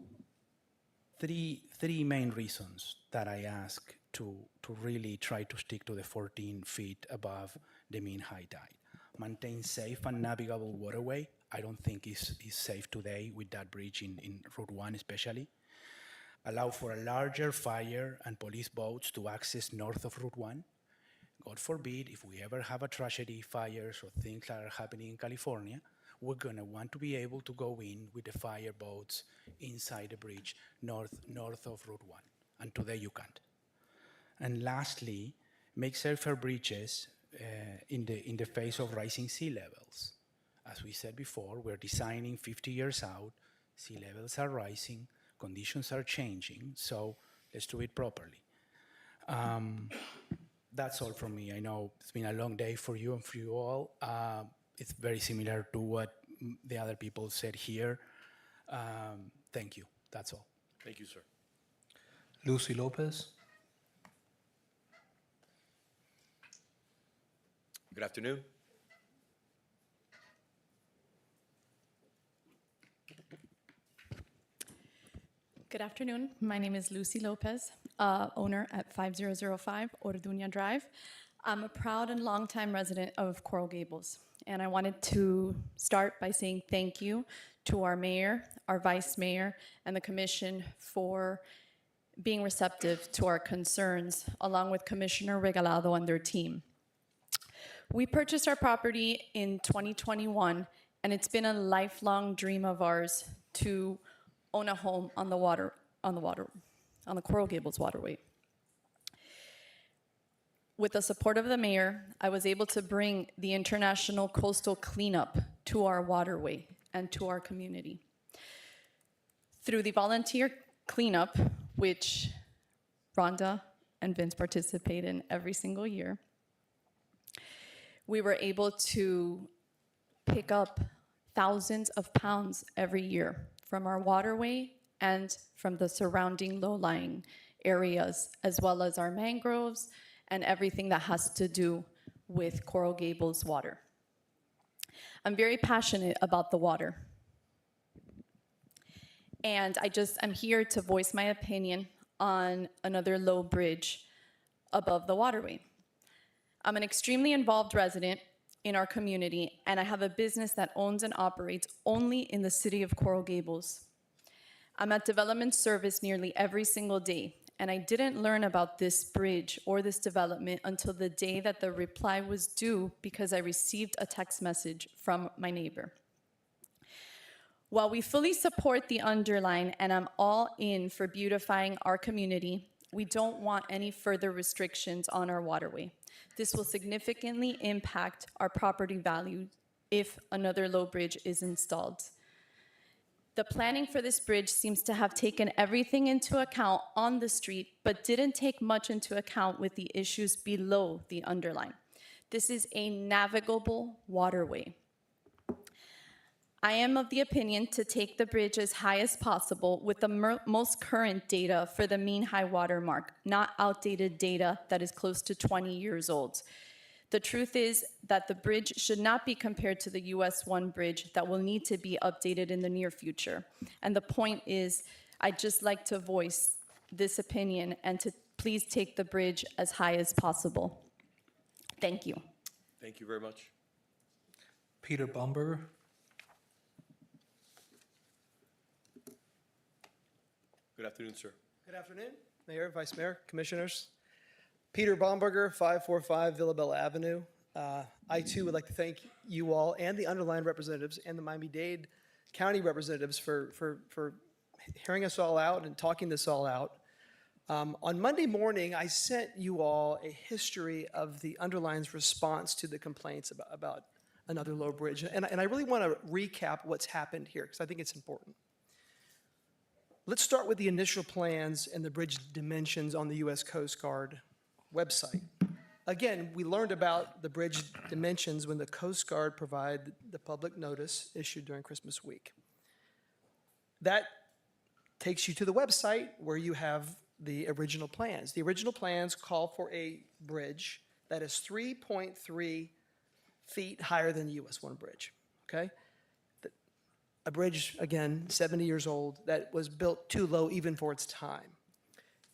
three main reasons that I ask to really try to stick to the 14 feet above the mean high tide. Maintain safe and navigable waterway. I don't think is safe today with that bridge in Route 1 especially. Allow for a larger fire and police boats to access north of Route 1. God forbid, if we ever have a tragedy, fires or things that are happening in California, we're going to want to be able to go in with the fire boats inside the bridge north of Route 1. And today you can't. And lastly, make safer bridges in the face of rising sea levels. As we said before, we're designing 50 years out, sea levels are rising, conditions are changing, so let's do it properly. That's all from me. I know it's been a long day for you and for you all. It's very similar to what the other people said here. Thank you. That's all. Thank you, sir. Lucy Lopez. Good afternoon. Good afternoon. My name is Lucy Lopez, owner at 5005 Orduña Drive. I'm a proud and longtime resident of Coral Gables, and I wanted to start by saying thank you to our mayor, our vice mayor, and the commission for being receptive to our concerns, along with Commissioner Regalado and their team. We purchased our property in 2021, and it's been a lifelong dream of ours to own a home on the Coral Gables Waterway. With the support of the mayor, I was able to bring the international coastal cleanup to our waterway and to our community. Through the volunteer cleanup, which Rhonda and Vince participate in every single year, we were able to pick up thousands of pounds every year from our waterway and from the surrounding low-lying areas, as well as our mangroves and everything that has to do with Coral Gables water. I'm very passionate about the water. And I'm here to voice my opinion on another low bridge above the waterway. I'm an extremely involved resident in our community, and I have a business that owns and operates only in the city of Coral Gables. I'm at development service nearly every single day, and I didn't learn about this bridge or this development until the day that the reply was due because I received a text message from my neighbor. While we fully support the underline and I'm all in for beautifying our community, we don't want any further restrictions on our waterway. This will significantly impact our property value if another low bridge is installed. The planning for this bridge seems to have taken everything into account on the street, but didn't take much into account with the issues below the underline. This is a navigable waterway. I am of the opinion to take the bridge as high as possible with the most current data for the mean high water mark, not outdated data that is close to 20 years old. The truth is that the bridge should not be compared to the US 1 bridge that will need to be updated in the near future. And the point is, I'd just like to voice this opinion and to please take the bridge as high as possible. Thank you. Thank you very much. Peter Baumberger. Good afternoon, sir. Good afternoon, Mayor, Vice Mayor, Commissioners. Peter Baumberger, 545 Villabella Avenue. I too would like to thank you all and the underlined representatives and the Miami-Dade County representatives for hearing us all out and talking this all out. On Monday morning, I sent you all a history of the underline's response to the complaints about another low bridge. And I really want to recap what's happened here because I think it's important. Let's start with the initial plans and the bridge dimensions on the U.S. Coast Guard website. Again, we learned about the bridge dimensions when the Coast Guard provided the public notice issued during Christmas week. That takes you to the website where you have the original plans. The original plans call for a bridge that is 3.3 feet higher than the US 1 bridge, okay? A bridge, again, 70 years old, that was built too low even for its time.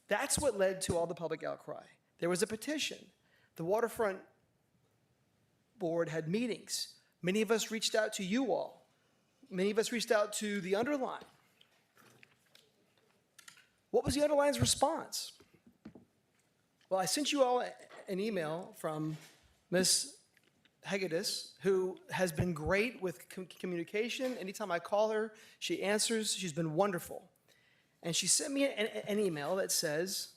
That's what led to all the public outcry. There was a petition. The Waterfront Board had meetings. Many of us reached out to you all. Many of us reached out to the underline. What was the underline's response? Well, I sent you all an email from Ms. Hegedus, who has been great with communication. Anytime I call her, she answers. She's been wonderful. And she sent me an email that says,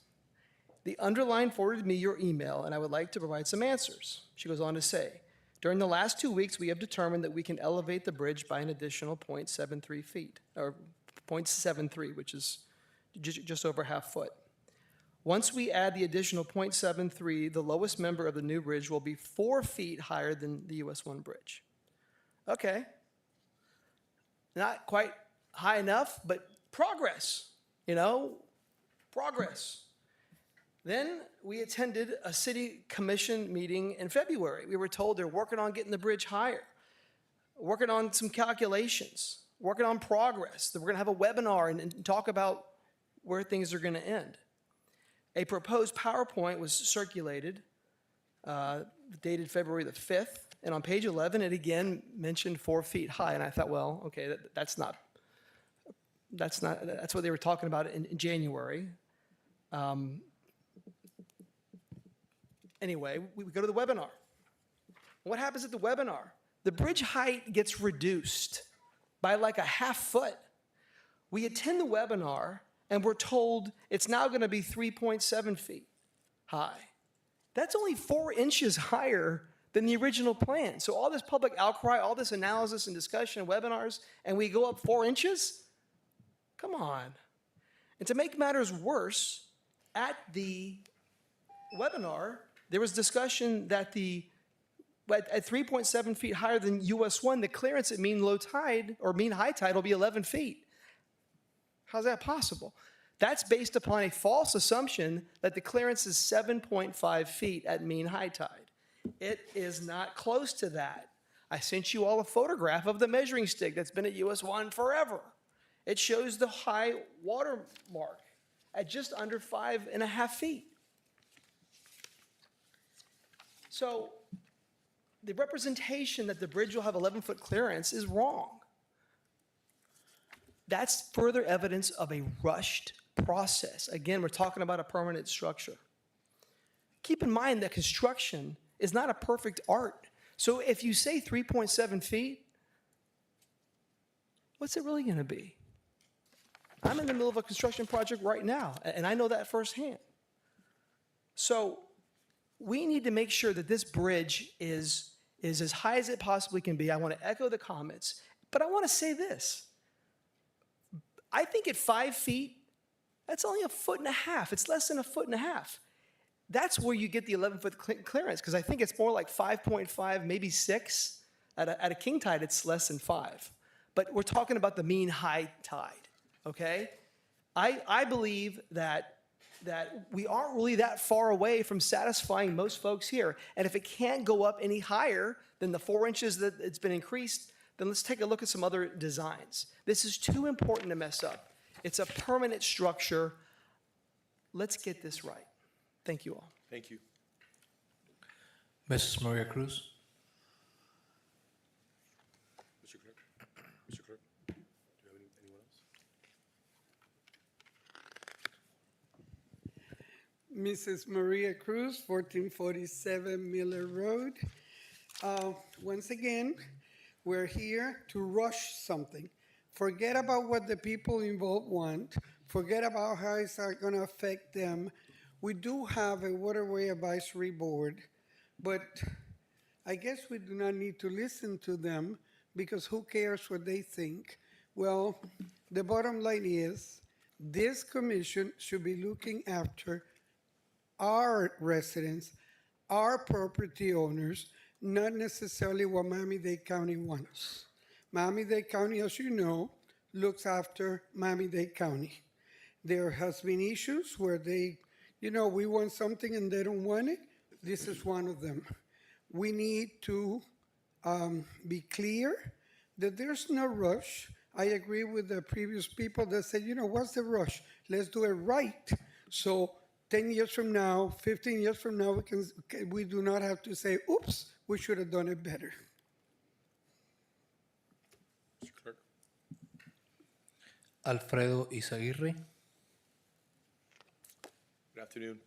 the underline forwarded me your email, and I would like to provide some answers. She goes on to say, during the last 2 weeks, we have determined that we can elevate the bridge by an additional 0.73 feet, or 0.73, which is just over half foot. Once we add the additional 0.73, the lowest member of the new bridge will be 4 feet higher than the US 1 bridge. Okay. Not quite high enough, but progress, progress. Then we attended a city commission meeting in February. We were told they're working on getting the bridge higher, working on some calculations, working on progress, that we're gonna have a webinar and talk about where things are gonna end. A proposed PowerPoint was circulated, dated February the 5th, and on page 11, it again mentioned 4 feet high, and I thought, well, okay, that's what they were talking about in January. Anyway, we go to the webinar. What happens at the webinar? The bridge height gets reduced by like a half foot. We attend the webinar and we're told it's now going to be 3.7 feet high. That's only 4 inches higher than the original plan. So all this public outcry, all this analysis and discussion and webinars, and we go up 4 inches? Come on. And to make matters worse, at the webinar, there was discussion that at 3.7 feet higher than US 1, the clearance at mean low tide or mean high tide will be 11 feet. How's that possible? That's based upon a false assumption that the clearance is 7.5 feet at mean high tide. It is not close to that. I sent you all a photograph of the measuring stick that's been at US 1 forever. It shows the high water mark at just under 5.5 feet. So the representation that the bridge will have 11-foot clearance is wrong. That's further evidence of a rushed process. Again, we're talking about a permanent structure. Keep in mind that construction is not a perfect art. So if you say 3.7 feet, what's it really going to be? I'm in the middle of a construction project right now, and I know that firsthand. So we need to make sure that this bridge is as high as it possibly can be. I want to echo the comments, but I want to say this. I think at 5 feet, that's only 1.5 feet. It's less than 1.5 feet. That's where you get the 11-foot clearance, because I think it's more like 5.5, maybe 6. At a king tide, it's less than 5. But we're talking about the mean high tide, okay? I believe that we aren't really that far away from satisfying most folks here. And if it can't go up any higher than the 4 inches that it's been increased, then let's take a look at some other designs. This is too important to mess up. It's a permanent structure. Let's get this right. Thank you all. Thank you. Mrs. Maria Cruz. Mr. Clerk? Mr. Clerk? Do you have anyone else? Mrs. Maria Cruz, 1447 Miller Road. Once again, we're here to rush something. Forget about what the people involved want. Forget about how it's going to affect them. We do have a Waterway Advisory Board, but I guess we do not need to listen to them because who cares what they think? Well, the bottom line is this commission should be looking after our residents, our property owners, not necessarily what Miami-Dade County wants. Miami-Dade County, as you know, looks after Miami-Dade County. There has been issues where they, we want something and they don't want it. This is one of them. We need to be clear that there's no rush. I agree with the previous people that said, what's the rush? Let's do it right. So 10 years from now, 15 years from now, we do not have to say, oops, we should have done it better. Mr. Clerk? Alfredo Izaguirre. Good afternoon.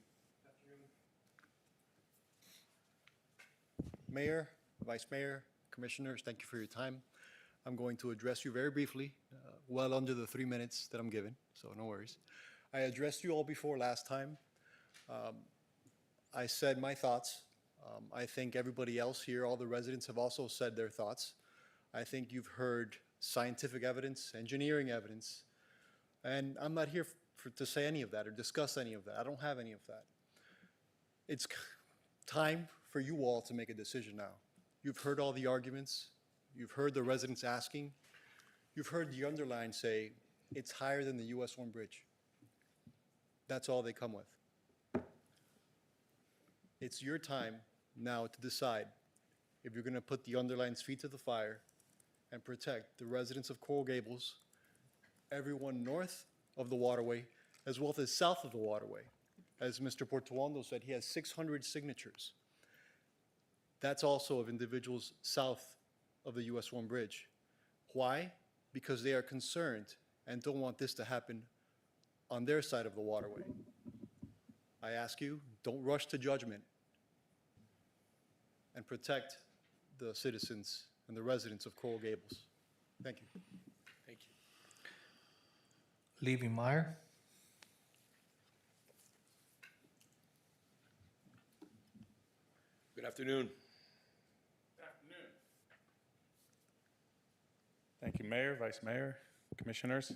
Mayor, Vice Mayor, Commissioners, thank you for your time. I'm going to address you very briefly, well under the 3 minutes that I'm given, so no worries. I addressed you all before last time. I said my thoughts. I think everybody else here, all the residents, have also said their thoughts. I think you've heard scientific evidence, engineering evidence, and I'm not here to say any of that or discuss any of that. I don't have any of that. It's time for you all to make a decision now. You've heard all the arguments. You've heard the residents asking. You've heard the underline say, it's higher than the US 1 bridge. That's all they come with. It's your time now to decide if you're going to put the underline's feet to the fire and protect the residents of Coral Gables, everyone north of the Waterway, as well as south of the Waterway. As Mr. Portuondo said, he has 600 signatures. That's also of individuals south of the US 1 bridge. Why? Because they are concerned and don't want this to happen on their side of the waterway. I ask you, don't rush to judgment and protect the citizens and the residents of Coral Gables. Thank you. Thank Levy Meyer. Good afternoon. Thank you, Mayor, Vice Mayor, Commissioners.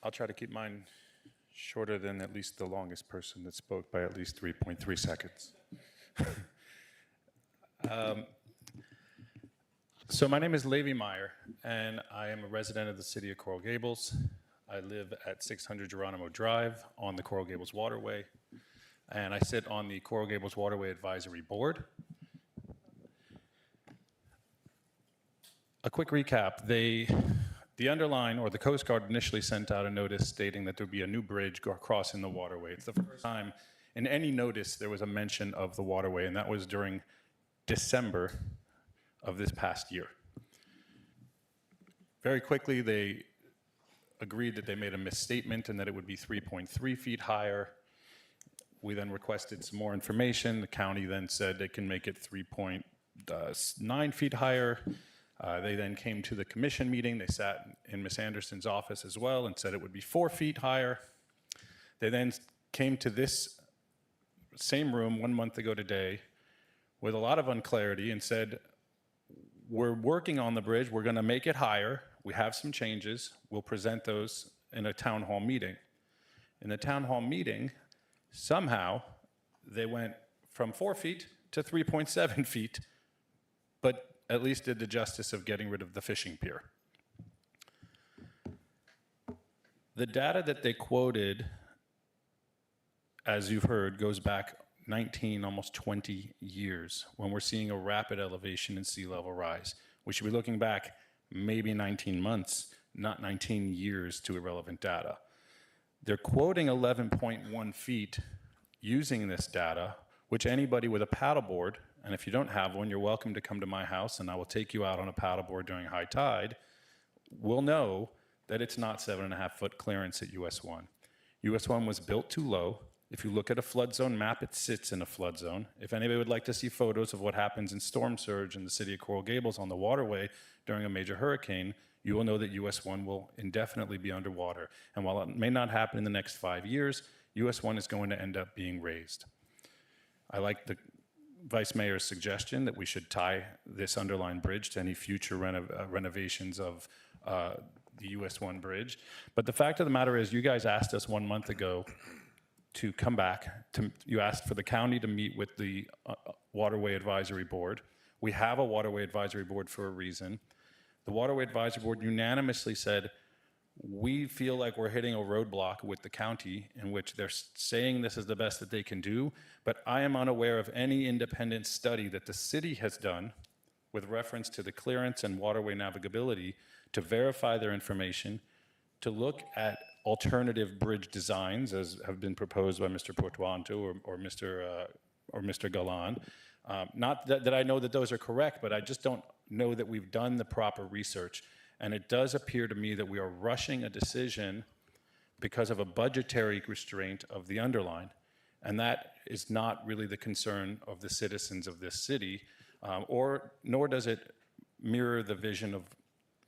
I'll try to keep mine shorter than at least the longest person that spoke by at least 3.3 seconds. So my name is Levy Meyer, and I am a resident of the city of Coral Gables. I live at 600 Geronimo Drive on the Coral Gables Waterway, and I sit on the Coral Gables Waterway Advisory Board. A quick recap, the underline, or the Coast Guard, initially sent out a notice stating that there would be a new bridge crossing the waterway. It's the first time in any notice there was a mention of the waterway, and that was during December of this past year. Very quickly, they agreed that they made a misstatement and that it would be 3.3 feet higher. We then requested some more information. The county then said they can make it 3.9 feet higher. They then came to the commission meeting. They sat in Ms. Anderson's office as well and said it would be 4 feet higher. They then came to this same room 1 month ago today with a lot of unclarity and said, we're working on the bridge. We're going to make it higher. We have some changes. We'll present those in a town hall meeting. In the town hall meeting, somehow they went from 4 feet to 3.7 feet, but at least did the justice of getting rid of the fishing pier. The data that they quoted, as you've heard, goes back 19, almost 20 years, when we're seeing a rapid elevation in sea level rise. We should be looking back maybe 19 months, not 19 years to irrelevant data. They're quoting 11.1 feet using this data, which anybody with a paddleboard, and if you don't have one, you're welcome to come to my house and I will take you out on a paddleboard during high tide, will know that it's not 7.5 foot clearance at US 1. US 1 was built too low. If you look at a flood zone map, it sits in a flood zone. If anybody would like to see photos of what happens in storm surge in the city of Coral Gables on the waterway during a major hurricane, you will know that US 1 will indefinitely be underwater. And while it may not happen in the next 5 years, US 1 is going to end up being raised. I like the Vice Mayor's suggestion that we should tie this underlying bridge to any future renovations of the US 1 bridge. But the fact of the matter is, you guys asked us 1 month ago to come back. You asked for the county to meet with the Waterway Advisory Board. We have a Waterway Advisory Board for a reason. The Waterway Advisory Board unanimously said, we feel like we're hitting a roadblock with the county in which they're saying this is the best that they can do, but I am unaware of any independent study that the city has done with reference to the clearance and waterway navigability to verify their information, to look at alternative bridge designs as have been proposed by Mr. Portuanto or Mr. Galan. Not that I know that those are correct, but I just don't know that we've done the proper research. And it does appear to me that we are rushing a decision because of a budgetary restraint of the underline. And that is not really the concern of the citizens of this city, nor does it mirror the vision of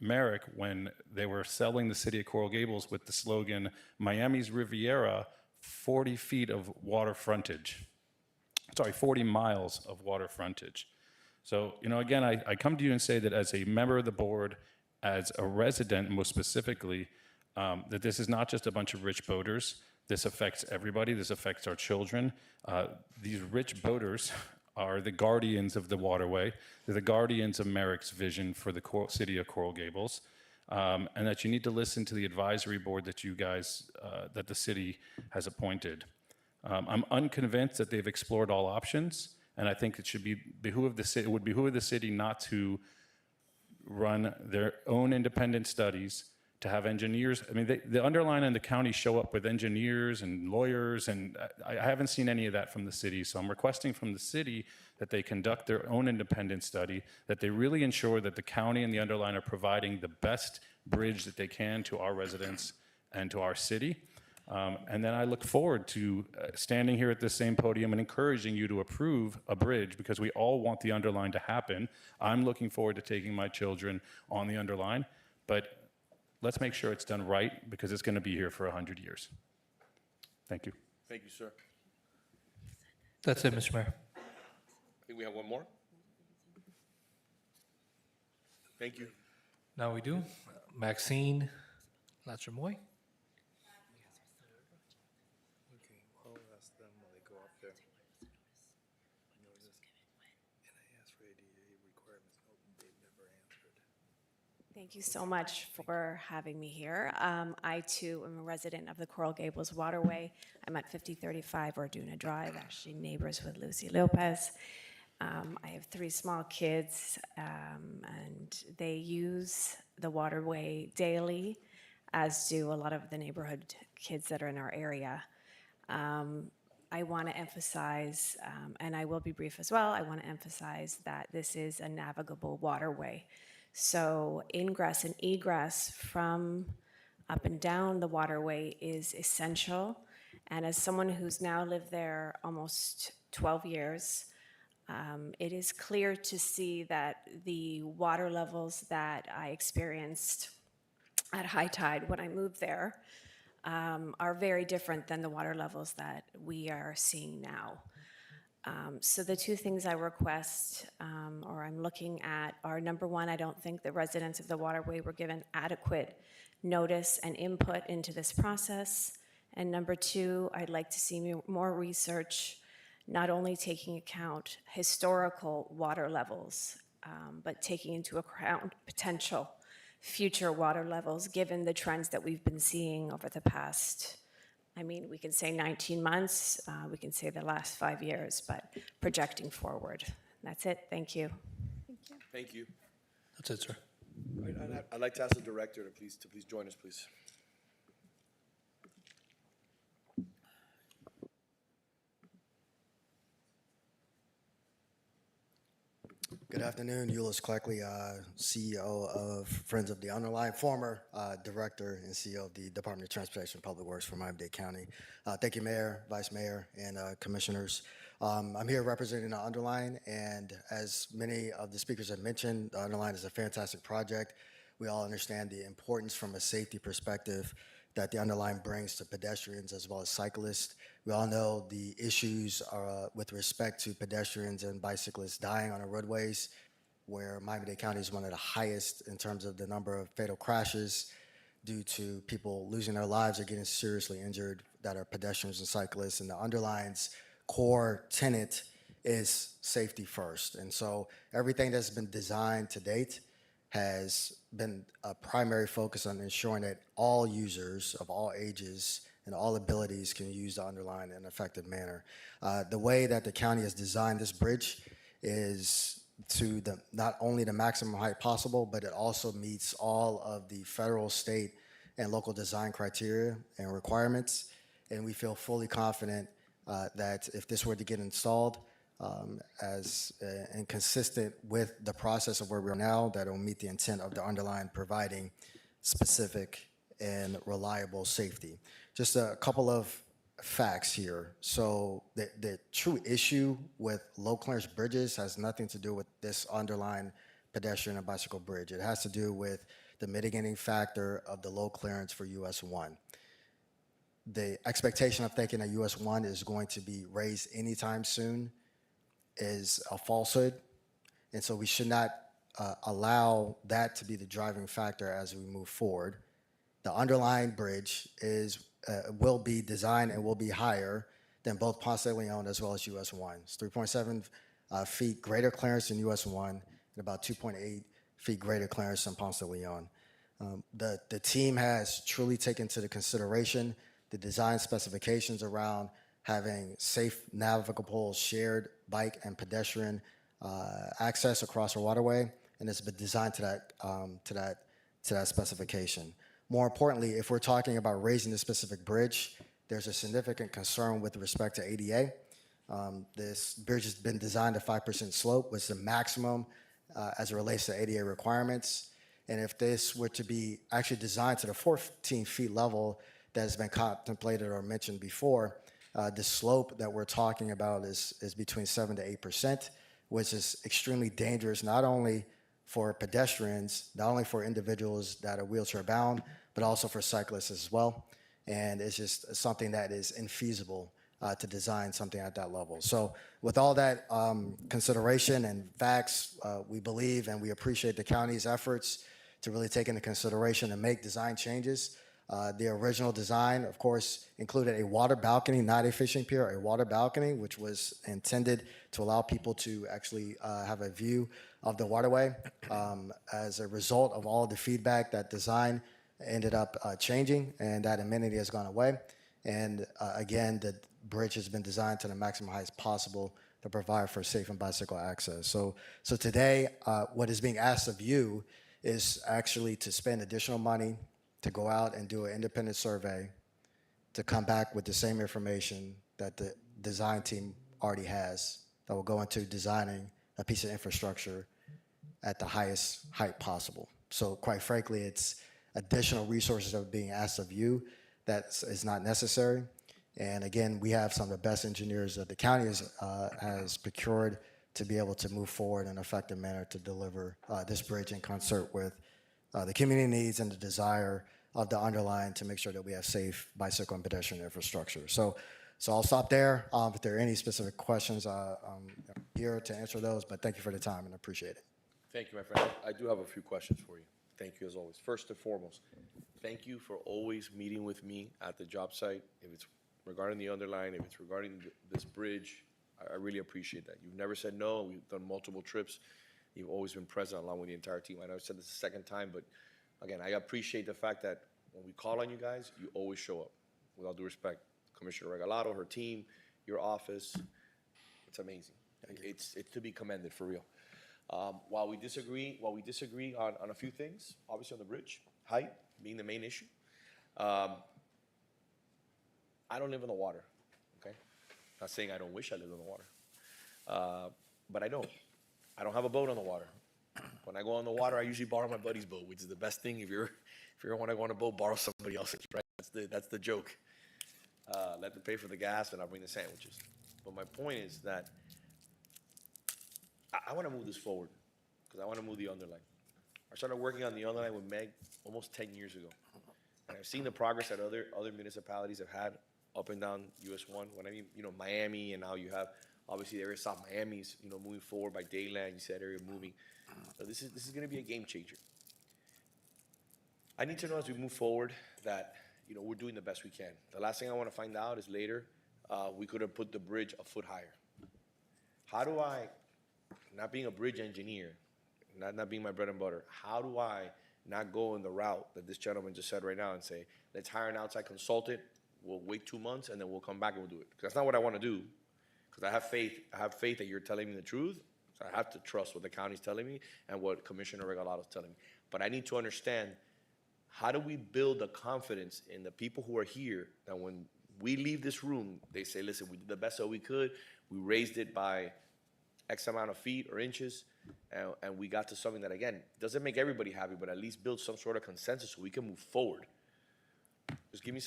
Merrick when they were selling the city of Coral Gables with the slogan, Miami's Riviera, 40 feet of water frontage. Sorry, 40 miles of water frontage. So, again, I come to you and say that as a member of the board, as a resident, most specifically, that this is not just a bunch of rich boaters. This affects everybody. This affects our children. These rich boaters are the guardians of the waterway. They're the guardians of Merrick's vision for the city of Coral Gables, and that you need to listen to the advisory board that you guys, that the city has appointed. I'm unconvinced that they've explored all options, and I think it should behoove the city. It would behoove the city not to run their own independent studies, to have engineers. I mean, the underline and the county show up with engineers and lawyers, and I haven't seen any of that from the city. So I'm requesting from the city that they conduct their own independent study, that they really ensure that the county and the underline are providing the best bridge that they can to our residents and to our city. And then I look forward to standing here at this same podium and encouraging you to approve a bridge, because we all want the underline to happen. I'm looking forward to taking my children on the underline, but let's make sure it's done right, because it's going to be here for 100 years. Thank you. Thank you, sir. That's it, Mr. Mayor. I think we have one more. Thank you. Now we do. Maxine Latramoy. Okay, I'll ask them when they go up there. And I asked for ADA requirements, they've never answered. Thank you so much for having me here. I too am a resident of the Coral Gables Waterway. I'm at 5035 Orduna Drive, actually neighbors with Lucy Lopez. I have 3 small kids, and they use the waterway daily, as do a lot of the neighborhood kids that are in our area. I want to emphasize, and I will be brief as well, I want to emphasize that this is a navigable waterway. So ingress and egress from up and down the waterway is essential. And as someone who's now lived there almost 12 years, it is clear to see that the water levels that I experienced at high tide when I moved there are very different than the water levels that we are seeing now. So the 2 things I request, or I'm looking at, are number 1, I don't think the residents of the waterway were given adequate notice and input into this process. And number 2, I'd like to see more research, not only taking account historical water levels, but taking into account potential future water levels, given the trends that we've been seeing over the past, I mean, we can say 19 months, we can say the last 5 years, but projecting forward. That's it. Thank you. Thank you. That's it, sir. I'd like to ask the director to please join us, please. Good afternoon, Euless Cleckley, CEO of Friends of the Underline, former Director and CEO of the Department of Transportation and Public Works for Miami-Dade County. Thank you, Mayor, Vice Mayor, and Commissioners. I'm here representing the Underline, and as many of the speakers have mentioned, the Underline is a fantastic project. We all understand the importance from a safety perspective that the Underline brings to pedestrians as well as cyclists. We all know the issues with respect to pedestrians and bicyclists dying on our roadways, where Miami-Dade County is one of the highest in terms of the number of fatal crashes due to people losing their lives or getting seriously injured that are pedestrians and cyclists. And the Underline's core tenet is safety first. And so everything that's been designed to date has been a primary focus on ensuring that all users of all ages and all abilities can use the Underline in an effective manner. The way that the county has designed this bridge is to not only the maximum height possible, but it also meets all of the federal, state, and local design criteria and requirements. And we feel fully confident that if this were to get installed, and consistent with the process of where we are now, that it will meet the intent of the Underline, providing specific and reliable safety. Just a couple of facts here. So the true issue with low clearance bridges has nothing to do with this Underline pedestrian and bicycle bridge. It has to do with the mitigating factor of the low clearance for US 1. The expectation of thinking that US 1 is going to be raised anytime soon is a falsehood, and so we should not allow that to be the driving factor as we move forward. The Underline bridge will be designed and will be higher than both Ponce de Leon as well as US 1. It's 3.7 feet greater clearance than US 1 and about 2.8 feet greater clearance than Ponce de Leon. The team has truly taken into consideration the design specifications around having safe, navigable, shared bike and pedestrian access across our waterway, and it's been designed to that specification. More importantly, if we're talking about raising the specific bridge, there's a significant concern with respect to ADA. This bridge has been designed at 5% slope, which is the maximum as it relates to ADA requirements. And if this were to be actually designed to the 14 feet level that has been contemplated or mentioned before, the slope that we're talking about is between 7 to 8%, which is extremely dangerous, not only for pedestrians, not only for individuals that are wheelchair bound, but also for cyclists as well. And it's just something that is infeasible to design something at that level. So with all that consideration and facts, we believe and we appreciate the county's efforts to really take into consideration and make design changes. The original design, of course, included a water balcony, not a fishing pier, a water balcony, which was intended to allow people to actually have a view of the waterway. As a result of all the feedback, that design ended up changing, and that amenity has gone away. And again, the bridge has been designed to the maximum heights possible to provide for safe and bicycle access. So today, what is being asked of you is actually to spend additional money to go out and do an independent survey to come back with the same information that the design team already has that will go into designing a piece of infrastructure at the highest height possible. So quite frankly, it's additional resources that are being asked of you that is not necessary. And again, we have some of the best engineers that the county has procured to be able to move forward in an effective manner to deliver this bridge in concert with the community needs and the desire of the underlying to make sure that we have safe bicycle and pedestrian infrastructure. So I'll stop there. If there are any specific questions, I'm here to answer those, but thank you for the time and I appreciate it. Thank you, my friend. I do have a few questions for you. Thank you as always. First and foremost, thank you for always meeting with me at the job site. If it's regarding the underline, if it's regarding this bridge, I really appreciate that. You've never said no, and we've done multiple trips. You've always been present along with the entire team. I know I said this the second time, but again, I appreciate the fact that when we call on you guys, you always show up. With all due respect, Commissioner Regalado, her team, your office, it's amazing. It's to be commended, for real. While we disagree on a few things, obviously on the bridge, height being the main issue. I don't live on the water, okay? Not saying I don't wish I lived on the water, but I don't. I don't have a boat on the water. When I go on the water, I usually borrow my buddy's boat, which is the best thing. If you ever want to go on a boat, borrow somebody else's, right? That's the joke. Let them pay for the gas, and I'll bring the sandwiches. But my point is that I want to move this forward because I want to move the underline. I started working on the underline with Meg almost 10 years ago, and I've seen the progress that other municipalities have had up and down US 1. When I mean, Miami, and now you have obviously the area of South Miami's, moving forward by Dayland. You said area moving. So this is going to be a game changer. I need to know as we move forward that we're doing the best we can. The last thing I want to find out is later we could have put the bridge a foot higher. How do I, not being a bridge engineer, not being my bread and butter, how do I not go in the route that this gentleman just said right now and say, let's hire an outside consultant, we'll wait 2 months, and then we'll come back and we'll do it? Because that's not what I want to do. Because I have faith that you're telling me the truth. So I have to trust what the county's telling me and what Commissioner Regalado is telling me. But I need to understand, how do we build the confidence in the people who are here that when we leave this room, they say, listen, we did the best that we could. We raised it by X amount of feet or inches, and we got to something that, again, doesn't make everybody happy, but at least build some sort of consensus so we can move forward. Just give me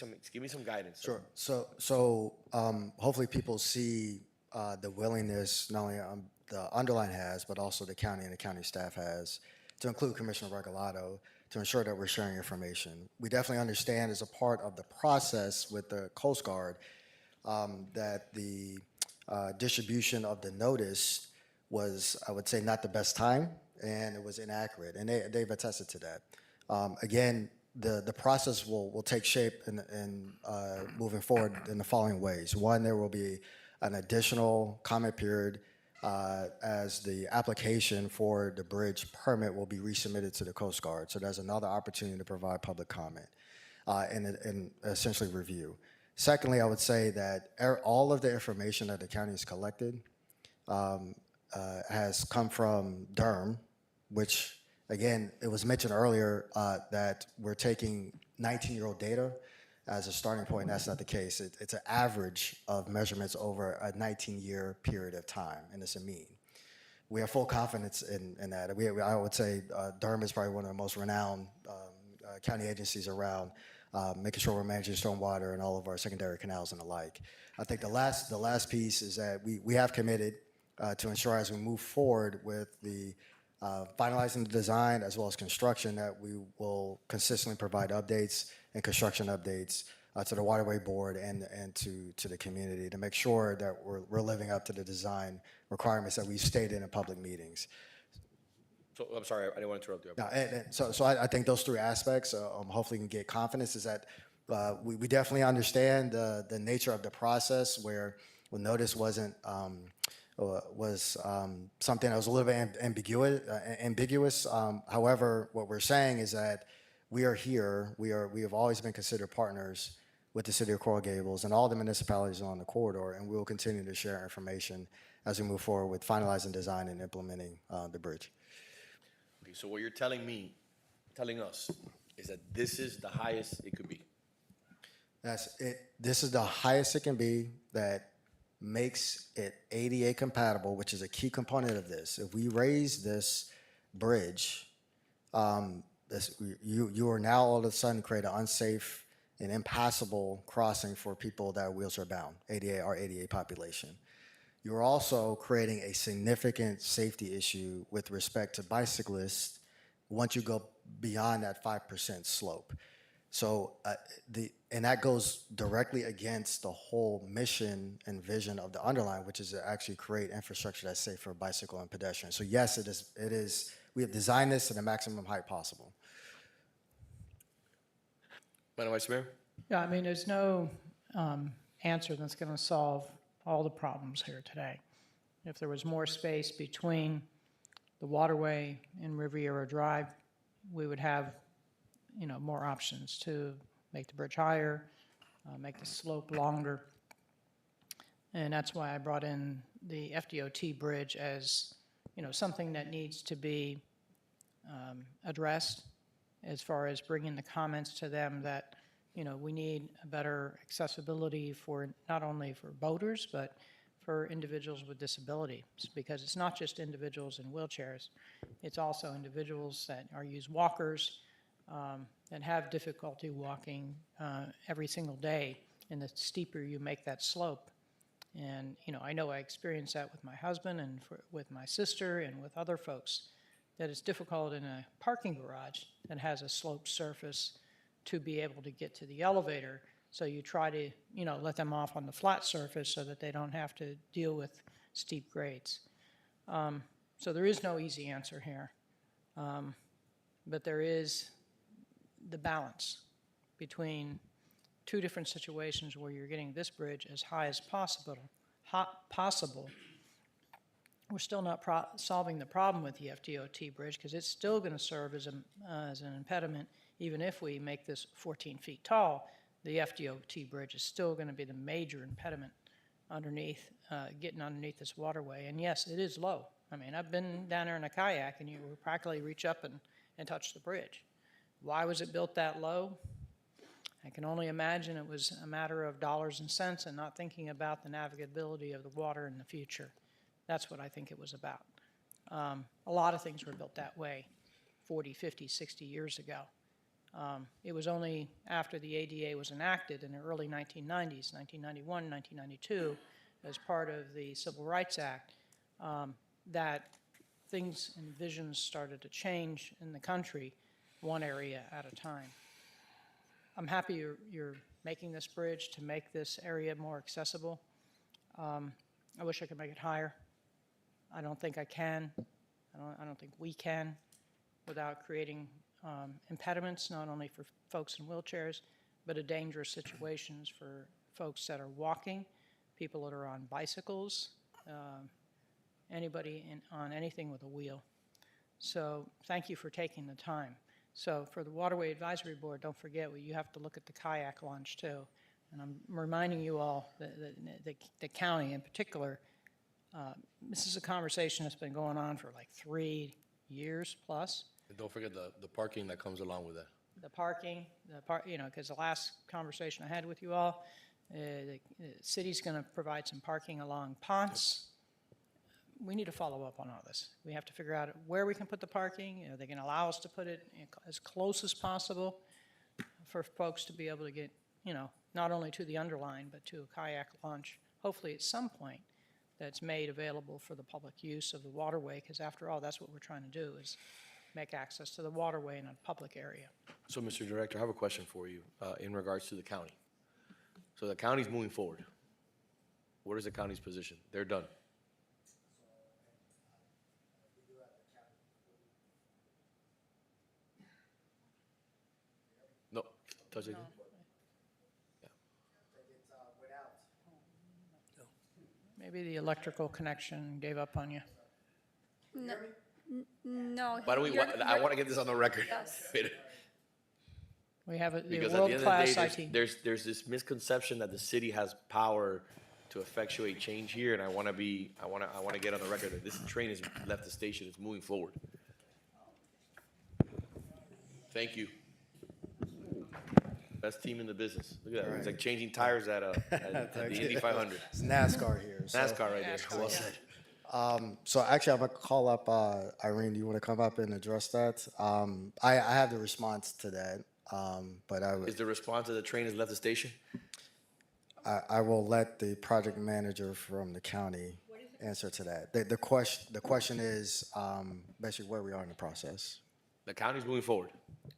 some guidance. Sure. So hopefully people see the willingness not only the underline has, but also the county and the county staff has, to include Commissioner Regalado, to ensure that we're sharing information. We definitely understand as a part of the process with the Coast Guard that the distribution of the notice was, I would say, not the best time, and it was inaccurate, and they've attested to that. Again, the process will take shape in moving forward in the following ways. One, there will be an additional comment period as the application for the bridge permit will be resubmitted to the Coast Guard. So there's another opportunity to provide public comment and essentially review. Secondly, I would say that all of the information that the county has collected has come from Durham, which, again, it was mentioned earlier that we're taking 19-year-old data as a starting point. That's not the case. It's an average of measurements over a 19-year period of time, and it's a mean. We have full confidence in that. I would say Durham is probably one of the most renowned county agencies around, making sure we're managing stormwater and all of our secondary canals and the like. I think the last piece is that we have committed to ensure as we move forward with the finalizing the design as well as construction, that we will consistently provide updates and construction updates to the Waterway Board and to the community to make sure that we're living up to the design requirements that we've stated in public meetings. So, I'm sorry, I didn't want to interrupt you. No, so I think those three aspects, hopefully we can get confidence, is that we definitely understand the nature of the process where notice wasn't was something that was a little bit ambiguous. However, what we're saying is that we are here. We have always been considered partners with the city of Coral Gables and all the municipalities on the corridor, and we will continue to share information as we move forward with finalizing design and implementing the bridge. Okay, so what you're telling us, is that this is the highest it could be. That's it. This is the highest it can be that makes it ADA compatible, which is a key component of this. If we raise this bridge, you are now all of a sudden create an unsafe and impassable crossing for people that are wheelchair bound, our ADA population. You're also creating a significant safety issue with respect to bicyclists once you go beyond that 5% slope. So and that goes directly against the whole mission and vision of the underline, which is to actually create infrastructure that's safe for bicycle and pedestrians. So yes, it is. We have designed this to the maximum height possible. Madam Vice Mayor? Yeah, I mean, there's no answer that's going to solve all the problems here today. If there was more space between the Waterway and Riviera Drive, we would have, more options to make the bridge higher, make the slope longer. And that's why I brought in the FDOT bridge as, something that needs to be addressed as far as bringing the comments to them that, we need a better accessibility for not only for boaters, but for individuals with disabilities, because it's not just individuals in wheelchairs. It's also individuals that use walkers, that have difficulty walking every single day, and the steeper you make that slope. And, I know I experienced that with my husband and with my sister and with other folks, that it's difficult in a parking garage that has a sloped surface to be able to get to the elevator. So you try to, let them off on the flat surface so that they don't have to deal with steep grades. So there is no easy answer here. But there is the balance between two different situations where you're getting this bridge as high as possible. We're still not solving the problem with the FDOT bridge, because it's still going to serve as an impediment. Even if we make this 14 feet tall, the FDOT bridge is still going to be the major impediment underneath, getting underneath this waterway. And yes, it is low. I mean, I've been down there in a kayak, and you would practically reach up and touch the bridge. Why was it built that low? I can only imagine it was a matter of dollars and cents and not thinking about the navigability of the water in the future. That's what I think it was about. A lot of things were built that way 40, 50, 60 years ago. It was only after the ADA was enacted in the early 1990s, 1991, 1992, as part of the Civil Rights Act, that things and visions started to change in the country, one area at a time. I'm happy you're making this bridge to make this area more accessible. I wish I could make it higher. I don't think I can. I don't think we can, without creating impediments, not only for folks in wheelchairs, but dangerous situations for folks that are walking, people that are on bicycles, anybody on anything with a wheel. So thank you for taking the time. So for the Waterway Advisory Board, don't forget, you have to look at the kayak launch too. And I'm reminding you all, the county in particular, this is a conversation that's been going on for like 3 years plus. And don't forget the parking that comes along with that. The parking, because the last conversation I had with you all, the city's going to provide some parking along Ponce. We need to follow up on all this. We have to figure out where we can put the parking. They can allow us to put it as close as possible for folks to be able to get, not only to the underline, but to a kayak launch, hopefully at some point. that's made available for the public use of the waterway, because after all, that's what we're trying to do, is make access to the waterway in a public area. So, Mr. Director, I have a question for you in regards to the county. So the county's moving forward. What is the county's position? They're done. No, touch it again. Maybe the electrical connection gave up on you. No. Why don't we, I want to get this on the record. Yes. We have a Because at the end of the world-class day, IT. there's this misconception that the city has power to effectuate change here, and I want to get on the record that this train has left the station, it's moving forward. Thank you. Best team in the business. Look at that. It's like changing tires at the Indy 500. It's NASCAR here. so- NASCAR right there. NASCAR, Well yeah. said. So actually, I'm gonna call up Irene. Do you want to come up and address that? I have the response to that, but Is the response that the train has left the station? I will let the project manager from the county answer to that. The question is basically where we are in the process. The county's moving forward.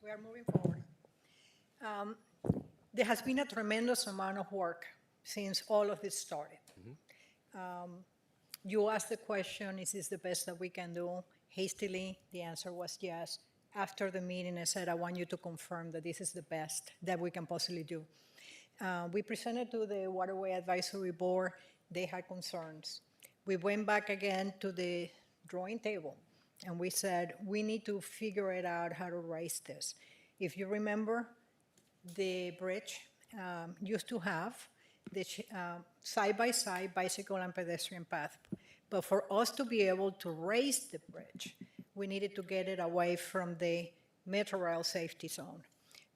We are moving forward. There has been a tremendous amount of work since all of this started. You asked the question, is this the best that we can do? Hastily, the answer was yes. After the meeting, I said, I want you to confirm that this is the best that we can possibly do. We presented to the Waterway Advisory Board. They had concerns. We went back again to the drawing table, and we said, we need to figure it out how to raise this. If you remember, the bridge used to have the side-by-side bicycle and pedestrian path. But for us to be able to raise the bridge, we needed to get it away from the metro rail safety zone.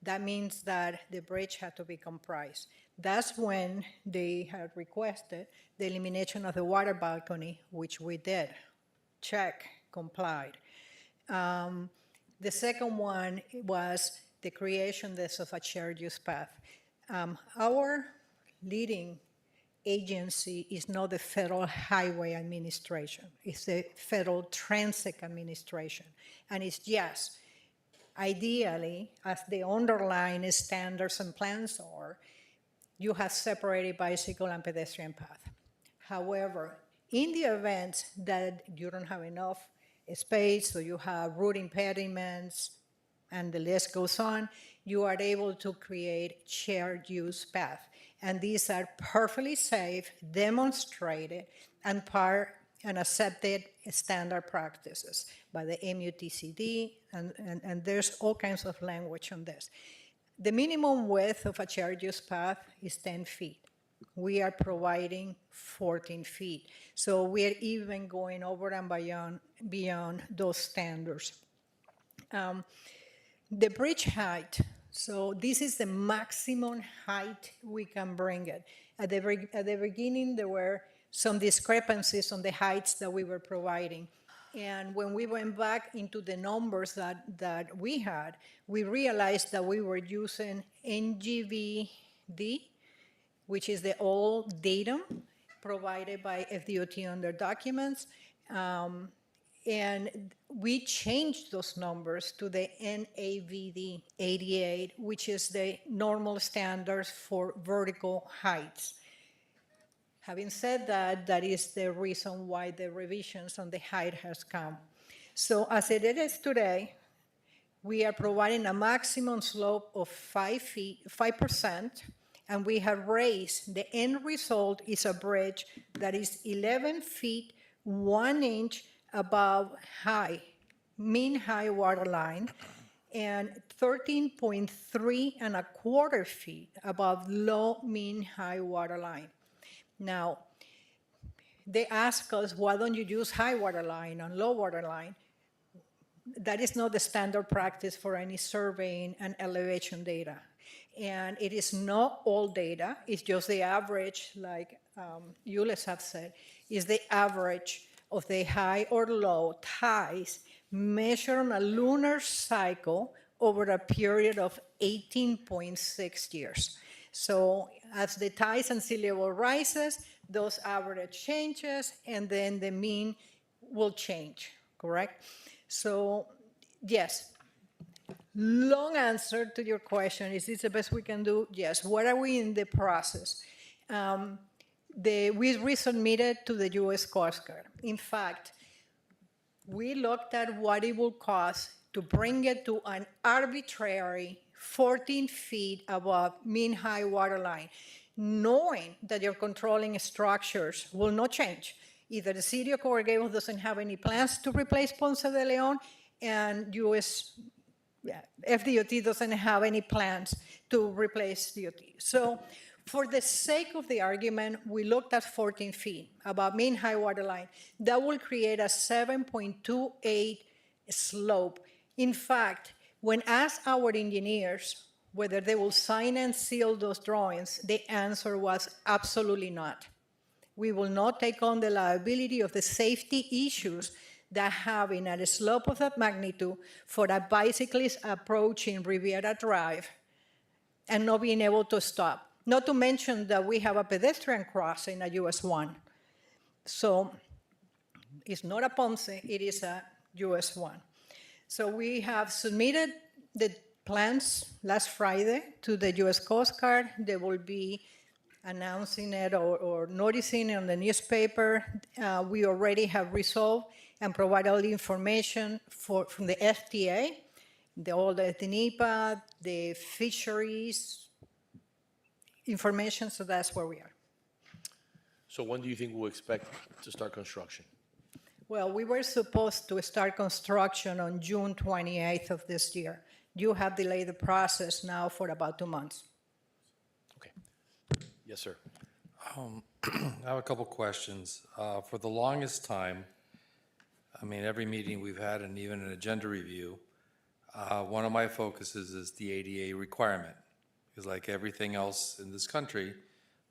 That means that the bridge had to be comprised. That's when they had requested the elimination of the water balcony, which we did. Check, complied. The second one was the creation of a shared use path. Our leading agency is not the Federal Highway Administration, it's the Federal Transit Administration. And it's yes, ideally, as the underlying standards and plans are, you have separated bicycle and pedestrian path. However, in the event that you don't have enough space, or you have route impediments, and the list goes on, you are able to create shared use path. And these are perfectly safe, demonstrated, and accepted standard practices by the MUTCD, and there's all kinds of language on this. The minimum width of a shared use path is 10 feet. We are providing 14 feet. So we are even going over and beyond those standards. The bridge height, so this is the maximum height we can bring it. At the beginning, there were some discrepancies on the heights that we were providing. And when we went back into the numbers that we had, we realized that we were using NGVD, which is the old datum provided by FDOT on their documents. And we changed those numbers to the NAVD 88, which is the normal standards for vertical heights. Having said that, that is the reason why the revisions on the height has come. So as it is today, we are providing a maximum slope of 5%, and we have raised, the end result is a bridge that is 11 feet, 1 inch above mean high water line, and 13.3¼ feet above low mean high water line. Now, they ask us, why don't you use high water line and low water line? That is not the standard practice for any surveying and elevation data. And it is not all data, it's just the average, like Ulis have said, is the average of the high or low tides measured on a lunar cycle over a period of 18.6 years. So as the tides and sea level rises, those average changes, and then the mean will change, correct? So yes, long answer to your question, is this the best we can do? Yes. What are we in the process? We resubmitted to the U.S. Coast Guard. In fact, we looked at what it will cost to bring it to an arbitrary 14 feet above mean high water line, knowing that your controlling structures will not change. Either the city of Coral Gables doesn't have any plans to replace Ponce de Leon, and FDOT doesn't have any plans to replace DOT. So for the sake of the argument, we looked at 14 feet above mean high water line. That will create a 7.28 slope. In fact, when asked our engineers whether they will sign and seal those drawings, the answer was absolutely not. We will not take on the liability of the safety issues that having a slope of that magnitude for a bicyclist approaching Riviera Drive and not being able to stop. Not to mention that we have a pedestrian crossing at US 1. So it's not a Ponce, it is a US 1. So we have submitted the plans last Friday to the US Coast Guard. They will be announcing it or noticing it on the newspaper. We already have resolved and provide all the information from the FTA, all the NEPA, the fisheries information, so that's where we are. So when do you think we'll expect to start construction? Well, we were supposed to start construction on June 28th of this year. You have delayed the process now for about 2 months. Okay. Yes, sir. I have a couple questions. For the longest time, I mean, every meeting we've had and even an agenda review, one of my focuses is the ADA requirement. Because like everything else in this country,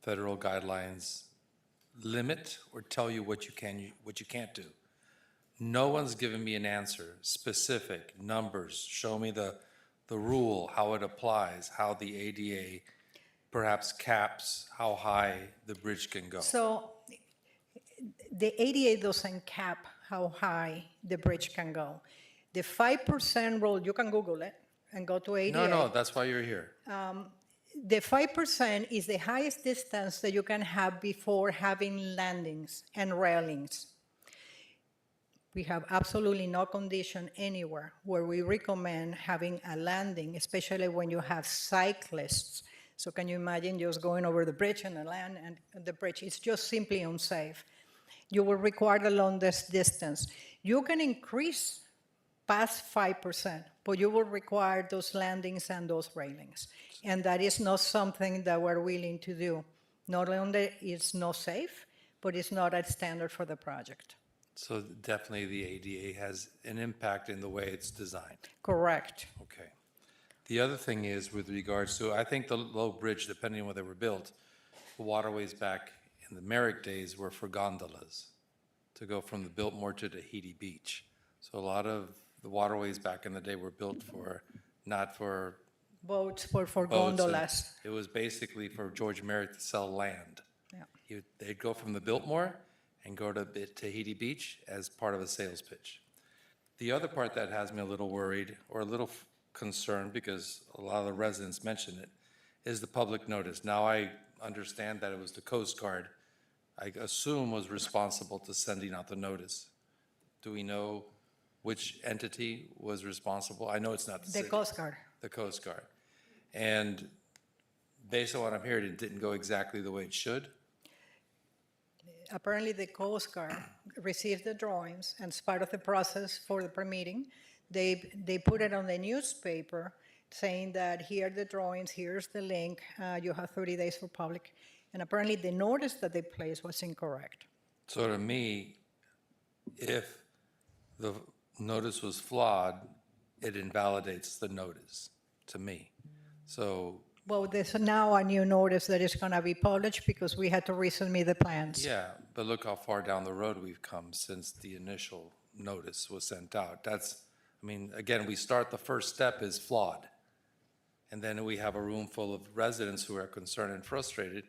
federal guidelines limit or tell you what you can, what you can't do. No one's given me an answer, specific numbers, show me the rule, how it applies, how the ADA perhaps caps how high the bridge can go. So the ADA doesn't cap how high the bridge can go. The 5% rule, you can Google it and go to ADA. No, that's why you're here. The 5% is the highest distance that you can have before having landings and railings. We have absolutely no condition anywhere where we recommend having a landing, especially when you have cyclists. So can you imagine just going over the bridge and the land and the bridge? It's just simply unsafe. You will require the longest distance. You can increase past 5%, but you will require those landings and those railings. And that is not something that we're willing to do. Not only is not safe, but it's not a standard for the project. So definitely the ADA has an impact in the way it's designed. Correct. Okay. The other thing is with regards to, I think the low bridge, depending on where they were built, the waterways back in the Merrick days were for gondolas to go from the Biltmore to Tahiti Beach. So a lot of the waterways back in the day were built for, not for boats, for boats, gondolas. It was basically for George Merrick to sell land. Yeah. They'd go from the Biltmore and go to Tahiti Beach as part of a sales pitch. The other part that has me a little worried or a little concerned, because a lot of the residents mention it, is the public notice. Now I understand that it was the Coast Guard, I assume, was responsible to sending out the notice. Do we know which entity was responsible? I know it's not the city. The Coast Guard. The Coast Guard. And based on what I'm hearing, it didn't go exactly the way it should. Apparently, the Coast Guard received the drawings, and as part of the process for the permitting, they put it on the newspaper saying that here are the drawings, here's the link, you have 30 days for public. And apparently, the notice that they placed was incorrect. So to me, if the notice was flawed, it invalidates the notice, to me. So, Well, there's now a new notice that is going to be published because we had to resubmit the plans. yeah, but look how far down the road we've come since the initial notice was sent out. That's, I mean, again, we start, the first step is flawed. And then we have a room full of residents who are concerned and frustrated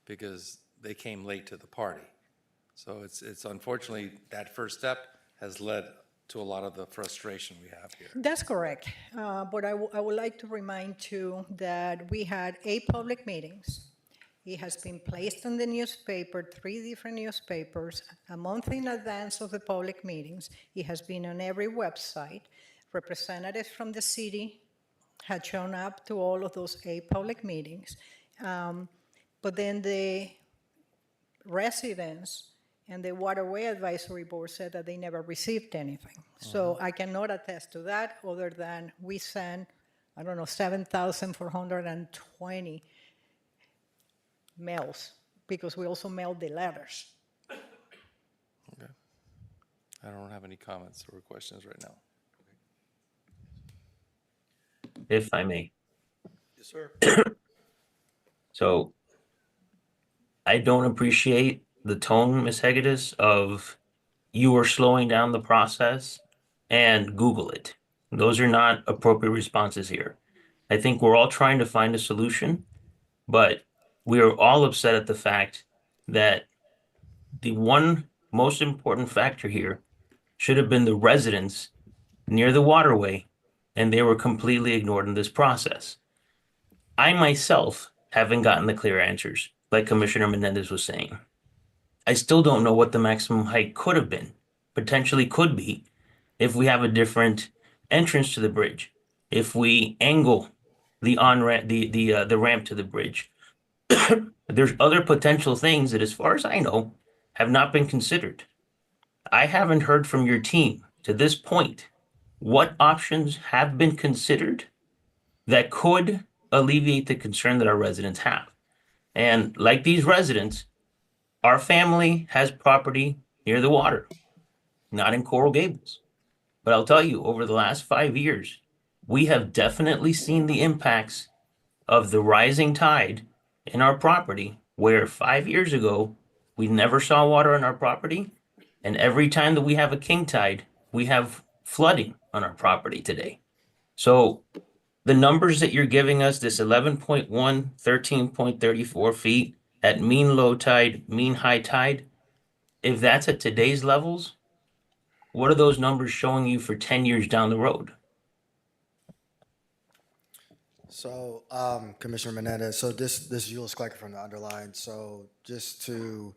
because they came late to the party. So it's unfortunately, that first step has led to a lot of the frustration we have here. That's correct. But I would like to remind too that we had 8 public meetings. It has been placed in the newspaper, 3 different newspapers, a month in advance of the public meetings. It has been on every website. Representatives from the city had shown up to all of those 8 public meetings. But then the residents and the Waterway Advisory Board said that they never received anything. So I cannot attest to that, other than we sent, 7,420 mails, because we also mailed the letters. Okay. I don't have any comments or questions right now. If I may. Yes, sir. So I don't appreciate the tone, Ms. Hegedus, of you are slowing down the process and Google it. Those are not appropriate responses here. I think we're all trying to find a solution, but we are all upset at the fact that the one most important factor here should have been the residents near the waterway, and they were completely ignored in this process. I myself haven't gotten the clear answers, like Commissioner Menendez was saying. I still don't know what the maximum height could have been, potentially could be, if we have a different entrance to the bridge, if we angle the on-ramp, the ramp to the bridge. There's other potential things that, as far as I know, have not been considered. I haven't heard from your team to this point what options have been considered that could alleviate the concern that our residents have. And like these residents, our family has property near the water, not in Coral Gables. But I'll tell you, over the last 5 years, we have definitely seen the impacts of the rising tide in our property, where 5 years ago, we never saw water on our property. And every time that we have a king tide, we have flooding on our property today. So the numbers that you're giving us, this 11.1, 13.34 feet at mean low tide, mean high tide, if that's at today's levels, what are those numbers showing you for 10 years down the road? So, Commissioner Menendez, so this is Jules Klecker from the Underline. So just to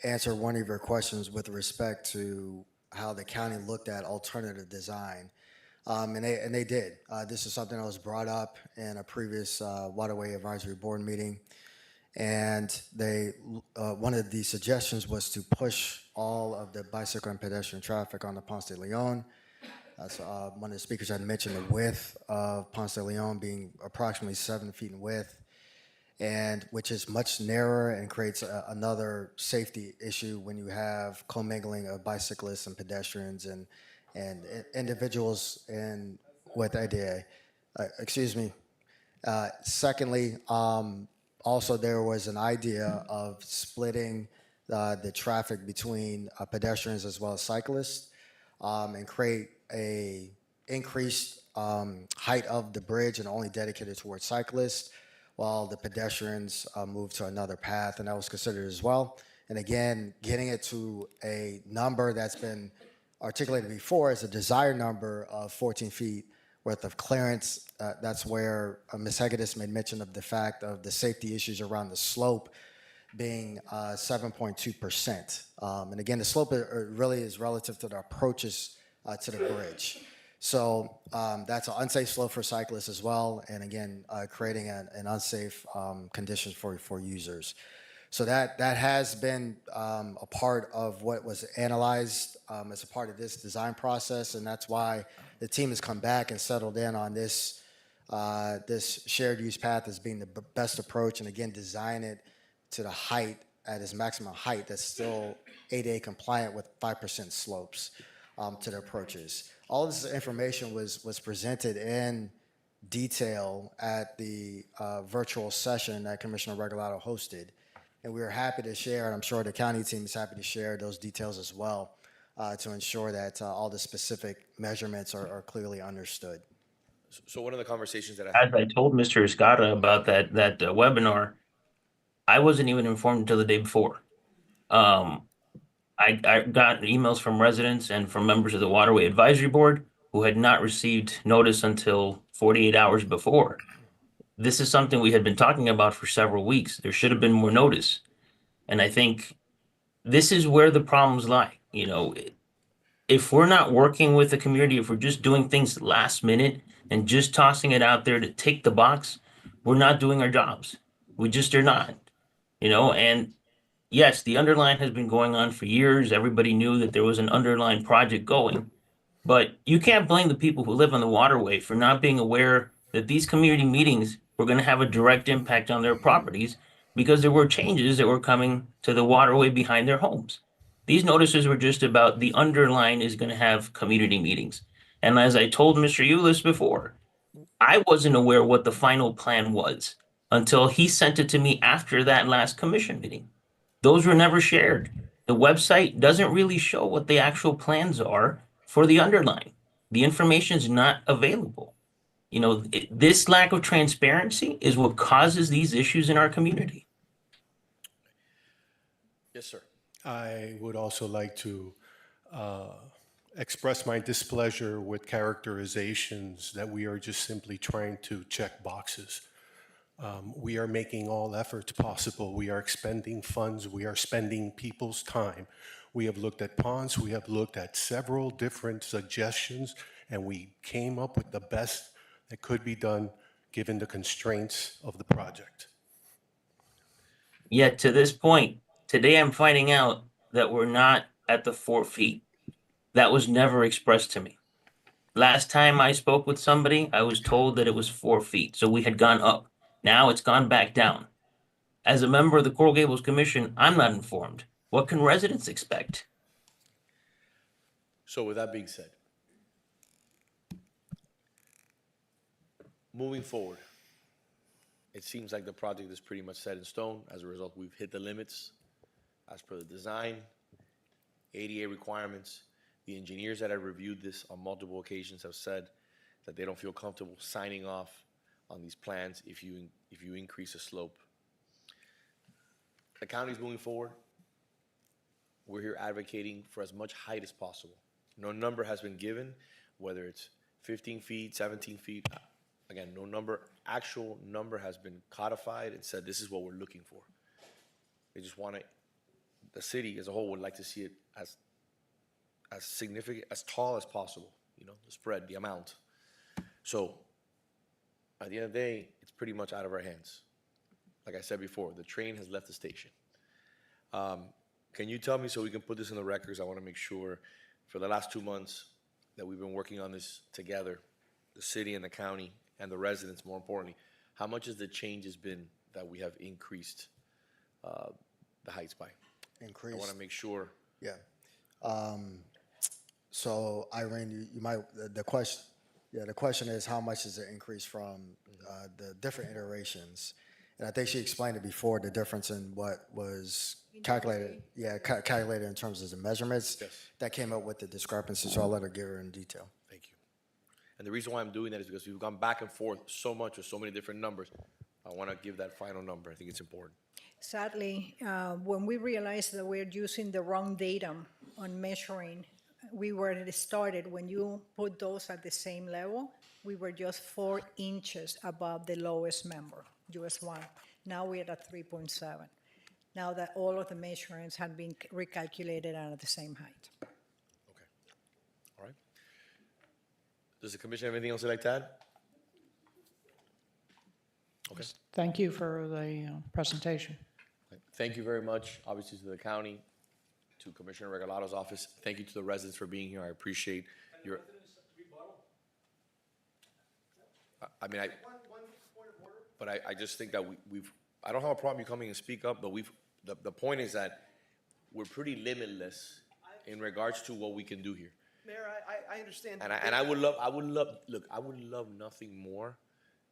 answer one of your questions with respect to how the county looked at alternative design, and they did. This is something that was brought up in a previous Waterway Advisory Board meeting. And they, one of the suggestions was to push all of the bicycle and pedestrian traffic on the Ponce de Leon. As one of the speakers had mentioned, the width of Ponce de Leon being approximately 7 feet in width, and which is much narrower and creates another safety issue when you have commingling of bicyclists and pedestrians and individuals and with ADA. Secondly, also there was an idea of splitting the traffic between pedestrians as well as cyclists, and create a increased height of the bridge and only dedicated towards cyclists, while the pedestrians move to another path, and that was considered as well. And again, getting it to a number that's been articulated before as a desired number of 14 feet worth of clearance. That's where Ms. Hegedus made mention of the fact of the safety issues around the slope being 7.2%. And again, the slope really is relative to the approaches to the bridge. So that's an unsafe slope for cyclists as well, and again, creating an unsafe conditions for users. So that has been a part of what was analyzed as a part of this design process, and that's why the team has come back and settled in on this this shared use path as being the best approach, and again, design it to the height at its maximum height that's still ADA compliant with 5% slopes to the approaches. All this information was presented in detail at the virtual session that Commissioner Regalado hosted. And we were happy to share, and I'm sure the county team is happy to share those details as well to ensure that all the specific measurements are clearly understood. So one of the conversations that I had, As I told Mr. Escada about that webinar, I wasn't even informed until the day before. I got emails from residents and from members of the Waterway Advisory Board who had not received notice until 48 hours before. This is something we had been talking about for several weeks. There should have been more notice. And I think this is where the problems lie. You know, if we're not working with the community, if we're just doing things last minute and just tossing it out there to tick the box, we're not doing our jobs. We just are not, you know, and yes, the underline has been going on for years. Everybody knew that there was an underline project going, but you can't blame the people who live on the waterway for not being aware that these community meetings were going to have a direct impact on their properties because there were changes that were coming to the waterway behind their homes. These notices were just about the underline is going to have community meetings. And as I told Mr. Eulis before, I wasn't aware what the final plan was until he sent it to me after that last commission meeting. Those were never shared. The website doesn't really show what the actual plans are for the underline. The information is not available. You know, this lack of transparency is what causes these issues in our community. yes, sir. I would also like to express my displeasure with characterizations that we are just simply trying to check boxes. We are making all efforts possible. We are expending funds. We are spending people's time. We have looked at ponds. We have looked at several different suggestions, and we came up with the best that could be done given the constraints of the project. Yet to this point, today I'm finding out that we're not at the 4 feet. That was never expressed to me. Last time I spoke with somebody, I was told that it was 4 feet, so we had gone up. Now it's gone back down. As a member of the Coral Gables Commission, I'm not informed. What can residents expect? So with that being said, moving forward, it seems like the project is pretty much set in stone. As a result, we've hit the limits as per the design, ADA requirements. The engineers that have reviewed this on multiple occasions have said that they don't feel comfortable signing off on these plans if you increase the slope. The county's moving forward. We're here advocating for as much height as possible. No number has been given, whether it's 15 feet, 17 feet. Again, no number, actual number has been codified and said this is what we're looking for. They just want it, the city as a whole would like to see it as significant, as tall as possible, you know, the spread, the amount. So at the end of the day, it's pretty much out of our hands. Like I said before, the train has left the station. Can you tell me, so we can put this in the records, I want to make sure, for the last 2 months that we've been working on this together, the city and the county and the residents, more importantly, how much has the changes been that we have increased the heights by? Increased. I want to make sure. Yeah. So Irene, you might, the question is how much is the increase from the different iterations? And I think she explained it before, the difference in what was calculated, calculated in terms of the measurements. Yes. That came up with the discrepancy, so I'll let her give her in detail. Thank you. And the reason why I'm doing that is because we've gone back and forth so much with so many different numbers. I want to give that final number. I think it's important. Sadly, when we realized that we're using the wrong datum on measuring, we were started, when you put those at the same level, we were just 4 inches above the lowest member, US 1. Now we're at 3.7. Now that all of the measurements have been recalculated and at the same height. Okay. All right. Does the commission have anything else they'd like to add? Okay. Thank you for the presentation. Thank you very much, obviously, to the county, to Commissioner Regalado's office. Thank you to the residents for being here. I appreciate your. But I just think that we've, I don't have a problem you coming and speak up, but the point is that we're pretty limitless in regards to what we can do here. Mayor, I understand. And I would love nothing more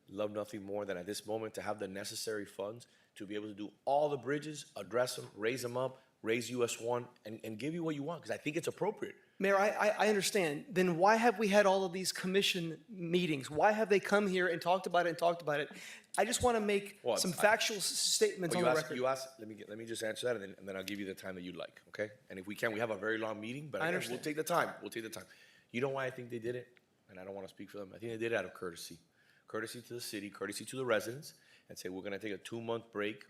than at this moment to have the necessary funds to be able to do all the bridges, address them, raise them up, raise US 1, and give you what you want, because I think it's appropriate. Mayor, I understand. Then why have we had all of these commission meetings? Why have they come here and talked about it and talked about it? I just want to make Well, some factual statements on the record. You asked, let me just answer that, and then I'll give you the time that you'd like, okay? And if we can, we have a very long meeting, but I again, understand. we'll take the time. We'll take the time. You know why I think they did it? And I don't want to speak for them. I think they did it out of courtesy. Courtesy to the city, courtesy to the residents, and say, we're going to take a 2-month break,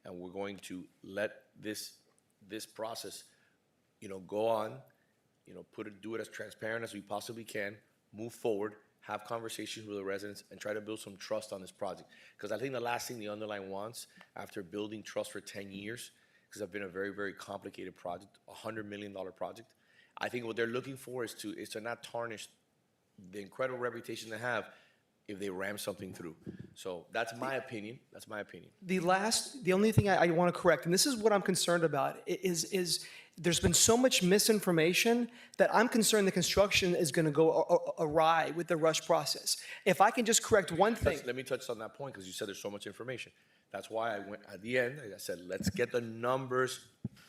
and we're going to let this process, go on, do it as transparent as we possibly can, move forward, have conversations with the residents, and try to build some trust on this project. Because I think the last thing the underline wants, after building trust for 10 years, because it's been a very, very complicated project, $100 million project, I think what they're looking for is to not tarnish the incredible reputation they have if they ram something through. So that's my opinion. That's my opinion. The only thing I want to correct, and this is what I'm concerned about, is there's been so much misinformation that I'm concerned the construction is going to go awry with the rush process. If I can just correct one thing. Let me touch on that point, because you said there's so much information. That's why I went at the end, I said, let's get the numbers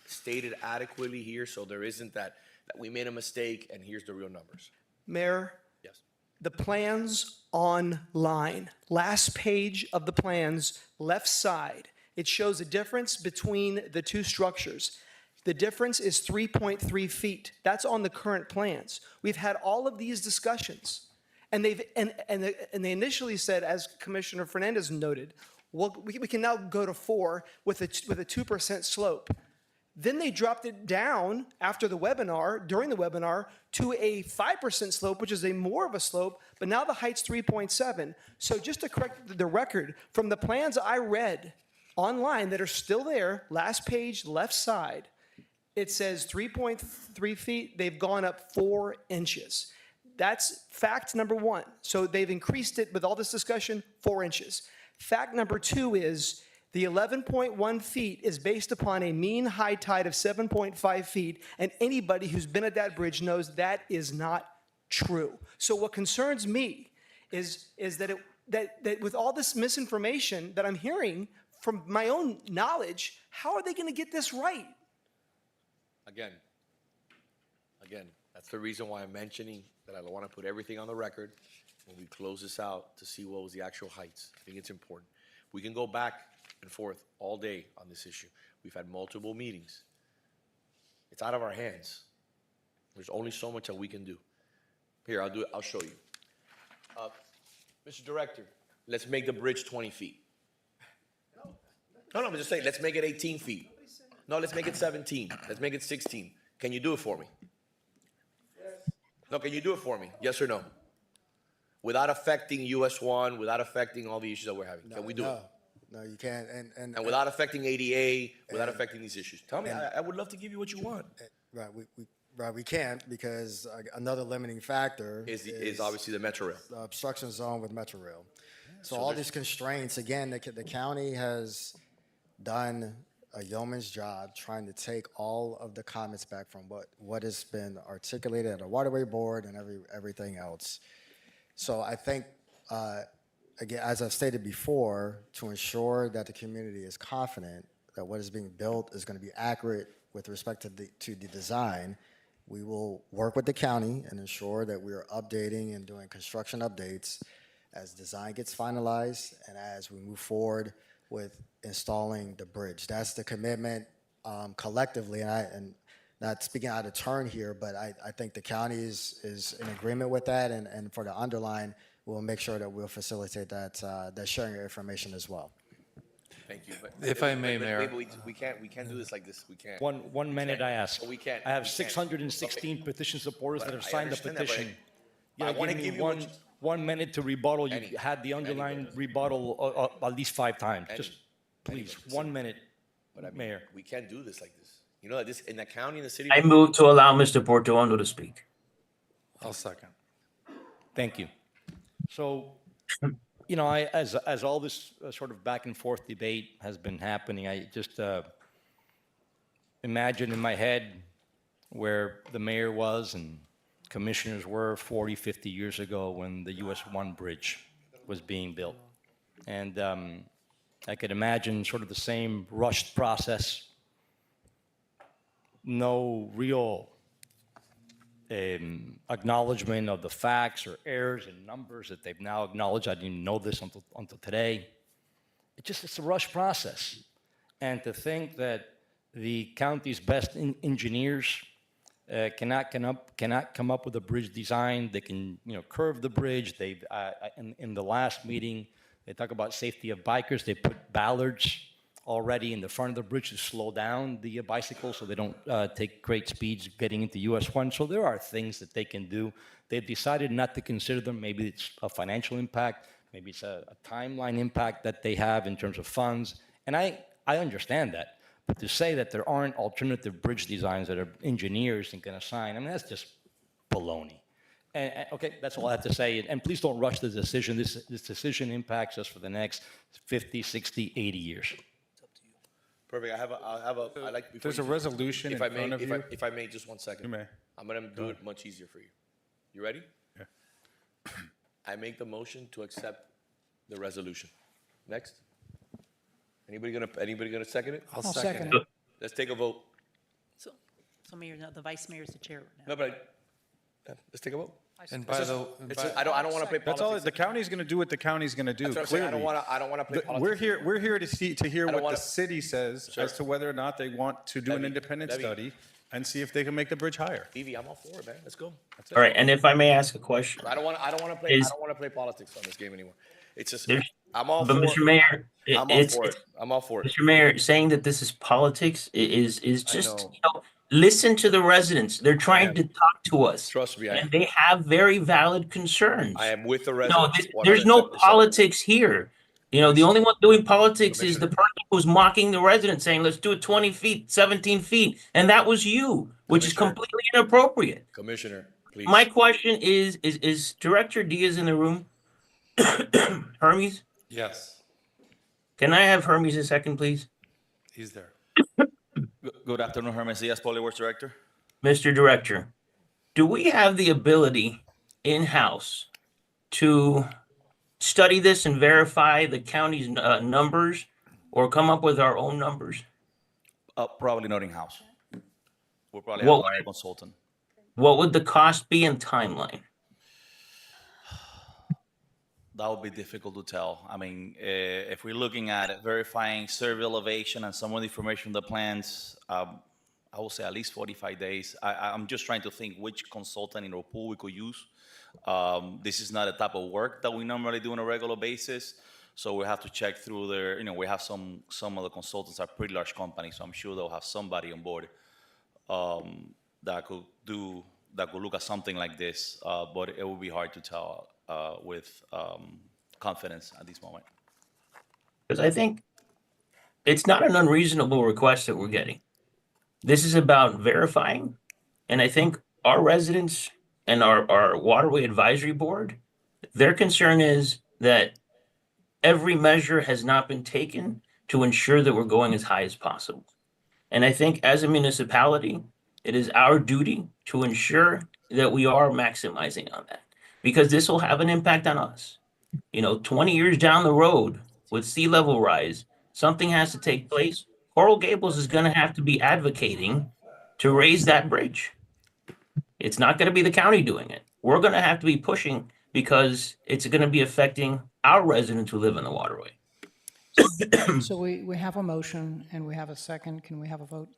stated adequately here, so there isn't that we made a mistake and here's the real numbers. Mayor? Yes. The plans online, last page of the plans, left side, it shows a difference between the two structures. The difference is 3.3 feet. That's on the current plans. We've had all of these discussions, and they initially said, as Commissioner Fernandez noted, well, we can now go to 4 with a 2% slope. Then they dropped it down after the webinar, during the webinar, to a 5% slope, which is more of a slope, but now the height's 3.7. So just to correct the record, from the plans I read online that are still there, last page, left side, it says 3.3 feet, they've gone up 4 inches. That's fact number 1. So they've increased it with all this discussion, 4 inches. Fact number 2 is the 11.1 feet is based upon a mean high tide of 7.5 feet, and anybody who's been at that bridge knows that is not true. So what concerns me is that that with all this misinformation that I'm hearing from my own knowledge, how are they going to get this right? Again, that's the reason why I'm mentioning that I want to put everything on the record when we close this out to see what was the actual heights. I think it's important. We can go back and forth all day on this issue. We've had multiple meetings. It's out of our hands. There's only so much that we can do. Here, I'll do it. I'll show you. Mr. Director, let's make the bridge 20 feet. No, I'm just saying, let's make it 18 feet. No, let's make it 17. Let's make it 16. Can you do it for me? Yes. No, can you do it for me? Yes or no? Without affecting US 1, without affecting all the issues that we're having. Can we do it? No, you can't. And without affecting ADA, without affecting these issues. Tell me, I would love to give you what you want. Right, we can't, because another limiting factor is obviously the Metro Rail. The obstruction zone with Metro Rail. So all these constraints, again, the county has done a yeoman's job trying to take all of the comments back from what has been articulated at the Waterway Board and everything else. So I think, again, as I've stated before, to ensure that the community is confident that what is being built is going to be accurate with respect to the design, we will work with the county and ensure that we are updating and doing construction updates as design gets finalized and as we move forward with installing the bridge. That's the commitment collectively, and not speaking out of turn here, but I think the county is in agreement with that, and for the underline, we'll make sure that we'll facilitate that sharing of information as well. Thank you. But If I may, Mayor. We can't do this like this. We can't. One minute, I ask. We can't. I have We can't. 616 petition supporters that have I signed the understand that, but petition. I wanna give you what you- 1 minute to rebuttal. You Any- had the underlying anybody. rebuttal at least 5 times. Any- Just please, anybody. 1 minute, But I mean, Mayor. we can't do this like this. You know that this in the county and the city. I move to allow Mr. Portuondo to speak. I'll second. Thank you. So, as all this sort of back and forth debate has been happening, I just imagine in my head where the mayor was and commissioners were 40, 50 years ago when the US 1 bridge was being built. And I could imagine sort of the same rushed process, no real acknowledgement of the facts or errors in numbers that they've now acknowledged. I didn't even know this until today. It's a rush process. And to think that the county's best engineers cannot come up with a bridge design. They can, curve the bridge. They've in the last meeting, they talk about safety of bikers. They put ballards already in the front of the bridge to slow down the bicycles so they don't take great speeds getting into US 1. So there are things that they can do. They've decided not to consider them. Maybe it's a financial impact. Maybe it's a timeline impact that they have in terms of funds. And I understand that. But to say that there aren't alternative bridge designs that are engineers and can assign, I mean, that's just baloney. And, okay, that's all I have to say. And please don't rush the decision. This decision impacts us for the next 50, 60, 80 years. Perfect. I like. There's a resolution in front of you. If I may, just 1 second. You may. I'm gonna do it much easier for you. You ready? Yeah. I make the motion to accept the resolution. Next. Anybody gonna second it? I'll second it. Let's take a vote. So Mayor, now the vice mayor is the chair now. No, but let's take a vote. And by the, I don't want to play politics. That's all. The county's going to do what the county's going to do. That's what I'm saying. Clearly, I don't want to play politics. We're here to hear what wanna- the city says Sure. as to whether or not they want to do an independent study and see if they can make the bridge higher. Evie, I'm all for it, man. Let's go. That's it. All right, and if I may ask a question. I don't want to play politics on this game anymore. It's just I'm all But for Mr. it. Mayor, I'm all for it. Mr. Mayor, saying that this is politics is just, know. listen to the residents. They're trying to talk to us. Trust me, I am. And they have very valid concerns. I am with the No, residents. there's no 110%. politics here. The only one doing politics is the person who's mocking the residents, saying, let's do it 20 feet, 17 feet. And that was you, which is completely inappropriate. Commissioner, please. My question is Director Diaz in the room? Hermes? yes, Can I have Hermes a second, please? he's there. Good afternoon, Hermes Diaz, Public Works Director. Mr. Director, do we have the ability in-house to study this and verify the county's numbers or come up with our own numbers? Probably not in-house. We'll probably What have a consultant. What would the cost be and timeline? That would be difficult to tell. I mean, if we're looking at verifying survey elevation and some of the information from the plans, I will say at least 45 days. I'm just trying to think which consultant in our pool we could use. This is not a type of work that we normally do on a regular basis. So we have to check through their, we have some of the consultants are pretty large companies, so I'm sure they'll have somebody on board that could look at something like this, but it would be hard to tell with confidence at this moment. Because I think it's not an unreasonable request that we're getting. This is about verifying, and I think our residents and our Waterway Advisory Board, their concern is that every measure has not been taken to ensure that we're going as high as possible. And I think as a municipality, it is our duty to ensure that we are maximizing on that, because this will have an impact on us. 20 years down the road with sea level rise, something has to take place. Coral Gables is going to have to be advocating to raise that bridge. It's not going to be the county doing it. We're going to have to be pushing because it's going to be affecting our residents who live in the waterway. So we have a motion and we have a second. Can we have a vote?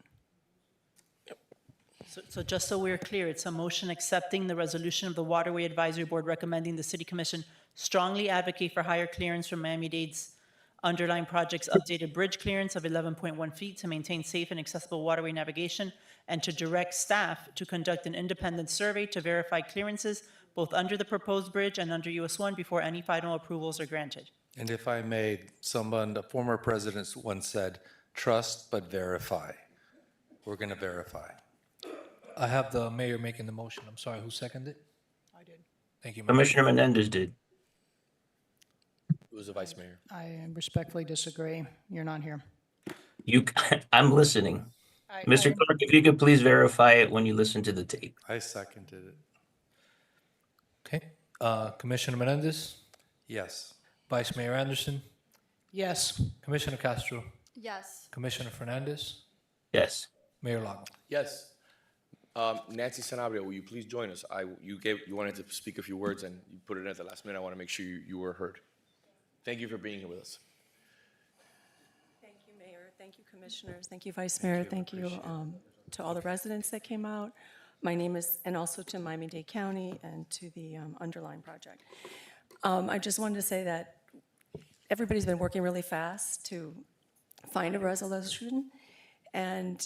So just so we're clear, it's a motion accepting the resolution of the Waterway Advisory Board recommending the City Commission strongly advocate for higher clearance from Miami-Dade's underlying project's updated bridge clearance of 11.1 feet to maintain safe and accessible waterway navigation, and to direct staff to conduct an independent survey to verify clearances both under the proposed bridge and under US 1 before any final approvals are granted. And if I may, a former president once said, trust but verify. We're going to verify. I have the mayor making the motion. I'm sorry, who seconded it? I did. Thank you, Mayor. Commissioner Menendez did. Who was the vice mayor? I respectfully disagree. You're not here. I'm listening. Mr. Clerk, if you could please verify it when you listen to the tape. I seconded it. Okay. Commissioner Menendez, Yes. Vice Mayor Anderson, Yes. Commissioner Castro, Yes. Commissioner Fernandez, Yes. Mayor Lago. Yes. Nancy Sanabria, will you please join us? You wanted to speak a few words and you put it in at the last minute. I want to make sure you were heard. Thank you for being here with us. Thank you, Mayor. Thank you, Commissioners. Thank you, Vice Mayor. Thank you to all the residents that came out. My name is, and also to Miami-Dade County and to the Underline Project. I just wanted to say that everybody's been working really fast to find a resolution. And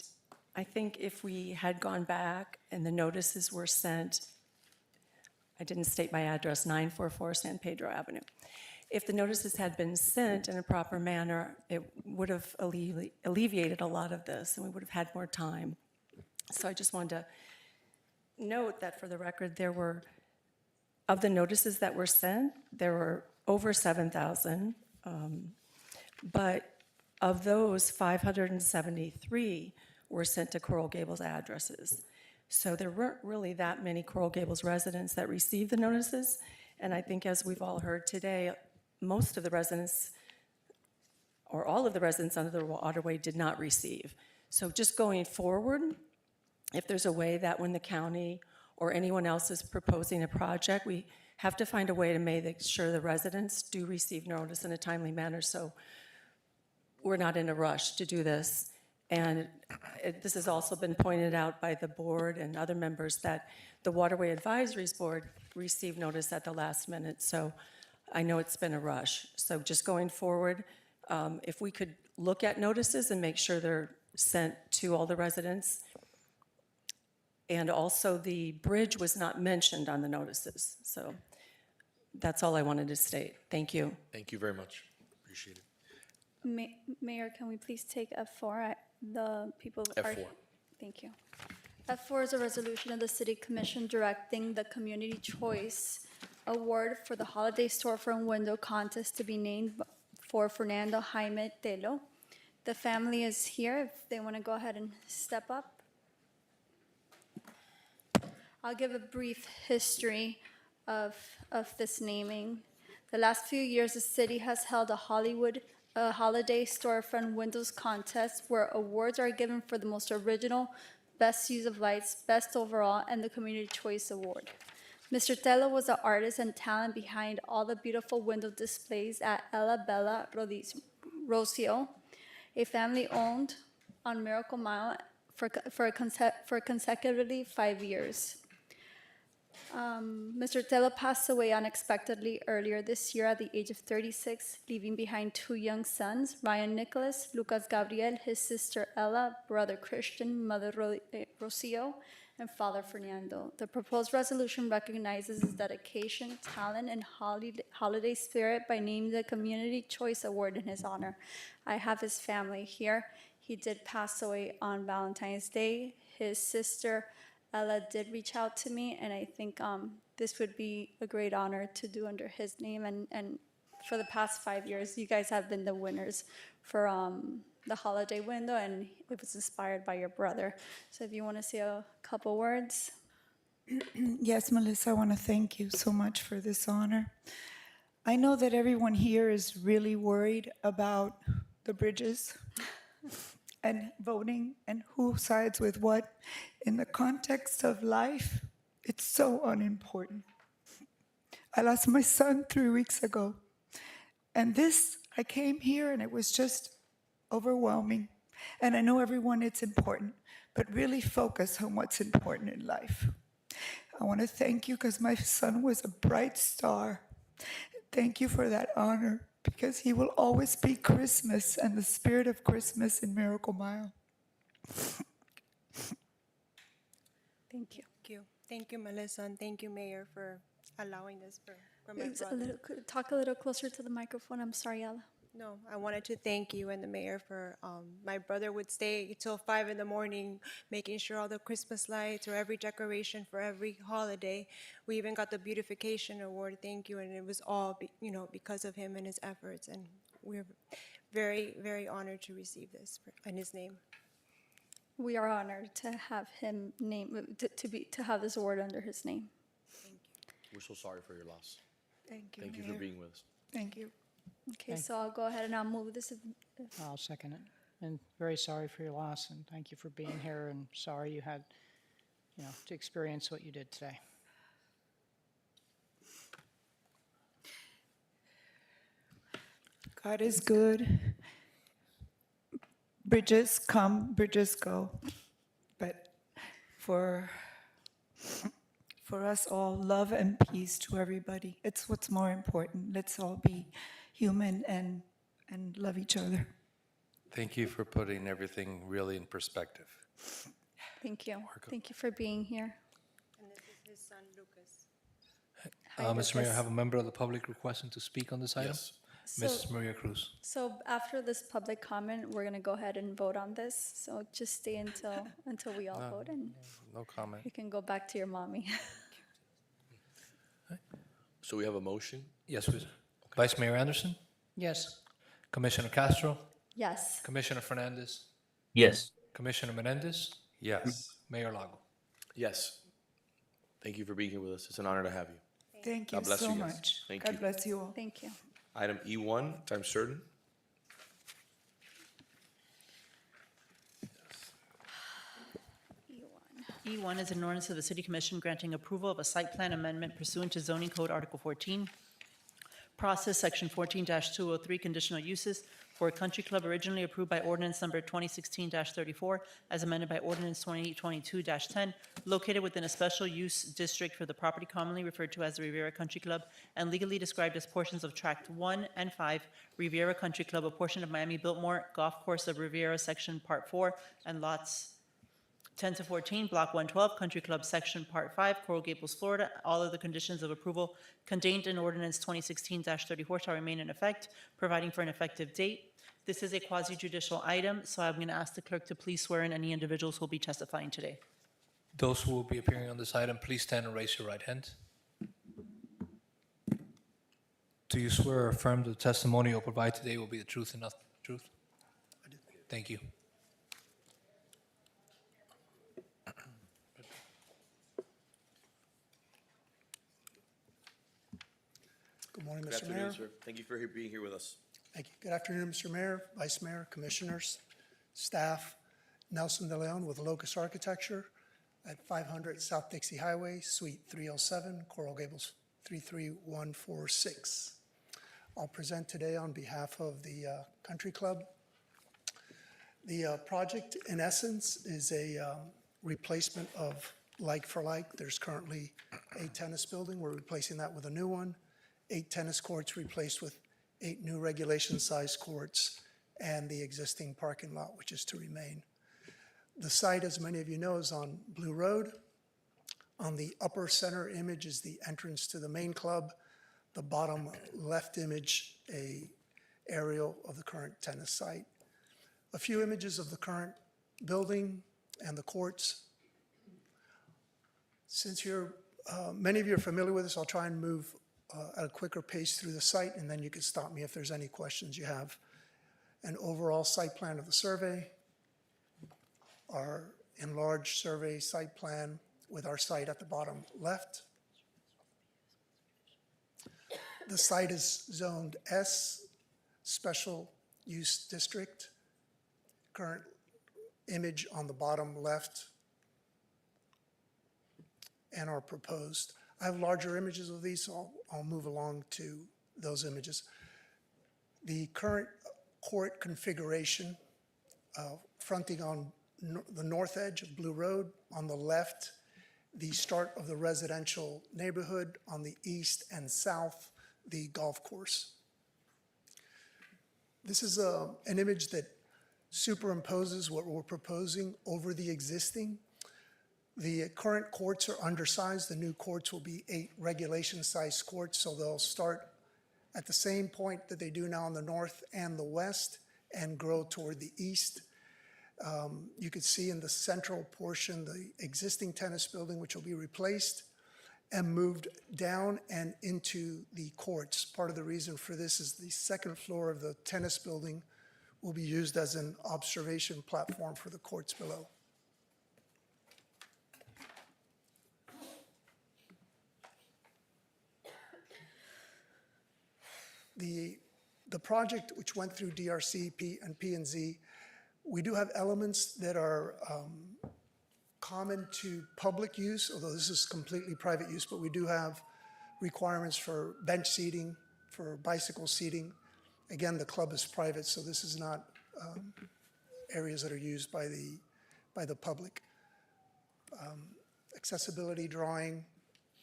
I think if we had gone back and the notices were sent, I didn't state my address, 944 San Pedro Avenue. If the notices had been sent in a proper manner, it would have alleviated a lot of this, and we would have had more time. So I just wanted to note that for the record, there were, of the notices that were sent, there were over 7,000, but of those, 573 were sent to Coral Gables addresses. So there weren't really that many Coral Gables residents that received the notices, and I think as we've all heard today, most of the residents, or all of the residents under the Waterway did not receive. So just going forward, if there's a way that when the county or anyone else is proposing a project, we have to find a way to make sure the residents do receive notice in a timely manner, so we're not in a rush to do this. And this has also been pointed out by the board and other members that the Waterway Advisories Board received notice at the last minute, so I know it's been a rush. So just going forward, if we could look at notices and make sure they're sent to all the residents. And also the bridge was not mentioned on the notices. So that's all I wanted to state. Thank you. Thank you very much. Appreciate it. Mayor, can we please take F4? The people are. F4. Thank you. F4 is a resolution of the City Commission directing the Community Choice Award for the Holiday Storefront Window Contest to be named for Fernando Heyman. The family is here. If they want to go ahead and step up. I'll give a brief history of this naming. The last few years, the city has held a holiday storefront windows contest where awards are given for the most original, best use of lights, best overall, and the Community Choice Award. Mr. Tello was the artist and talent behind all the beautiful window displays at Ella Bella Rocio, a family owned on Miracle Mile for consecutively 5 years. Mr. Tello passed away unexpectedly earlier this year at the age of 36, leaving behind 2 young sons, Ryan Nicholas, Lucas Gabriel, his sister Ella, brother Christian, mother Rocio, and father Fernando. The proposed resolution recognizes his dedication, talent, and holiday spirit by naming the Community Choice Award in his honor. I have his family here. He did pass away on Valentine's Day. His sister Ella did reach out to me, and I think this would be a great honor to do under his name. And for the past 5 years, you guys have been the winners for the holiday window, and it was inspired by your brother. So if you want to say a couple words. Yes, Melissa, I want to thank you so much for this honor. I know that everyone here is really worried about the bridges and voting and who sides with what. In the context of life, it's so unimportant. I lost my son 3 weeks ago. And I came here and it was just overwhelming. And I know everyone, it's important, but really focus on what's important in life. I want to thank you because my son was a bright star. Thank you for that honor, because he will always be Christmas and the spirit of Christmas in Miracle Mile. Thank you. Thank you, Melissa, and thank you, Mayor, for allowing this for my brother. Talk a little closer to the microphone. I'm sorry, Ella. No, I wanted to thank you and the mayor for, my brother would stay till 5 in the morning, making sure all the Christmas lights or every decoration for every holiday. We even got the Beautification Award, thank you, and it was all, because of him and his efforts, and we're very, very honored to receive this in his name. We are honored to have him to have this award under his name. Thank you. We're so sorry for your loss. Thank you, Thank you Mayor. for being with us. Thank you. Okay, so I'll go ahead and I'll move this. I'll second it. And very sorry for your loss, and thank you for being here, and sorry you had to experience what you did today. God is good. Bridges come, bridges go. But for us all, love and peace to everybody. It's what's more important. Let's all be human and love each other. Thank you for putting everything really in perspective. Thank you. Thank you for being here. And this is his son, Lucas. Mr. Mayor, I have a member of the public requesting to speak on this item. Yes. Mrs. Maria Cruz. So after this public comment, we're gonna go ahead and vote on this. So just stay until we all vote, and No comment. you can go back to your mommy. So we have a motion? Yes, please. Vice Mayor Anderson, Yes. Commissioner Castro, Yes. Commissioner Fernandez, Yes. Commissioner Menendez, Yes. Mayor Lago. Yes. Thank you for being here with us. It's an honor to have you. Thank you God bless so you guys. much. Thank God you. bless you all. Thank you. Item E1, time certain. E1 is an ordinance of the City Commission granting approval of a site plan amendment pursuant to Zoning Code Article 14, Process Section 14-203, Conditional Uses for a country club originally approved by ordinance number 2016-34, as amended by ordinance 2022-10, located within a special use district for the property commonly referred to as the Riviera Country Club, and legally described as portions of Tract 1 and 5, Riviera Country Club, a portion of Miami Biltmore Golf Course of Riviera, Section Part 4, and lots 10 to 14, Block 112, Country Club, Section Part 5, Coral Gables, Florida. All of the conditions of approval contained in Ordinance 2016-34 shall remain in effect, providing for an effective date. This is a quasi-judicial item, so I'm going to ask the clerk to please swear in any individuals who will be testifying today. Those who will be appearing on this item, please stand and raise your right hand. Do you swear or affirm that the testimony you'll provide today will be the truth and nothing but the truth? I do. Thank you. Good morning, Good Mr. afternoon, Mayor. sir. Thank you for being here with us. Thank you. Good afternoon, Mr. Mayor, Vice Mayor, Commissioners, staff. Nelson De Leon with Locus Architecture at 500 South Dixie Highway, Suite 307, Coral Gables 33146. I'll present today on behalf of the Country Club. The project, in essence, is a replacement of like for like. There's currently a tennis building. We're replacing that with a new one. 8 tennis courts replaced with 8 new regulation-size courts, and the existing parking lot, which is to remain. The site, as many of you know, is on Blue Road. On the upper center image is the entrance to the main club. The bottom left image, a aerial of the current tennis site. A few images of the current building and the courts. Since many of you are familiar with this, I'll try and move at a quicker pace through the site, and then you can stop me if there's any questions you have. An overall site plan of the survey, our enlarged survey site plan with our site at the bottom left. The site is zoned S, Special Use District. Current image on the bottom left, and our proposed. I have larger images of these, so I'll move along to those images. The current court configuration, fronting on the north edge of Blue Road, on the left, the start of the residential neighborhood, on the east and south, the golf course. This is an image that superimposes what we're proposing over the existing. The current courts are undersized. The new courts will be 8 regulation-sized courts, so they'll start at the same point that they do now on the north and the west and grow toward the east. You can see in the central portion the existing tennis building, which will be replaced and moved down and into the courts. Part of the reason for this is the second floor of the tennis building will be used as an observation platform for the courts below. The project, which went through DRC and P&Z, we do have elements that are common to public use, although this is completely private use, but we do have requirements for bench seating, for bicycle seating. Again, the club is private, so this is not areas that are used by the public. Accessibility drawing,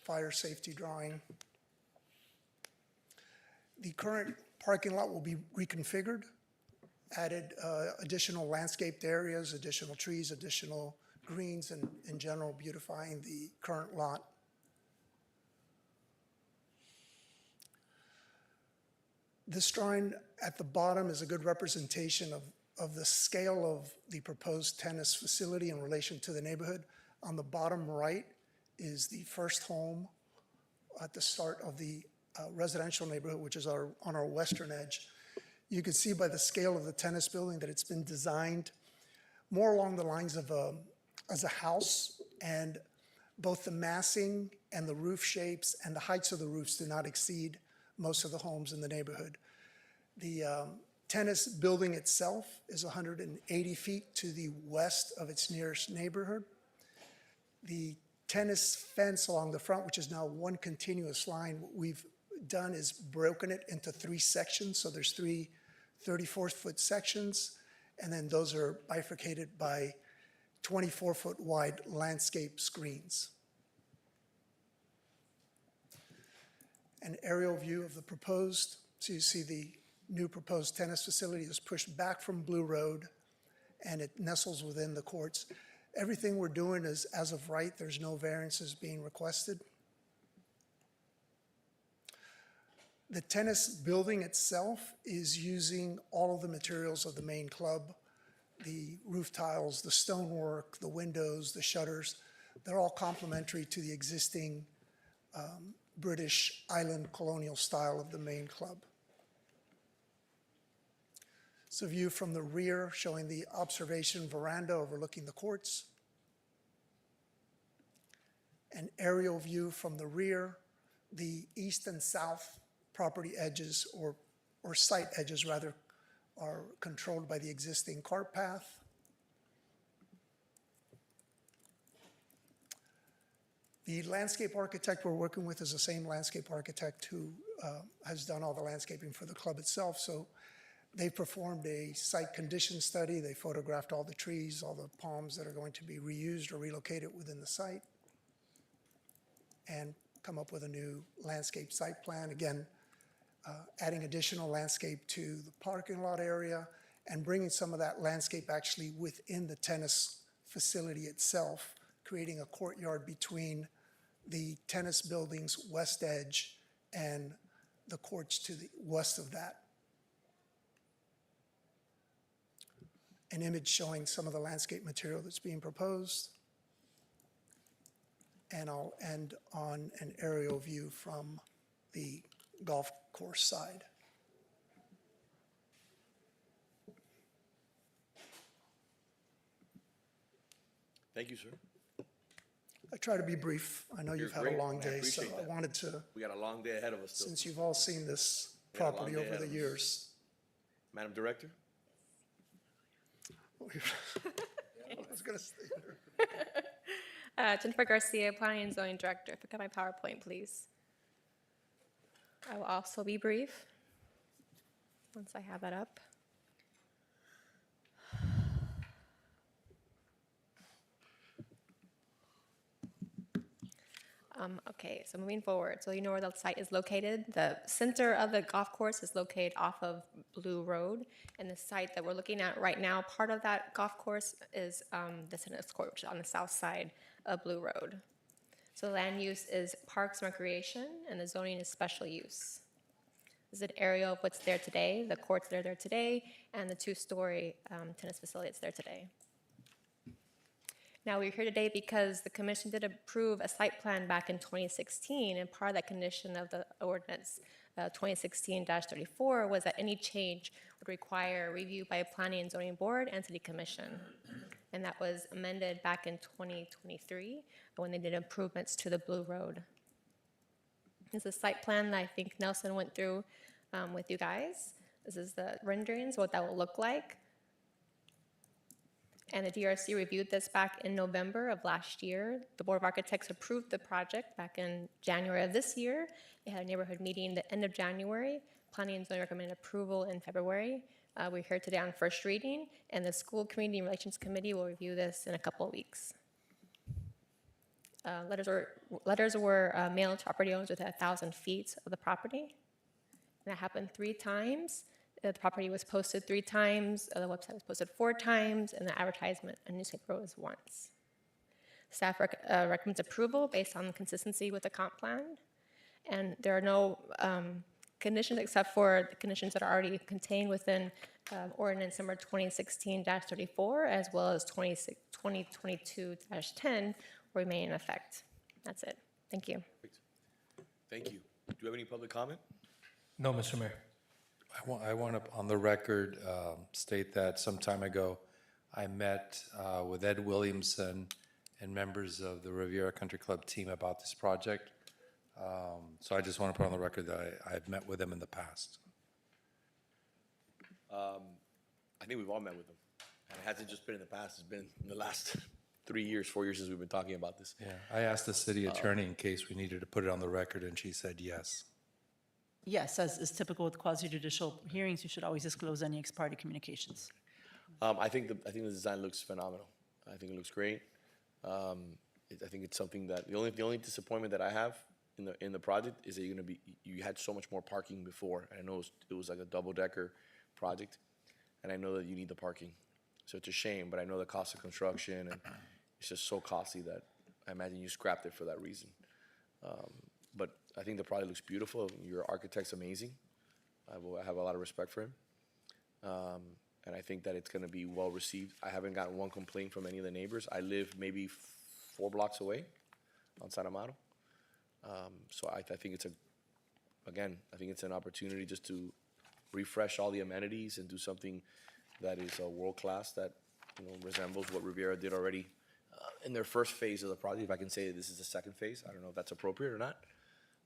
fire safety drawing. The current parking lot will be reconfigured, added additional landscaped areas, additional trees, additional greens, and in general beautifying the current lot. This drawing at the bottom is a good representation of the scale of the proposed tennis facility in relation to the neighborhood. On the bottom right is the first home at the start of the residential neighborhood, which is on our western edge. You can see by the scale of the tennis building that it's been designed more along the lines of as a house, and both the massing and the roof shapes and the heights of the roofs do not exceed most of the homes in the neighborhood. The tennis building itself is 180 feet to the west of its nearest neighborhood. The tennis fence along the front, which is now one continuous line, what we've done is broken it into 3 sections. So there's 3 34-foot sections, and then those are bifurcated by 24-foot wide landscape screens. An aerial view of the proposed, so you see the new proposed tennis facility is pushed back from Blue Road, and it nestles within the courts. Everything we're doing is as of right. There's no variances being requested. The tennis building itself is using all of the materials of the main club, the roof tiles, the stonework, the windows, the shutters. They're all complementary to the existing British island colonial style of the main club. It's a view from the rear showing the observation veranda overlooking the courts. An aerial view from the rear, the east and south property edges, or site edges rather, are controlled by the existing cart path. The landscape architect we're working with is the same landscape architect who has done all the landscaping for the club itself. So they performed a site condition study. They photographed all the trees, all the palms that are going to be reused or relocated within the site, and come up with a new landscape site plan. Again, adding additional landscape to the parking lot area and bringing some of that landscape actually within the tennis facility itself, creating a courtyard between the tennis building's west edge and the courts to the west of that. An image showing some of the landscape material that's being proposed. And I'll end on an aerial view from the golf course side. Thank you, sir. I try to be brief. I know You're you've had great, a long and I day, so appreciate I that. wanted to, We got a long day ahead of us still. since you've all seen this We got a long property day over ahead the of us. years. Madam Director? I was going to stay there. Jennifer Garcia, Planning and Zoning Director. If I could have my PowerPoint, please. I will also be brief once I have that up. Okay, so moving forward, so you know where the site is located. The center of the golf course is located off of Blue Road, and the site that we're looking at right now, part of that golf course is the tennis court, which is on the south side of Blue Road. So the land use is parks and recreation, and the zoning is special use. This is an area of what's there today, the courts that are there today, and the 2-story tennis facility that's there today. Now, we're here today because the commission did approve a site plan back in 2016, and part of that condition of the ordinance 2016-34 was that any change would require review by a planning and zoning board and city commission. And that was amended back in 2023 when they did improvements to the Blue Road. This is a site plan that I think Nelson went through with you guys. This is the renderings, what that will look like. And the DRC reviewed this back in November of last year. The Board of Architects approved the project back in January of this year. It had a neighborhood meeting the end of January. Planning and zoning recommended approval in February. We're here today on first reading, and the School Community Relations Committee will review this in a couple of weeks. Letters were mailed to property owners within 1,000 feet of the property. And that happened 3 times. The property was posted 3 times, the website was posted 4 times, and the advertisement in newspaper was once. Staff recommends approval based on consistency with the comp plan. And there are no conditions except for the conditions that are already contained within ordinance number 2016-34, as well as 2022-10, remain in effect. That's it. Thank you. Thank you. Do you have any public comment? No, Mr. Mayor. I want to, on the record, state that some time ago, I met with Ed Williamson and members of the Riviera Country Club team about this project. So I just want to put on the record that I've met with them in the past. I think we've all met with them. And it hasn't just been in the past, it's been in the last 3 years, 4 years since we've been talking about this. Yeah, I asked the city attorney in case we needed to put it on the record, and she said yes. Yes, as is typical with quasi-judicial hearings, you should always disclose any ex parte communications. I think the design looks phenomenal. I think it looks great. I think it's something that the only disappointment that I have in the project is that you had so much more parking before. And I know it was like a double-decker project, and I know that you need the parking. So it's a shame, but I know the cost of construction, and it's just so costly that I imagine you scrapped it for that reason. But I think the project looks beautiful. Your architect's amazing. I have a lot of respect for him. And I think that it's going to be well received. I haven't gotten one complaint from any of the neighbors. I live maybe 4 blocks away on San Amaro. So I think it's an opportunity just to refresh all the amenities and do something that is world-class, that resembles what Riviera did already in their first phase of the project. If I can say that this is the second phase, I don't know if that's appropriate or not.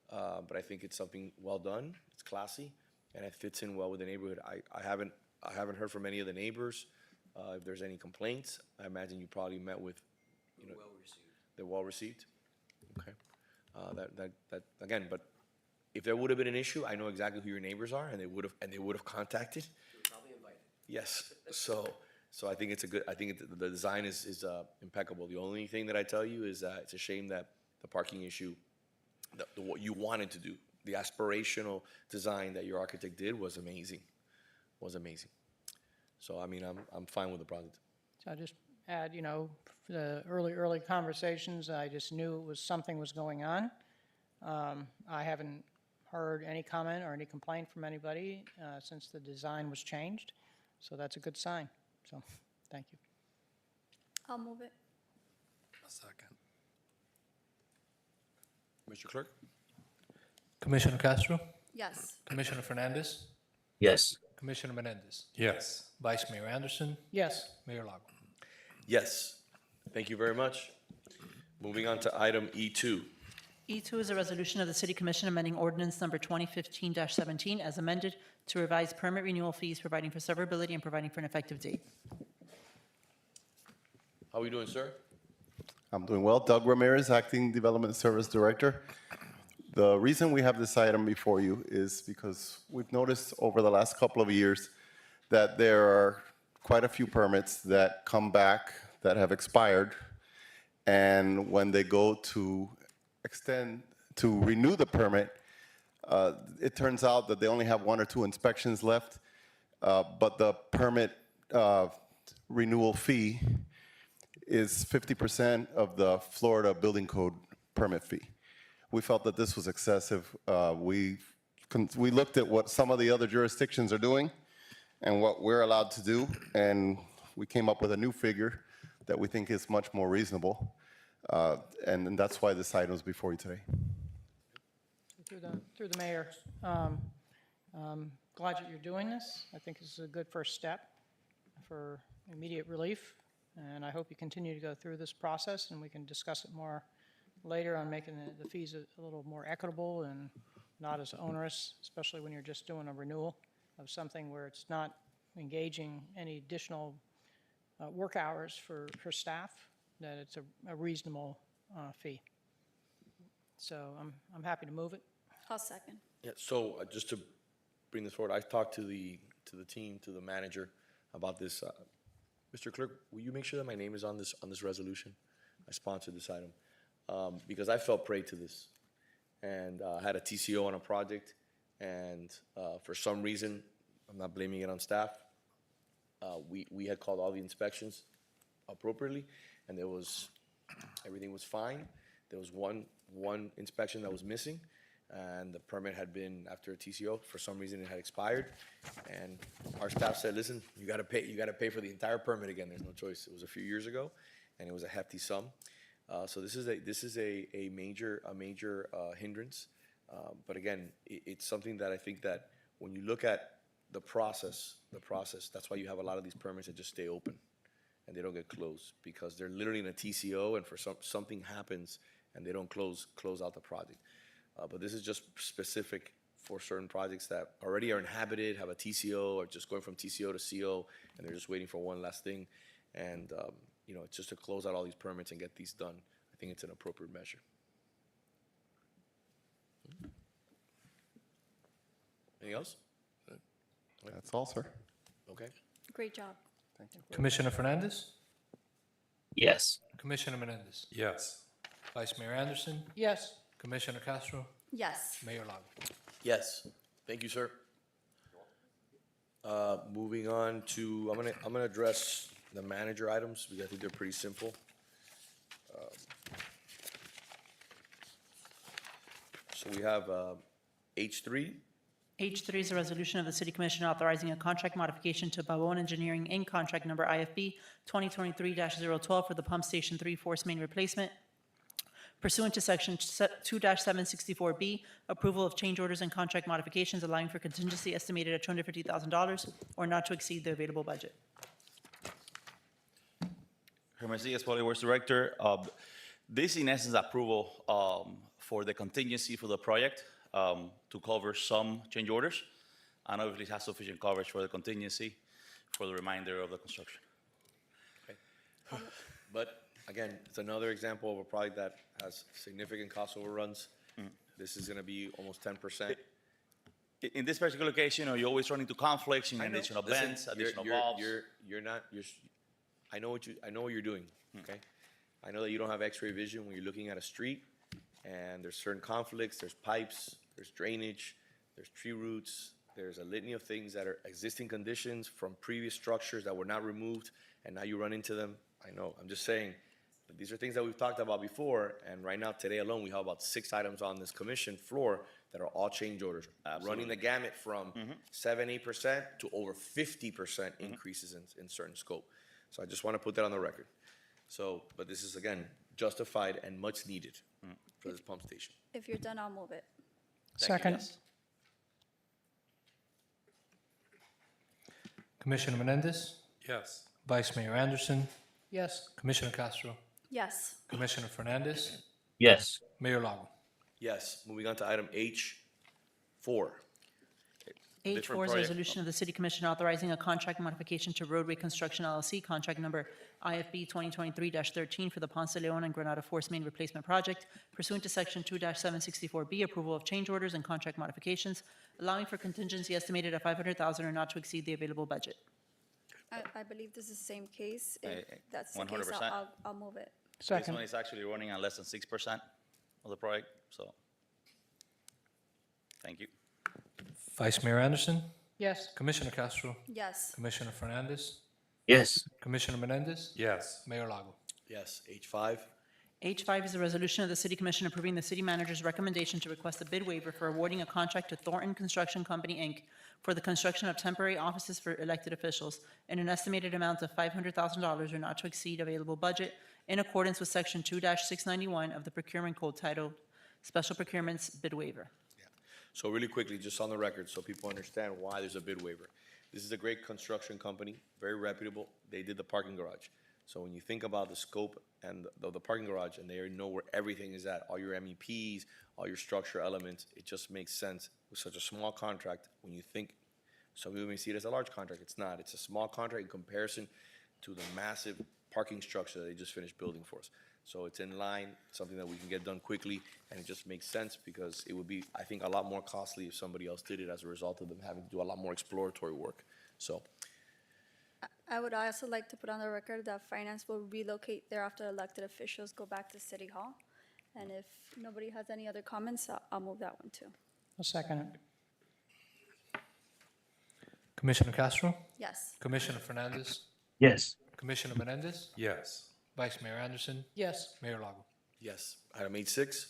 But I think it's something well done, it's classy, and it fits in well with the neighborhood. I haven't heard from any of the neighbors if there's any complaints. I imagine you probably met with, they're well received. Okay. That again, but if there would have been an issue, I know exactly who your neighbors are, and they would have contacted. Probably invited. Yes. So I think it's the design is impeccable. The only thing that I tell you is that it's a shame that the parking issue, what you wanted to do, the aspirational design that your architect did was amazing. So I mean, I'm fine with the project. So I just add, the early conversations, I just knew something was going on. I haven't heard any comment or any complaint from anybody since the design was changed. So that's a good sign. So, thank you. I'll move it. A second. Mr. Clerk? Commissioner Castro? Yes. Commissioner Fernandez? Yes. Commissioner Menendez? Yes. Vice Mayor Anderson? Yes. Mayor Lago? Yes. Thank you very much. Moving on to item E2. E2 is a resolution of the City Commission amending ordinance number 2015-17 as amended to revise permit renewal fees, providing for severability and providing for an effective date. How are we doing, sir? I'm doing well. Doug Ramirez, Acting Development Service Director. The reason we have this item before you is because we've noticed over the last couple of years that there are quite a few permits that come back that have expired, and when they go to renew the permit, it turns out that they only have 1 or 2 inspections left, but the permit renewal fee is 50% of the Florida Building Code permit fee. We felt that this was excessive. We looked at what some of the other jurisdictions are doing and what we're allowed to do, and we came up with a new figure that we think is much more reasonable. And that's why this item is before you today. Through the mayor, glad that you're doing this. I think this is a good first step for immediate relief, and I hope you continue to go through this process, and we can discuss it more later on making the fees a little more equitable and not as onerous, especially when you're just doing a renewal of something where it's not engaging any additional work hours for staff, that it's a reasonable fee. So I'm happy to move it. I'll second. Yeah, so just to bring this forward, I talked to the team, to the manager about this. Mr. Clerk, will you make sure that my name is on this resolution? I sponsored this item because I fell prey to this, and I had a TCO on a project, and for some reason, I'm not blaming it on staff. We had called all the inspections appropriately, and everything was fine. There was one inspection that was missing, and the permit had been, after a TCO, for some reason it had expired, and our staff said, listen, you gotta pay for the entire permit again, there's no choice. It was a few years ago, and it was a hefty sum. So this is a major hindrance. But again, it's something that I think that when you look at the process, that's why you have a lot of these permits that just stay open and they don't get closed, because they're literally in a TCO, and for something happens and they don't close out the project. But this is just specific for certain projects that already are inhabited, have a TCO, or just going from TCO to CO, and they're just waiting for one last thing. And it's just to close out all these permits and get these done. I think it's an appropriate measure. Anything else? That's all, sir. Okay. Great job. Thank you. Commissioner Fernandez? Yes. Commissioner Menendez? Yes. Vice Mayor Anderson? Yes. Commissioner Castro? Yes. Mayor Lago? Yes. Thank you, sir. Moving on to, I'm gonna address the manager items because I think they're pretty simple. So we have H3. H3 is a resolution of the City Commission authorizing a contract modification to Babone Engineering, Inc., contract number IFB 2023-012 for the Pump Station 3 force main replacement pursuant to Section 2-764B, approval of change orders and contract modifications, allowing for contingency estimated at $250,000 or not to exceed the available budget. Hermes Public Works Director. This, in essence, approval for the contingency for the project to cover some change orders, and obviously it has sufficient coverage for the contingency for the remainder of the construction. Okay. But again, it's another example of a project that has significant cost overruns. This is going to be almost 10%. In this particular case, you're always running into conflicts, I know. additional Listen, bends, additional you're- valves. I know what you're doing, okay? I know that you don't have x-ray vision when you're looking at a street, and there's certain conflicts, there's pipes, there's drainage, there's tree roots, there's a litany of things that are existing conditions from previous structures that were not removed, and now you run into them. I know, I'm just saying, that these are things that we've talked about before, and right now, today alone, we have about 6 items on this commission floor that are all change orders. Running the gamut from 7-8% to over 50% increases in certain scope. So I just want to put that on the record. So, but this is, again, justified and much needed for this pump station. If you're done, I'll move it. Second. Commissioner Menendez? Yes. Vice Mayor Anderson? Yes. Commissioner Castro? Yes. Commissioner Fernandez? Yes. Mayor Lago? Yes, moving on to item H4. H4 is a project. resolution of the City Commission authorizing a contract modification to Roadway Construction LLC, contract number IFB 2023-13 for the Ponce de Leon and Granada Force Main Replacement Project pursuant to Section 2-764B, approval of change orders and contract modifications, allowing for contingency estimated at $500,000 or not to exceed the available budget. I believe this is the same case. If Eh, that's the case, 100%. I'll move it. This Second. one is actually running at less than 6% of the project, so. Thank you. Vice Mayor Anderson? Yes. Commissioner Castro? Yes. Commissioner Fernandez? Yes. Commissioner Menendez? Yes. Mayor Lago? Yes, H5. H5 is a resolution of the City Commission approving the city manager's recommendation to request a bid waiver for awarding a contract to Thornton Construction Company, Inc. for the construction of temporary offices for elected officials in an estimated amount of $500,000 or not to exceed available budget in accordance with Section 2-691 of the Procurement Code titled Special Procurements Bid Waiver. So really quickly, just on the record, so people understand why there's a bid waiver. This is a great construction company, very reputable. They did the parking garage. So when you think about the scope and the parking garage, and they know where everything is at, all your MEPs, all your structure elements, it just makes sense with such a small contract. When you think, some people may see it as a large contract. It's not. It's a small contract in comparison to the massive parking structure that they just finished building for us. So it's in line, something that we can get done quickly, and it just makes sense because it would be, I think, a lot more costly if somebody else did it as a result of them having to do a lot more exploratory work. So, I would also like to put on the record that finance will relocate there after elected officials go back to City Hall. And if nobody has any other comments, I'll move that one too. I'll second it. Commissioner Castro? Yes. Commissioner Fernandez? Yes. Commissioner Menendez? Yes. Vice Mayor Anderson? Yes. Mayor Lago? yes. Item H6.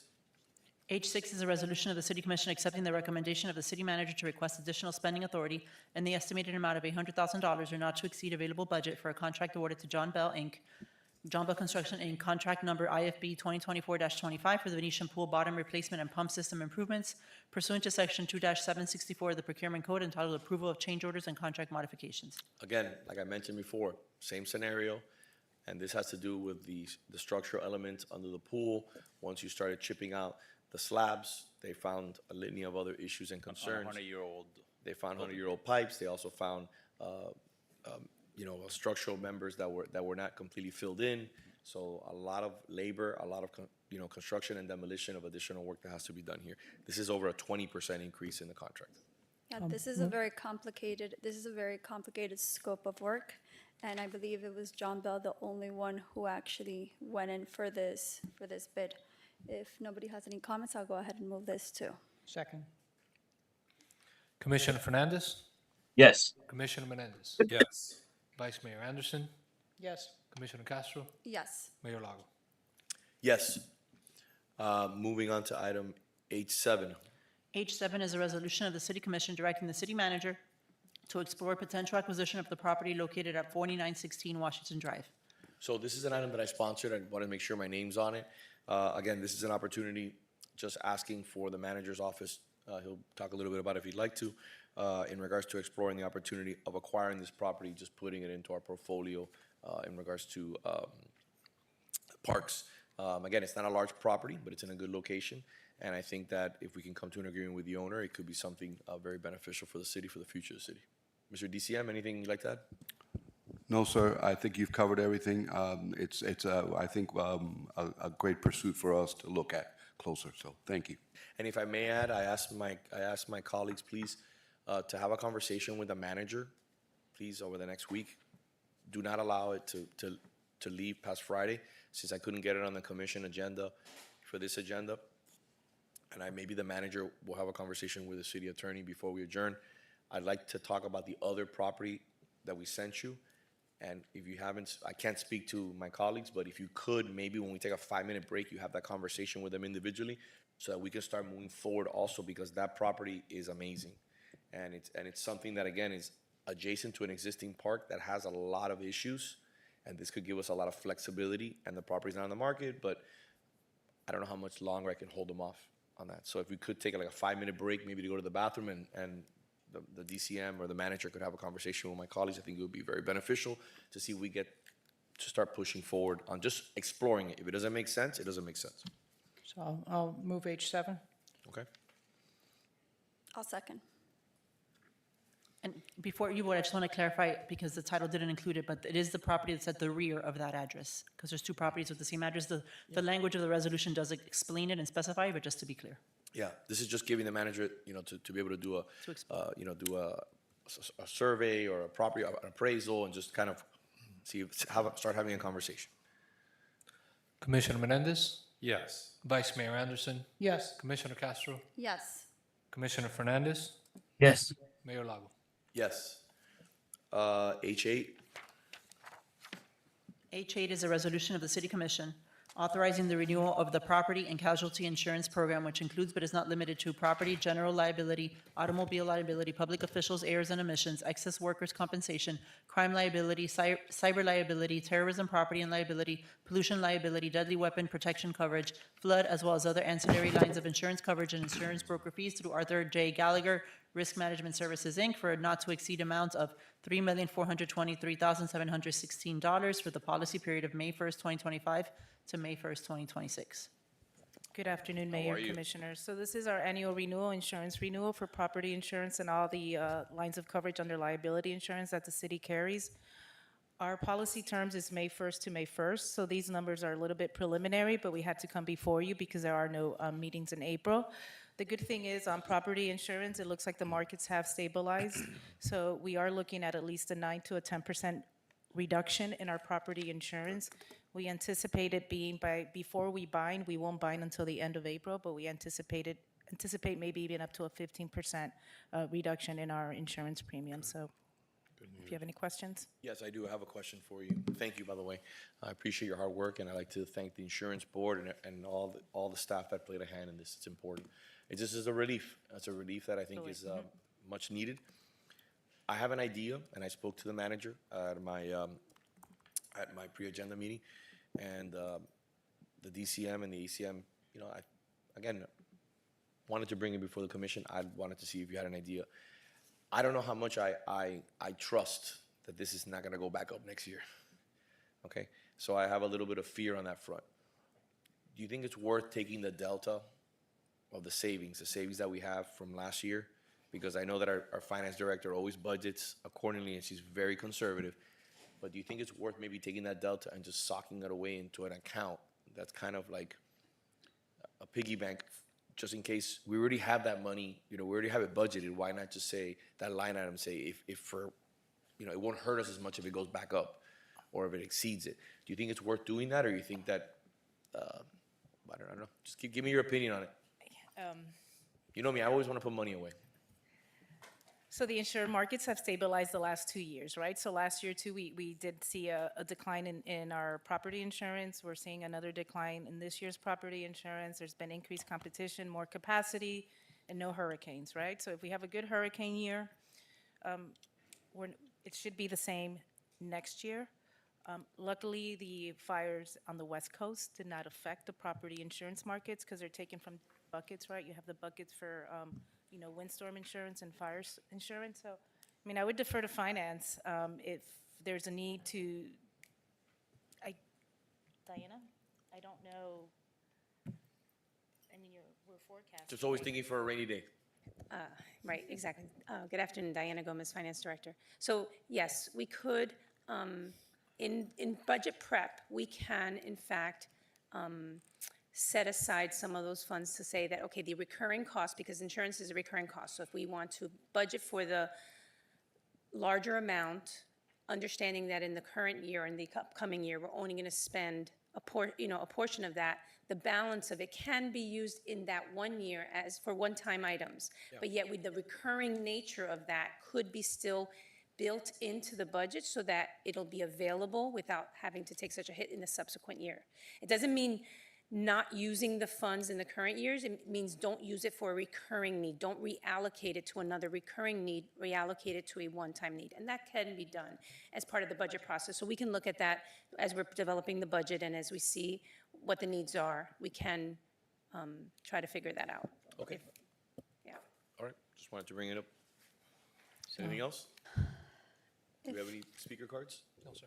H6 is a resolution of the City Commission accepting the recommendation of the city manager to request additional spending authority in the estimated amount of $800,000 or not to exceed available budget for a contract awarded to John Bell Construction Inc., contract number IFB 2024-25 for the Venetian pool bottom replacement and pump system improvements pursuant to Section 2-764 of the Procurement Code entitled Approval of Change Orders and Contract Modifications. Again, like I mentioned before, same scenario, and this has to do with the structural elements under the pool. Once you started chipping out the slabs, they found a litany of other issues and concerns. 100-year-old. They found 100-year-old pipes. They also found, structural members that were not completely filled in. So a lot of labor, a lot of construction and demolition of additional work that has to be done here. This is over a 20% increase in the contract. Yeah, this is a very complicated scope of work. And I believe it was John Bell, the only one who actually went in for this bid. If nobody has any comments, I'll go ahead and move this too. Second. Commissioner Fernandez? Yes. Commissioner Menendez? Yes. Vice Mayor Anderson? Yes. Commissioner Castro? Yes. Mayor Lago? Yes. Moving on to item H7. H7 is a resolution of the City Commission directing the city manager to explore potential acquisition of the property located at 4916 Washington Drive. So this is an item that I sponsored. I want to make sure my name's on it. Again, this is an opportunity, just asking for the manager's office. He'll talk a little bit about it if he'd like to, in regards to exploring the opportunity of acquiring this property, just putting it into our portfolio in regards to parks. Again, it's not a large property, but it's in a good location. And I think that if we can come to an agreement with the owner, it could be something very beneficial for the city, for the future of the city. Mr. DCM, anything you'd like to add? No, sir. I think you've covered everything. It's I think, a great pursuit for us to look at closer. So thank you. And if I may add, I asked my colleagues, please, to have a conversation with the manager, please, over the next week. Do not allow it to leave past Friday, since I couldn't get it on the commission agenda for this agenda. And maybe the manager will have a conversation with the city attorney before we adjourn. I'd like to talk about the other property that we sent you. And if you haven't, I can't speak to my colleagues, but if you could, maybe when we take a 5-minute break, you have that conversation with them individually so that we can start moving forward also, because that property is amazing. And it's something that, again, is adjacent to an existing park that has a lot of issues, and this could give us a lot of flexibility, and the property's not on the market, but I don't know how much longer I can hold them off on that. So if we could take like a 5-minute break, maybe to go to the bathroom, and the DCM or the manager could have a conversation with my colleagues, I think it would be very beneficial to see if we get to start pushing forward on just exploring it. If it doesn't make sense, it doesn't make sense. So I'll move H7. Okay? I'll second. And before you vote, I just want to clarify, because the title didn't include it, but it is the property that's at the rear of that address, because there's two properties with the same address. The language of the resolution does explain it and specify, but just to be clear. Yeah, this is just giving the manager, to be able to do a survey or a property an appraisal and just kind of start having a conversation. Commissioner Menendez? Yes. Vice Mayor Anderson? Yes. Commissioner Castro? Yes. Commissioner Fernandez? Yes. Mayor Lago? Yes. H8. H8 is a resolution of the City Commission authorizing the renewal of the property and casualty insurance program, which includes but is not limited to property, general liability, automobile liability, public officials, errors and omissions, excess workers' compensation, crime liability, cyber liability, terrorism property and liability, pollution liability, deadly weapon protection coverage, flood, as well as other ancillary lines of insurance coverage and insurance broker fees through Arthur J. Gallagher Risk Management Services, Inc. for a not-to-exceed amount of $3,423,716 for the policy period of May 1st, 2025 to May 1st, 2026. Good afternoon, How Mayor, are you? Commissioners. So this is our annual renewal, insurance renewal for property insurance and all the lines of coverage under liability insurance that the city carries. Our policy terms is May 1st to May 1st, so these numbers are a little bit preliminary, but we had to come before you because there are no meetings in April. The good thing is on property insurance, it looks like the markets have stabilized. So we are looking at least a 9 to a 10% reduction in our property insurance. We anticipate it being before we bind, we won't bind until the end of April, but we anticipate maybe even up to a 15% reduction in our insurance premium. So if you have any questions. Yes, I do have a question for you. Thank you, by the way. I appreciate your hard work, and I'd like to thank the insurance board and all the staff that played a hand in this. It's important. It just is a relief. It's a relief that I think is much needed. I have an idea, and I spoke to the manager at my pre-agenda meeting, and the DCM and the ACM, you know, I, again, wanted to bring it before the commission. I wanted to see if you had an idea. I don't know how much I trust that this is not gonna go back up next year, okay? So I have a little bit of fear on that front. Do you think it's worth taking the delta of the savings that we have from last year? Because I know that our finance director always budgets accordingly, and she's very conservative. But do you think it's worth maybe taking that delta and just socking it away into an account that's kind of like a piggy bank, just in case we already have that money, you know, we already have it budgeted? Why not just say that line item, say if for, you know, it won't hurt us as much if it goes back up or if it exceeds it. Do you think it's worth doing that, or you think that, I don't know, just give me your opinion on it. You know me, I always want to put money away. So the insured markets have stabilized the last 2 years, right? So last year too, we did see a decline in our property insurance. We're seeing another decline in this year's property insurance. There's been increased competition, more capacity, and no hurricanes, right? So if we have a good hurricane year, it should be the same next year. Luckily, the fires on the West Coast did not affect the property insurance markets because they're taken from buckets, right? You have the buckets for you know, windstorm insurance and fire insurance. So, I mean, I would defer to finance if there's a need to. Diana, I don't know. I mean, we're forecasting. Just always thinking for a rainy day. Right, exactly. Good afternoon, Diana Gomez, Finance Director. So yes, we could, in budget prep, we can in fact set aside some of those funds to say that, okay, the recurring cost, because insurance is a recurring cost, so if we want to budget for the larger amount, understanding that in the current year and the upcoming year, we're only going to spend a portion of that, the balance of it can be used in that 1 year as for one-time items. Yeah. But yet with the recurring nature of that could be still built into the budget so that it'll be available without having to take such a hit in the subsequent year. It doesn't mean not using the funds in the current years. It means don't use it for a recurring need. Don't reallocate it to another recurring need, reallocate it to a one-time need. And that can be done as part of the budget process. So we can look at that as we're developing the budget, and as we see what the needs are, we can try to figure that out. Okay. Yeah. All right, just wanted to bring it up. Anything else? Do we have any speaker cards? No, sir.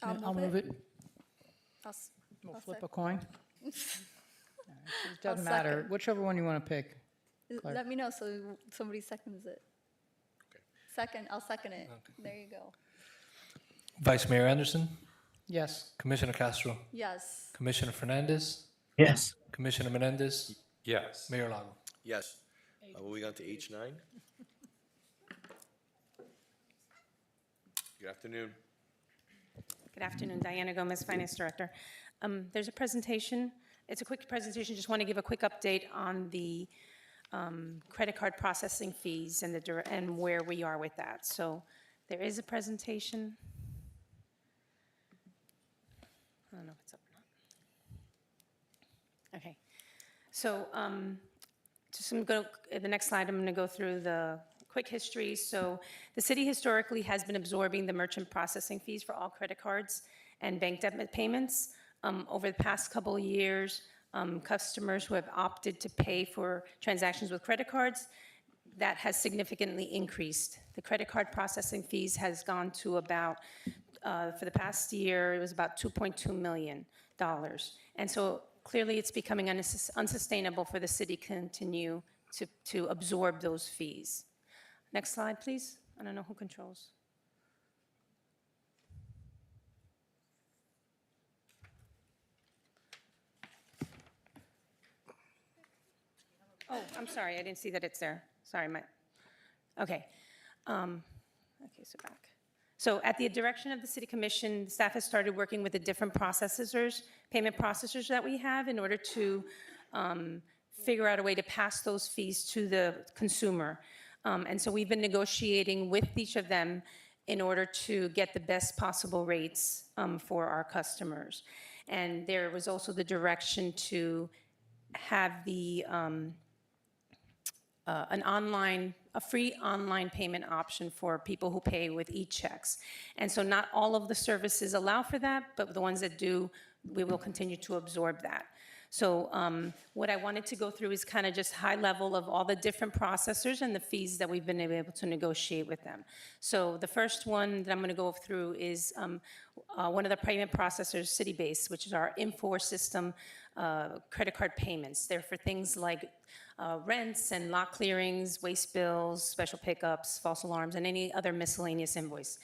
I'll move it. I'll Flip a coin. It doesn't I'll matter, second. whichever one you want to pick. Claire. Let me know so somebody seconds it. Okay. I'll second it. Okay. There you go. Vice Mayor Anderson, Yes. Commissioner Castro, Yes. Commissioner Fernandez, Yes. Commissioner Menendez, Yes. Mayor Lago. Yes. Moving on to H9. Good afternoon. Good afternoon, Diana Gomez, Finance Director. There's a presentation. It's a quick presentation. Just want to give a quick update on the credit card processing fees and where we are with that. So there is a presentation. I don't know if it's up or not. Okay. So just I'm going to, the next slide, I'm going to go through the quick history. So the city historically has been absorbing the merchant processing fees for all credit cards and bank debit payments. Over the past couple of years, customers who have opted to pay for transactions with credit cards, that has significantly increased. The credit card processing fees has gone to about, for the past year, it was about $2.2 million. And so clearly it's becoming unsustainable for the city to continue to absorb those fees. Next slide, please. I don't know who controls. Oh, I'm sorry, I didn't see that it's there. Sorry, okay. Okay, so back. So at the direction of the City Commission, staff has started working with the different processors, payment processors that we have in order to figure out a way to pass those fees to the consumer. And so we've been negotiating with each of them in order to get the best possible rates for our customers. And there was also the direction to have the a free online payment option for people who pay with e-checks. And so not all of the services allow for that, but the ones that do, we will continue to absorb that. So what I wanted to go through is kind of just high level of all the different processors and the fees that we've been able to negotiate with them. So the first one that I'm going to go through is one of the payment processors, City-based, which is our Infor system credit card payments. They're for things like rents and lot clearings, waste bills, special pickups, false alarms, and any other miscellaneous invoice.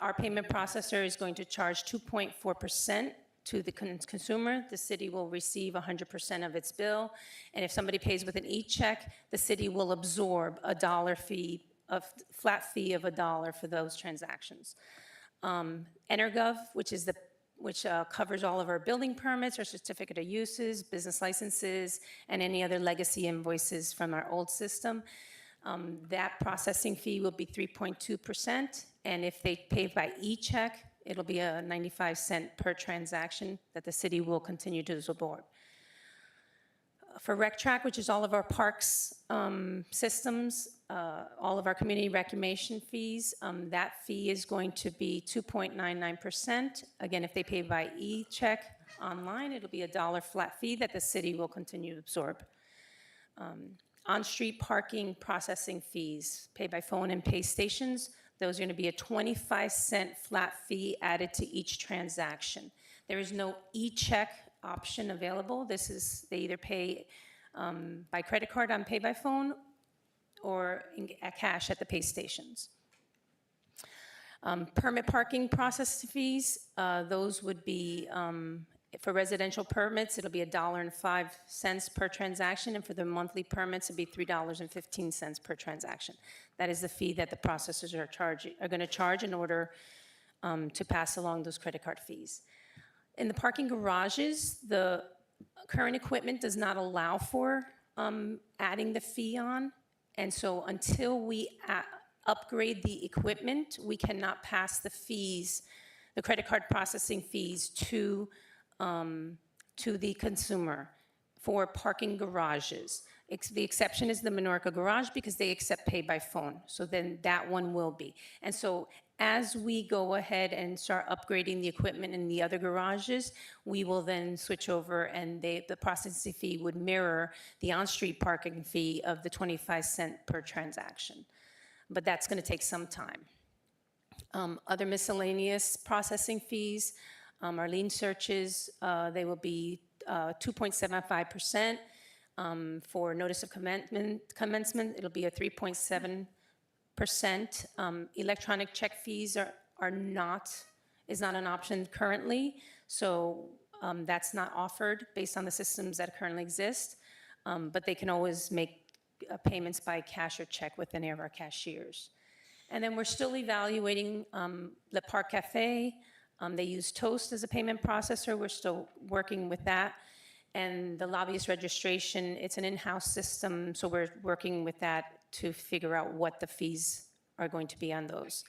Our payment processor is going to charge 2.4% to the consumer. The city will receive 100% of its bill. And if somebody pays with an e-check, the city will absorb a dollar fee, a flat fee of $1 for those transactions. EnerGov, which covers all of our building permits, our certificate of uses, business licenses, and any other legacy invoices from our old system. That processing fee will be 3.2%, and if they pay by e-check, it'll be a 95-cent per transaction that the city will continue to absorb. For RecTrack, which is all of our parks systems, all of our community reclamation fees, that fee is going to be 2.99%. Again, if they pay by e-check online, it'll be $1 flat fee that the city will continue to absorb. On-street parking processing fees, pay by phone and pay stations, those are going to be a 25-cent flat fee added to each transaction. There is no e-check option available. This is, they either pay by credit card on pay by phone or at cash at the pay stations. Permit parking process fees, those would be, for residential permits, it'll be $1.05 per transaction, and for the monthly permits, it'll be $3.15 per transaction. That is the fee that the processors are going to charge in order to pass along those credit card fees. In the parking garages, the current equipment does not allow for adding the fee on, and so until we upgrade the equipment, we cannot pass the fees, the credit card processing fees to the consumer for parking garages. The exception is the Menorca garage because they accept pay by phone. So then that one will be. And so as we go ahead and start upgrading the equipment in the other garages, we will then switch over and the processing fee would mirror the on-street parking fee of the 25-cent per transaction. But that's going to take some time. Other miscellaneous processing fees, our lien searches, they will be 2.75%. For notice of commencement, it'll be a 3.7%. Electronic check fees is not an option currently, so that's not offered based on the systems that currently exist, but they can always make payments by cash or check with any of our cashiers. And then we're still evaluating Le Parc Cafe. They use Toast as a payment processor. We're still working with that. And the lobbyist registration, it's an in-house system, so we're working with that to figure out what the fees are going to be on those.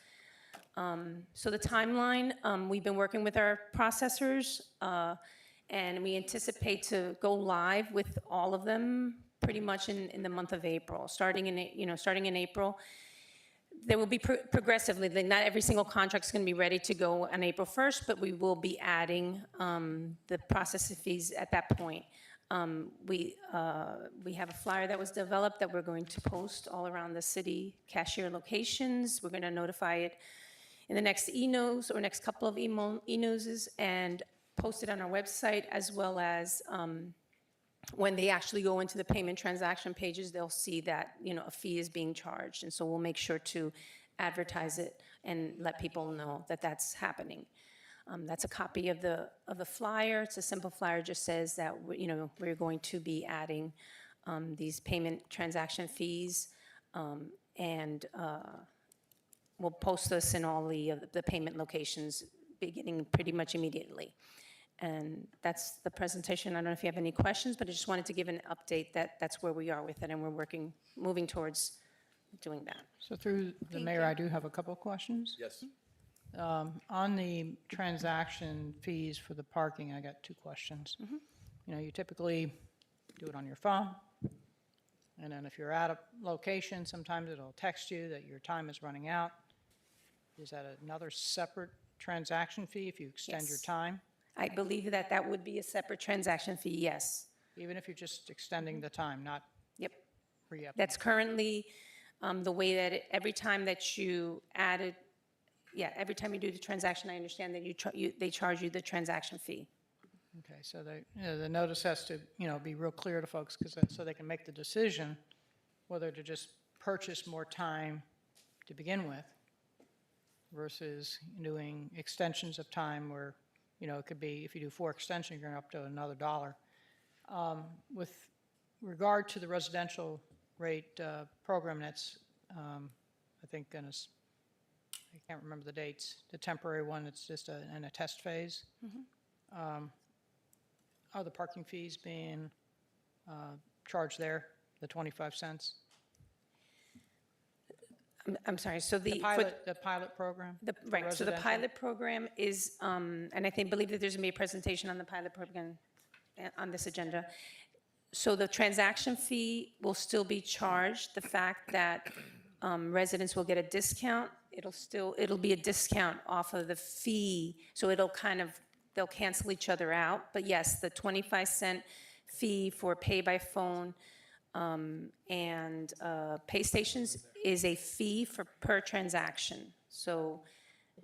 So the timeline, we've been working with our processors, and we anticipate to go live with all of them pretty much in the month of April. Starting in April, there will be progressively, not every single contract is going to be ready to go on April 1st, but we will be adding the processing fees at that point. We have a flyer that was developed that we're going to post all around the city cashier locations. We're going to notify it in the next e-news or next couple of e-newses and post it on our website, as well as when they actually go into the payment transaction pages, they'll see that, a fee is being charged. And so we'll make sure to advertise it and let people know that that's happening. That's a copy of the flyer. It's a simple flyer, just says that, we're going to be adding these payment transaction fees, and we'll post this in all the payment locations beginning pretty much immediately. And that's the presentation. I don't know if you have any questions, but I just wanted to give an update that that's where we are with it, and we're moving towards doing that. So through the mayor, I do have a couple of questions. Yes. On the transaction fees for the parking, I got two questions. You know, you typically do it on your phone, and then if you're at a location, sometimes it'll text you that your time is running out. Is that another separate transaction fee if you extend your Yes. time? I believe that that would be a separate transaction fee, yes. Even if you're just extending the time, not Yep. re-upping? That's currently the way that every time that you added, every time you do the transaction, I understand that they charge you the transaction fee. Okay, so the notice has to, be real clear to folks, so they can make the decision whether to just purchase more time to begin with versus doing extensions of time where, it could be, if you do 4 extensions, you're going up to another $1. With regard to the residential rate program, that's, I think, I can't remember the dates, the temporary one, it's just in a test phase. Are the parking fees being charged there, the 25 cents? I'm sorry, so The pilot program? Right, so the residential? pilot program is, and believe that there's going to be a presentation on the pilot program on this agenda. So the transaction fee will still be charged. The fact that residents will get a discount, it'll be a discount off of the fee, so they'll cancel each other out. But yes, the 25-cent fee for pay by phone and pay stations is a fee per transaction. So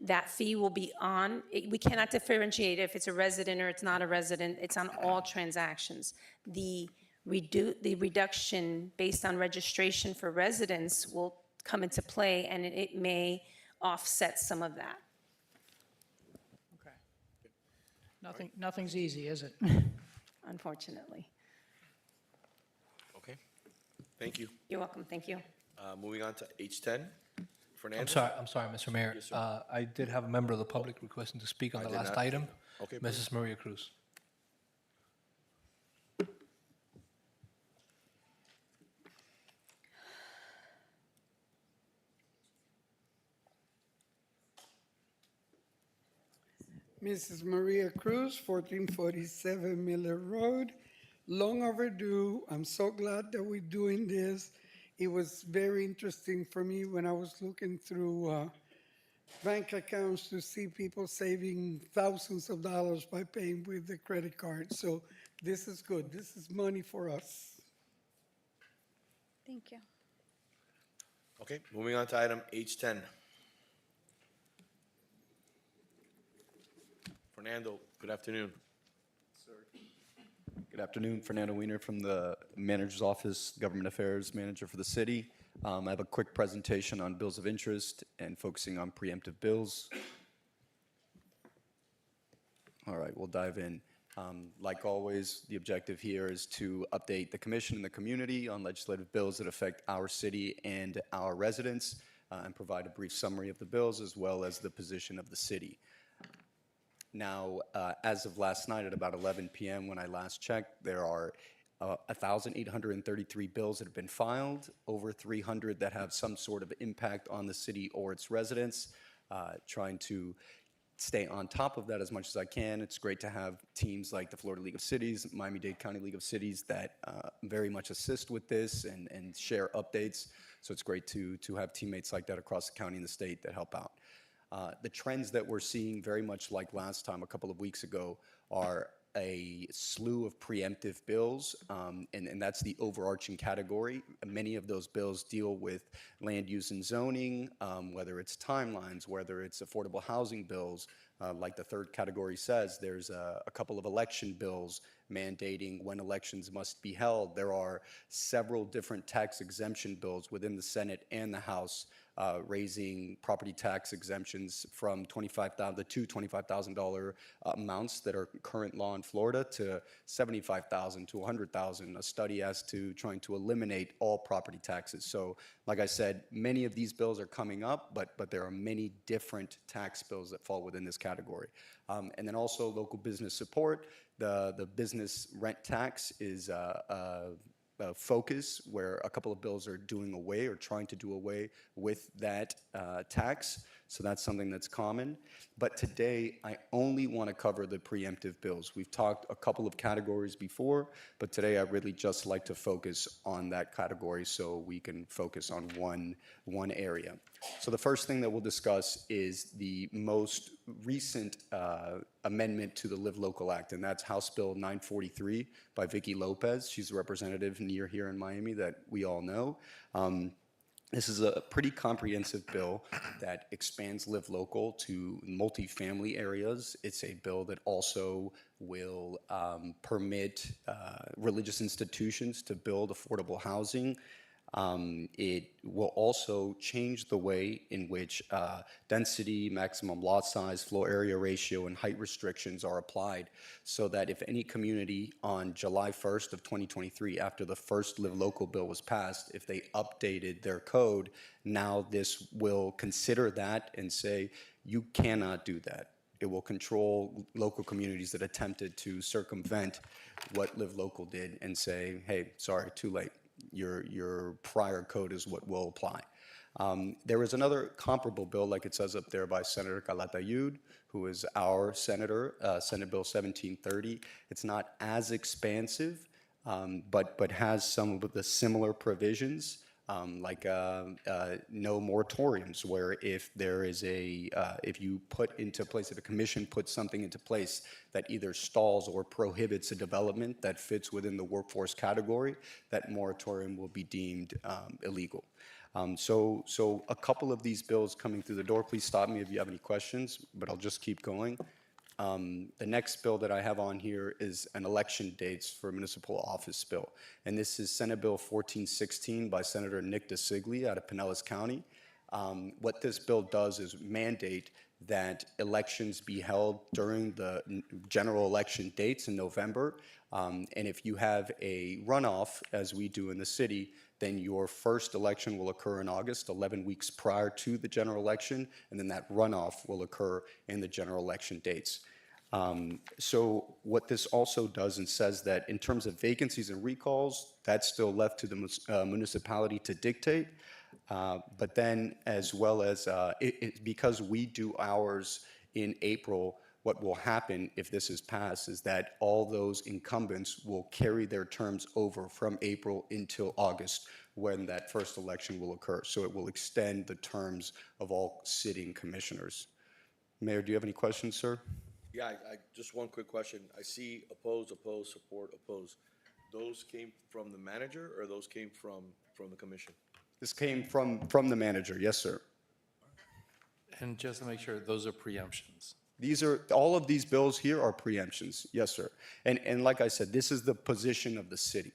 that fee will be on, we cannot differentiate if it's a resident or it's not a resident, it's on all transactions. The reduction based on registration for residents will come into play, and it may offset some of that. Okay. Nothing's easy, is it? Unfortunately. Okay. Thank you. You're welcome, thank you. Moving on to H10. Fernando? I'm sorry, Mr. Mayor. Yes, sir. I did have a member of the public requesting to speak on I the did last not. item. Okay, please. Mrs. Maria Cruz. Mrs. Maria Cruz, 1447 Miller Road. Long overdue. I'm so glad that we're doing this. It was very interesting for me when I was looking through bank accounts to see people saving thousands of dollars by paying with the credit card. So this is good. This is money for us. Thank you. Okay, moving on to item H10. Fernando, good afternoon. Good afternoon, Fernando Wiener from the Manager's Office, Government Affairs Manager for the city. I have a quick presentation on bills of interest and focusing on preemptive bills. All right, we'll dive in. Like always, the objective here is to update the commission and the community on legislative bills that affect our city and our residents, and provide a brief summary of the bills as well as the position of the city. Now, as of last night at about 11 p.m. when I last checked, there are 1,833 bills that have been filed, over 300 that have some sort of impact on the city or its residents. Trying to stay on top of that as much as I can. It's great to have teams like the Florida League of Cities, Miami-Dade County League of Cities that very much assist with this and share updates. So it's great to have teammates like that across the county and the state that help out. The trends that we're seeing, very much like last time, a couple of weeks ago, are a slew of preemptive bills, and that's the overarching category. Many of those bills deal with land use and zoning, whether it's timelines, whether it's affordable housing bills. Like the third category says, there's a couple of election bills mandating when elections must be held. There are several different tax exemption bills within the Senate and the House raising property tax exemptions from $25,000 to $25,000 amounts that are current law in Florida to $75,000 to $100,000, a study as to trying to eliminate all property taxes. So like I said, many of these bills are coming up, but there are many different tax bills that fall within this category. And then also local business support. The business rent tax is a focus where a couple of bills are doing away or trying to do away with that tax. So that's something that's common. But today, I only want to cover the preemptive bills. We've talked a couple of categories before, but today I really just like to focus on that category so we can focus on one area. So the first thing that we'll discuss is the most recent amendment to the Live Local Act, and that's House Bill 943 by Vicky Lopez. She's a representative near here in Miami that we all know. This is a pretty comprehensive bill that expands Live Local to multifamily areas. It's a bill that also will permit religious institutions to build affordable housing. It will also change the way in which density, maximum lot size, floor area ratio, and height restrictions are applied so that if any community on July 1st of 2023, after the first Live Local bill was passed, if they updated their code, now this will consider that and say, you cannot do that. It will control local communities that attempted to circumvent what Live Local did and say, hey, sorry, too late. Your prior code is what will apply. There is another comparable bill, like it says up there, by Senator Calatayud, who is our senator, Senate Bill 1730. It's not as expansive, but has some of the similar provisions, like no moratoriums, where if there is if you put into place, if a commission puts something into place that either stalls or prohibits a development that fits within the workforce category, that moratorium will be deemed illegal. So a couple of these bills coming through the door, please stop me if you have any questions, but I'll just keep going. The next bill that I have on here is an election dates for municipal office bill. And this is Senate Bill 1416 by Senator Nick DeSigli out of Pinellas County. What this bill does is mandate that elections be held during the general election dates in November. And if you have a runoff, as we do in the city, then your first election will occur in August, 11 weeks prior to the general election, and then that runoff will occur in the general election dates. So what this also does and says that in terms of vacancies and recalls, that's still left to the municipality to dictate. But then as well as, because we do ours in April, what will happen if this is passed is that all those incumbents will carry their terms over from April until August when that first election will occur. So it will extend the terms of all sitting commissioners. Mayor, do you have any questions, sir? Yeah, I just one quick question. I see oppose, support, oppose. Those came from the manager or those came from the commission? This came from the manager, yes, sir. And just to make sure, those are preemptions. All of these bills here are preemptions, yes, sir. And like I said, this is the position of the city.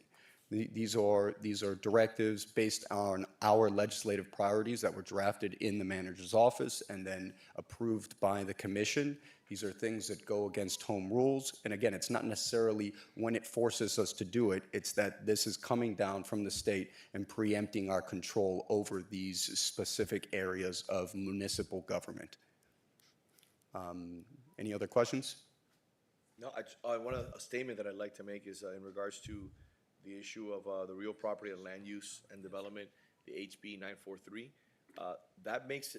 These are directives based on our legislative priorities that were drafted in the manager's office and then approved by the commission. These are things that go against home rules. And again, it's not necessarily when it forces us to do it, it's that this is coming down from the state and preempting our control over these specific areas of municipal government. Any other questions? No, a statement that I'd like to make is in regards to the issue of the real property and land use and development, the HB 943. That makes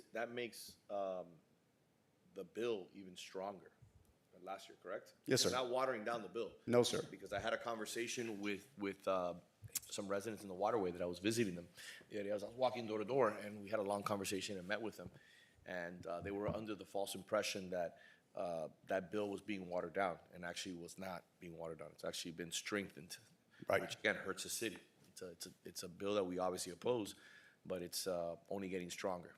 the bill even stronger than last year, correct? Yes, sir. It's not watering down the bill. No, sir. Because I had a conversation with some residents in the Waterway that I was visiting them. The other day I was walking door to door, and we had a long conversation and met with them. And they were under the false impression that that bill was being watered down, and actually was not being watered down. It's actually been strengthened, right, which again hurts the city. It's a bill that we obviously oppose, but it's only getting stronger.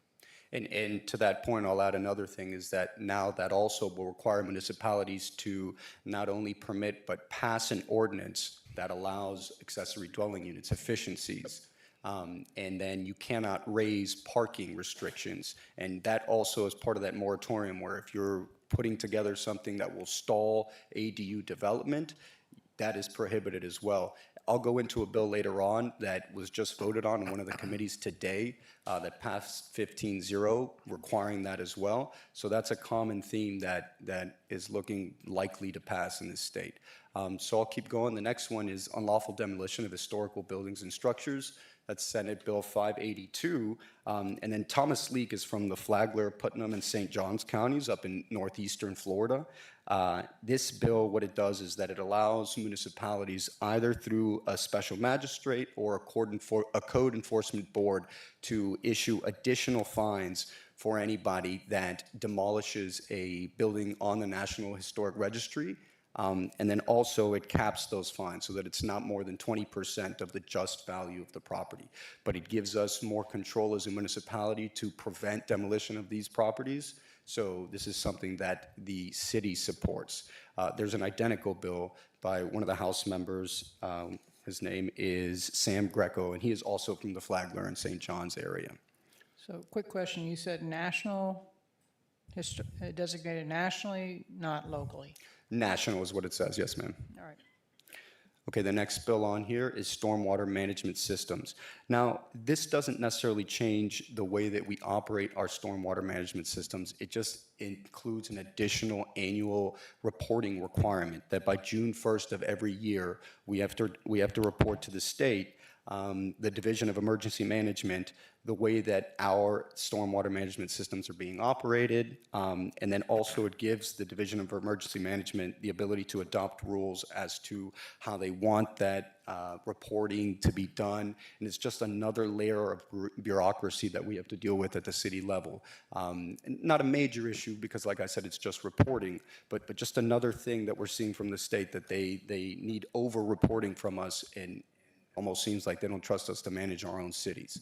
And to that point, I'll add another thing is that now that also will require municipalities to not only permit but pass an ordinance that allows accessory dwelling units efficiencies And then you cannot raise parking restrictions. And that also is part of that moratorium where if you're putting together something that will stall ADU development, that is prohibited as well. I'll go into a bill later on that was just voted on in one of the committees today that passed 15-0, requiring that as well. So that's a common theme that is looking likely to pass in this state. So I'll keep going. The next one is unlawful demolition of historical buildings and structures. That's Senate Bill 582. And then Thomas Leak is from the Flagler, Putnam, and St. Johns counties up in northeastern Florida. This bill, what it does is that it allows municipalities either through a special magistrate or a code enforcement board to issue additional fines for anybody that demolishes a building on the National Historic Registry. And then also it caps those fines so that it's not more than 20% of the just value of the property. But it gives us more control as a municipality to prevent demolition of these properties. So this is something that the city supports. There's an identical bill by one of the House members. His name is Sam Greco, and he is also from the Flagler and St. John's area. So quick question, you said national, designated nationally, not locally. National is what it says, yes, ma'am. All right. Okay, the next bill on here is stormwater management systems. Now, this doesn't necessarily change the way that we operate our stormwater management systems. It just includes an additional annual reporting requirement that by June 1st of every year, we have to report to the state, the Division of Emergency Management, the way that our stormwater management systems are being operated, and then also it gives the Division of Emergency Management the ability to adopt rules as to how they want that reporting to be done, and it's just another layer of bureaucracy that we have to deal with at the city level. Not a major issue because, like I said, it's just reporting, but just another thing that we're seeing from the state that they need over-reporting from us, and almost seems like they don't trust us to manage our own cities.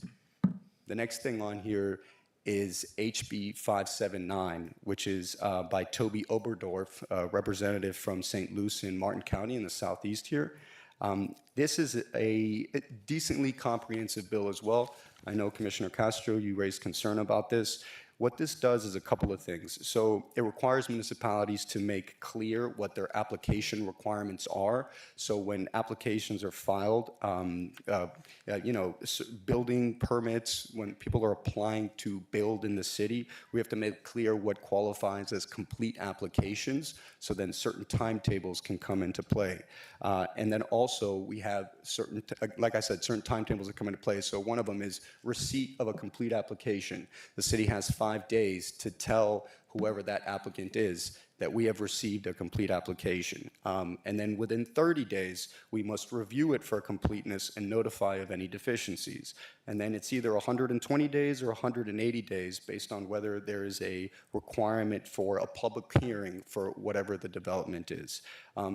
The next thing on here is HB 579, which is by Toby Oberdorf, a representative from St. Lucie and Martin County in the southeast here. This is a decently comprehensive bill as well. I know, Commissioner Castro, you raised concern about this. What this does is a couple of things. So it requires municipalities to make clear what their application requirements are. So when applications are filed, building permits, when people are applying to build in the city, we have to make clear what qualifies as complete applications. So then certain timetables can come into play. And then also we have certain, like I said, certain timetables that come into play. So one of them is receipt of a complete application. The city has 5 days to tell whoever that applicant is that we have received a complete application. And then within 30 days, we must review it for completeness and notify of any deficiencies. And then it's either 120 days or 180 days based on whether there is a requirement for a public hearing for whatever the development is.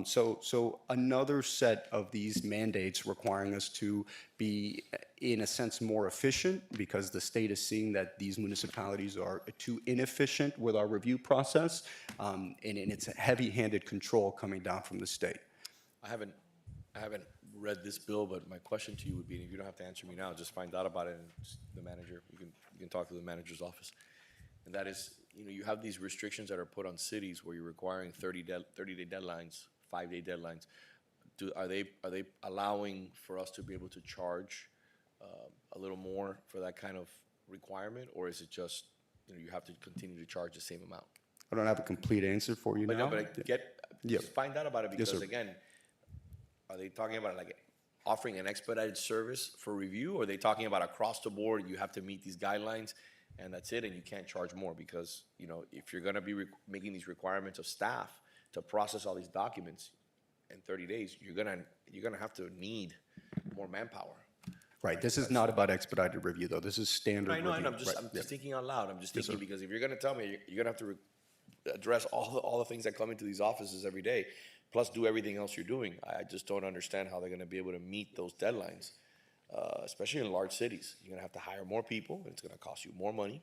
So another set of these mandates requiring us to be, in a sense, more efficient because the state is seeing that these municipalities are too inefficient with our review process, and it's a heavy-handed control coming down from the state. I haven't read this bill, but my question to you would be, and if you don't have to answer me now, just find out about it and just the manager, you can talk to the manager's office. And that is, you have these restrictions that are put on cities where you're requiring 30-day deadlines, 5-day deadlines. Are they allowing for us to be able to charge a little more for that kind of requirement, or is it just, you have to continue to charge the same amount? I don't have a complete answer for you now. Just find out about it because, Yes, sir. again, are they talking about like offering an expedited service for review, or are they talking about across the board, you have to meet these guidelines and that's it, and you can't charge more? Because, if you're going to be making these requirements of staff to process all these documents in 30 days, you're gonna have to need more manpower. Right, this is not about expedited review, though. This is standard I know, review. I'm just thinking out loud. I'm just Yes, thinking sir. because if you're gonna tell me, you're gonna have to address all the things that come into these offices every day, plus do everything else you're doing. I just don't understand how they're gonna be able to meet those deadlines, especially in large cities. You're gonna have to hire more people, and it's gonna cost you more money.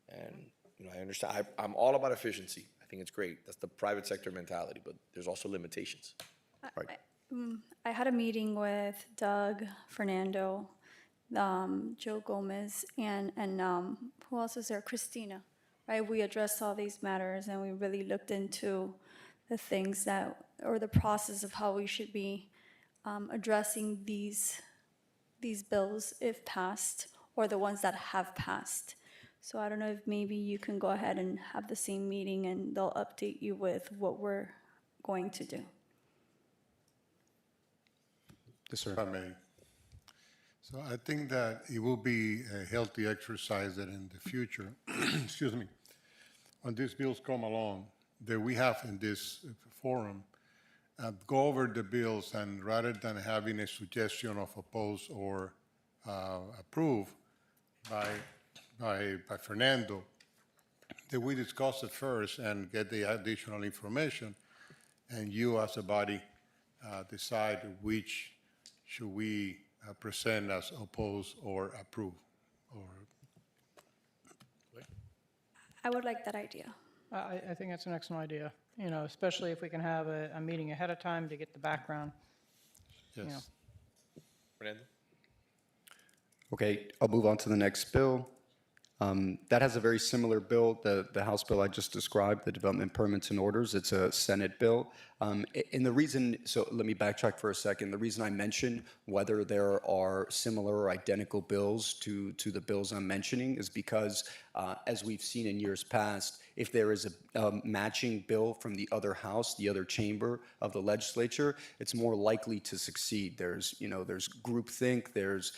And, I understand, I'm all about efficiency. I think it's great. That's the private sector mentality, but there's also limitations. I had a meeting with Doug, Fernando, Joe Gomez, and who else is there? Christina, right? We addressed all these matters, and we really looked into the things that, or the process of how we should be addressing these bills if passed, or the ones that have passed. So I don't know if maybe you can go ahead and have the same meeting, and they'll update you with what we're going to do. Yes, sir. If I may. So I think that it will be a healthy exercise that in the future, excuse me, when these bills come along, that we have in this forum, go over the bills, and rather than having a suggestion of oppose or approve by Fernando, that we discuss it first and get the additional information, and you as a body decide which should we present as oppose or approve. Or I would like that idea. I think that's an excellent idea, you know, especially if we can have a meeting ahead of time to get the background. yes. You know. Fernando? Okay, I'll move on to the next bill. That has a very similar bill, the House bill I just described, the development permits and orders. It's a Senate bill. And the reason, so let me backtrack for a second. The reason I mention whether there are similar or identical bills to the bills I'm mentioning is because, as we've seen in years past, if there is a matching bill from the other house, the other chamber of the legislature, it's more likely to succeed. There's groupthink, there's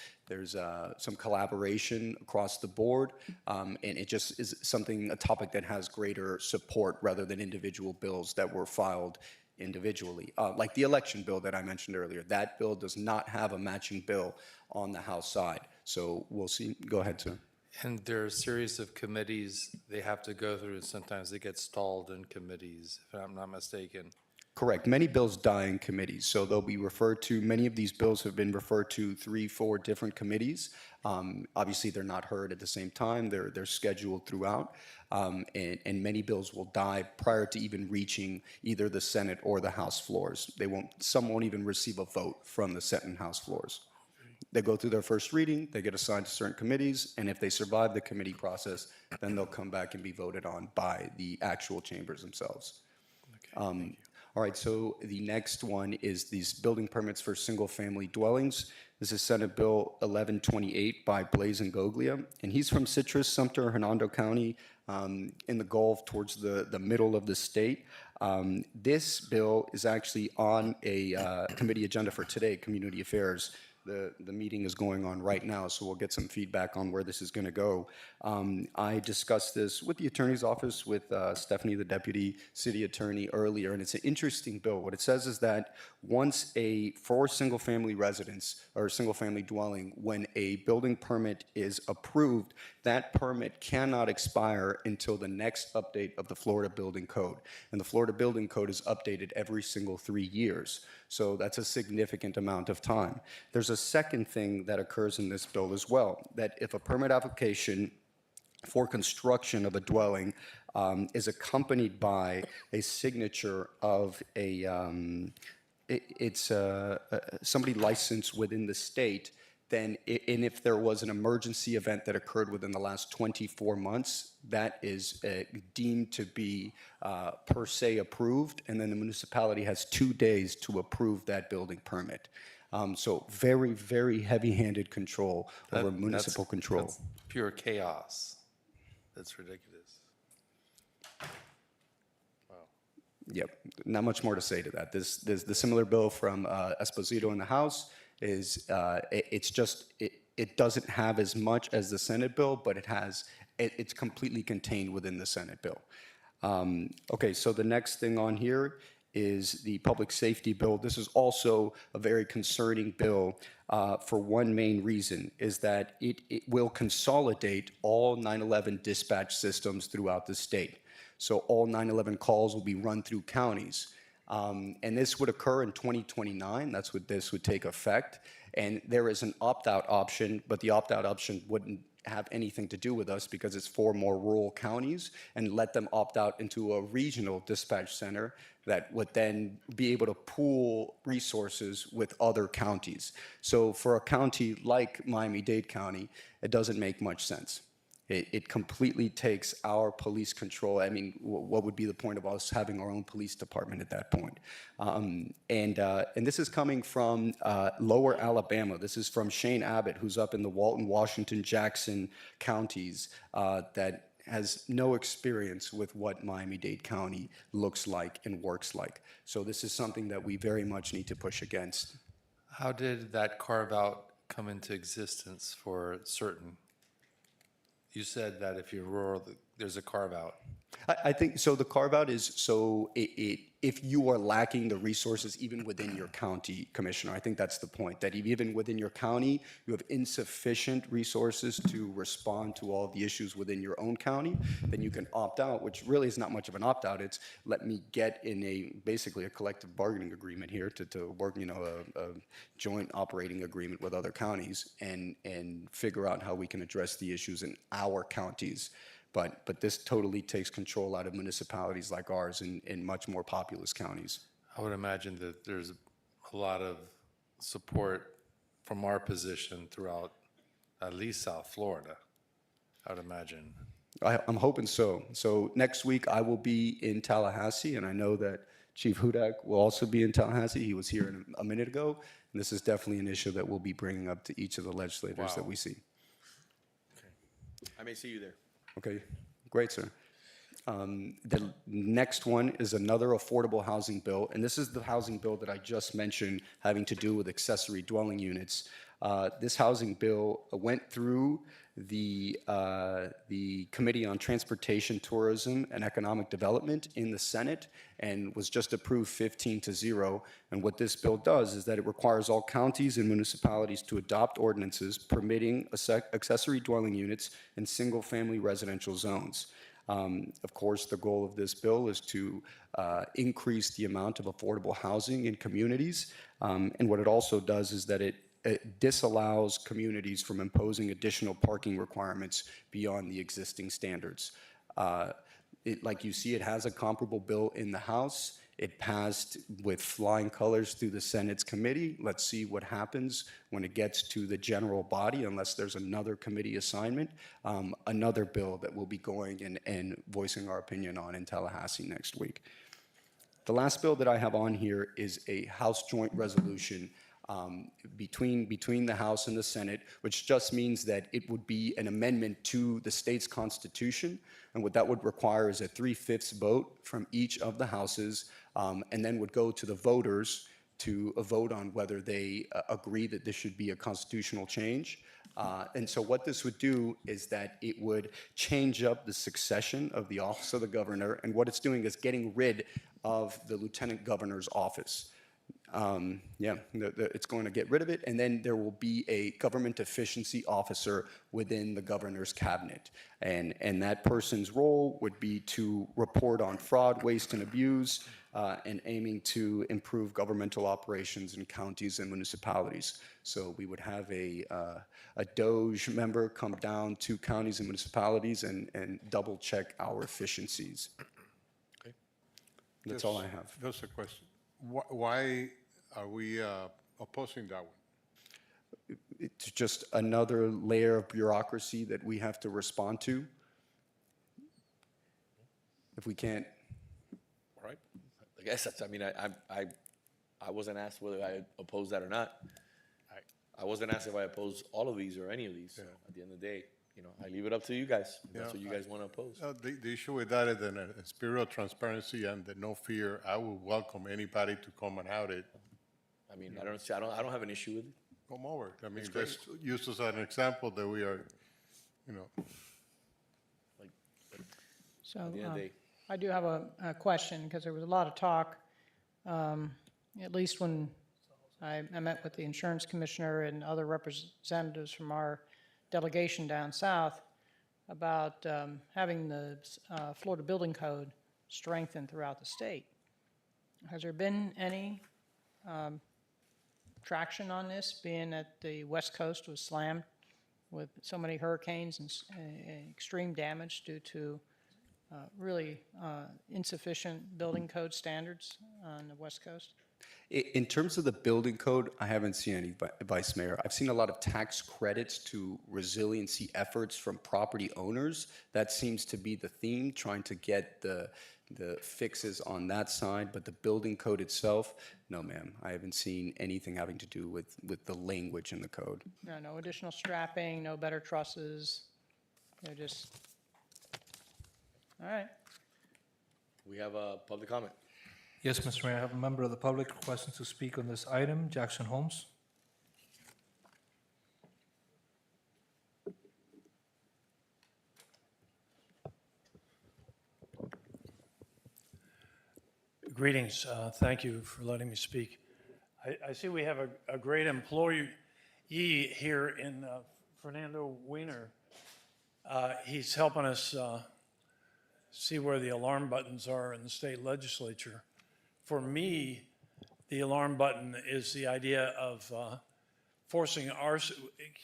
some collaboration across the board, and it just is a topic that has greater support rather than individual bills that were filed individually. Like the election bill that I mentioned earlier, that bill does not have a matching bill on the House side. So we'll see. Go ahead, sir. And there are a series of committees they have to go through, and sometimes they get stalled in committees, if I'm not mistaken. Correct. Many bills die in committees, so they'll be referred to. Many of these bills have been referred to 3-4 different committees. Obviously, they're not heard at the same time. They're scheduled throughout, and many bills will die prior to even reaching either the Senate or the House floors. Some won't even receive a vote from the Senate and House floors. They go through their first reading, they get assigned to certain committees, and if they survive the committee process, then they'll come back and be voted on by the actual chambers themselves. All right, so the next one is these building permits for single-family dwellings. This is Senate Bill 1128 by Blaise Ngoglia, and he's from Citrus, Sumter, Hernando County, in the Gulf towards the middle of the state. This bill is actually on a committee agenda for today, Community Affairs. The meeting is going on right now, so we'll get some feedback on where this is going to go. I discussed this with the attorney's office, with Stephanie, the deputy city attorney, earlier, and it's an interesting bill. What it says is that for single-family residence or single-family dwelling, when a building permit is approved, that permit cannot expire until the next update of the Florida Building Code. And the Florida Building Code is updated every single 3 years. So that's a significant amount of time. There's a second thing that occurs in this bill as well, that if a permit application for construction of a dwelling is accompanied by a signature of somebody licensed within the state, then, and if there was an emergency event that occurred within the last 24 months, that is deemed to be per se approved, and then the municipality has 2 days to approve that building permit. So very, very heavy-handed control over municipal control. That's pure chaos. That's ridiculous. Wow. Yep, not much more to say to that. There's the similar bill from Esposito in the House. It doesn't have as much as the Senate bill, but it's completely contained within the Senate bill. Okay, so the next thing on here is the public safety bill. This is also a very concerning bill for one main reason, is that it will consolidate all 911 dispatch systems throughout the state. So all 911 calls will be run through counties. And this would occur in 2029. That's when this would take effect. And there is an opt-out option, but the opt-out option wouldn't have anything to do with us because it's for more rural counties, and let them opt out into a regional dispatch center that would then be able to pool resources with other counties. So for a county like Miami-Dade County, it doesn't make much sense. It completely takes our police control. I mean, what would be the point of us having our own police department at that point? And this is coming from Lower Alabama. This is from Shane Abbott, who's up in the Walton, Washington, Jackson counties that has no experience with what Miami-Dade County looks like and works like. So this is something that we very much need to push against. How did that carve-out come into existence for certain? You said that if you're rural, there's a carve-out. I think, so the carve-out is, so if you are lacking the resources even within your county, Commissioner, I think that's the point, that even within your county, you have insufficient resources to respond to all of the issues within your own county, then you can opt out, which really is not much of an opt-out. It's let me get in basically a collective bargaining agreement here to work, a joint operating agreement with other counties and figure out how we can address the issues in our counties. But this totally takes control out of municipalities like ours in much more populous counties. I would imagine that there's a lot of support from our position throughout at least South Florida, I would imagine. I'm hoping so. So next week I will be in Tallahassee, and I know that Chief Hudak will also be in Tallahassee. He was here a minute ago, and this is definitely an issue that we'll be bringing up to each of the legislators that we see. I may see you there. Okay, great, sir. The next one is another affordable housing bill, and this is the housing bill that I just mentioned having to do with accessory dwelling units. This housing bill went through the Committee on Transportation, Tourism, and Economic Development in the Senate and was just approved 15-0. And what this bill does is that it requires all counties and municipalities to adopt ordinances permitting accessory dwelling units in single-family residential zones. Of course, the goal of this bill is to increase the amount of affordable housing in communities. And what it also does is that it disallows communities from imposing additional parking requirements beyond the existing standards. Like you see, it has a comparable bill in the House. It passed with flying colors through the Senate's committee. Let's see what happens when it gets to the general body, unless there's another committee assignment, another bill that we'll be going and voicing our opinion on in Tallahassee next week. The last bill that I have on here is a House joint resolution between the House and the Senate, which just means that it would be an amendment to the state's constitution. And what that would require is a 3/5 vote from each of the houses, and then would go to the voters to vote on whether they agree that this should be a constitutional change. And so what this would do is that it would change up the succession of the office of the governor, and what it's doing is getting rid of the lieutenant governor's office. It's going to get rid of it, and then there will be a government efficiency officer within the governor's cabinet. And that person's role would be to report on fraud, waste, and abuse, and aiming to improve governmental operations in counties and municipalities. So we would have a DOJ member come down to counties and municipalities and double check our efficiencies. Okay. That's all I have. That's a question. Why are we opposing that one? It's just another layer of bureaucracy that we have to respond to. If we can't. All right. I guess that's, I mean, I wasn't asked whether I oppose that or not. I wasn't asked if I oppose all of these or any of these. So at the end of the day, I leave it up to you guys. That's what you guys want to oppose. The issue with that is that in a spirit of transparency and the no fear, I would welcome anybody to come and have it. I mean, I don't have an issue with it. Come over. I mean, just use as an example that we are, So At the end of the day. I do have a question, because there was a lot of talk, at least when I met with the insurance commissioner and other representatives from our delegation down south, about having the Florida Building Code strengthened throughout the state. Has there been any traction on this, being that the West Coast was slammed with so many hurricanes and extreme damage due to really insufficient building code standards on the West Coast? In terms of the building code, I haven't seen any, Vice Mayor. I've seen a lot of tax credits to resiliency efforts from property owners. That seems to be the theme, trying to get the fixes on that side. But the building code itself, no, ma'am. I haven't seen anything having to do with the language in the code. No additional strapping, no better trusses. They're just, all right. We have a public comment. Yes, Mr. Mayor, I have a member of the public requesting to speak on this item, Jackson Holmes. Greetings. Thank you for letting me speak. I see we have a great employee here in Fernando Heyman. He's helping us see where the alarm buttons are in the state legislature. For me, the alarm button is the idea of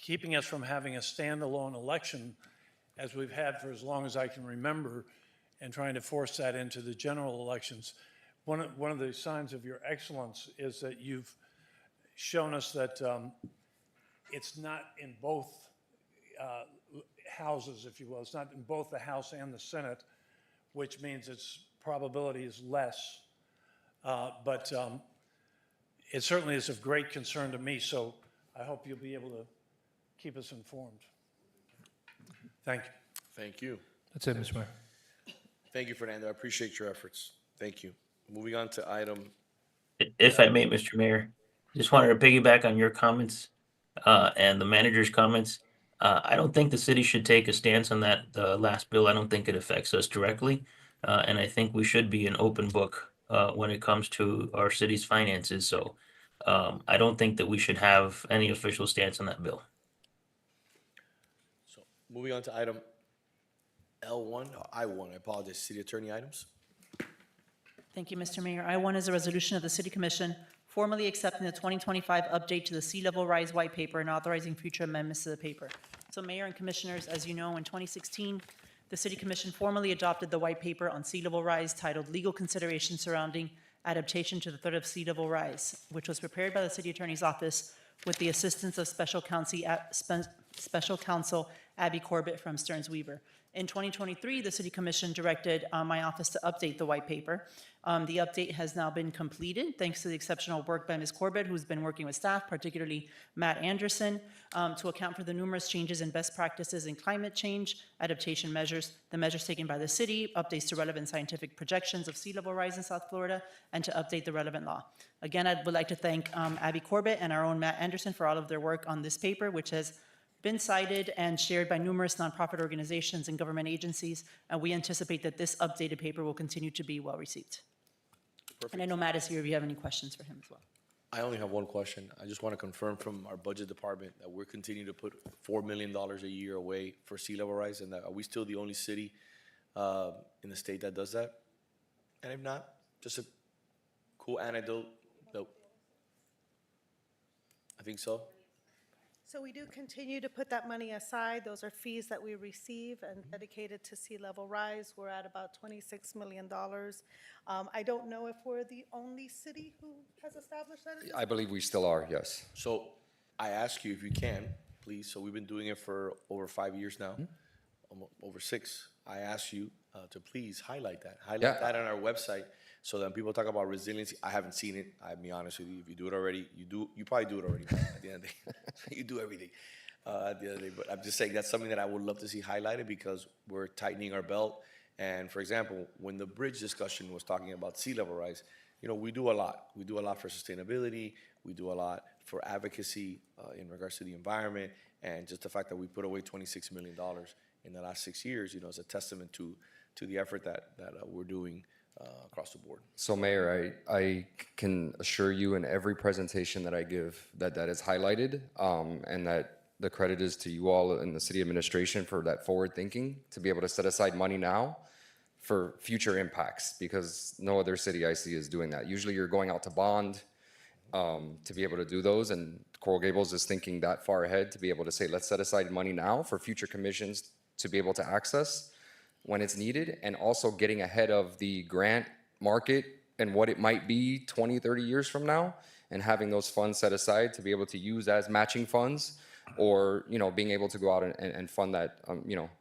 keeping us from having a standalone election as we've had for as long as I can remember, and trying to force that into the general elections. One of the signs of your excellence is that you've shown us that it's not in both houses, if you will. It's not in both the House and the Senate, which means its probability is less. But it certainly is of great concern to me, so I hope you'll be able to keep us informed. Thank you. Thank you. That's it, Mr. Mayor. Thank you, Fernando. I appreciate your efforts. Thank you. Moving on to item. If I may, Mr. Mayor, just wanted to piggyback on your comments and the manager's comments. I don't think the city should take a stance on that last bill. I don't think it affects us directly. And I think we should be an open book when it comes to our city's finances. So I don't think that we should have any official stance on that bill. So moving on to item L1, I1, I apologize, city attorney items. Thank you, Mr. Mayor. I-1 is a resolution of the City Commission formally accepting the 2025 update to the sea level rise white paper and authorizing future amendments to the paper. So Mayor and Commissioners, as you know, in 2016, the City Commission formally adopted the white paper on sea level rise titled Legal Considerations Surrounding Adaptation to the Threat of Sea Level Rise, which was prepared by the City Attorney's Office with the assistance of Special Counsel Abby Corbett from Stearns Weaver. In 2023, the City Commission directed my office to update the white paper. The update has now been completed thanks to the exceptional work by Ms. Corbett, who's been working with staff, particularly Matt Anderson, to account for the numerous changes in best practices in climate change, adaptation measures, the measures taken by the city, updates to relevant scientific projections of sea level rise in South Florida, and to update the relevant law. Again, I would like to thank Abby Corbett and our own Matt Anderson for all of their work on this paper, which has been cited and shared by numerous nonprofit organizations and government agencies, and we anticipate that this updated paper will continue to be well received. Perfect. And I know Matt is here if you have any questions for him as well. I only have one question. I just want to confirm from our budget department that we're continuing to put $4 million a year away for sea level rise, and that are we still the only city in the state that does that? And if not, just a cool anecdote. No. I think so. So we do continue to put that money aside. Those are fees that we receive and dedicated to sea level rise. We're at about $26 million. I don't know if we're the only city who has established that. I believe we still are, yes. So I ask you if you can, please. So we've been doing it for over 5 years now, over 6. I ask you to please highlight that. Highlight that on our website so that when people talk about resiliency, I haven't seen it. I'll be honest with you. If you do it already, you probably do it already at the end of the day. You do everything at the end of the day. But I'm just saying that's something that I would love to see highlighted because we're tightening our belt. And for example, when the bridge discussion was talking about sea level rise, you know, we do a lot. We do a lot for sustainability. We do a lot for advocacy in regards to the environment. And just the fact that we put away $26 million in the last 6 years, you know, is a testament to the effort that we're doing across the board. So Mayor, I can assure you in every presentation that I give that is highlighted and that the credit is to you all in the city administration for that forward thinking to be able to set aside money now for future impacts because no other city I see is doing that. Usually you're going out to bond to be able to do those. And Coral Gables is thinking that far ahead to be able to say, let's set aside money now for future commissions to be able to access when it's needed, and also getting ahead of the grant market and what it might be 20, 30 years from now, and having those funds set aside to be able to use as matching funds, or, being able to go out and fund that,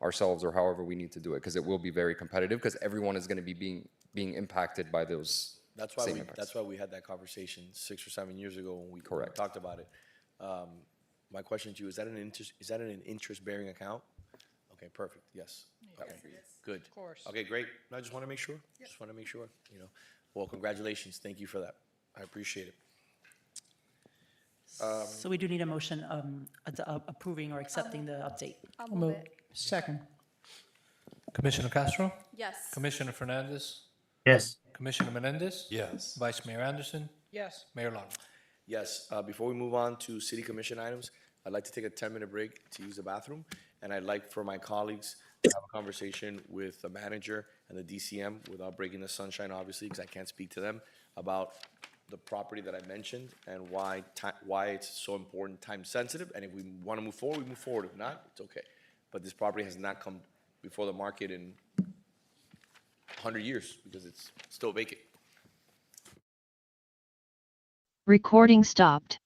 ourselves, or however we need to do it, because it will be very competitive, because everyone is going to be being impacted by those same impacts. That's why we had that conversation 6 or 7 years ago when we talked about it. My question to you, is that an interest-bearing account? Okay, perfect, yes. Okay, good. Of course. Okay, great. No, I just want to make sure. Just want to make sure, Well, congratulations. Thank you for that. I appreciate it. So we do need a motion approving or accepting the update. I'll move it. Second. Commissioner Castro? Yes. Commissioner Fernandez? Yes. Commissioner Menendez? Yes. Vice Mayor Anderson? Yes. Mayor Longo? Yes, before we move on to city commission items, I'd like to take a 10-minute break to use the bathroom, and I'd like for my colleagues to have a conversation with the manager and the DCM, without breaking the sunshine, obviously, because I can't speak to them, about the property that I mentioned and why it's so important, time sensitive, and if we want to move forward, we move forward. If not, it's okay. But this property has not come before the market in 100 years, because it's still vacant. Recording stopped.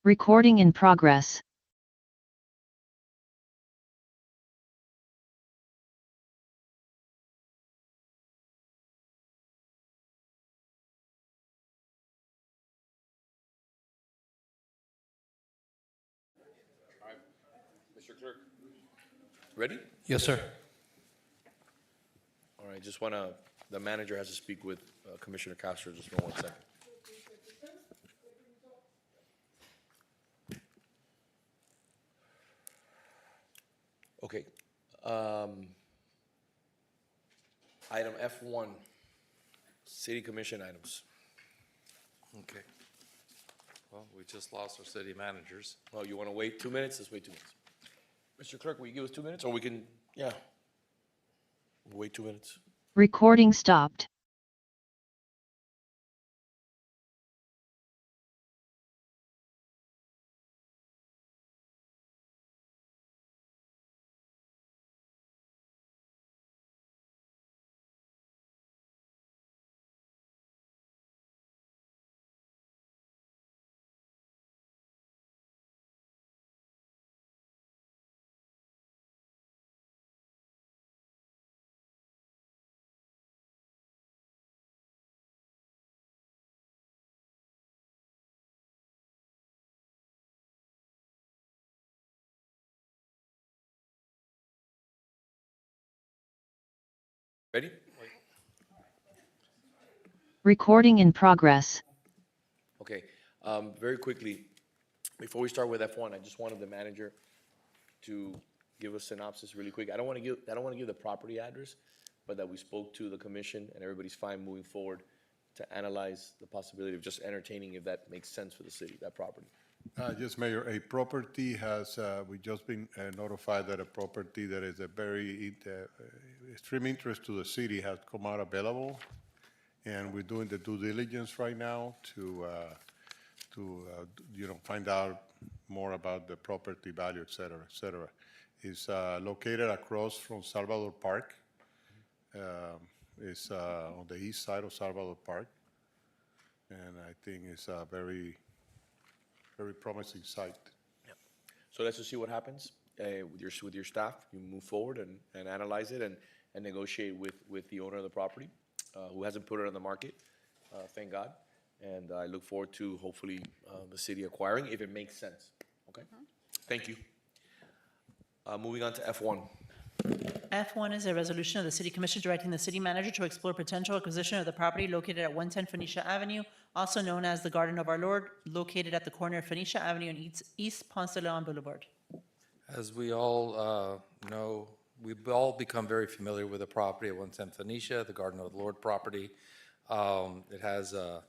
Recording in progress. Mr. Clerk. Ready? Yes, sir. All right, just want to, the manager has to speak with Commissioner Castro, just for 1 second. Okay. Item F1, City Commission items. Okay. Well, we just lost our city managers. Oh, you want to wait 2 minutes? Let's wait 2 minutes. Mr. Clerk, will you give us 2 minutes, or we can, yeah. Wait 2 minutes. Recording stopped. Ready? Recording in progress. Okay, very quickly, before we start with F1, I just wanted the manager to give a synopsis really quick. I don't want to give the property address, but that we spoke to the commission and everybody's fine moving forward to analyze the possibility of just entertaining if that makes sense for the city, that property. Yes, Mayor, a property has, we just been notified that a property that is a very extreme interest to the city has come out available. And we're doing the due diligence right now to find out more about the property value, et cetera, et cetera. It's located across from Salvador Park. It's on the east side of Salvador Park. And I think it's a very, very promising site. So let's just see what happens with your staff. You move forward and analyze it and negotiate with the owner of the property, who hasn't put it on the market, thank God. And I look forward to hopefully the city acquiring if it makes sense. Okay? Thank you. Moving on to F1. F1 is a resolution of the City Commission directing the city manager to explore potential acquisition of the property located at 110 Phoenicia Avenue, also known as the Garden of Our Lord, located at the corner of Phoenicia Avenue and East Ponce de Leon Boulevard. As we all know, we've all become very familiar with the property at 110 Phoenicia, the Garden of the Lord property. It has an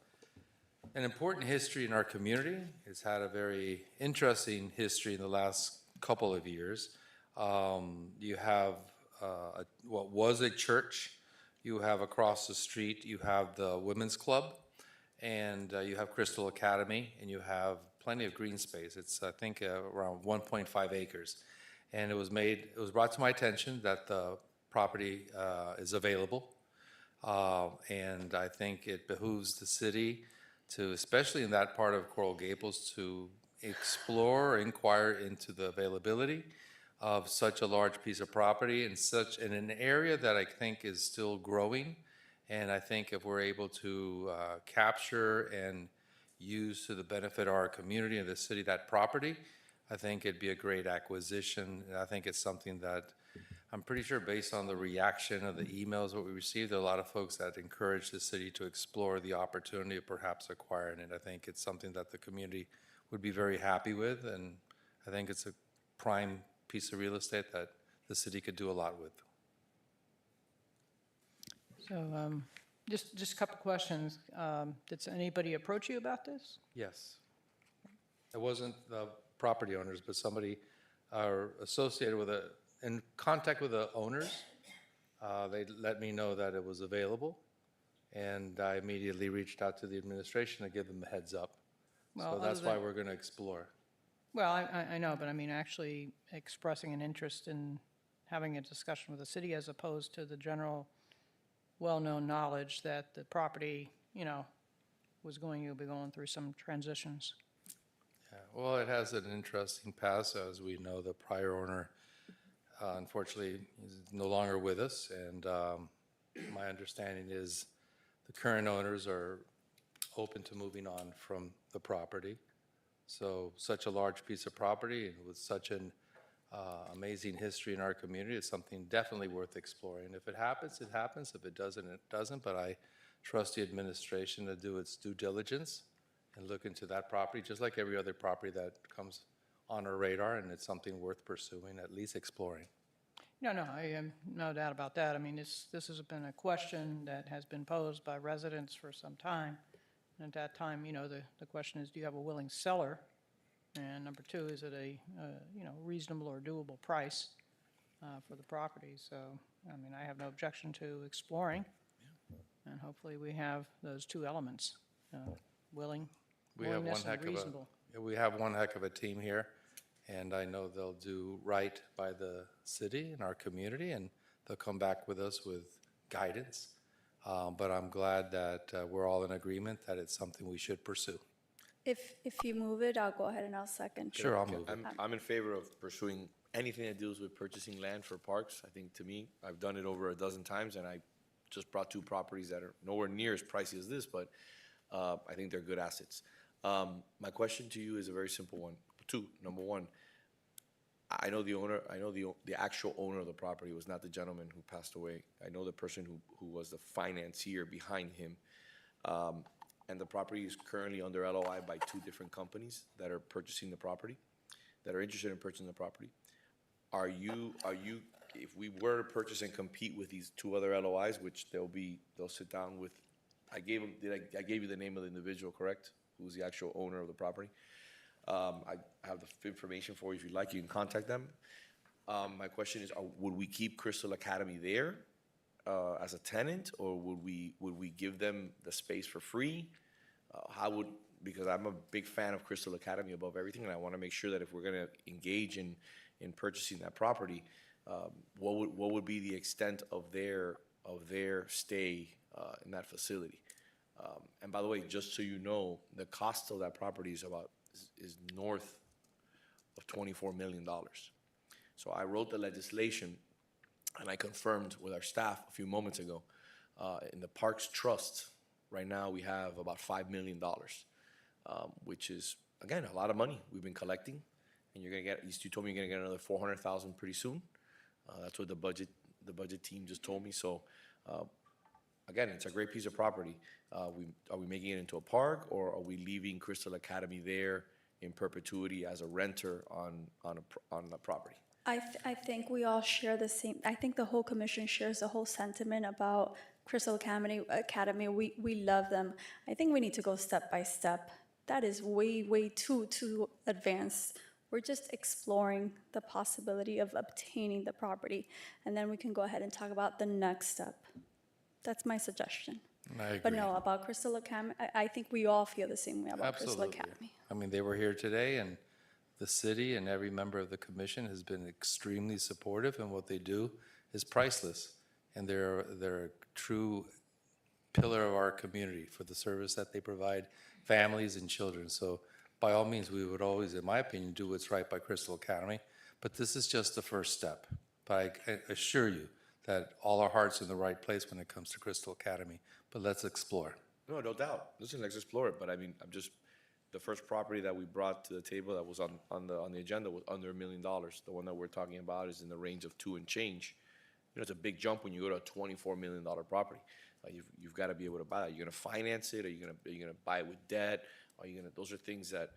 important history in our community. It's had a very interesting history in the last couple of years. You have what was a church. You have across the street, you have the Women's Club, and you have Crystal Academy, and you have plenty of green space. It's, I think, around 1.5 acres. And it was brought to my attention that the property is available. And I think it behooves the city to, especially in that part of Coral Gables, to explore or inquire into the availability of such a large piece of property in an area that I think is still growing. And I think if we're able to capture and use to the benefit of our community and the city that property, I think it'd be a great acquisition. And I think it's something that I'm pretty sure, based on the reaction of the emails that we received, there are a lot of folks that encourage the city to explore the opportunity of perhaps acquiring it. I think it's something that the community would be very happy with, and I think it's a prime piece of real estate that the city could do a lot with. So just a couple questions. Did anybody approach you about this? Yes. It wasn't the property owners, but somebody associated with in contact with the owners. They let me know that it was available, and I immediately reached out to the administration to give them a heads up. Well, So that's why we're going to explore. Well, I know, but I mean, actually expressing an interest in having a discussion with the city as opposed to the general well-known knowledge that the property, you'll be going through some transitions. Well, it has an interesting past. As we know, the prior owner, unfortunately, is no longer with us. And my understanding is the current owners are open to moving on from the property. So such a large piece of property and with such an amazing history in our community is something definitely worth exploring. If it happens, it happens. If it doesn't, it doesn't. But I trust the administration to do its due diligence and look into that property, just like every other property that comes on our radar, and it's something worth pursuing, at least exploring. No, I have no doubt about that. I mean, this has been a question that has been posed by residents for some time. And at that time, the question is, do you have a willing seller? And number two, is it a, reasonable or doable price for the property? So, I mean, I have no objection to exploring. And hopefully we have those two elements, willingness and reasonable. We have one heck of a team here, and I know they'll do right by the city and our community, and they'll come back with us with guidance. But I'm glad that we're all in agreement that it's something we should pursue. If you move it, I'll go ahead and I'll second. Sure, I'll move it. I'm in favor of pursuing anything that deals with purchasing land for parks. I think, to me, I've done it over a dozen times, and I just brought two properties that are nowhere near as pricey as this, but I think they're good assets. My question to you is a very simple one. Two, number one, I know the owner, the actual owner of the property was not the gentleman who passed away. I know the person who was the financier behind him. And the property is currently under LOI by two different companies that are purchasing the property, that are interested in purchasing the property. Are you, if we were to purchase and compete with these two other LOIs, which they'll sit down with, I gave you the name of the individual, correct? Who's the actual owner of the property? I have the information for you. If you'd like, you can contact them. My question is, would we keep Crystal Academy there as a tenant, or would we give them the space for free? Because I'm a big fan of Crystal Academy above everything, and I want to make sure that if we're going to engage in purchasing that property, what would be the extent of their stay in that facility? And by the way, just so you know, the cost of that property is north of $24 million. So I wrote the legislation, and I confirmed with our staff a few moments ago, in the Parks Trust, right now we have about $5 million, which is, again, a lot of money we've been collecting. And you told me you're gonna get another $400,000 pretty soon. That's what the budget team just told me. So, again, it's a great piece of property. Are we making it into a park, or are we leaving Crystal Academy there in perpetuity as a renter on the property? I think we all share the same, I think the whole commission shares the whole sentiment about Crystal Academy. We love them. I think we need to go step by step. That is way too advanced. We're just exploring the possibility of obtaining the property, and then we can go ahead and talk about the next step. That's my suggestion. I agree. But no, about Crystal Academy, I think we all feel the same way about Crystal Absolutely. Academy. I mean, they were here today, and the city and every member of the commission has been extremely supportive, and what they do is priceless. And they're a true pillar of our community for the service that they provide families and children. So by all means, we would always, in my opinion, do what's right by Crystal Academy. But this is just the first step. But I assure you that all our hearts are in the right place when it comes to Crystal Academy. But let's explore. No doubt. Listen, let's explore it. But I mean, the first property that we brought to the table that was on the agenda was under $1 million. The one that we're talking about is in the range of 2 and change. It's a big jump when you go to a $24 million property. You've got to be able to buy that. You're going to finance it, or you're going to buy it with debt? Those are things that,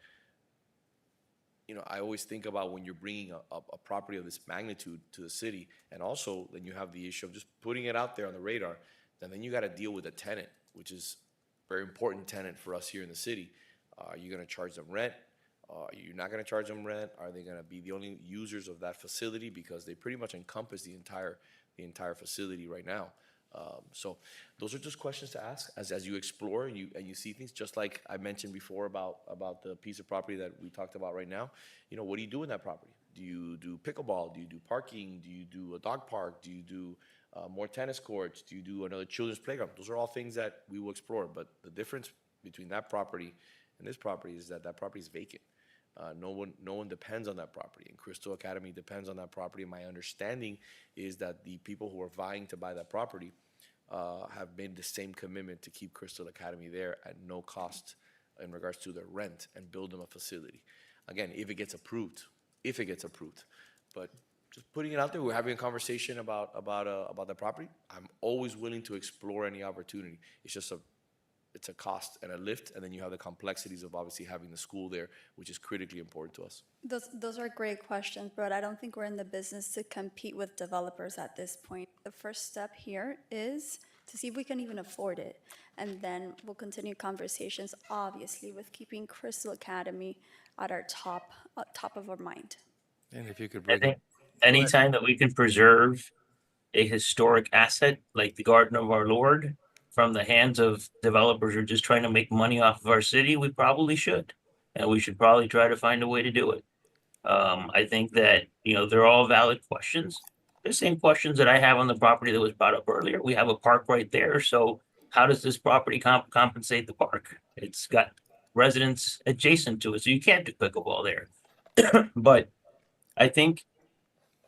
I always think about when you're bringing a property of this magnitude to the city. And also, then you have the issue of just putting it out there on the radar. And then you got to deal with a tenant, which is a very important tenant for us here in the city. Are you going to charge them rent? Are you not going to charge them rent? Are they going to be the only users of that facility? Because they pretty much encompass the entire facility right now. So those are just questions to ask as you explore and you see things, just like I mentioned before about the piece of property that we talked about right now. What do you do in that property? Do you do pickleball? Do you do parking? Do you do a dog park? Do you do more tennis courts? Do you do another children's playground? Those are all things that we will explore. But the difference between that property and this property is that property is vacant. No one depends on that property, and Crystal Academy depends on that property. My understanding is that the people who are vying to buy that property have made the same commitment to keep Crystal Academy there at no cost in regards to their rent and build them a facility. Again, if it gets approved, but just putting it out there, we're having a conversation about the property. I'm always willing to explore any opportunity. It's a cost and a lift, and then you have the complexities of obviously having the school there, which is critically important to us. Those are great questions, but I don't think we're in the business to compete with developers at this point. The first step here is to see if we can even afford it, and then we'll continue conversations, obviously, with keeping Crystal Academy at our top of our mind. And if you could I bring think it, anytime that we can preserve a historic asset like the Garden of Our Lord from the hands of developers who are just trying to make money off of our city, we probably should. And we should probably try to find a way to do it. I think that, they're all valid questions. The same questions that I have on the property that was brought up earlier. We have a park right there. So how does this property compensate the park? It's got residents adjacent to it, so you can't do pickleball there. But I think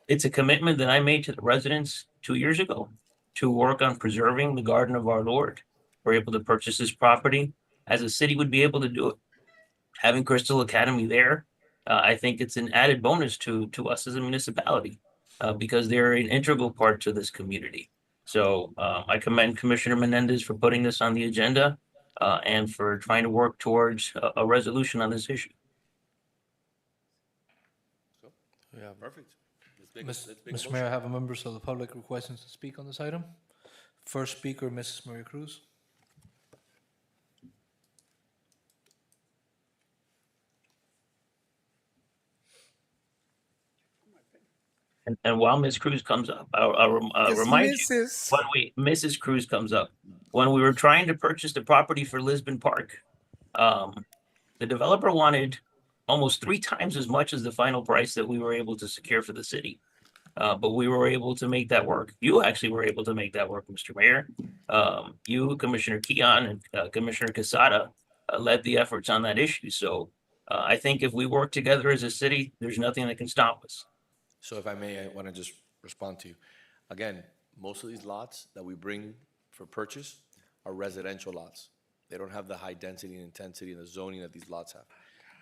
it's a commitment that I made to the residents 2 years ago to work on preserving the Garden of Our Lord. We're able to purchase this property as a city would be able to do it. Having Crystal Academy there, I think it's an added bonus to us as a municipality because they're an integral part to this community. So I commend Commissioner Menendez for putting this on the agenda and for trying to work towards a resolution on this issue. yeah, Perfect. Mr. Mayor, I have members of the public requesting to speak on this item. First speaker, Mrs. Maria Cruz. And while Ms. Cruz comes up, I'll It's remind you, Mrs. Mrs. Cruz comes up, when we were trying to purchase the property for Lisbon Park, the developer wanted almost 3 times as much as the final price that we were able to secure for the city. But we were able to make that work. You actually were able to make that work, Mr. Mayor. You, Commissioner Keon, and Commissioner Casada led the efforts on that issue. So I think if we work together as a city, there's nothing that can stop us. So if I may, I want to just respond to you. Again, most of these lots that we bring for purchase are residential lots. They don't have the high density and intensity and the zoning that these lots have.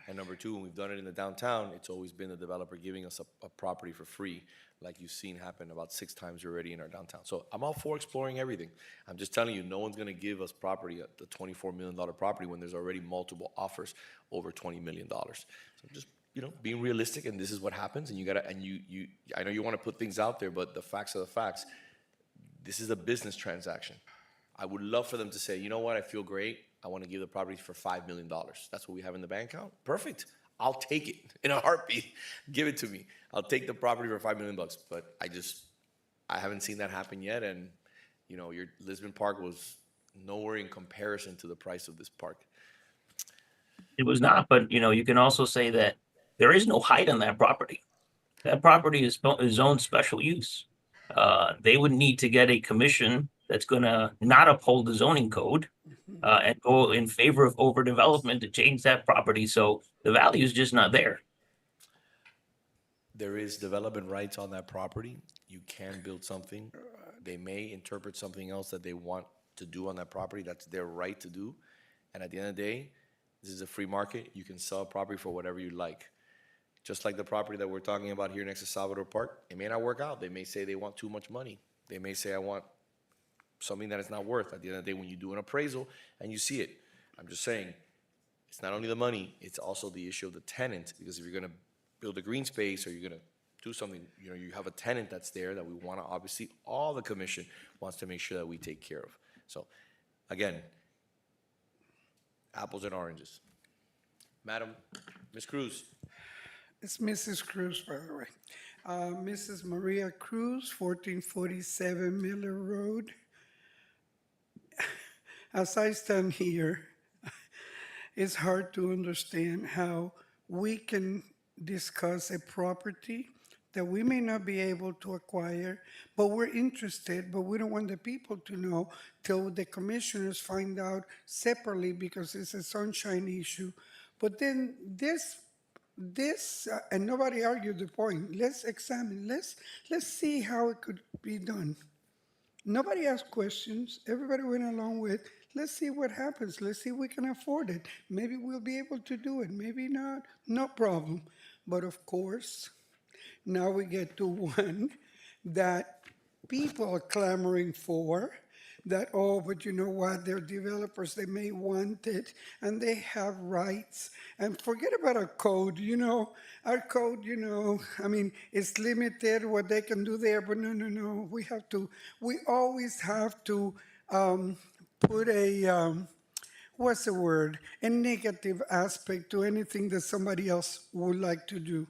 And number two, when we've done it in the downtown, it's always been the developer giving us a property for free, like you've seen happen about 6 times already in our downtown. So I'm all for exploring everything. I'm just telling you, no one's going to give us property at the $24 million property when there's already multiple offers over $20 million. So just, being realistic, and this is what happens, and I know you want to put things out there, but the facts are the facts. This is a business transaction. I would love for them to say, you know what, I feel great. I want to give the property for $5 million. That's what we have in the bank account. Perfect. I'll take it in a heartbeat. Give it to me. I'll take the property for $5 million. But I haven't seen that happen yet. And, your Lisbon Park was nowhere in comparison to the price of this park. It was not, but you can also say that there is no height on that property. That property is zoned special use. They would need to get a commission that's going to not uphold the zoning code and go in favor of overdevelopment to change that property. So the value is just not there. There is development rights on that property. You can build something. They may interpret something else that they want to do on that property. That's their right to do. And at the end of the day, this is a free market. You can sell a property for whatever you like. Just like the property that we're talking about here next to Salvador Park, it may not work out. They may say they want too much money. They may say, I want something that it's not worth. At the end of the day, when you do an appraisal and you see it, I'm just saying, it's not only the money, it's also the issue of the tenant, because if you're going to build a green space or you're going to do something, you have a tenant that's there that we want to, obviously, all the commission wants to make sure that we take care of. So, again, apples and oranges. Madam, Ms. Cruz. It's Mrs. Cruz, by the way. Mrs. Maria Cruz, 1447 Miller Road. As I stand here, it's hard to understand how we can discuss a property that we may not be able to acquire, but we're interested, but we don't want the people to know till the commissioners find out separately because it's a sunshine issue. But then this this, and nobody argued the point. Let's examine, let's see how it could be done. Nobody asked questions. Everybody went along with, let's see what happens. Let's see if we can afford it. Maybe we'll be able to do it. Maybe not. No problem. But of course, now we get to one that people are clamoring for, that, oh, but you know what, they're developers, they may want it, and they have rights. And forget about our code, our code, I mean, it's limited what they can do there, but no, we always have to put a, what's the word, a negative aspect to anything that somebody else would like to do.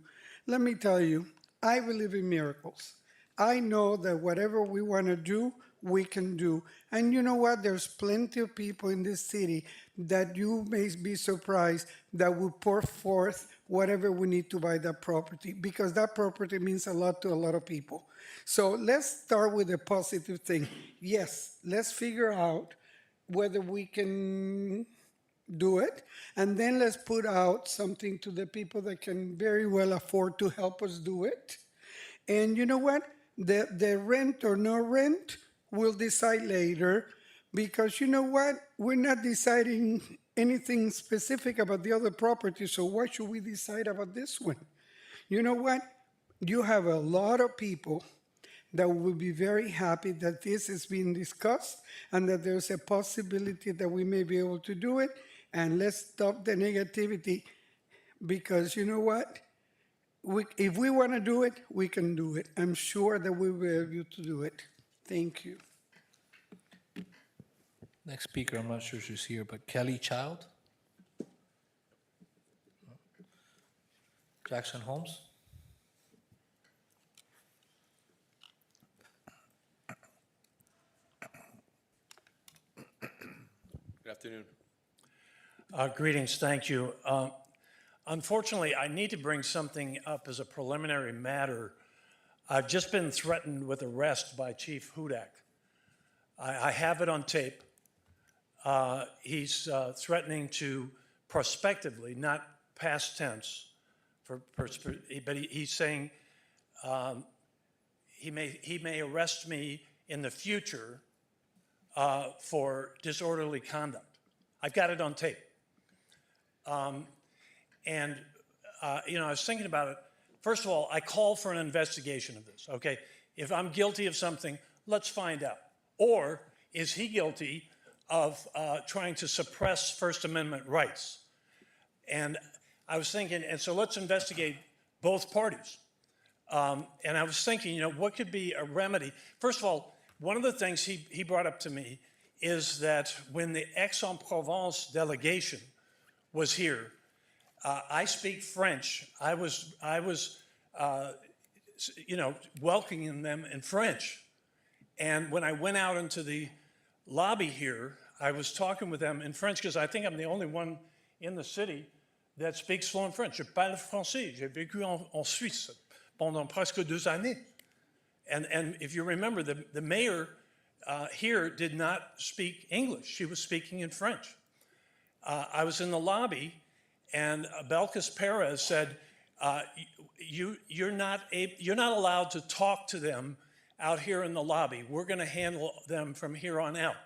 Let me tell you, I believe in miracles. I know that whatever we want to do, we can do. And you know what? There's plenty of people in this city that you may be surprised that will pour forth whatever we need to buy that property, because that property means a lot to a lot of people. So let's start with a positive thing. Yes, let's figure out whether we can do it, and then let's put out something to the people that can very well afford to help us do it. And you know what? The rent or no rent, we'll decide later, because you know what? We're not deciding anything specific about the other property, so why should we decide about this one? You know what? You have a lot of people that will be very happy that this is being discussed and that there's a possibility that we may be able to do it. And let's stop the negativity, because you know what? If we want to do it, we can do it. I'm sure that we will be able to do it. Thank you. Next speaker, I'm not sure she's here, but Kelly Child. Jackson Holmes. Good afternoon. Greetings, thank you. Unfortunately, I need to bring something up as a preliminary matter. I've just been threatened with arrest by Chief Hudak. I have it on tape. He's threatening to prospectively, not past tense, but he's saying he may arrest me in the future for disorderly conduct. I've got it on tape. I was thinking about it. First of all, I call for an investigation of this, okay? If I'm guilty of something, let's find out. Or is he guilty of trying to suppress First Amendment rights? And I was thinking, and so let's investigate both parties. And I was thinking, what could be a remedy? First of all, one of the things he brought up to me is that when the Aix-en-Provence delegation was here, I speak French. I was welcoming them in French. And when I went out into the lobby here, I was talking with them in French, because I think I'm the only one in the city that speaks fluent French. Je parle français. J'ai vécu en Suisse pendant presque 2 années. And if you remember, the mayor here did not speak English. She was speaking in French. I was in the lobby, and Belkis Perez said, you're not allowed to talk to them out here in the lobby. We're going to handle them from here on out.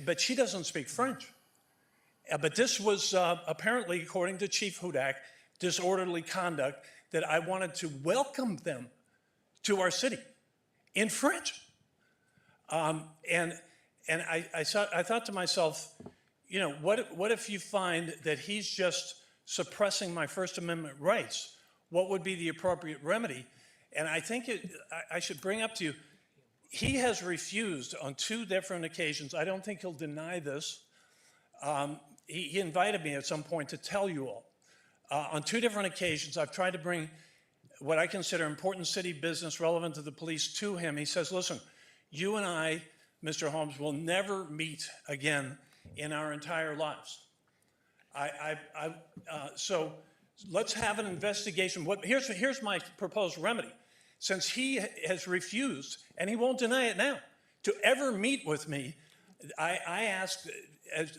But she doesn't speak French. But this was apparently, according to Chief Hudak, disorderly conduct, that I wanted to welcome them to our city in French. And I thought to myself, what if you find that he's just suppressing my First Amendment rights? What would be the appropriate remedy? And I think I should bring up to you, he has refused on 2 different occasions. I don't think he'll deny this. He invited me at some point to tell you all. On 2 different occasions, I've tried to bring what I consider important city business relevant to the police to him. He says, listen, you and I, Mr. Holmes, will never meet again in our entire lives. So let's have an investigation. Here's my proposed remedy. Since he has refused, and he won't deny it now, to ever meet with me, I ask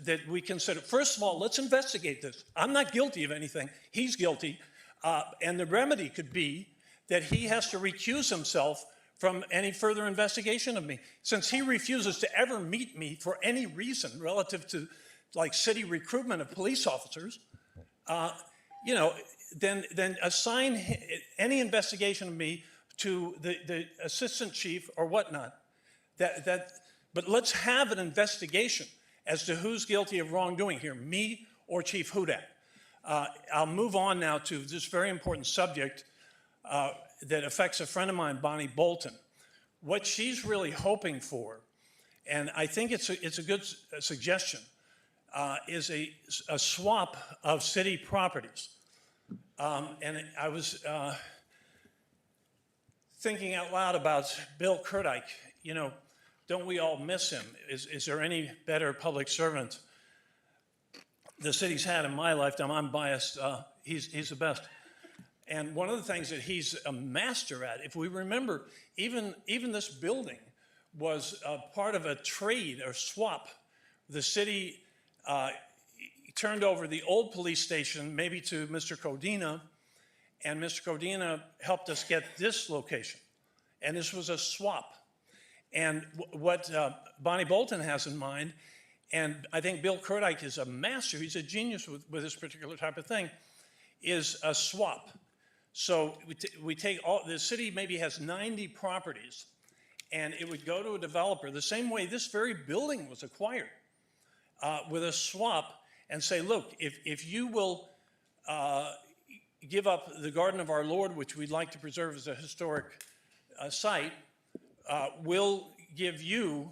that we consider, first of all, let's investigate this. I'm not guilty of anything. He's guilty. And the remedy could be that he has to recuse himself from any further investigation of me. Since he refuses to ever meet me for any reason relative to like city recruitment of police officers, you know, then assign any investigation of me to the assistant chief or whatnot. But let's have an investigation as to who's guilty of wrongdoing here, me or Chief Hudak. I'll move on now to this very important subject that affects a friend of mine, Bonnie Bolton. What she's really hoping for, and I think it's a good suggestion, is a swap of city properties. And I was thinking out loud about Bill Kurdyk. You know, don't we all miss him? Is there any better public servant the city's had in my lifetime? I'm biased. He's the best. And one of the things that he's a master at, if we remember, even this building was part of a trade or swap. The city turned over the old police station maybe to Mr. Codina, and Mr. Codina helped us get this location. And this was a swap. And what Bonnie Bolton has in mind, and I think Bill Kurdyk is a master, he's a genius with this particular type of thing, is a swap. So we take all, the city maybe has 90 properties, and it would go to a developer the same way this very building was acquired, with a swap, and say, look, if you will give up the Garden of Our Lord, which we'd like to preserve as a historic site, we'll give you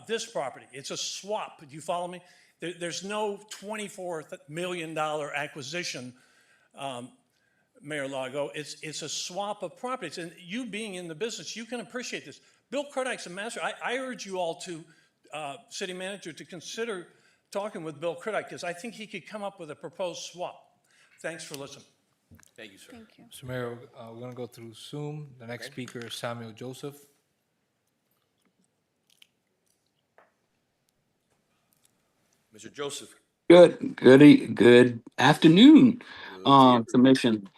this property. It's a swap. Do you follow me? There's no $24 million acquisition, Mayor Lago. It's a swap of properties. And you being in the business, you can appreciate this. Bill Kurdyk's a master. I urge you all to, city manager, to consider talking with Bill Kurdyk, because I think he could come up with a proposed swap. Thanks for listening. Thank you, sir. Thank you. So Mayor, we're going to go through Zoom. The next speaker is Samuel Joseph. Mr. Joseph. Good afternoon, Good to hear. Commission.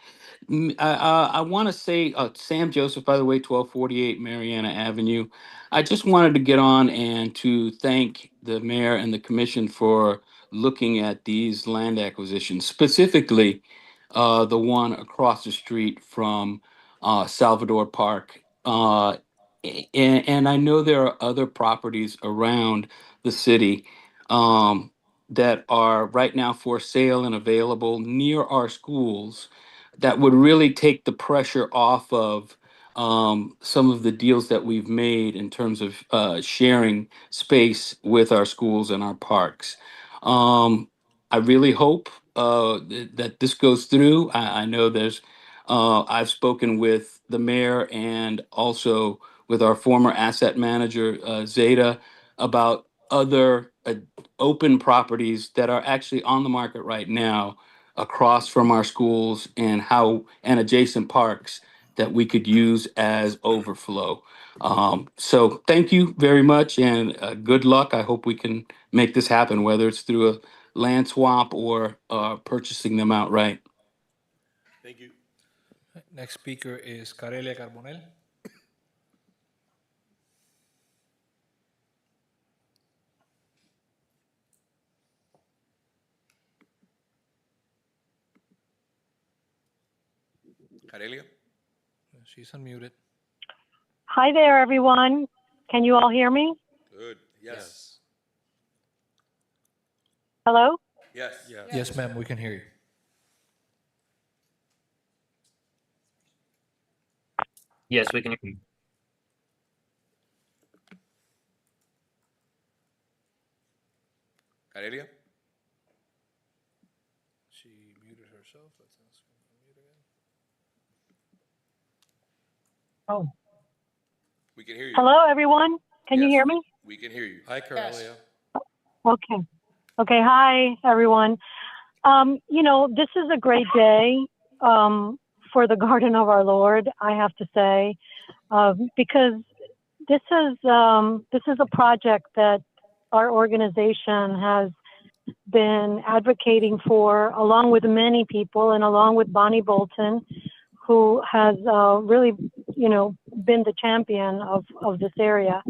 I want to say, Sam Joseph, by the way, 1248 Mariana Avenue. I just wanted to get on and to thank the mayor and the commission for looking at these land acquisitions, specifically the one across the street from Salvador Park. And I know there are other properties around the city that are right now for sale and available near our schools that would really take the pressure off of some of the deals that we've made in terms of sharing space with our schools and our parks. I really hope that this goes through. I know I've spoken with the mayor and also with our former asset manager, Zeta, about other open properties that are actually on the market right now across from our schools and adjacent parks that we could use as overflow. So thank you very much, and good luck. I hope we can make this happen, whether it's through a land swap or purchasing them outright. Thank you. Next speaker is Carelia Carbonell. Carelia? She's unmuted. Hi there, everyone. Can you all hear me? Good. Yes. Hello? Yes. Yes, ma'am, we can hear you. Yes, we can hear you. Carelia? She muted herself. Let's ask her to mute again. Oh. We can hear you. Hello, everyone. Can you hear me? We can hear you. Hi, Carelia. Okay. Okay. Hi, everyone. You know, this is a great day for the Garden of Our Lord, I have to say, because this is a project that our organization has been advocating for, along with many people and along with Bonnie Bolton, who has really, been the champion of this area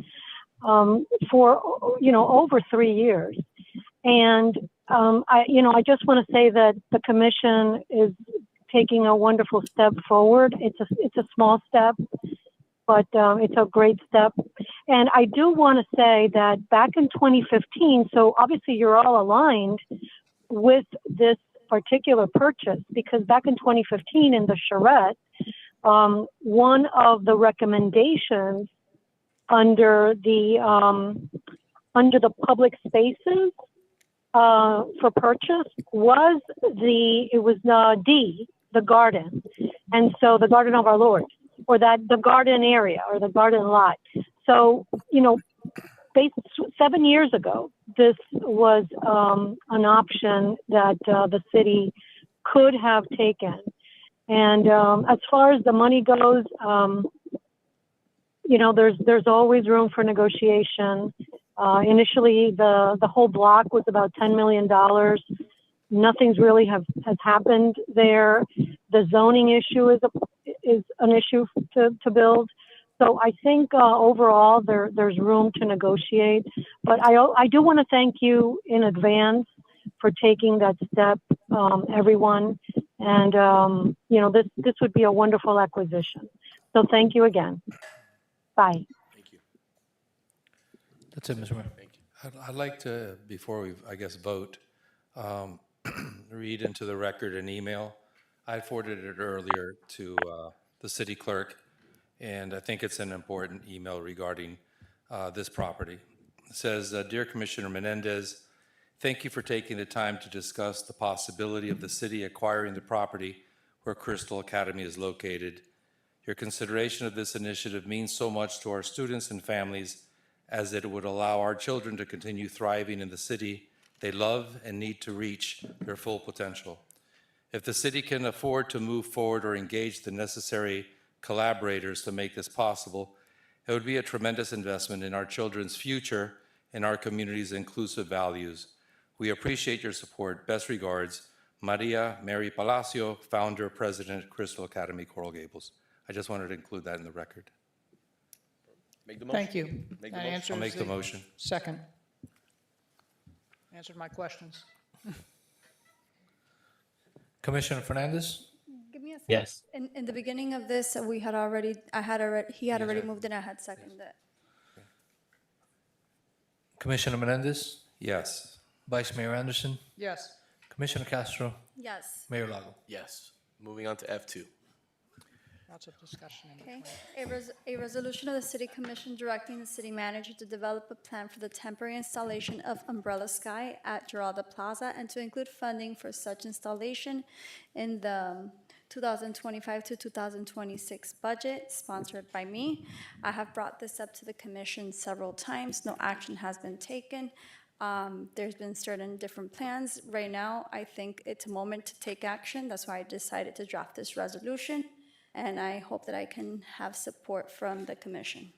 for, over 3 years. And I just want to say that the commission is taking a wonderful step forward. It's a small step, but it's a great step. And I do want to say that back in 2015, so obviously you're all aligned with this particular purchase, because back in 2015 in the charrette, one of the recommendations under the public spaces for purchase was the garden, and so the garden of our Lord, or the garden area or the garden lot. So 7 years ago, this was an option that the city could have taken. And as far as the money goes, there's always room for negotiation. Initially, the whole block was about $10 million. Nothing's really has happened there. The zoning issue is an issue to build. So I think overall there's room to negotiate. But I do want to thank you in advance for taking that step, everyone. And this would be a wonderful acquisition. So thank you again. Bye. Thank you. That's it, Mr. Mayor. Thank you. I'd like to, before we, I guess, vote, read into the record an email. I forwarded it earlier to the city clerk, and I think it's an important email regarding this property. It says, Dear Commissioner Menendez, thank you for taking the time to discuss the possibility of the city acquiring the property where Crystal Academy is located. Your consideration of this initiative means so much to our students and families, as it would allow our children to continue thriving in the city they love and need to reach their full potential. If the city can afford to move forward or engage the necessary collaborators to make this possible, it would be a tremendous investment in our children's future and our community's inclusive values. We appreciate your support. Best regards, Maria Mary Palacio, founder, president, Crystal Academy, Coral Gables. I just wanted to include that in the record. Make the motion. Thank you. Make the That motion. answers I'll make the motion. Second. Answered my questions. Commissioner Fernandez? Give me a second. Yes. In the beginning of this, he had already moved and I had seconded it. Commissioner Menendez? Yes. Vice Mayor Anderson? Yes. Commissioner Castro? Yes. Mayor Lago? Yes. Moving on to F2. Lots of discussion in Okay. between. A resolution of the City Commission directing the city manager to develop a plan for the temporary installation of Umbrella Sky at Geralda Plaza and to include funding for such installation in the 2025 to 2026 budget, sponsored by me. I have brought this up to the commission several times. No action has been taken. There's been certain different plans. Right now, I think it's a moment to take action. That's why I decided to draft this resolution. And I hope that I can have support from the commission.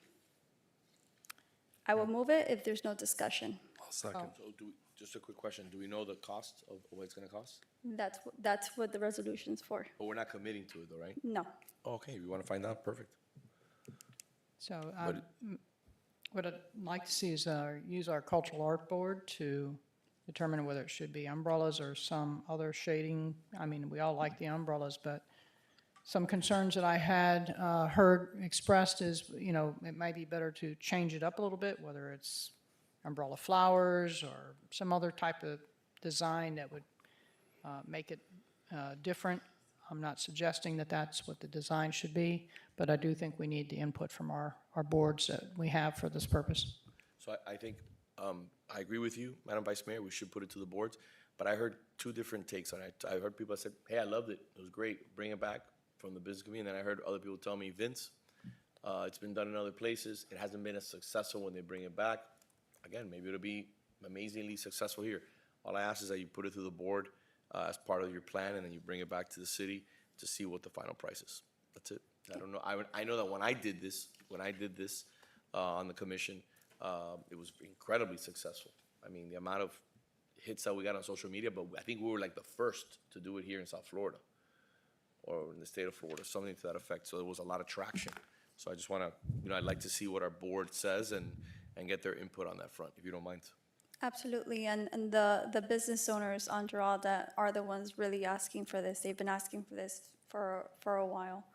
I will move it if there's no discussion. I'll second. So just a quick question. Do we know the cost of what it's going to cost? That's what the resolution's for. But we're not committing to it though, right? No. Okay, we want to find out, perfect. So what I'd like to see is use our cultural art board to determine whether it should be umbrellas or some other shading. I mean, we all like the umbrellas, but some concerns that I had heard expressed is, it might be better to change it up a little bit, whether it's umbrella flowers or some other type of design that would make it different. I'm not suggesting that that's what the design should be, but I do think we need the input from our boards that we have for this purpose. So I think, I agree with you, Madam Vice Mayor, we should put it to the boards, but I heard two different takes on it. I heard people that said, hey, I loved it, it was great, bring it back from the business community, and then I heard other people tell me, Vince, it's been done in other places, it hasn't been as successful when they bring it back. Again, maybe it'll be amazingly successful here. All I ask is that you put it through the board as part of your plan, and then you bring it back to the city to see what the final price is. That's it. I don't know. I know that when I did this on the commission, it was incredibly successful. I mean, the amount of hits that we got on social media, but I think we were like the first to do it here in South Florida or in the state of Florida, something to that effect. So there was a lot of traction. So I just want to, I'd like to see what our board says and get their input on that front, if you don't mind. Absolutely, and the business owners on Geralda are the ones really asking for this. They've been asking for this for a while.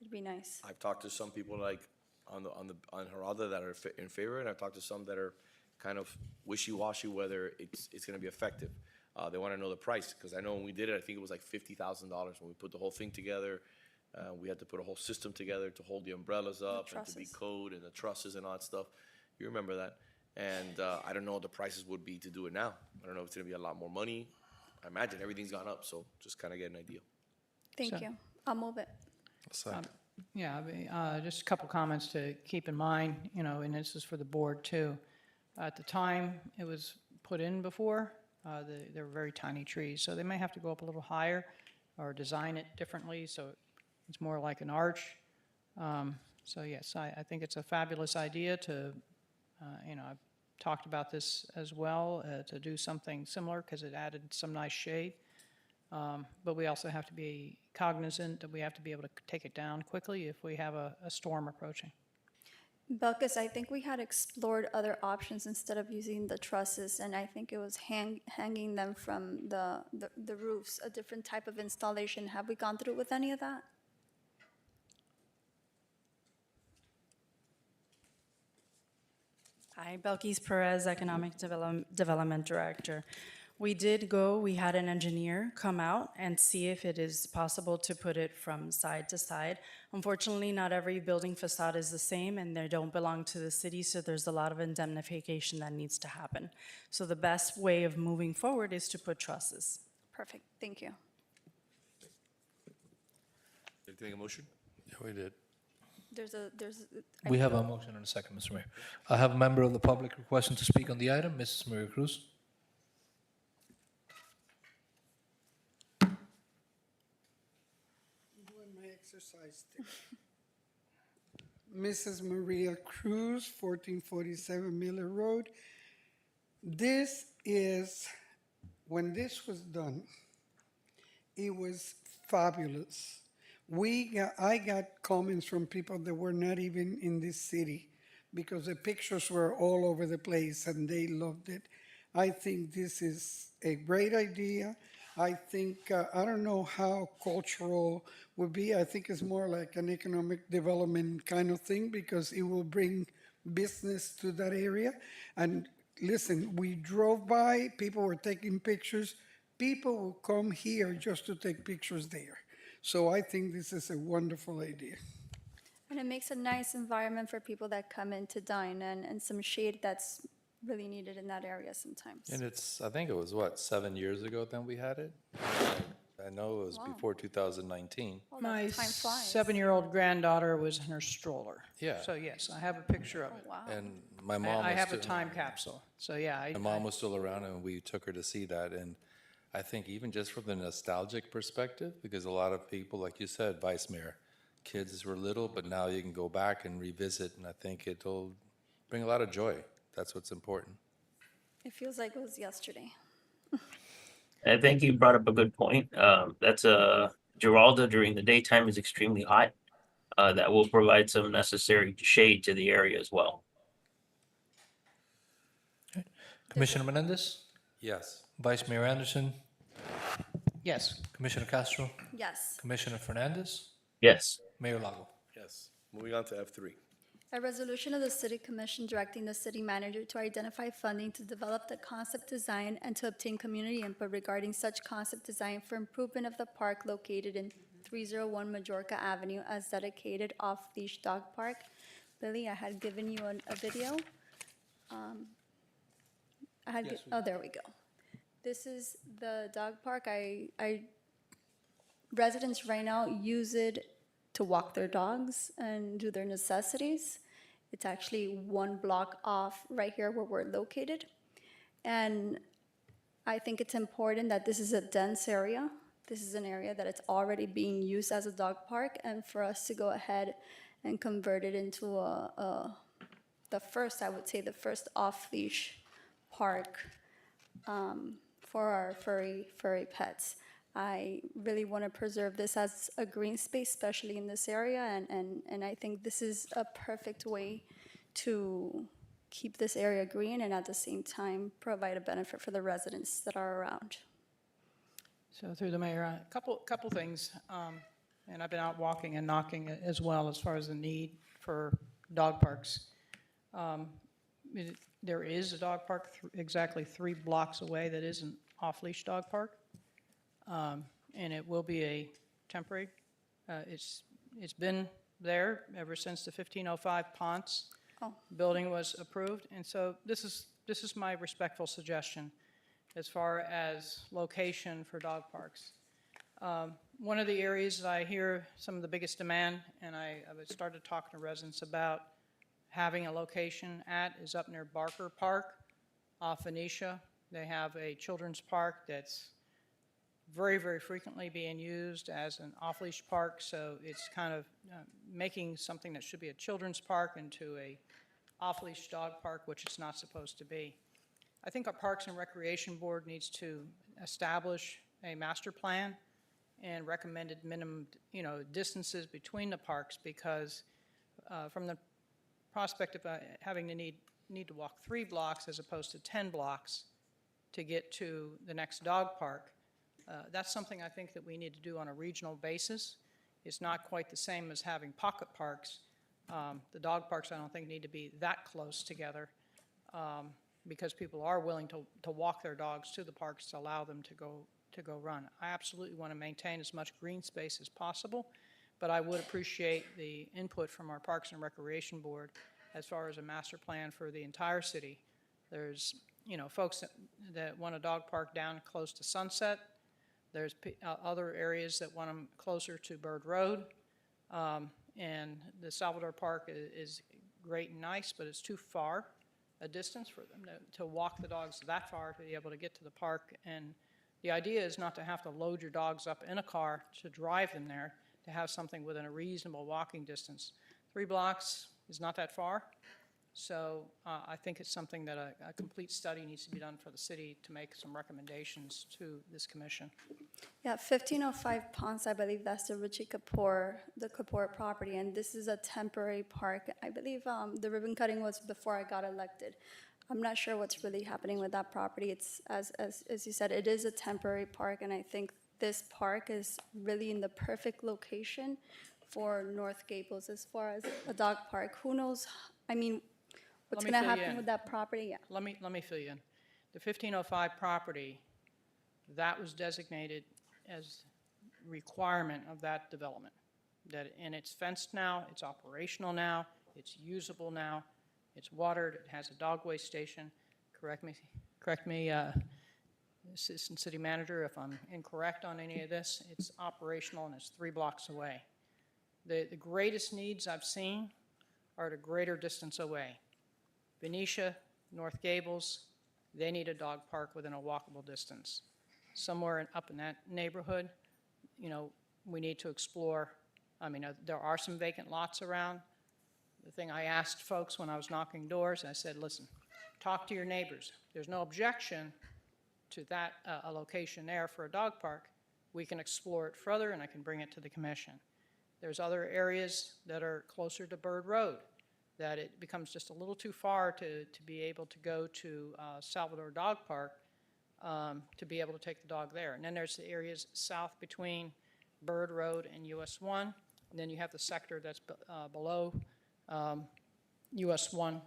It'd be nice. I've talked to some people like on Geralda that are in favor, and I've talked to some that are kind of wishy-washy whether it's going to be effective. They want to know the price, because I know when we did it, I think it was like $50,000 when we put the whole thing together. We had to put a whole system together to hold the umbrellas up and to be code and the trusses and all that stuff. You remember that. And I don't know what the prices would be to do it now. I don't know if it's going to be a lot more money. I imagine everything's gone up, so just kind of get an idea. Thank you. I'll move it. Yeah, I mean, just a couple comments to keep in mind, and this is for the board too. At the time it was put in before, they were very tiny trees, so they may have to go up a little higher or design it differently so it's more like an arch. So yes, I think it's a fabulous idea to, I've talked about this as well, to do something similar because it added some nice shade. But we also have to be cognizant that we have to be able to take it down quickly if we have a storm approaching. Belkis, I think we had explored other options instead of using the trusses, and I think it was hanging them from the roofs, a different type of installation. Have we gone through with any of that? Hi, Belkis Perez, Economic Development Director. We had an engineer come out and see if it is possible to put it from side to side. Unfortunately, not every building facade is the same and they don't belong to the city, so there's a lot of indemnification that needs to happen. So the best way of moving forward is to put trusses. Perfect, thank you. Did you take a motion? Yeah, we did. We have a motion and a second, Mr. Mayor. I have a member of the public requesting to speak on the item, Mrs. Maria Cruz. Mrs. Maria Cruz, 1447 Miller Road. This is, when this was done, it was fabulous. I got comments from people that were not even in this city because the pictures were all over the place and they loved it. I think this is a great idea. I think, I don't know how cultural would be. I think it's more like an economic development kind of thing because it will bring business to that area. And listen, we drove by, people were taking pictures. People will come here just to take pictures there. So I think this is a wonderful idea. And it makes a nice environment for people that come in to dine and some shade that's really needed in that area sometimes. And I think it was 7 years ago then we had it? I know it was before 2019. Well, My time flies. 7-year-old granddaughter was in her stroller. Yeah. So yes, I have a picture of it. Wow. And my mom I was have a still- time capsule. So yeah. My mom was still around and we took her to see that. And I think even just from the nostalgic perspective, because a lot of people, like you said, Vice Mayor, kids were little, but now you can go back and revisit, and I think it'll bring a lot of joy. That's what's important. It feels like it was yesterday. I think you brought up a good point. That's Geralda during the daytime is extremely hot. That will provide some necessary shade to the area as well. Commissioner Menendez? Yes. Vice Mayor Anderson? Yes. Commissioner Castro? Yes. Commissioner Fernandez? Yes. Mayor Lago? Yes. Moving on to F3. A resolution of the City Commission directing the city manager to identify funding to develop the concept design and to obtain community input regarding such concept design for improvement of the park located in 301 Majorca Avenue as dedicated off-leash dog park. Billy, I had given you a video. There we go. This is the dog park. Residents right now use it to walk their dogs and do their necessities. It's actually one block off right here where we're located. And I think it's important that this is a dense area. This is an area that it's already being used as a dog park, and for us to go ahead and convert it into the first off-leash park for our furry pets. I really want to preserve this as a green space, especially in this area, and I think this is a perfect way to keep this area green and at the same time provide a benefit for the residents that are around. So through the mayor, a couple things, and I've been out walking and knocking as well as far as the need for dog parks. There is a dog park exactly 3 blocks away that is an off-leash dog park, and it will be a temporary. It's been there ever since the 1505 Ponce building was approved, and so this is my respectful suggestion as far as location for dog parks. One of the areas that I hear some of the biggest demand, and I started talking to residents about having a location at, is up near Barker Park off Venetia. They have a children's park that's very, very frequently being used as an off-leash park, so it's kind of making something that should be a children's park into a off-leash dog park, which it's not supposed to be. I think our Parks and Recreation Board needs to establish a master plan and recommended minimum, distances between the parks, because from the prospect of having to need to walk 3 blocks as opposed to 10 blocks to get to the next dog park, that's something I think that we need to do on a regional basis. It's not quite the same as having pocket parks. The dog parks, I don't think, need to be that close together, because people are willing to walk their dogs to the parks to allow them to go run. I absolutely want to maintain as much green space as possible, but I would appreciate the input from our Parks and Recreation Board as far as a master plan for the entire city. There's, folks that want a dog park down close to Sunset. There's other areas that want them closer to Bird Road. And the Salvador Park is great and nice, but it's too far a distance for them to walk the dogs that far to be able to get to the park. And the idea is not to have to load your dogs up in a car to drive them there, to have something within a reasonable walking distance. 3 blocks is not that far. So I think it's something that a complete study needs to be done for the city to make some recommendations to this commission. Yeah, 1505 Ponce, I believe that's the Richie Kapoor, the Kapoor property, and this is a temporary park. I believe the ribbon cutting was before I got elected. I'm not sure what's really happening with that property. It's, as you said, it is a temporary park, and I think this park is really in the perfect location for North Gables as far as a dog park. Who knows, what's going to happen with that property? Yeah. Let me fill you in. The 1505 property, that was designated as requirement of that development. And it's fenced now, it's operational now, it's usable now, it's watered, it has a dog waste station. Correct me, Assistant City Manager, if I'm incorrect on any of this. It's operational and it's 3 blocks away. The greatest needs I've seen are at a greater distance away. Venetia, North Gables, they need a dog park within a walkable distance. Somewhere up in that neighborhood, we need to explore. There are some vacant lots around. The thing I asked folks when I was knocking doors, I said, listen, talk to your neighbors. There's no objection to that, a location there for a dog park. We can explore it further and I can bring it to the commission. There's other areas that are closer to Bird Road that it becomes just a little too far to be able to go to Salvador Dog Park to be able to take the dog there. And then there's the areas south between Bird Road and US 1. And then you have the sector that's below US 1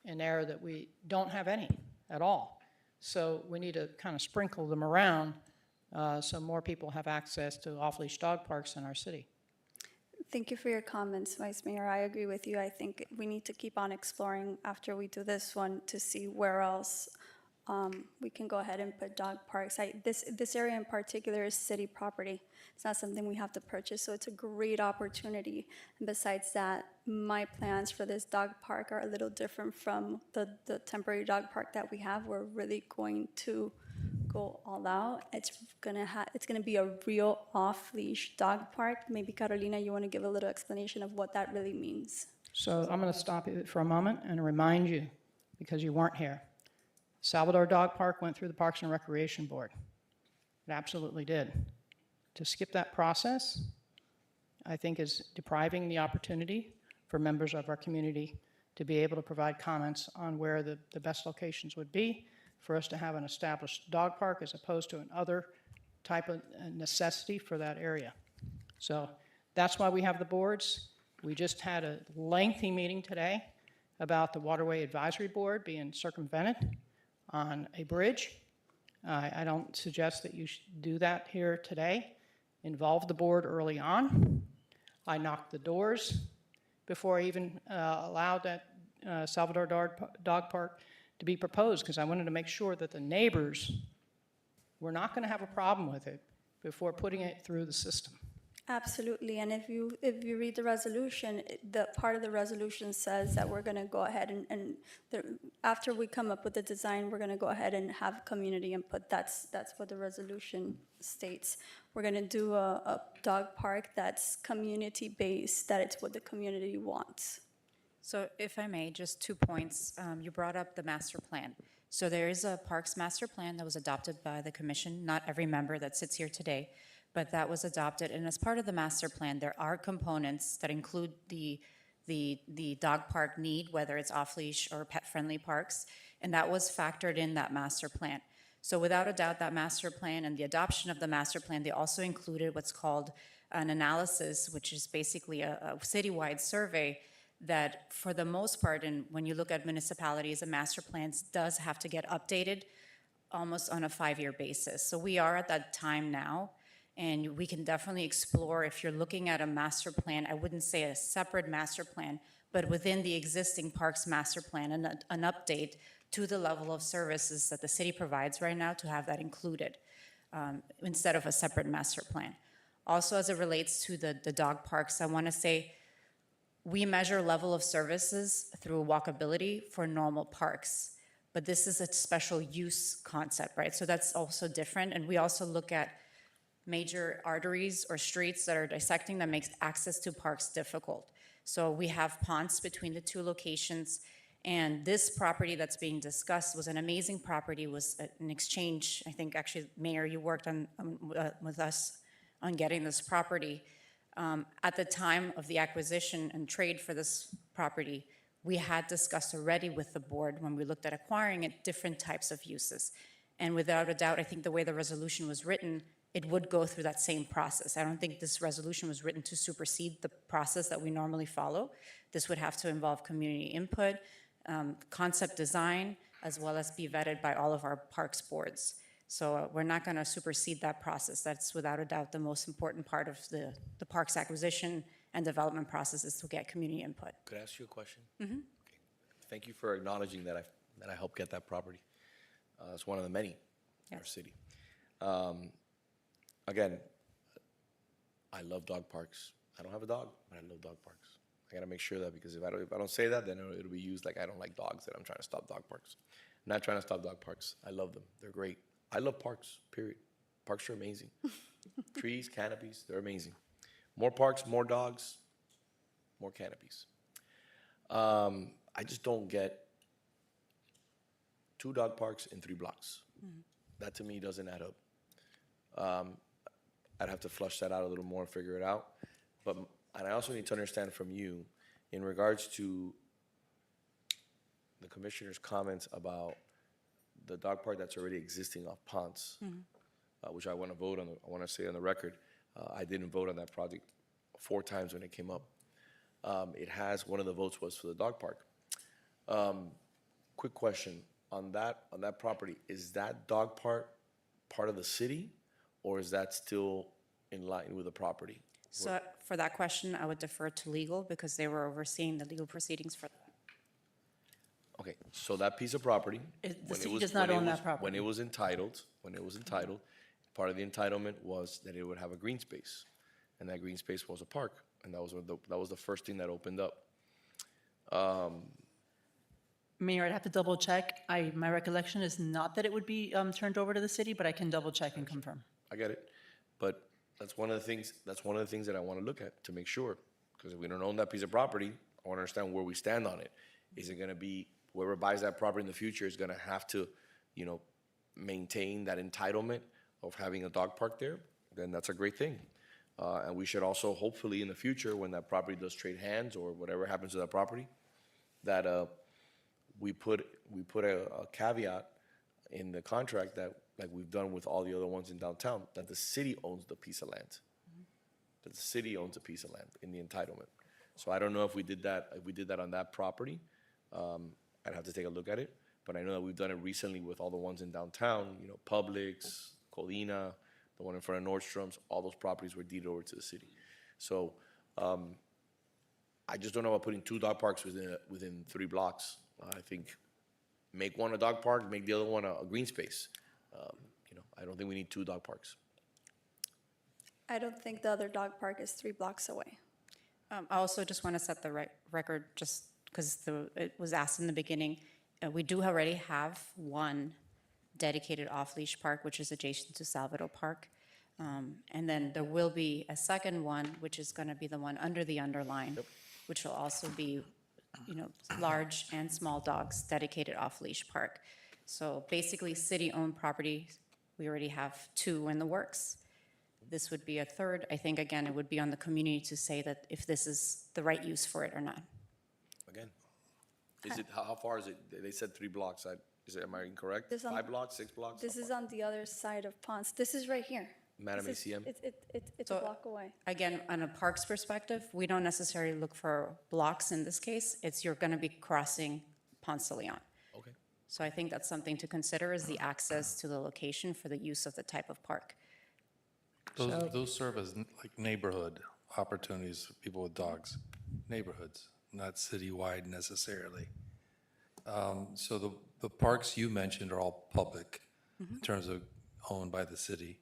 in there that we don't have any at all. So we need to kind of sprinkle them around so more people have access to off-leash dog parks in our city. Thank you for your comments, Vice Mayor. I agree with you. I think we need to keep on exploring after we do this one to see where else we can go ahead and put dog parks. This area in particular is city property. It's not something we have to purchase, so it's a great opportunity. And besides that, my plans for this dog park are a little different from the temporary dog park that we have. We're really going to go all out. It's gonna be a real off-leash dog park. Maybe Carolina, you want to give a little explanation of what that really means? So I'm going to stop you for a moment and remind you, because you weren't here. Salvador Dog Park went through the Parks and Recreation Board. It absolutely did. To skip that process, I think, is depriving the opportunity for members of our community to be able to provide comments on where the best locations would be for us to have an established dog park as opposed to another type of necessity for that area. So that's why we have the boards. We just had a lengthy meeting today about the Waterway Advisory Board being circumvented on a bridge. I don't suggest that you should do that here today. Involve the board early on. I knocked the doors before I even allowed that Salvador Dog Park to be proposed, because I wanted to make sure that the neighbors were not going to have a problem with it before putting it through the system. Absolutely, and if you read the resolution, the part of the resolution says that we're going to go ahead and after we come up with the design, we're going to go ahead and have community input. That's what the resolution states. We're going to do a dog park that's community-based, that it's what the community wants. So if I may, just 2 points. You brought up the master plan. So there is a Parks Master Plan that was adopted by the commission, not every member that sits here today, but that was adopted. And as part of the master plan, there are components that include the dog park need, whether it's off-leash or pet-friendly parks, and that was factored in that master plan. So without a doubt, that master plan and the adoption of the master plan, they also included what's called an analysis, which is basically a citywide survey that for the most part, and when you look at municipalities, a master plan does have to get updated almost on a 5-year basis. So we are at that time now, and we can definitely explore, if you're looking at a master plan, I wouldn't say a separate master plan, but within the existing parks master plan, an update to the level of services that the city provides right now to have that included instead of a separate master plan. Also, as it relates to the dog parks, I want to say we measure level of services through walkability for normal parks, but this is a special use concept, right? So that's also different, and we also look at major arteries or streets that are dissecting that makes access to parks difficult. So we have ponds between the 2 locations, and this property that's being discussed was an amazing property, was an exchange. I think actually, Mayor, you worked on with us on getting this property. At the time of the acquisition and trade for this property, we had discussed already with the board when we looked at acquiring it, different types of uses. And without a doubt, I think the way the resolution was written, it would go through that same process. I don't think this resolution was written to supersede the process that we normally follow. This would have to involve community input, concept design, as well as be vetted by all of our parks boards. So we're not going to supersede that process. That's without a doubt the most important part of the parks acquisition and development process, is to get community input. Could I ask you a question? Mm-hmm. Okay. Thank you for acknowledging that I helped get that property. It's one of the many in our city. Again, I love dog parks. I don't have a dog, but I love dog parks. I gotta make sure that, because if I don't say that, then it'll be used like I don't like dogs, that I'm trying to stop dog parks. I'm not trying to stop dog parks. I love them. They're great. I love parks, period. Parks are amazing. Trees, canopies, they're amazing. More parks, more dogs, more canopies. I just don't get 2 dog parks in 3 blocks. That to me doesn't add up. I'd have to flush that out a little more and figure it out. And I also need to understand from you, in regards to the commissioner's comments about the dog park that's already existing off Ponce, which I want to vote on. I want to say on the record, I didn't vote on that project 4 times when it came up. It has, one of the votes was for the dog park. Quick question on that property: is that dog park part of the city, or is that still in line with the property? So for that question, I would defer to legal, because they were overseeing the legal proceedings for that. Okay, so that piece of property, The city does not own that property. when it was entitled, part of the entitlement was that it would have a green space, and that green space was a park, and that was the first thing that opened up. Mayor, I'd have to double check. My recollection is not that it would be turned over to the city, but I can double check and confirm. I get it, but that's one of the things that I want to look at to make sure, because if we don't own that piece of property, I want to understand where we stand on it. Is it going to be, whoever buys that property in the future is going to have to you know, maintain that entitlement of having a dog park there, then that's a great thing. And we should also, hopefully, in the future, when that property does trade hands or whatever happens to that property, that we put a caveat in the contract that, like we've done with all the other ones in downtown, that the city owns the piece of land. That the city owns a piece of land in the entitlement. So I don't know if we did that on that property. I'd have to take a look at it. But I know that we've done it recently with all the ones in downtown, you know, Publix, Colina, the one in front of Nordstrom's, all those properties were deeded over to the city. So I just don't know about putting 2 dog parks within 3 blocks. I think make one a dog park, make the other one a green space. You know, I don't think we need 2 dog parks. I don't think the other dog park is 3 blocks away. I also just want to set the record, just because it was asked in the beginning. We do already have one dedicated off-leash park, which is adjacent to Salvador Park. And then there will be a second one, which is going to be the one under the underline, which will also be, you know, large and small dogs dedicated off-leash park. So basically, city-owned property, we already have 2 in the works. This would be a third. I think, again, it would be on the community to say that if this is the right use for it or not. Again, is it, how far is it? They said 3 blocks. Am I incorrect? 5 blocks, 6 blocks? This is on the other side of Ponce. This is right here. Madam This is- ACM? It's a block away. Again, on a parks perspective, we don't necessarily look for blocks in this case. It's you're going to be crossing Ponce de Leon. Okay. So I think that's something to consider is the access to the location for the use of the type of park. Those serve as like neighborhood opportunities for people with dogs, neighborhoods, not citywide necessarily. So the parks you mentioned are all public in terms of owned by the city.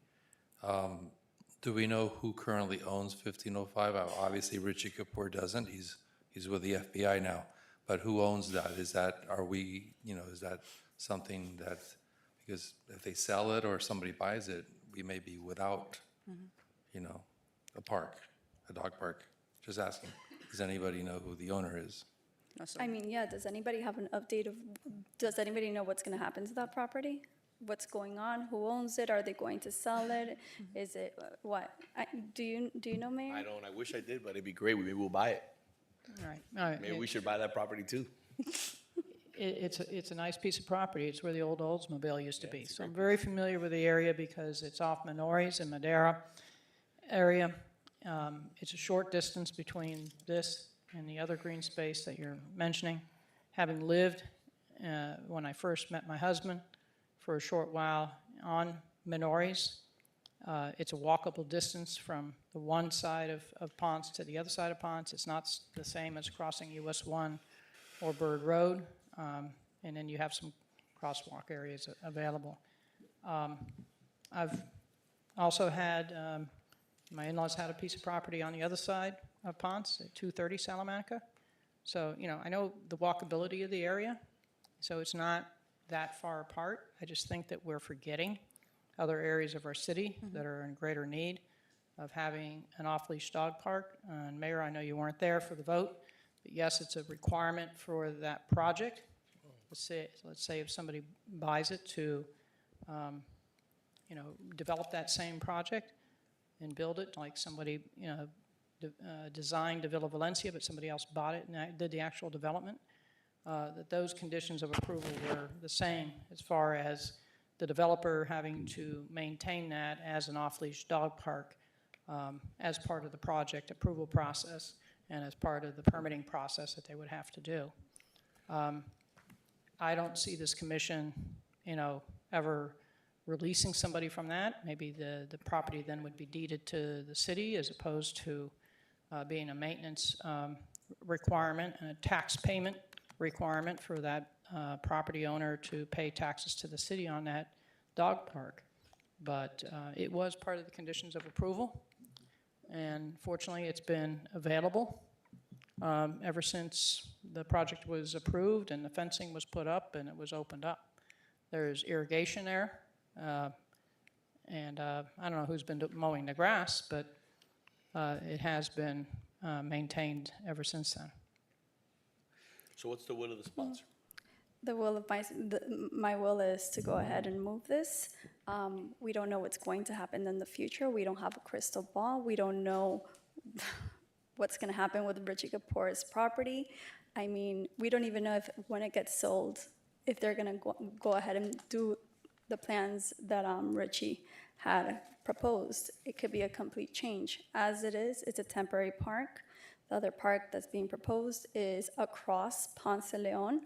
Do we know who currently owns 1505? Obviously, Richie Kapoor doesn't. He's with the FBI now. But who owns that? Is that something that, because if they sell it or somebody buys it, we may be without, a park, a dog park. Just asking. Does anybody know who the owner is? I mean, yeah, does anybody have an update does anybody know what's going to happen to that property? What's going on? Who owns it? Are they going to sell it? Is it, what? Do you know, Mayor? I don't. I wish I did, but it'd be great. Maybe we'll buy it. All right. Maybe we should buy that property too. It's a nice piece of property. It's where the old Oldsmobile used to be. So I'm very familiar with the area because it's off Menores and Madera area. It's a short distance between this and the other green space that you're mentioning. Having lived, when I first met my husband, for a short while on Menores, it's a walkable distance from the one side of Ponce to the other side of Ponce. It's not the same as crossing US 1 or Bird Road. And then you have some crosswalk areas available. I've also had, my in-laws had a piece of property on the other side of Ponce at 230 Salamanca. So, I know the walkability of the area, so it's not that far apart. I just think that we're forgetting other areas of our city that are in greater need of having an off-leash dog park. And Mayor, I know you weren't there for the vote, but yes, it's a requirement for that project. Let's say if somebody buys it to, develop that same project and build it, like somebody, designed the Villa Valencia, but somebody else bought it and did the actual development, that those conditions of approval were the same as far as the developer having to maintain that as an off-leash dog park as part of the project approval process and as part of the permitting process that they would have to do. I don't see this commission, ever releasing somebody from that. Maybe the property then would be deeded to the city as opposed to being a maintenance requirement and a tax payment requirement for that property owner to pay taxes to the city on that dog park. But it was part of the conditions of approval, and fortunately it's been available ever since the project was approved and the fencing was put up and it was opened up. There's irrigation there, and I don't know who's been mowing the grass, but it has been maintained ever since then. So what's the will of the sponsor? The will of my will is to go ahead and move this. We don't know what's going to happen in the future. We don't have a crystal ball. We don't know what's going to happen with Richie Kapoor's property. I mean, we don't even know if when it gets sold, if they're going to go ahead and do the plans that Richie had proposed. It could be a complete change. As it is, it's a temporary park. The other park that's being proposed is across Ponce de Leon.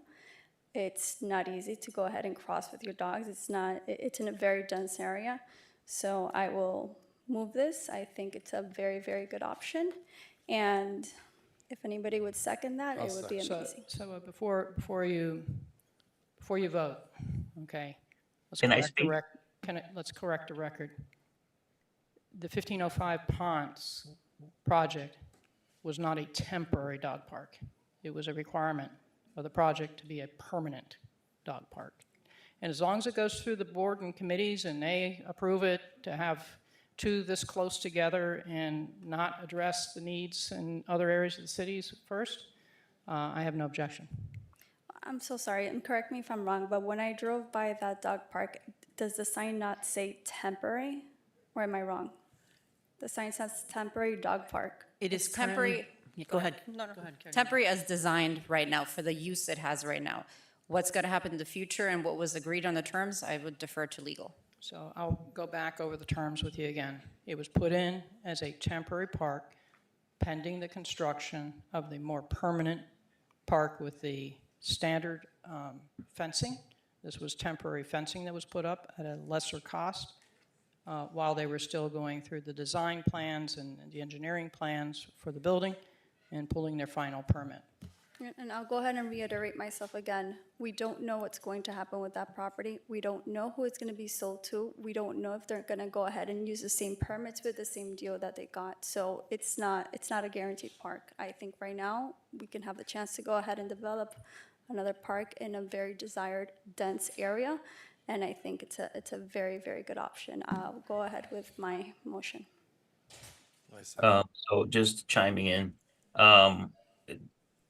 It's not easy to go ahead and cross with your dogs. It's in a very dense area. So I will move this. I think it's a very, very good option. And if anybody would second that, it would be amazing. So before you vote, okay? Can I speak? Let's correct the record. The 1505 Ponce project was not a temporary dog park. It was a requirement of the project to be a permanent dog park. And as long as it goes through the board and committees and they approve it to have two this close together and not address the needs in other areas of the cities first, I have no objection. I'm so sorry, and correct me if I'm wrong, but when I drove by that dog park, does the sign not say temporary? Or am I wrong? The sign says temporary dog park. It is Temporary. Go ahead. No, no. Go ahead, Karen. Temporary as designed right now for the use it has right now. What's going to happen in the future and what was agreed on the terms, I would defer to legal. So I'll go back over the terms with you again. It was put in as a temporary park pending the construction of the more permanent park with the standard fencing. This was temporary fencing that was put up at a lesser cost while they were still going through the design plans and the engineering plans for the building and pulling their final permit. And I'll go ahead and reiterate myself again. We don't know what's going to happen with that property. We don't know who it's going to be sold to. We don't know if they're going to go ahead and use the same permits with the same deal that they got. So it's not a guaranteed park. I think right now we can have the chance to go ahead and develop another park in a very desired, dense area. And I think it's a very, very good option. I'll go ahead with my motion. So just chiming in,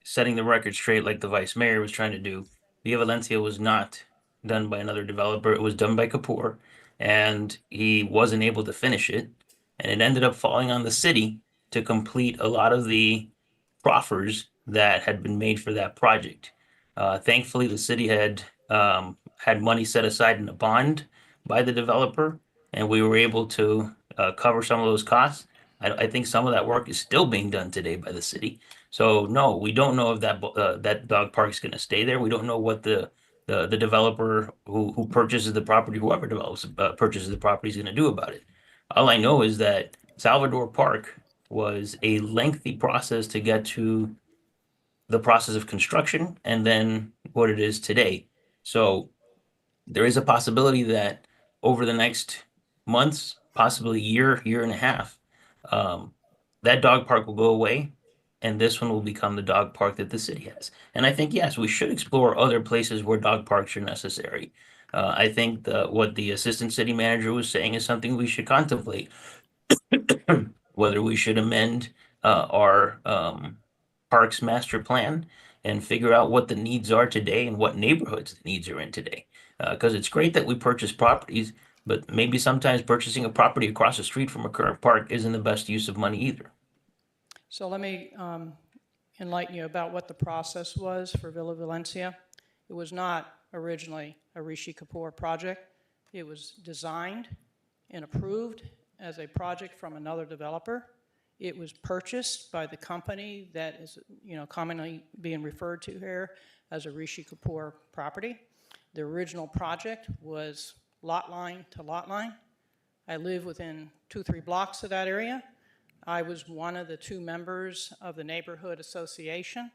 setting the record straight like the vice mayor was trying to do, Via Valencia was not done by another developer. It was done by Kapoor, and he wasn't able to finish it. And it ended up falling on the city to complete a lot of the proffers that had been made for that project. Thankfully, the city had had money set aside in a bond by the developer, and we were able to cover some of those costs. I think some of that work is still being done today by the city. So no, we don't know if that dog park's going to stay there. We don't know what the developer who purchases the property, whoever develops purchases the property, is going to do about it. All I know is that Salvador Park was a lengthy process to get to the process of construction and then what it is today. So there is a possibility that over the next months, possibly year and a half, that dog park will go away and this one will become the dog park that the city has. And I think, yes, we should explore other places where dog parks are necessary. I think what the assistant city manager was saying is something we should contemplate, whether we should amend our parks master plan and figure out what the needs are today and what neighborhoods the needs are in today. Because it's great that we purchase properties, but maybe sometimes purchasing a property across the street from a current park isn't the best use of money either. So let me enlighten you about what the process was for Villa Valencia. It was not originally a Rishi Kapoor project. It was designed and approved as a project from another developer. It was purchased by the company that is, commonly being referred to here as a Rishi Kapoor property. The original project was lot line to lot line. I live within 2-3 blocks of that area. I was one of the 2 members of the neighborhood association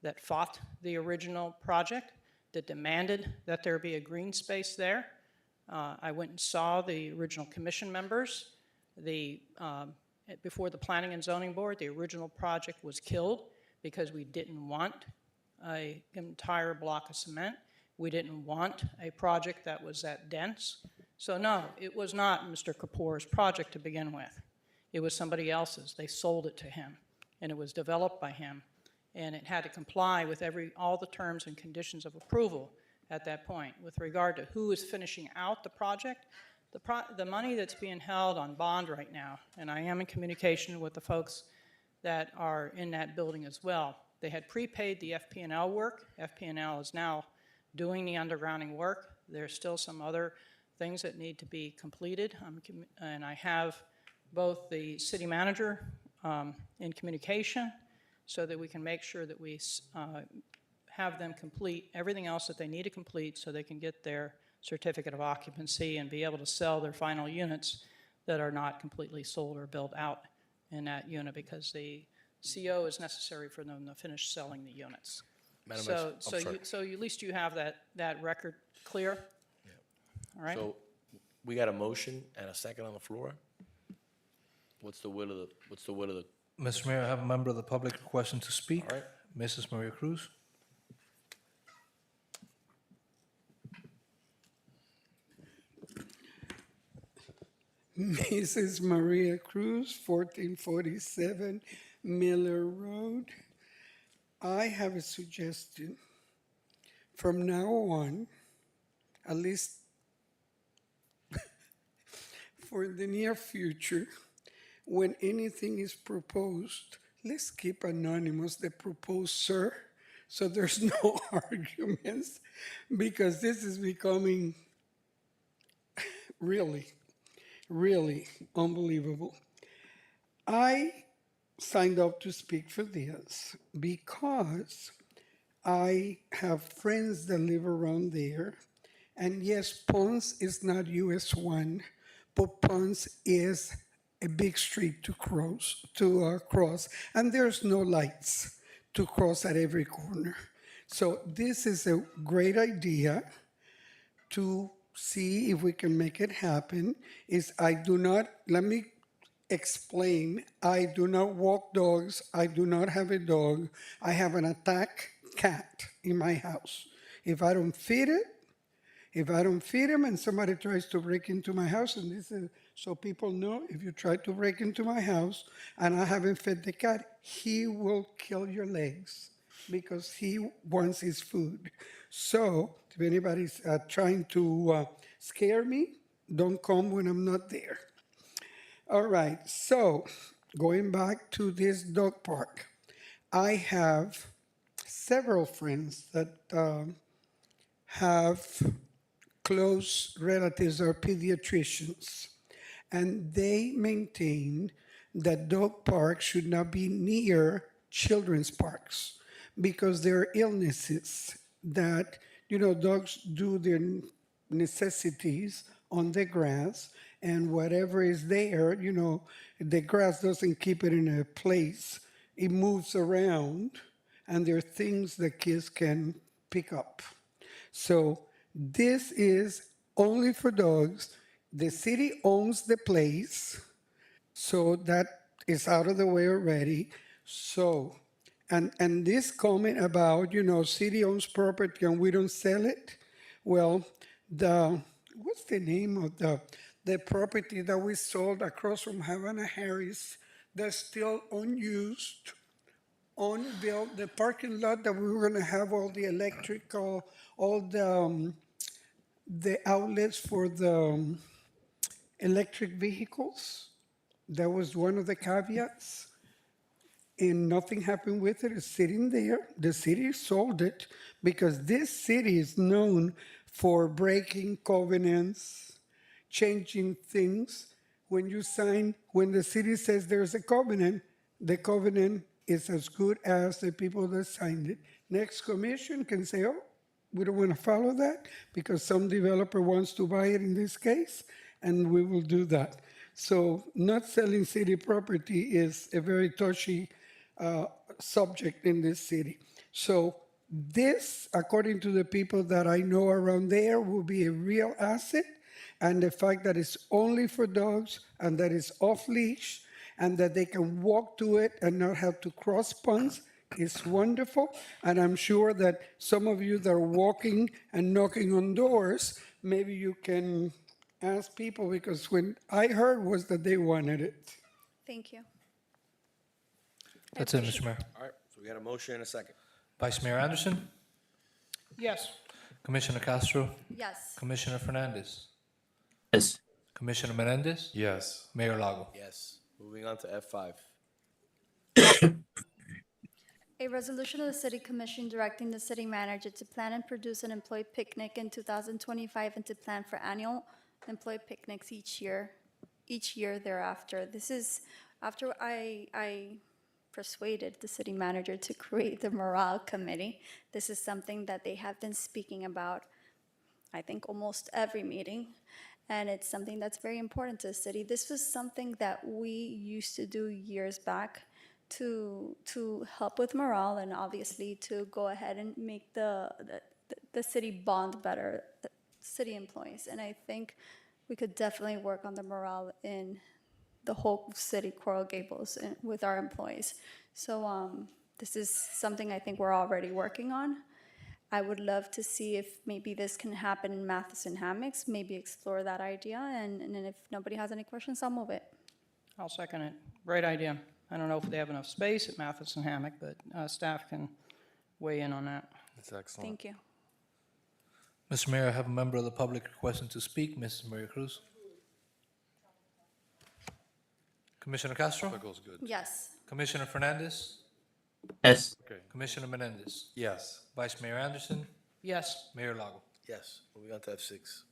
that fought the original project, that demanded that there be a green space there. I went and saw the original commission members. Before the Planning and Zoning Board, the original project was killed because we didn't want an entire block of cement. We didn't want a project that was that dense. So no, it was not Mr. Kapoor's project to begin with. It was somebody else's. They sold it to him, and it was developed by him, and it had to comply with all the terms and conditions of approval at that point. With regard to who is finishing out the project, the money that's being held on bond right now, and I am in communication with the folks that are in that building as well. They had prepaid the FP&L work. FP&L is now doing the undergrounding work. There's still some other things that need to be completed, and I have both the city manager in communication so that we can make sure that we have them complete everything else that they need to complete so they can get their certificate of occupancy and be able to sell their final units that are not completely sold or built out in that unit, because the CO is necessary for them to finish selling the units. Madam So at least you have that record clear? All right? So we got a motion and a second on the floor. What's the will of the? Mr. Mayor, I have a member of the public requesting to speak. All right. Mrs. Maria Cruz. Mrs. Maria Cruz, 1447 Miller Road. I have a suggestion. From now on, at least for the near future, when anything is proposed, let's keep anonymous the proposer so there's no arguments, because this is becoming really unbelievable. I signed up to speak for this because I have friends that live around there. And yes, Ponce is not US 1, but Ponce is a big street to cross, and there's no lights to cross at every corner. So this is a great idea to see if we can make it happen. Let me explain, I do not walk dogs, I do not have a dog, I have an attack cat in my house. If I don't feed him and somebody tries to break into my house, and this is so people know, if you try to break into my house and I haven't fed the cat, he will kill your legs because he wants his food. So if anybody's trying to scare me, don't come when I'm not there. All right, so going back to this dog park, I have several friends that have close relatives or pediatricians, and they maintain that dog parks should not be near children's parks because there are illnesses that, dogs do their necessities on the grass, and whatever is there, the grass doesn't keep it in a place. It moves around, and there are things that kids can pick up. So this is only for dogs. The city owns the place, so that is out of the way already. So, and this comment about, city owns property and we don't sell it. Well, what's the name of the property that we sold across from Havana Harris that's still unused, unbuilt, the parking lot that we were gonna have all the electrical, all the outlets for the electric vehicles. That was one of the caveats. And nothing happened with it. It's sitting there. The city sold it because this city is known for breaking covenants, changing things. When the city says there's a covenant, the covenant is as good as the people that signed it. Next commission can say, oh, we don't want to follow that because some developer wants to buy it in this case, and we will do that. So not selling city property is a very touchy subject in this city. So this, according to the people that I know around there, will be a real asset. And the fact that it's only for dogs and that it's off leash and that they can walk to it and not have to cross ponds is wonderful. And I'm sure that some of you that are walking and knocking on doors, maybe you can ask people, because when I heard was that they wanted it. Thank you. That's it, Mr. Mayor. All right, so we got a motion and a second. Vice Mayor Anderson. Yes. Commissioner Castro, Yes. Commissioner Fernandez, Yes. Commissioner Menendez, Yes. Mayor Lago. Yes. Moving on to F5. A resolution of the City Commission directing the city manager to plan and produce an employee picnic in 2025 and to plan for annual employee picnics each year thereafter. This is after I persuaded the city manager to create the morale committee. This is something that they have been speaking about, I think, almost every meeting. And it's something that's very important to the city. This was something that we used to do years back to help with morale and obviously to go ahead and make the city bond better, the city employees. And I think we could definitely work on the morale in the whole city, Coral Gables, with our employees. So this is something I think we're already working on. I would love to see if maybe this can happen in Matheson Hammocks, maybe explore that idea, and then if nobody has any questions, I'll move it. I'll second it. Great idea. I don't know if they have enough space at Matheson Hammock, but staff can weigh in on that. That's excellent. Thank you. Mr. Mayor, I have a member of the public requesting to speak, Mrs. Maria Cruz. Commissioner Castro, That goes good. Yes. Commissioner Fernandez, Yes. Okay. Commissioner Menendez, Yes. Vice Mayor Anderson, Yes. Mayor Lago. Yes. Moving on to F6.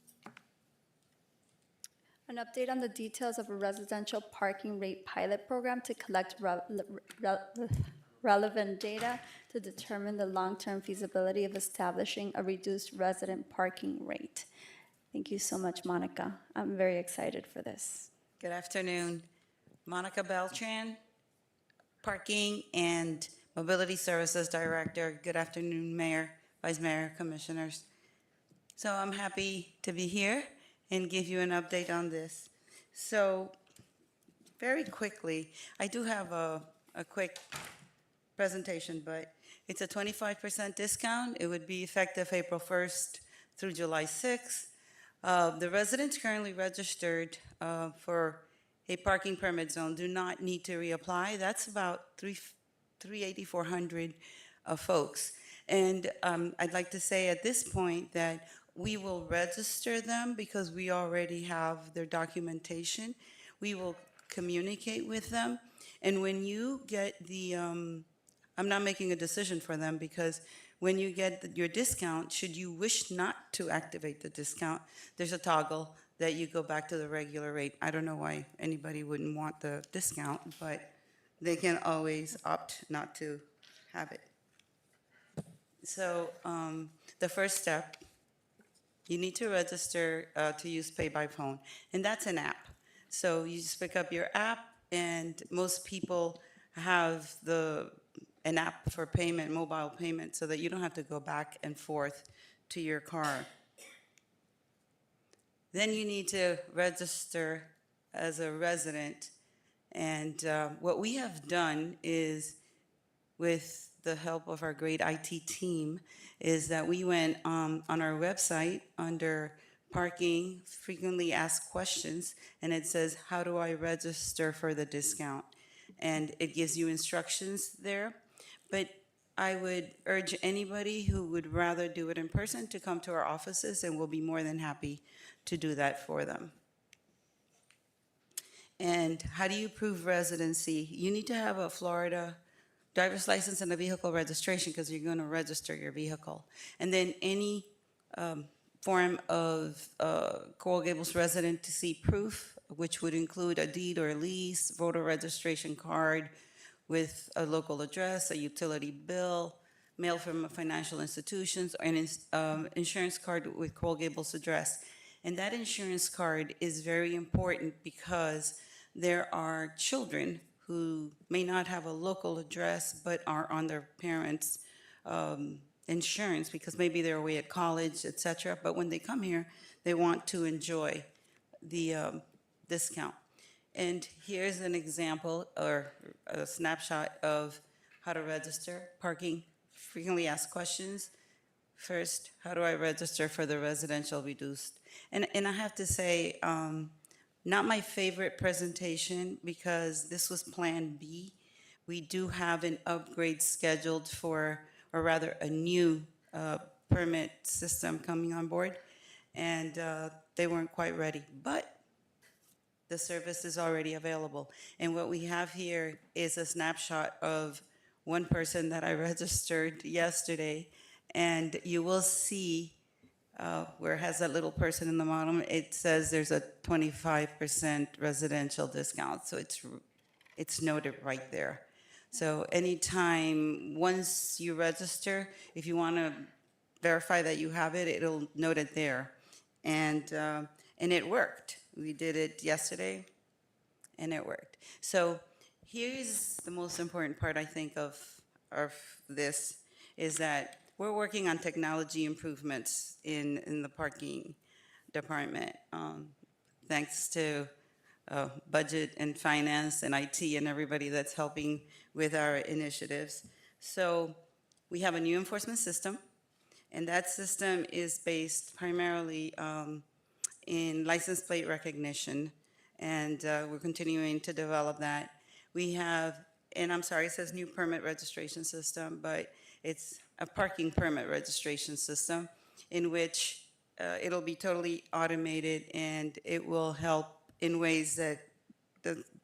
An update on the details of a residential parking rate pilot program to collect relevant data to determine the long-term feasibility of establishing a reduced resident parking rate. Thank you so much, Monica. I'm very excited for this. Good afternoon. Monica Beltran, Parking and Mobility Services Director. Good afternoon, Mayor, Vice Mayor, Commissioners. So I'm happy to be here and give you an update on this. So very quickly, I do have a quick presentation, but it's a 25% discount. It would be effective April 1st through July 6th. The residents currently registered for a parking permit zone do not need to reapply. That's about 3,400 folks. And I'd like to say at this point that we will register them because we already have their documentation. We will communicate with them. And when you get the, I'm not making a decision for them because when you get your discount, should you wish not to activate the discount, there's a toggle that you go back to the regular rate. I don't know why anybody wouldn't want the discount, but they can always opt not to have it. So the first step, you need to register to use Pay by Phone, and that's an app. So you just pick up your app, and most people have an app for payment, mobile payment, so that you don't have to go back and forth to your car. Then you need to register as a resident. And what we have done is, with the help of our great IT team, is that we went on our website under parking, frequently asked questions, and it says, how do I register for the discount? And it gives you instructions there. But I would urge anybody who would rather do it in person to come to our offices, and we'll be more than happy to do that for them. And how do you prove residency? You need to have a Florida driver's license and a vehicle registration because you're going to register your vehicle. And then any form of Coral Gables residency proof, which would include a deed or a lease, voter registration card with a local address, a utility bill, mail from financial institutions, or an insurance card with Coral Gables address. And that insurance card is very important because there are children who may not have a local address but are on their parents' insurance because maybe they're away at college, et cetera. But when they come here, they want to enjoy the discount. And here's an example or a snapshot of how to register. Parking, frequently asked questions. First, how do I register for the residential reduced? And I have to say, not my favorite presentation because this was Plan B. We do have an upgrade scheduled for, or rather a new permit system coming on board, and they weren't quite ready. But the service is already available. And what we have here is a snapshot of one person that I registered yesterday, and you will see where it has that little person in the bottom, it says there's a 25% residential discount, so it's noted right there. So anytime, once you register, if you want to verify that you have it, it'll note it there. And it worked. We did it yesterday, and it worked. So here's the most important part, I think, of this, is that we're working on technology improvements in the parking department. Thanks to budget and finance and IT and everybody that's helping with our initiatives. So we have a new enforcement system, and that system is based primarily in license plate recognition, and we're continuing to develop that. We have, and I'm sorry, it says new permit registration system, but it's a parking permit registration system in which it'll be totally automated, and it will help in ways that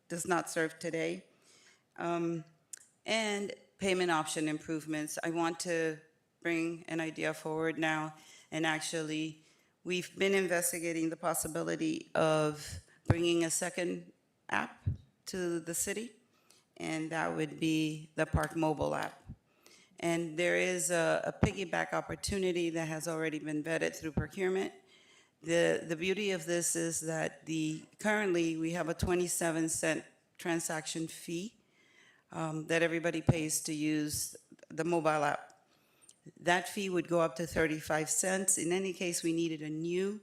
does not serve today. And payment option improvements. I want to bring an idea forward now, and actually, we've been investigating the possibility of bringing a second app to the city, and that would be the Park Mobile app. And there is a piggyback opportunity that has already been vetted through procurement. The beauty of this is that currently we have a 27-cent transaction fee that everybody pays to use the mobile app. That fee would go up to 35 cents. In any case, we needed a new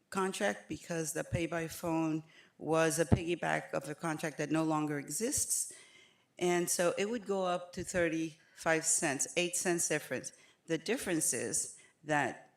contract because the pay-by-phone was a piggyback of a contract that no longer exists. And so it would go up to 35 cents, 8 cents difference. The difference is that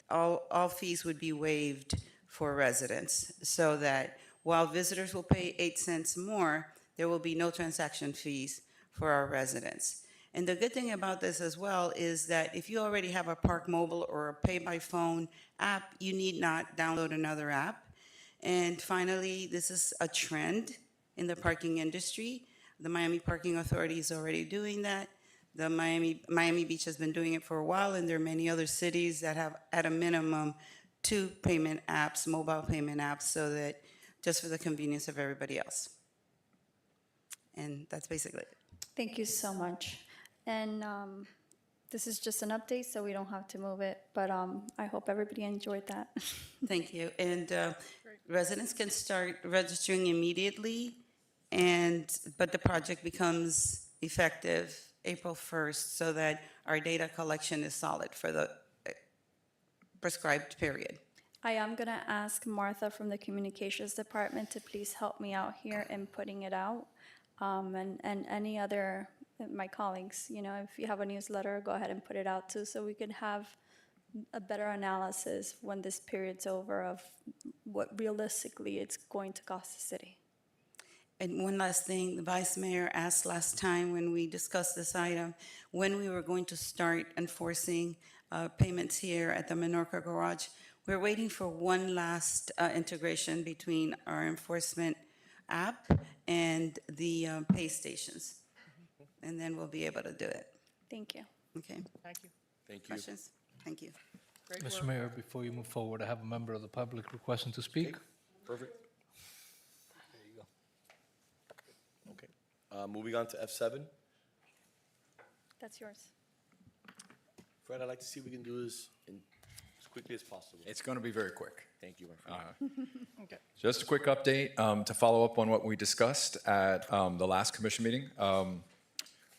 all fees would be waived for residents, so that while visitors will pay 8 cents more, there will be no transaction fees for our residents. And the good thing about this as well is that if you already have a Park Mobile or a pay-by-phone app, you need not download another app. And finally, this is a trend in the parking industry. The Miami Parking Authority is already doing that. The Miami Beach has been doing it for a while, and there are many other cities that have, at a minimum, 2 payment apps, mobile payment apps, so that just for the convenience of everybody else. And that's basically it. Thank you so much. And this is just an update, so we don't have to move it, but I hope everybody enjoyed that. Thank you. And residents can start registering immediately, but the project becomes effective April 1st, so that our data collection is solid for the prescribed period. I am going to ask Martha from the Communications Department to please help me out here in putting it out. And any other, my colleagues, if you have a newsletter, go ahead and put it out too, so we can have a better analysis when this period's over of what realistically it's going to cost the city. And one last thing, the Vice Mayor asked last time when we discussed this item, when we were going to start enforcing payments here at the Menorca Garage. We're waiting for one last integration between our enforcement app and the pay stations. And then we'll be able to do it. Thank you. Okay. Thank you. Thank you. Questions? Thank you. Mr. Mayor, before you move forward, I have a member of the public requesting to speak. Perfect. There you go. Okay. Moving on to F7. That's yours. Fred, I'd like to see if we can do this as quickly as possible. It's going to be very quick. Thank you, my friend. Okay. Just a quick update to follow up on what we discussed at the last commission meeting.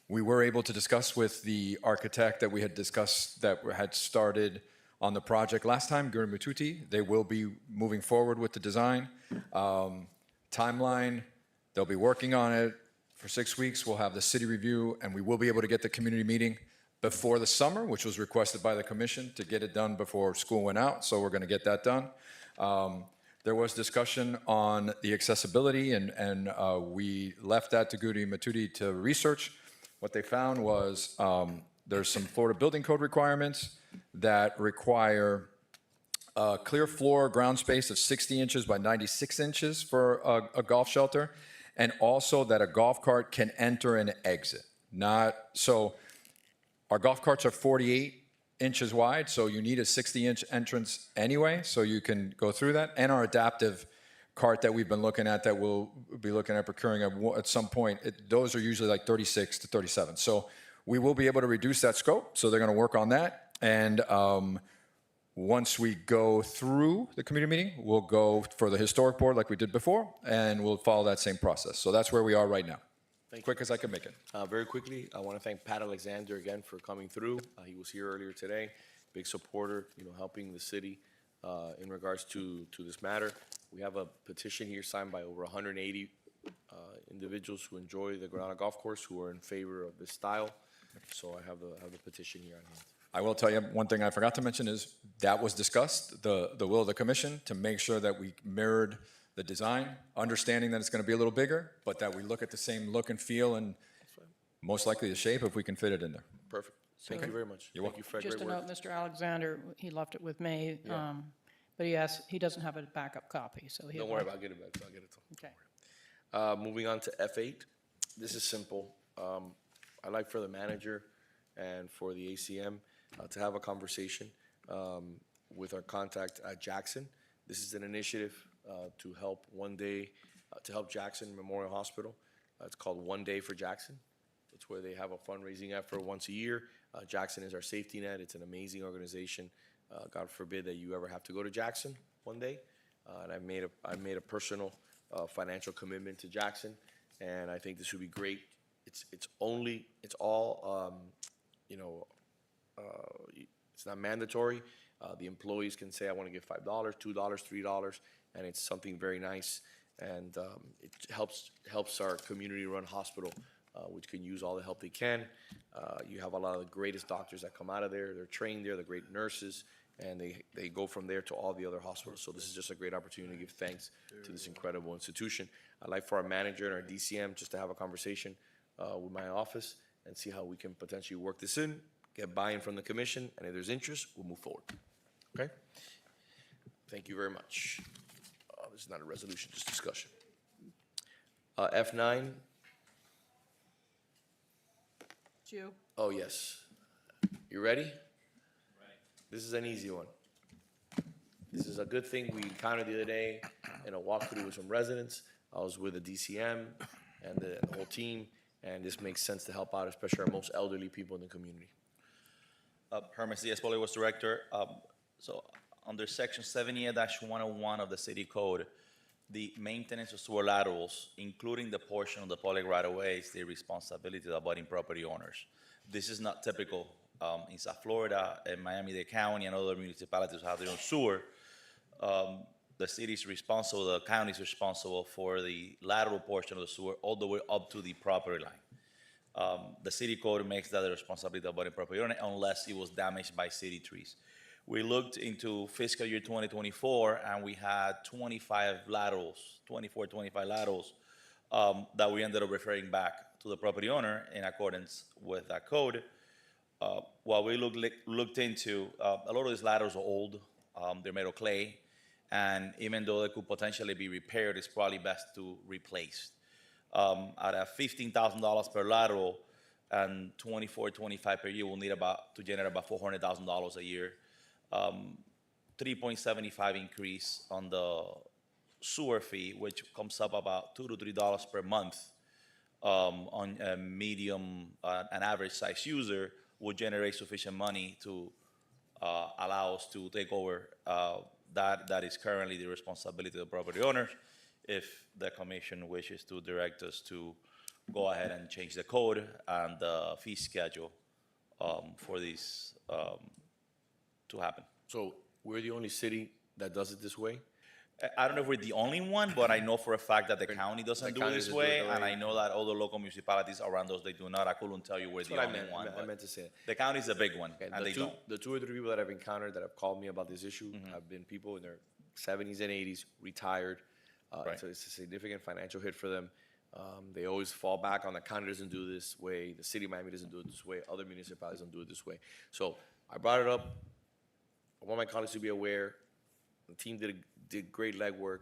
We were able to discuss with the architect that we had discussed that had started on the project last time, Guri Mututi. They will be moving forward with the design. Timeline, they'll be working on it for 6 weeks. We'll have the city review, and we will be able to get the community meeting before the summer, which was requested by the commission to get it done before school went out. So we're going to get that done. There was discussion on the accessibility, and we left that to Guri Mututi to research. What they found was There's some Florida Building Code requirements that require a clear floor ground space of 60 inches by 96 inches for a golf shelter, and also that a golf cart can enter and exit. So our golf carts are 48 inches wide, so you need a 60-inch entrance anyway, so you can go through that. And our adaptive cart that we've been looking at, that we'll be looking at procuring at some point, those are usually like 36 to 37. So we will be able to reduce that scope, so they're going to work on that. And once we go through the community meeting, we'll go for the historic board like we did before, and we'll follow that same process. So that's where we are right now. Quick as I can make it. Very quickly, I want to thank Pat Alexander again for coming through. He was here earlier today, big supporter, helping the city in regards to this matter. We have a petition here signed by over 180 individuals who enjoy the Granada Golf Course, who are in favor of this style. So I have the petition here on hand. I will tell you, one thing I forgot to mention is that was discussed, the will of the commission, to make sure that we mirrored the design, understanding that it's going to be a little bigger, but that we look at the same look and feel and most likely the shape if we can fit it in there. Perfect. Thank you very much. You're Thank welcome. you, Fred. Just a Great work. note, Mr. Alexander, he left it with me, Yeah. but he doesn't have a backup copy, so he'll. Don't worry about getting it back. I'll get it to him. Okay. Moving on to F8. This is simple. I'd like for the manager and for the ACM to have a conversation with our contact at Jackson. This is an initiative to help to help Jackson Memorial Hospital. It's called One Day for Jackson. It's where they have a fundraising effort once a year. Jackson is our safety net. It's an amazing organization. God forbid that you ever have to go to Jackson one day. And I made a personal financial commitment to Jackson, and I think this would be great. It's all it's not mandatory. The employees can say, I want to give $5, $2, $3, and it's something very nice. And it helps our community-run hospital, which can use all the help they can. You have a lot of the greatest doctors that come out of there. They're trained there, the great nurses, and they go from there to all the other hospitals. So this is just a great opportunity to give thanks to this incredible institution. I'd like for our manager and our DCM just to have a conversation with my office and see how we can potentially work this in, get buy-in from the commission, and if there's interest, we'll move forward. Okay? Thank you very much. This is not a resolution, just discussion. F9. It's you. Oh, yes. You ready? This is an easy one. This is a good thing we encountered the other day in a walkthrough with some residents. I was with the DCM and the whole team, and this makes sense to help out, especially our most elderly people in the community. Hermes Diaz, Public Works Director. So under section 78-101 of the city code, the maintenance of sewer laterals, including the portion of the public right-of-way, is the responsibility of the abutting property owners. This is not typical in South Florida, in Miami-Dade County, and other municipalities have their own sewer. The city is responsible, the county is responsible for the lateral portion of the sewer all the way up to the property line. The city code makes that the responsibility of the abutting property owner unless it was damaged by city trees. We looked into fiscal year 2024, and we had 25 laterals that we ended up referring back to the property owner in accordance with that code. What we looked into, a lot of these laterals are old. They're made of clay, and even though they could potentially be repaired, it's probably best to replace. At a $15,000 per lateral and $24,000-25,000 per year, we'll need to generate about $400,000 a year. 3.75 increase on the sewer fee, which comes up about $2 to $3 per month on a medium, an average size user, would generate sufficient money to allow us to take over that is currently the responsibility of the property owners. If the commission wishes to direct us to go ahead and change the code and the fee schedule for this to happen. So we're the only city that does it this way? I don't know if we're the only one, but I know for a fact that the county doesn't do it this way, and I know that other local municipalities around us, they do not. I couldn't tell you we're the only one. I meant to say that. The county's a big one, and they don't. The 2 or 3 people that I've encountered that have called me about this issue have been people in their 70s and 80s, retired. Right. So it's a significant financial hit for them. They always fall back on the county doesn't do this way, the city of Miami doesn't do it this way, other municipalities don't do it this way. So I brought it up. I want my colleagues to be aware. The team did great legwork.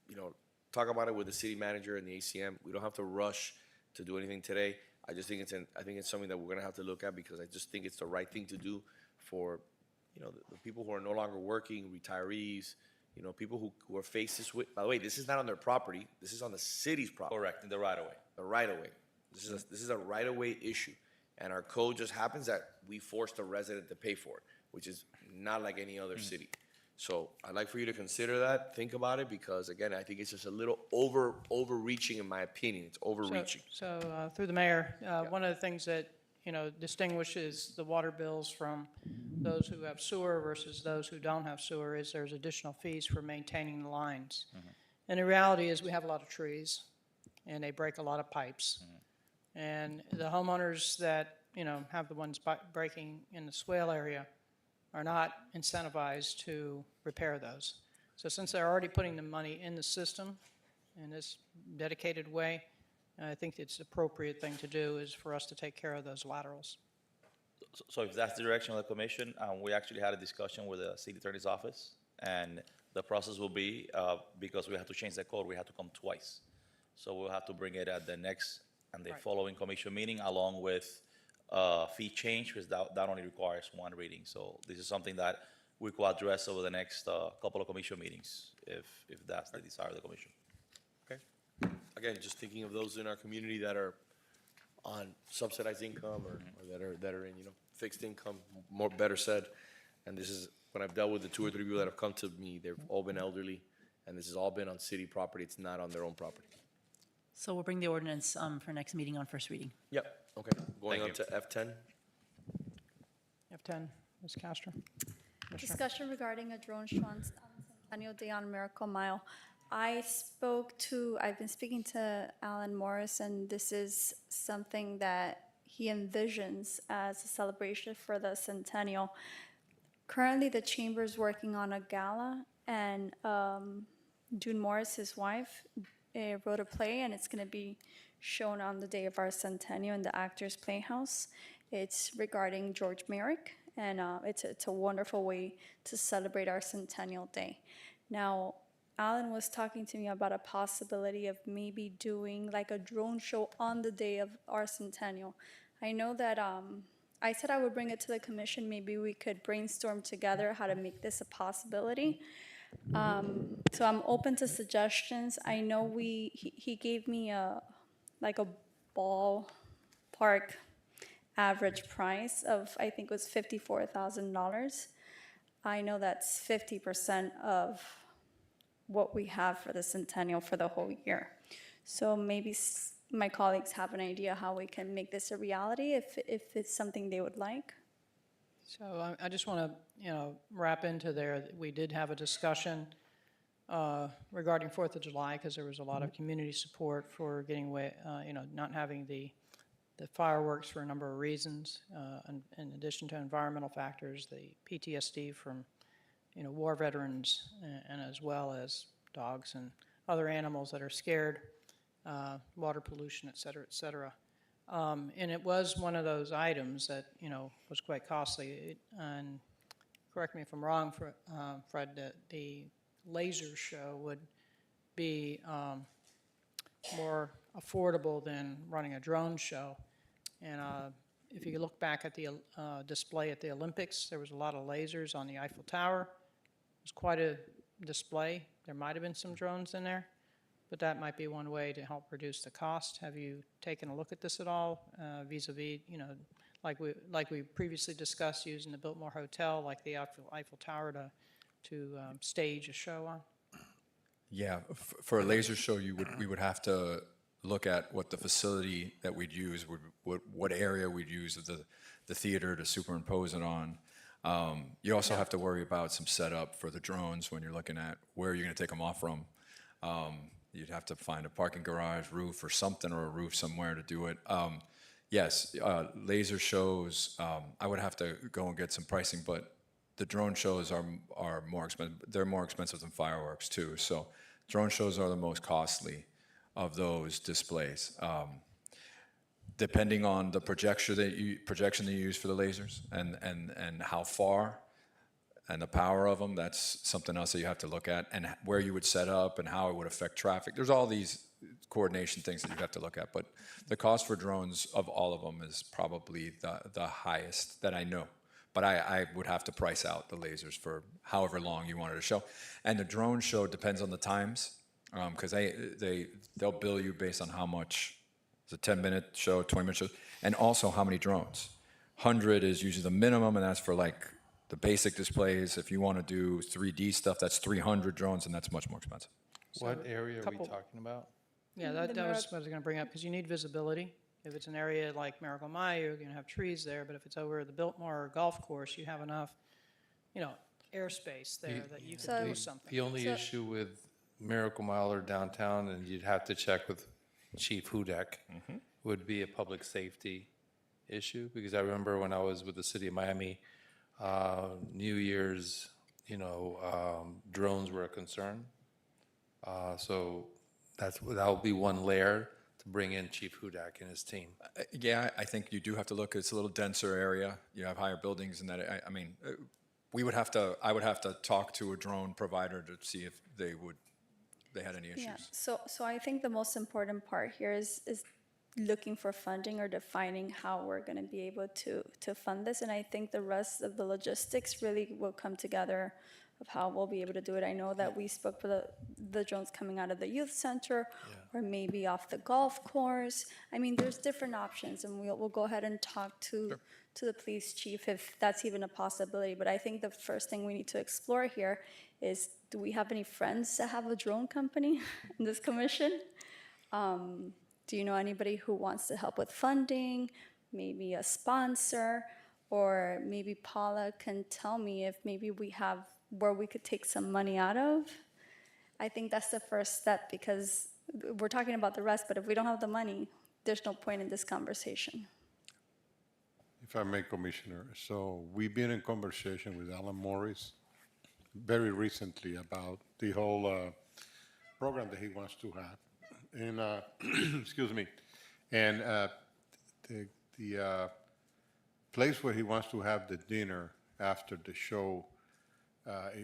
You know, talk about it with the city manager and the ACM. We don't have to rush to do anything today. I just think I think it's something that we're gonna have to look at because I just think it's the right thing to do for, you know, the people who are no longer working, retirees, you know, people who are faced this with. By the way, this is not on their property. This is on the city's property. Correct, in the right of way. The right of way. This is a right of way issue, and our code just happens that we force the resident to pay for it, which is not like any other city. So I'd like for you to consider that, think about it, because again, I think it's just a little overreaching in my opinion. It's overreaching. So through the mayor, one of the things that, you know, distinguishes the water bills from those who have sewer versus those who don't have sewer is there's additional fees for maintaining the lines. And the reality is we have a lot of trees and they break a lot of pipes. And the homeowners that, you know, have the ones breaking in the swale area are not incentivized to repair those. So since they're already putting the money in the system in this dedicated way, I think it's the appropriate thing to do is for us to take care of those laterals. So if that's the direction of the commission, we actually had a discussion with the city attorney's office, and the process will be, because we have to change the code, we have to come twice. So we'll have to bring it at the next and the following commission meeting along with fee change, because that only requires one reading. So this is something that we could address over the next couple of commission meetings, if that's the desire of the commission. Again, just thinking of those in our community that are on subsidized income or that are in, you know, fixed income, better said. And this is, when I've dealt with the 2 or 3 people that have come to me, they've all been elderly, and this has all been on city property. It's not on their own property. So we'll bring the ordinance for next meeting on first reading. Yep, okay. Going on to F10. F10, Ms. Castro. Discussion regarding a drone show on Centennial Day on Miracle Mile. I've been speaking to Alan Morris, and this is something that he envisions as a celebration for the Centennial. Currently, the chamber is working on a gala, and June Morris, his wife, wrote a play, and it's going to be shown on the day of our Centennial in the Actors Playhouse. It's regarding George Merrick, and it's a wonderful way to celebrate our Centennial Day. Now, Alan was talking to me about a possibility of maybe doing like a drone show on the day of our Centennial. I know that I said I would bring it to the commission. Maybe we could brainstorm together how to make this a possibility. So I'm open to suggestions. I know he gave me a ballpark average price of, I think it was $54,000. I know that's 50% of what we have for the Centennial for the whole year. So maybe my colleagues have an idea how we can make this a reality if it's something they would like. So I just want to, wrap into there. We did have a discussion regarding 4th of July because there was a lot of community support for getting away, not having the fireworks for a number of reasons, in addition to environmental factors, the PTSD from war veterans, and as well as dogs and other animals that are scared, water pollution, et cetera, et cetera. And it was one of those items that, was quite costly. And correct me if I'm wrong, Fred, that the laser show would be more affordable than running a drone show. And if you look back at the display at the Olympics, there was a lot of lasers on the Eiffel Tower. It was quite a display. There might have been some drones in there, but that might be one way to help reduce the cost. Have you taken a look at this at all, vis-a-vis, like we previously discussed, using the Biltmore Hotel, like the Eiffel Tower to stage a show on? Yeah, for a laser show, we would have to look at what the facility that we'd use, what area we'd use of the theater to superimpose it on. You also have to worry about some setup for the drones when you're looking at where you're going to take them off from. You'd have to find a parking garage, roof, or something, or a roof somewhere to do it. Yes, laser shows, I would have to go and get some pricing, but the drone shows are more expensive. They're more expensive than fireworks too. So drone shows are the most costly. of those displays. Depending on the projection that you use for the lasers and how far and the power of them, that's something else that you have to look at, and where you would set up and how it would affect traffic. There's all these coordination things that you have to look at, but the cost for drones of all of them is probably the highest that I know. But I would have to price out the lasers for however long you wanted to show. And the drone show depends on the times, because they'll bill you based on how much. It's a 10-minute show, 20-minute show, and also how many drones. 100 is usually the minimum, and that's for like the basic displays. If you want to do 3D stuff, that's 300 drones, and that's much more expensive. What area are we talking about? Yeah, that was what I was going to bring up, because you need visibility. If it's an area like Miracle Maya, you're going to have trees there, but if it's over the Biltmore golf course, you have enough, airspace there that you can do something. The only issue with Miracle Mile or downtown, and you'd have to check with Chief Hudak, would be a public safety issue, because I remember when I was with the city of Miami, New Year's, drones were a concern. So that'll be one layer to bring in Chief Hudak and his team. Yeah, I think you do have to look. It's a little denser area. You have higher buildings, and that. I mean, I would have to talk to a drone provider to see if they had any issues. Yeah. So I think the most important part here is looking for funding or defining how we're going to be able to fund this. And I think the rest of the logistics really will come together of how we'll be able to do it. I know that we spoke for the drones coming out of the youth center, or maybe off the golf course. I mean, there's different options, and we'll go ahead and talk to the police chief if that's even a possibility. But I think the first thing we need to explore here is, do we have any friends that have a drone company in this commission? Do you know anybody who wants to help with funding, maybe a sponsor, or maybe Paula can tell me if maybe we have where we could take some money out of? I think that's the first step, because we're talking about the rest, but if we don't have the money, there's no point in this conversation. If I may, Commissioner, so we've been in conversation with Alan Morris very recently about the whole program that he wants to have. And, excuse me, and the place where he wants to have the dinner after the show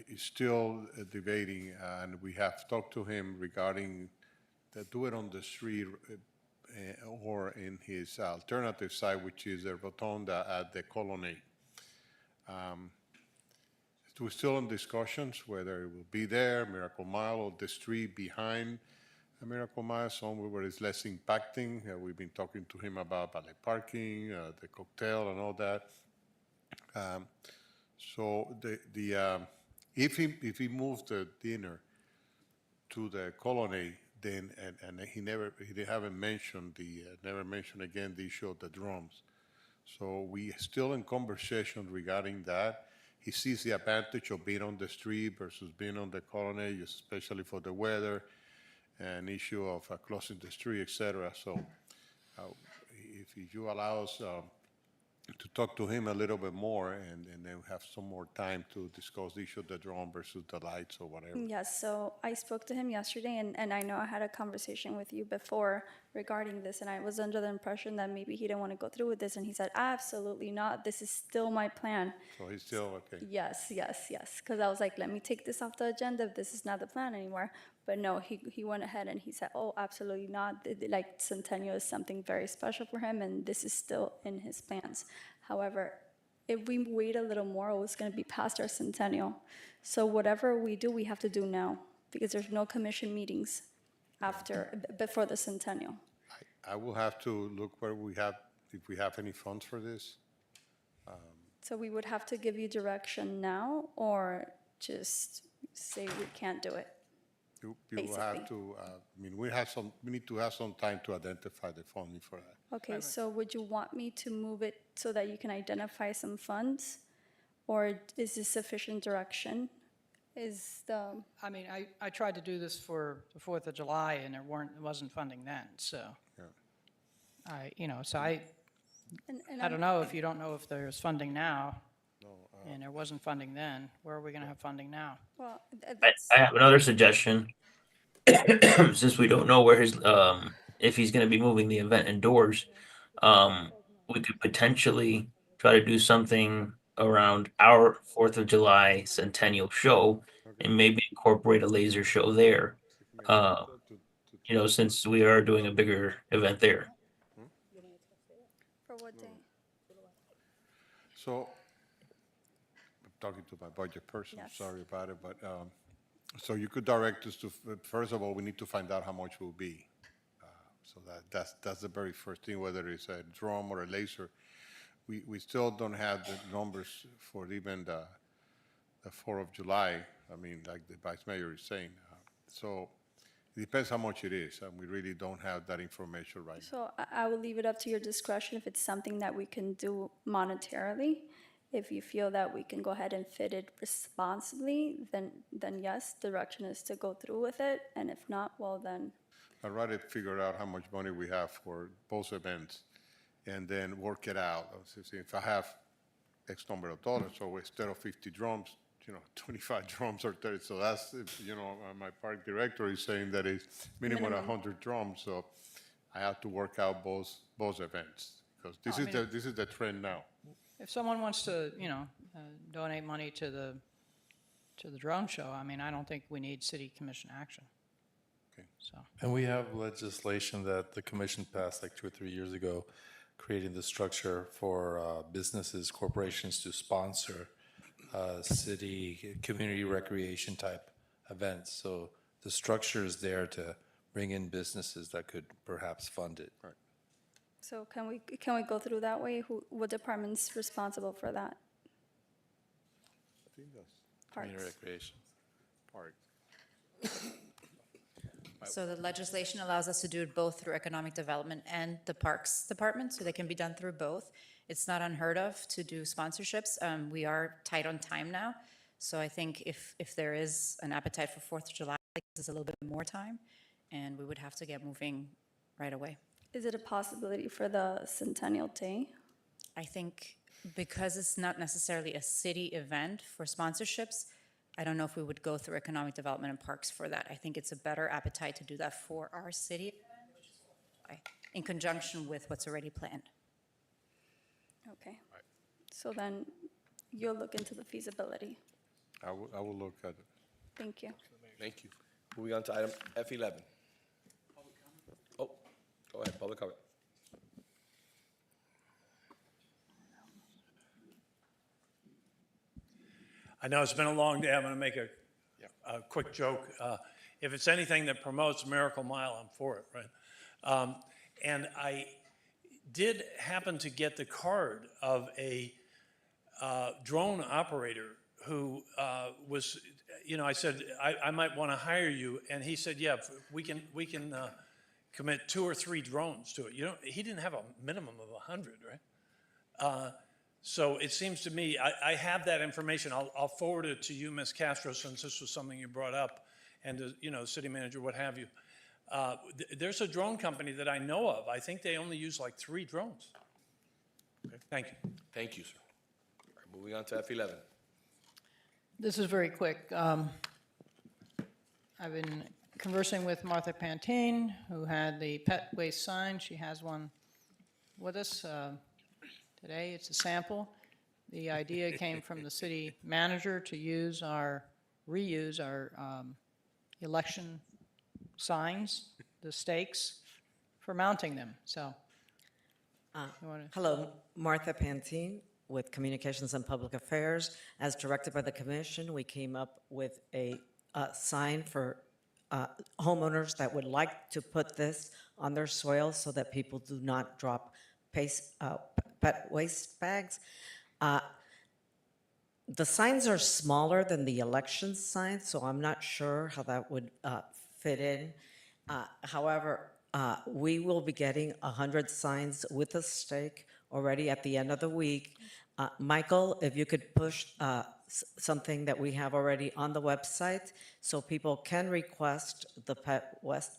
is still debating, and we have talked to him regarding do it on the street or in his alternative site, which is a rotunda at the Colonnade. We're still in discussions whether it will be there, Miracle Mile, or the street behind Miracle Mile, somewhere where it's less impacting. We've been talking to him about valet parking, the cocktail, and all that. So if he moves the dinner to the Colonnade, then and he haven't mentioned never mentioned again the issue of the drums. So we still in conversation regarding that. He sees the advantage of being on the street versus being on the Colonnade, especially for the weather, an issue of closing the street, etc. So if you allow us to talk to him a little bit more, and then have some more time to discuss the issue of the drone versus the lights or whatever. Yes, so I spoke to him yesterday, and I know I had a conversation with you before regarding this, and I was under the impression that maybe he didn't want to go through with this, and he said, absolutely not, this is still my plan. So he's still okay? Yes, because I was like, let me take this off the agenda if this is not the plan anymore. But no, he went ahead and he said, oh, absolutely not. Like, Centennial is something very special for him, and this is still in his plans. However, if we wait a little more, it's going to be past our Centennial. So whatever we do, we have to do now, because there's no commission meetings before the Centennial. I will have to look where we have, if we have any funds for this. So we would have to give you direction now, or just say we can't do it. You will have to, we need to have some time to identify the funding for that. Okay, so would you want me to move it so that you can identify some funds? Or is this sufficient direction? I mean, I tried to do this for the 4th of July, and it wasn't funding then, so. Yeah. I don't know if you don't know if there's funding now, and there wasn't funding then. Where are we going to have funding now? Well, I have another suggestion. since we don't know where his if he's going to be moving the event indoors, we could potentially try to do something around our 4th of July Centennial show and maybe incorporate a laser show there. Uh, since we are doing a bigger event there. For what day? So, I'm talking to my budget person, Yes. sorry about it, but, so you could direct us to, first of all, we need to find out how much will be. So that's the very first thing, whether it's a drone or a laser. We still don't have the numbers for even the 4th of July, I mean, like the Vice Mayor is saying. So it depends how much it is, and we really don't have that information right now. So I will leave it up to your discretion if it's something that we can do monetarily. If you feel that we can go ahead and fit it responsibly, then yes, direction is to go through with it. And if not, well then, I'd rather figure out how much money we have for both events and then work it out. If I have X number of dollars, so instead of 50 drums, 25 drums or 30, so that's, my park director is saying that it's minimum 100 drums, so I have to work out both events, because this is the trend now. If someone wants to, donate money to the drone show, I mean, I don't think we need city commission action. Okay. So, And we have legislation that the commission passed like 2 or 3 years ago, creating the structure for businesses, corporations to sponsor city, community recreation type events. So the structure is there to bring in businesses that could perhaps fund it. Right. so can we go through that way? What department's responsible for that? I think that's Community Parks. recreation. park. So the legislation allows us to do it both through economic development and the parks department, so they can be done through both. It's not unheard of to do sponsorships. We are tight on time now, so I think if there is an appetite for 4th of July, this is a little bit more time, and we would have to get moving right away. Is it a possibility for the Centennial Day? I think because it's not necessarily a city event for sponsorships, I don't know if we would go through economic development and parks for that. I think it's a better appetite to do that for our city event, which is why, in conjunction with what's already planned. Okay. So then you'll look into the feasibility. I will look at it. Thank you. Thank you. Moving on to item F11. Oh, go ahead, public comment. I know it's been a long day. I'm going to make a quick joke. If it's anything that promotes Miracle Mile, I'm for it, right? And I did happen to get the card of a drone operator who was, I said, I might want to hire you. And he said, yeah, we can commit 2 or 3 drones to it. He didn't have a minimum of 100, right? So it seems to me, I have that information. I'll forward it to you, Ms. Castro, since this was something you brought up, and the city manager, what have you. There's a drone company that I know of. I think they only use like 3 drones. Okay, thank you. Thank you, sir. All right, moving on to F11. this is very quick. I've been conversing with Martha Pantene, who had the pet waste sign. She has one with us today. It's a sample. The idea came from the city manager to reuse our election signs, the stakes, for mounting them. So, hello, Martha Pantene with Communications and Public Affairs. As directed by the commission, we came up with a sign for homeowners that would like to put this on their soil so that people do not drop pet waste bags. The signs are smaller than the election signs, so I'm not sure how that would fit in. However, we will be getting 100 signs with a stake already at the end of the week. Michael, if you could push something that we have already on the website so people can request the pet waste,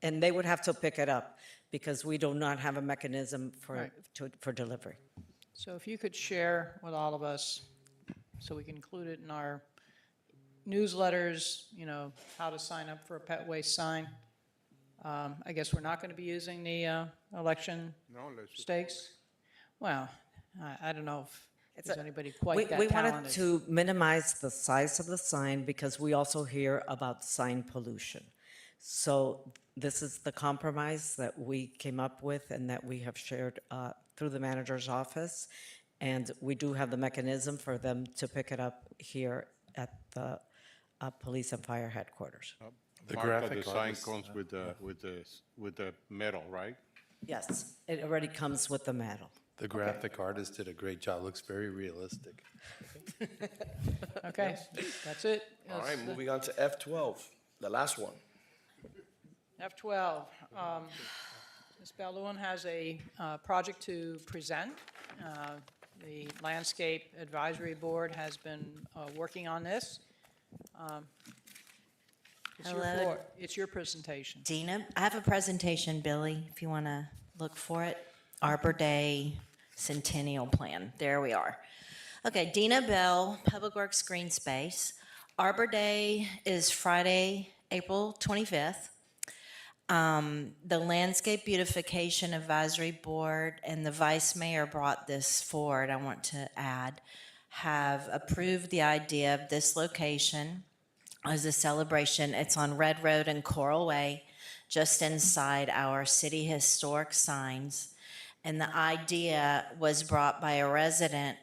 and they would have to pick it up because we do not have a mechanism for delivery. So if you could share with all of us, so we can include it in our newsletters, you know, how to sign up for a pet waste sign. I guess we're not going to be using the election stakes. Well, I don't know if there's anybody quite that We talented. wanted to minimize the size of the sign because we also hear about sign pollution. So this is the compromise that we came up with and that we have shared through the manager's office. And we do have the mechanism for them to pick it up here at the police and fire headquarters. The Martha, graphic the sign artist, comes with the metal, right? Yes, it already comes with the metal. The graphic artist did a great job. Looks very realistic. Okay, that's it. All right, moving on to F12, the last one. F12, Ms. Balloon has a project to present. The Landscape Advisory Board has been working on this. It's your Hello. floor. It's your presentation. Dina, I have a presentation, Billy, if you want to look for it. Arbor Day Centennial Plan. There we are. Okay, Dina Bell, Public Works Green Space. Arbor Day is Friday, April 25th. The Landscape Beautification Advisory Board and the Vice Mayor brought this forward, I want to add, have approved the idea of this location as a celebration. It's on Red Road and Coral Way, just inside our city historic signs. And the idea was brought by a resident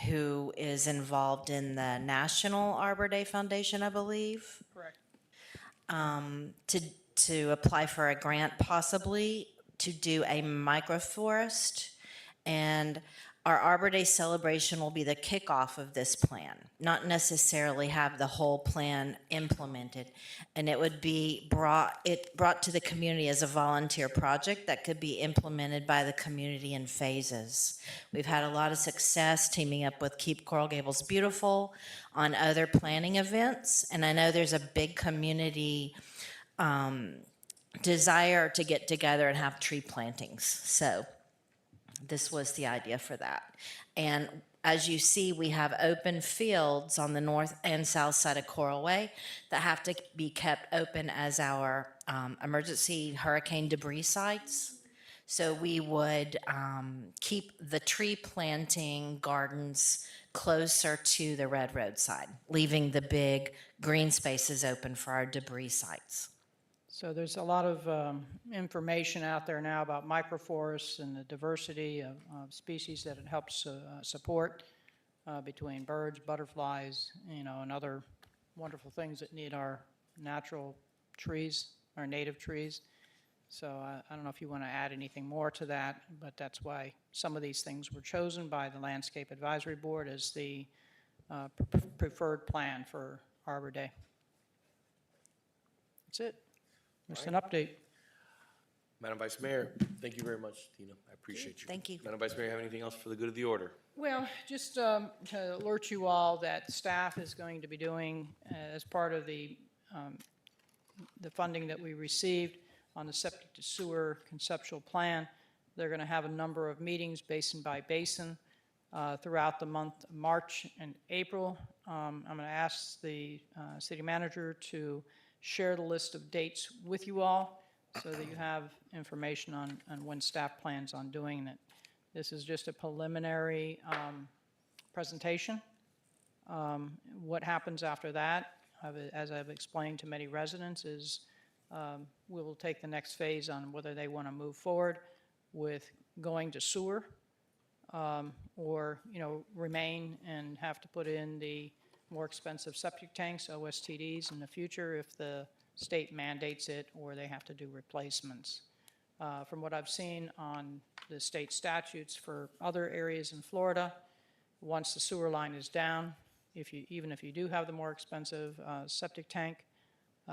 who is involved in the National Arbor Day Foundation, I believe. Correct. To apply for a grant possibly to do a microforest. And our Arbor Day celebration will be the kickoff of this plan, not necessarily have the whole plan implemented. And it would be brought to the community as a volunteer project that could be implemented by the community in phases. We've had a lot of success teaming up with Keep Coral Gables Beautiful on other planning events. And I know there's a big community desire to get together and have tree plantings. So this was the idea for that. And as you see, we have open fields on the north and south side of Coral Way that have to be kept open as our emergency hurricane debris sites. So we would keep the tree planting gardens closer to the Red Road side, leaving the big green spaces open for our debris sites. So there's a lot of information out there now about microforests and the diversity of species that it helps support between birds, butterflies, you know, and other wonderful things that need our natural trees, our native trees. So I don't know if you want to add anything more to that, but that's why some of these things were chosen by the Landscape Advisory Board as the preferred plan for Arbor Day. That's it. Just an update. Madam Vice Mayor, thank you very much, Tina. I appreciate you. Thank you. Madam Vice Mayor, have anything else for the good of the order? Well, just to alert you all that staff is going to be doing as part of the funding that we received on the septic to sewer conceptual plan. They're going to have a number of meetings basin by basin throughout the month of March and April. I'm going to ask the city manager to share the list of dates with you all so that you have information on when staff plans on doing it. This is just a preliminary presentation. What happens after that, as I've explained to many residents, is we will take the next phase on whether they want to move forward with going to sewer or, you know, remain and have to put in the more expensive septic tanks, OSTDs, in the future if the state mandates it or they have to do replacements. From what I've seen on the state statutes for other areas in Florida, once the sewer line is down, even if you do have the more expensive septic tank,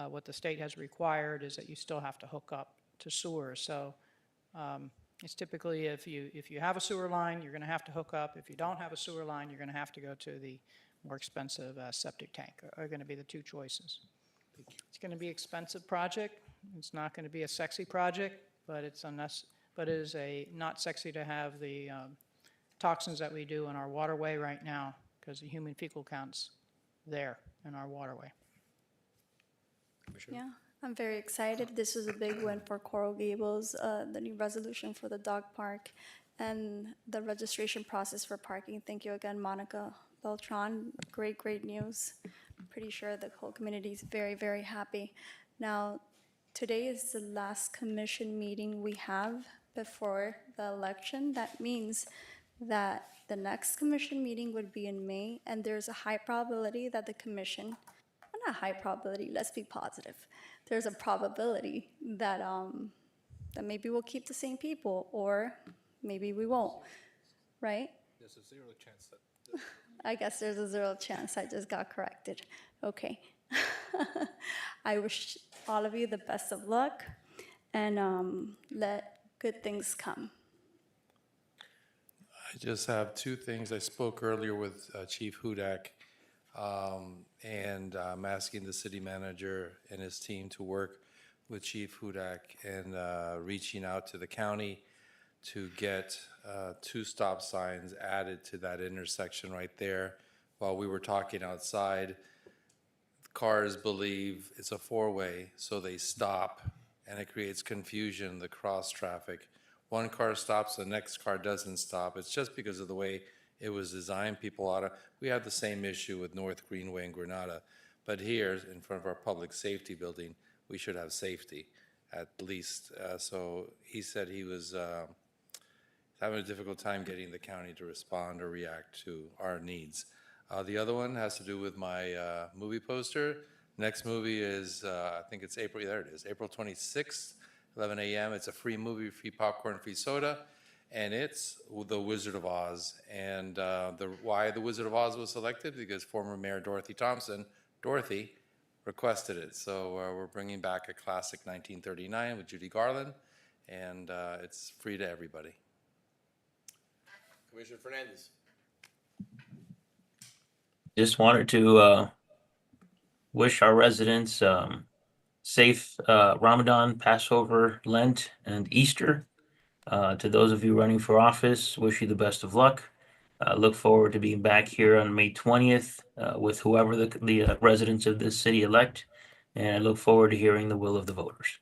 what the state has required is that you still have to hook up to sewer. So it's typically if you have a sewer line, you're going to have to hook up. If you don't have a sewer line, you're going to have to go to the more expensive septic tank are going to be the two choices. It's going to be an expensive project. It's not going to be a sexy project, but it is not sexy to have the toxins that we do in our waterway right now because the human fecal count's there and our waterway. Yeah, I'm very excited. This was a big win for Coral Gables, the new resolution for the dog park and the registration process for parking. Thank you again, Monica Beltran. Great, great news. Pretty sure the whole community is very, very happy. Now, today is the last commission meeting we have before the election. That means that the next commission meeting would be in May, and there's a high probability that the commission, well, not high probability, let's be positive. There's a probability that that maybe we'll keep the same people, or maybe we won't, right? There's a 0 chance that. I guess there's a 0 chance. I just got corrected. Okay. I wish all of you the best of luck, and let good things come. I just have two things. I spoke earlier with Chief Hudak, and I'm asking the city manager and his team to work with Chief Hudak and reaching out to the county to get 2 stop signs added to that intersection right there. While we were talking outside, cars believe it's a 4-way, so they stop, and it creates confusion, the cross traffic. One car stops, the next car doesn't stop. It's just because of the way it was designed. People ought to, we have the same issue with North Greenway and Granada, but here, in front of our public safety building, we should have safety, at least. So he said he was having a difficult time getting the county to respond or react to our needs. The other one has to do with my movie poster. Next movie is, I think it's April, there it is, April 26th, 11 a.m. It's a free movie, free popcorn, free soda, and it's The Wizard of Oz. And why The Wizard of Oz was selected? Because former Mayor Dorothy Thompson, Dorothy, requested it. So we're bringing back a classic 1939 with Judy Garland, and it's free to everybody. Commissioner Fernandez. Just wanted to wish our residents safe Ramadan, Passover, Lent, and Easter. To those of you running for office, wish you the best of luck. Look forward to being back here on May 20th with whoever the residents of this city elect, and I look forward to hearing the will of the voters.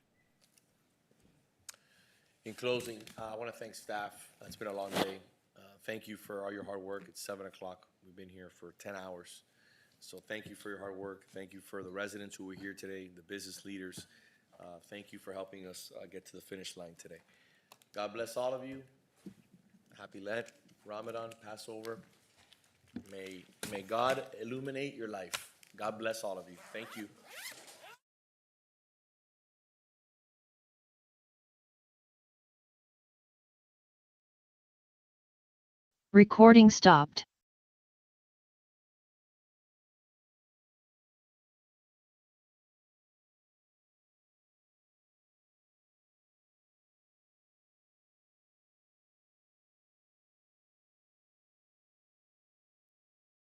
In closing, I want to thank staff. It's been a long day. Thank you for all your hard work. It's 7 o'clock. We've been here for 10 hours. So thank you for your hard work. Thank you for the residents who were here today, the business leaders. Thank you for helping us get to the finish line today. God bless all of you. Happy Lent, Ramadan, Passover. May God illuminate your life. God bless all of you. Thank you. Recording stopped.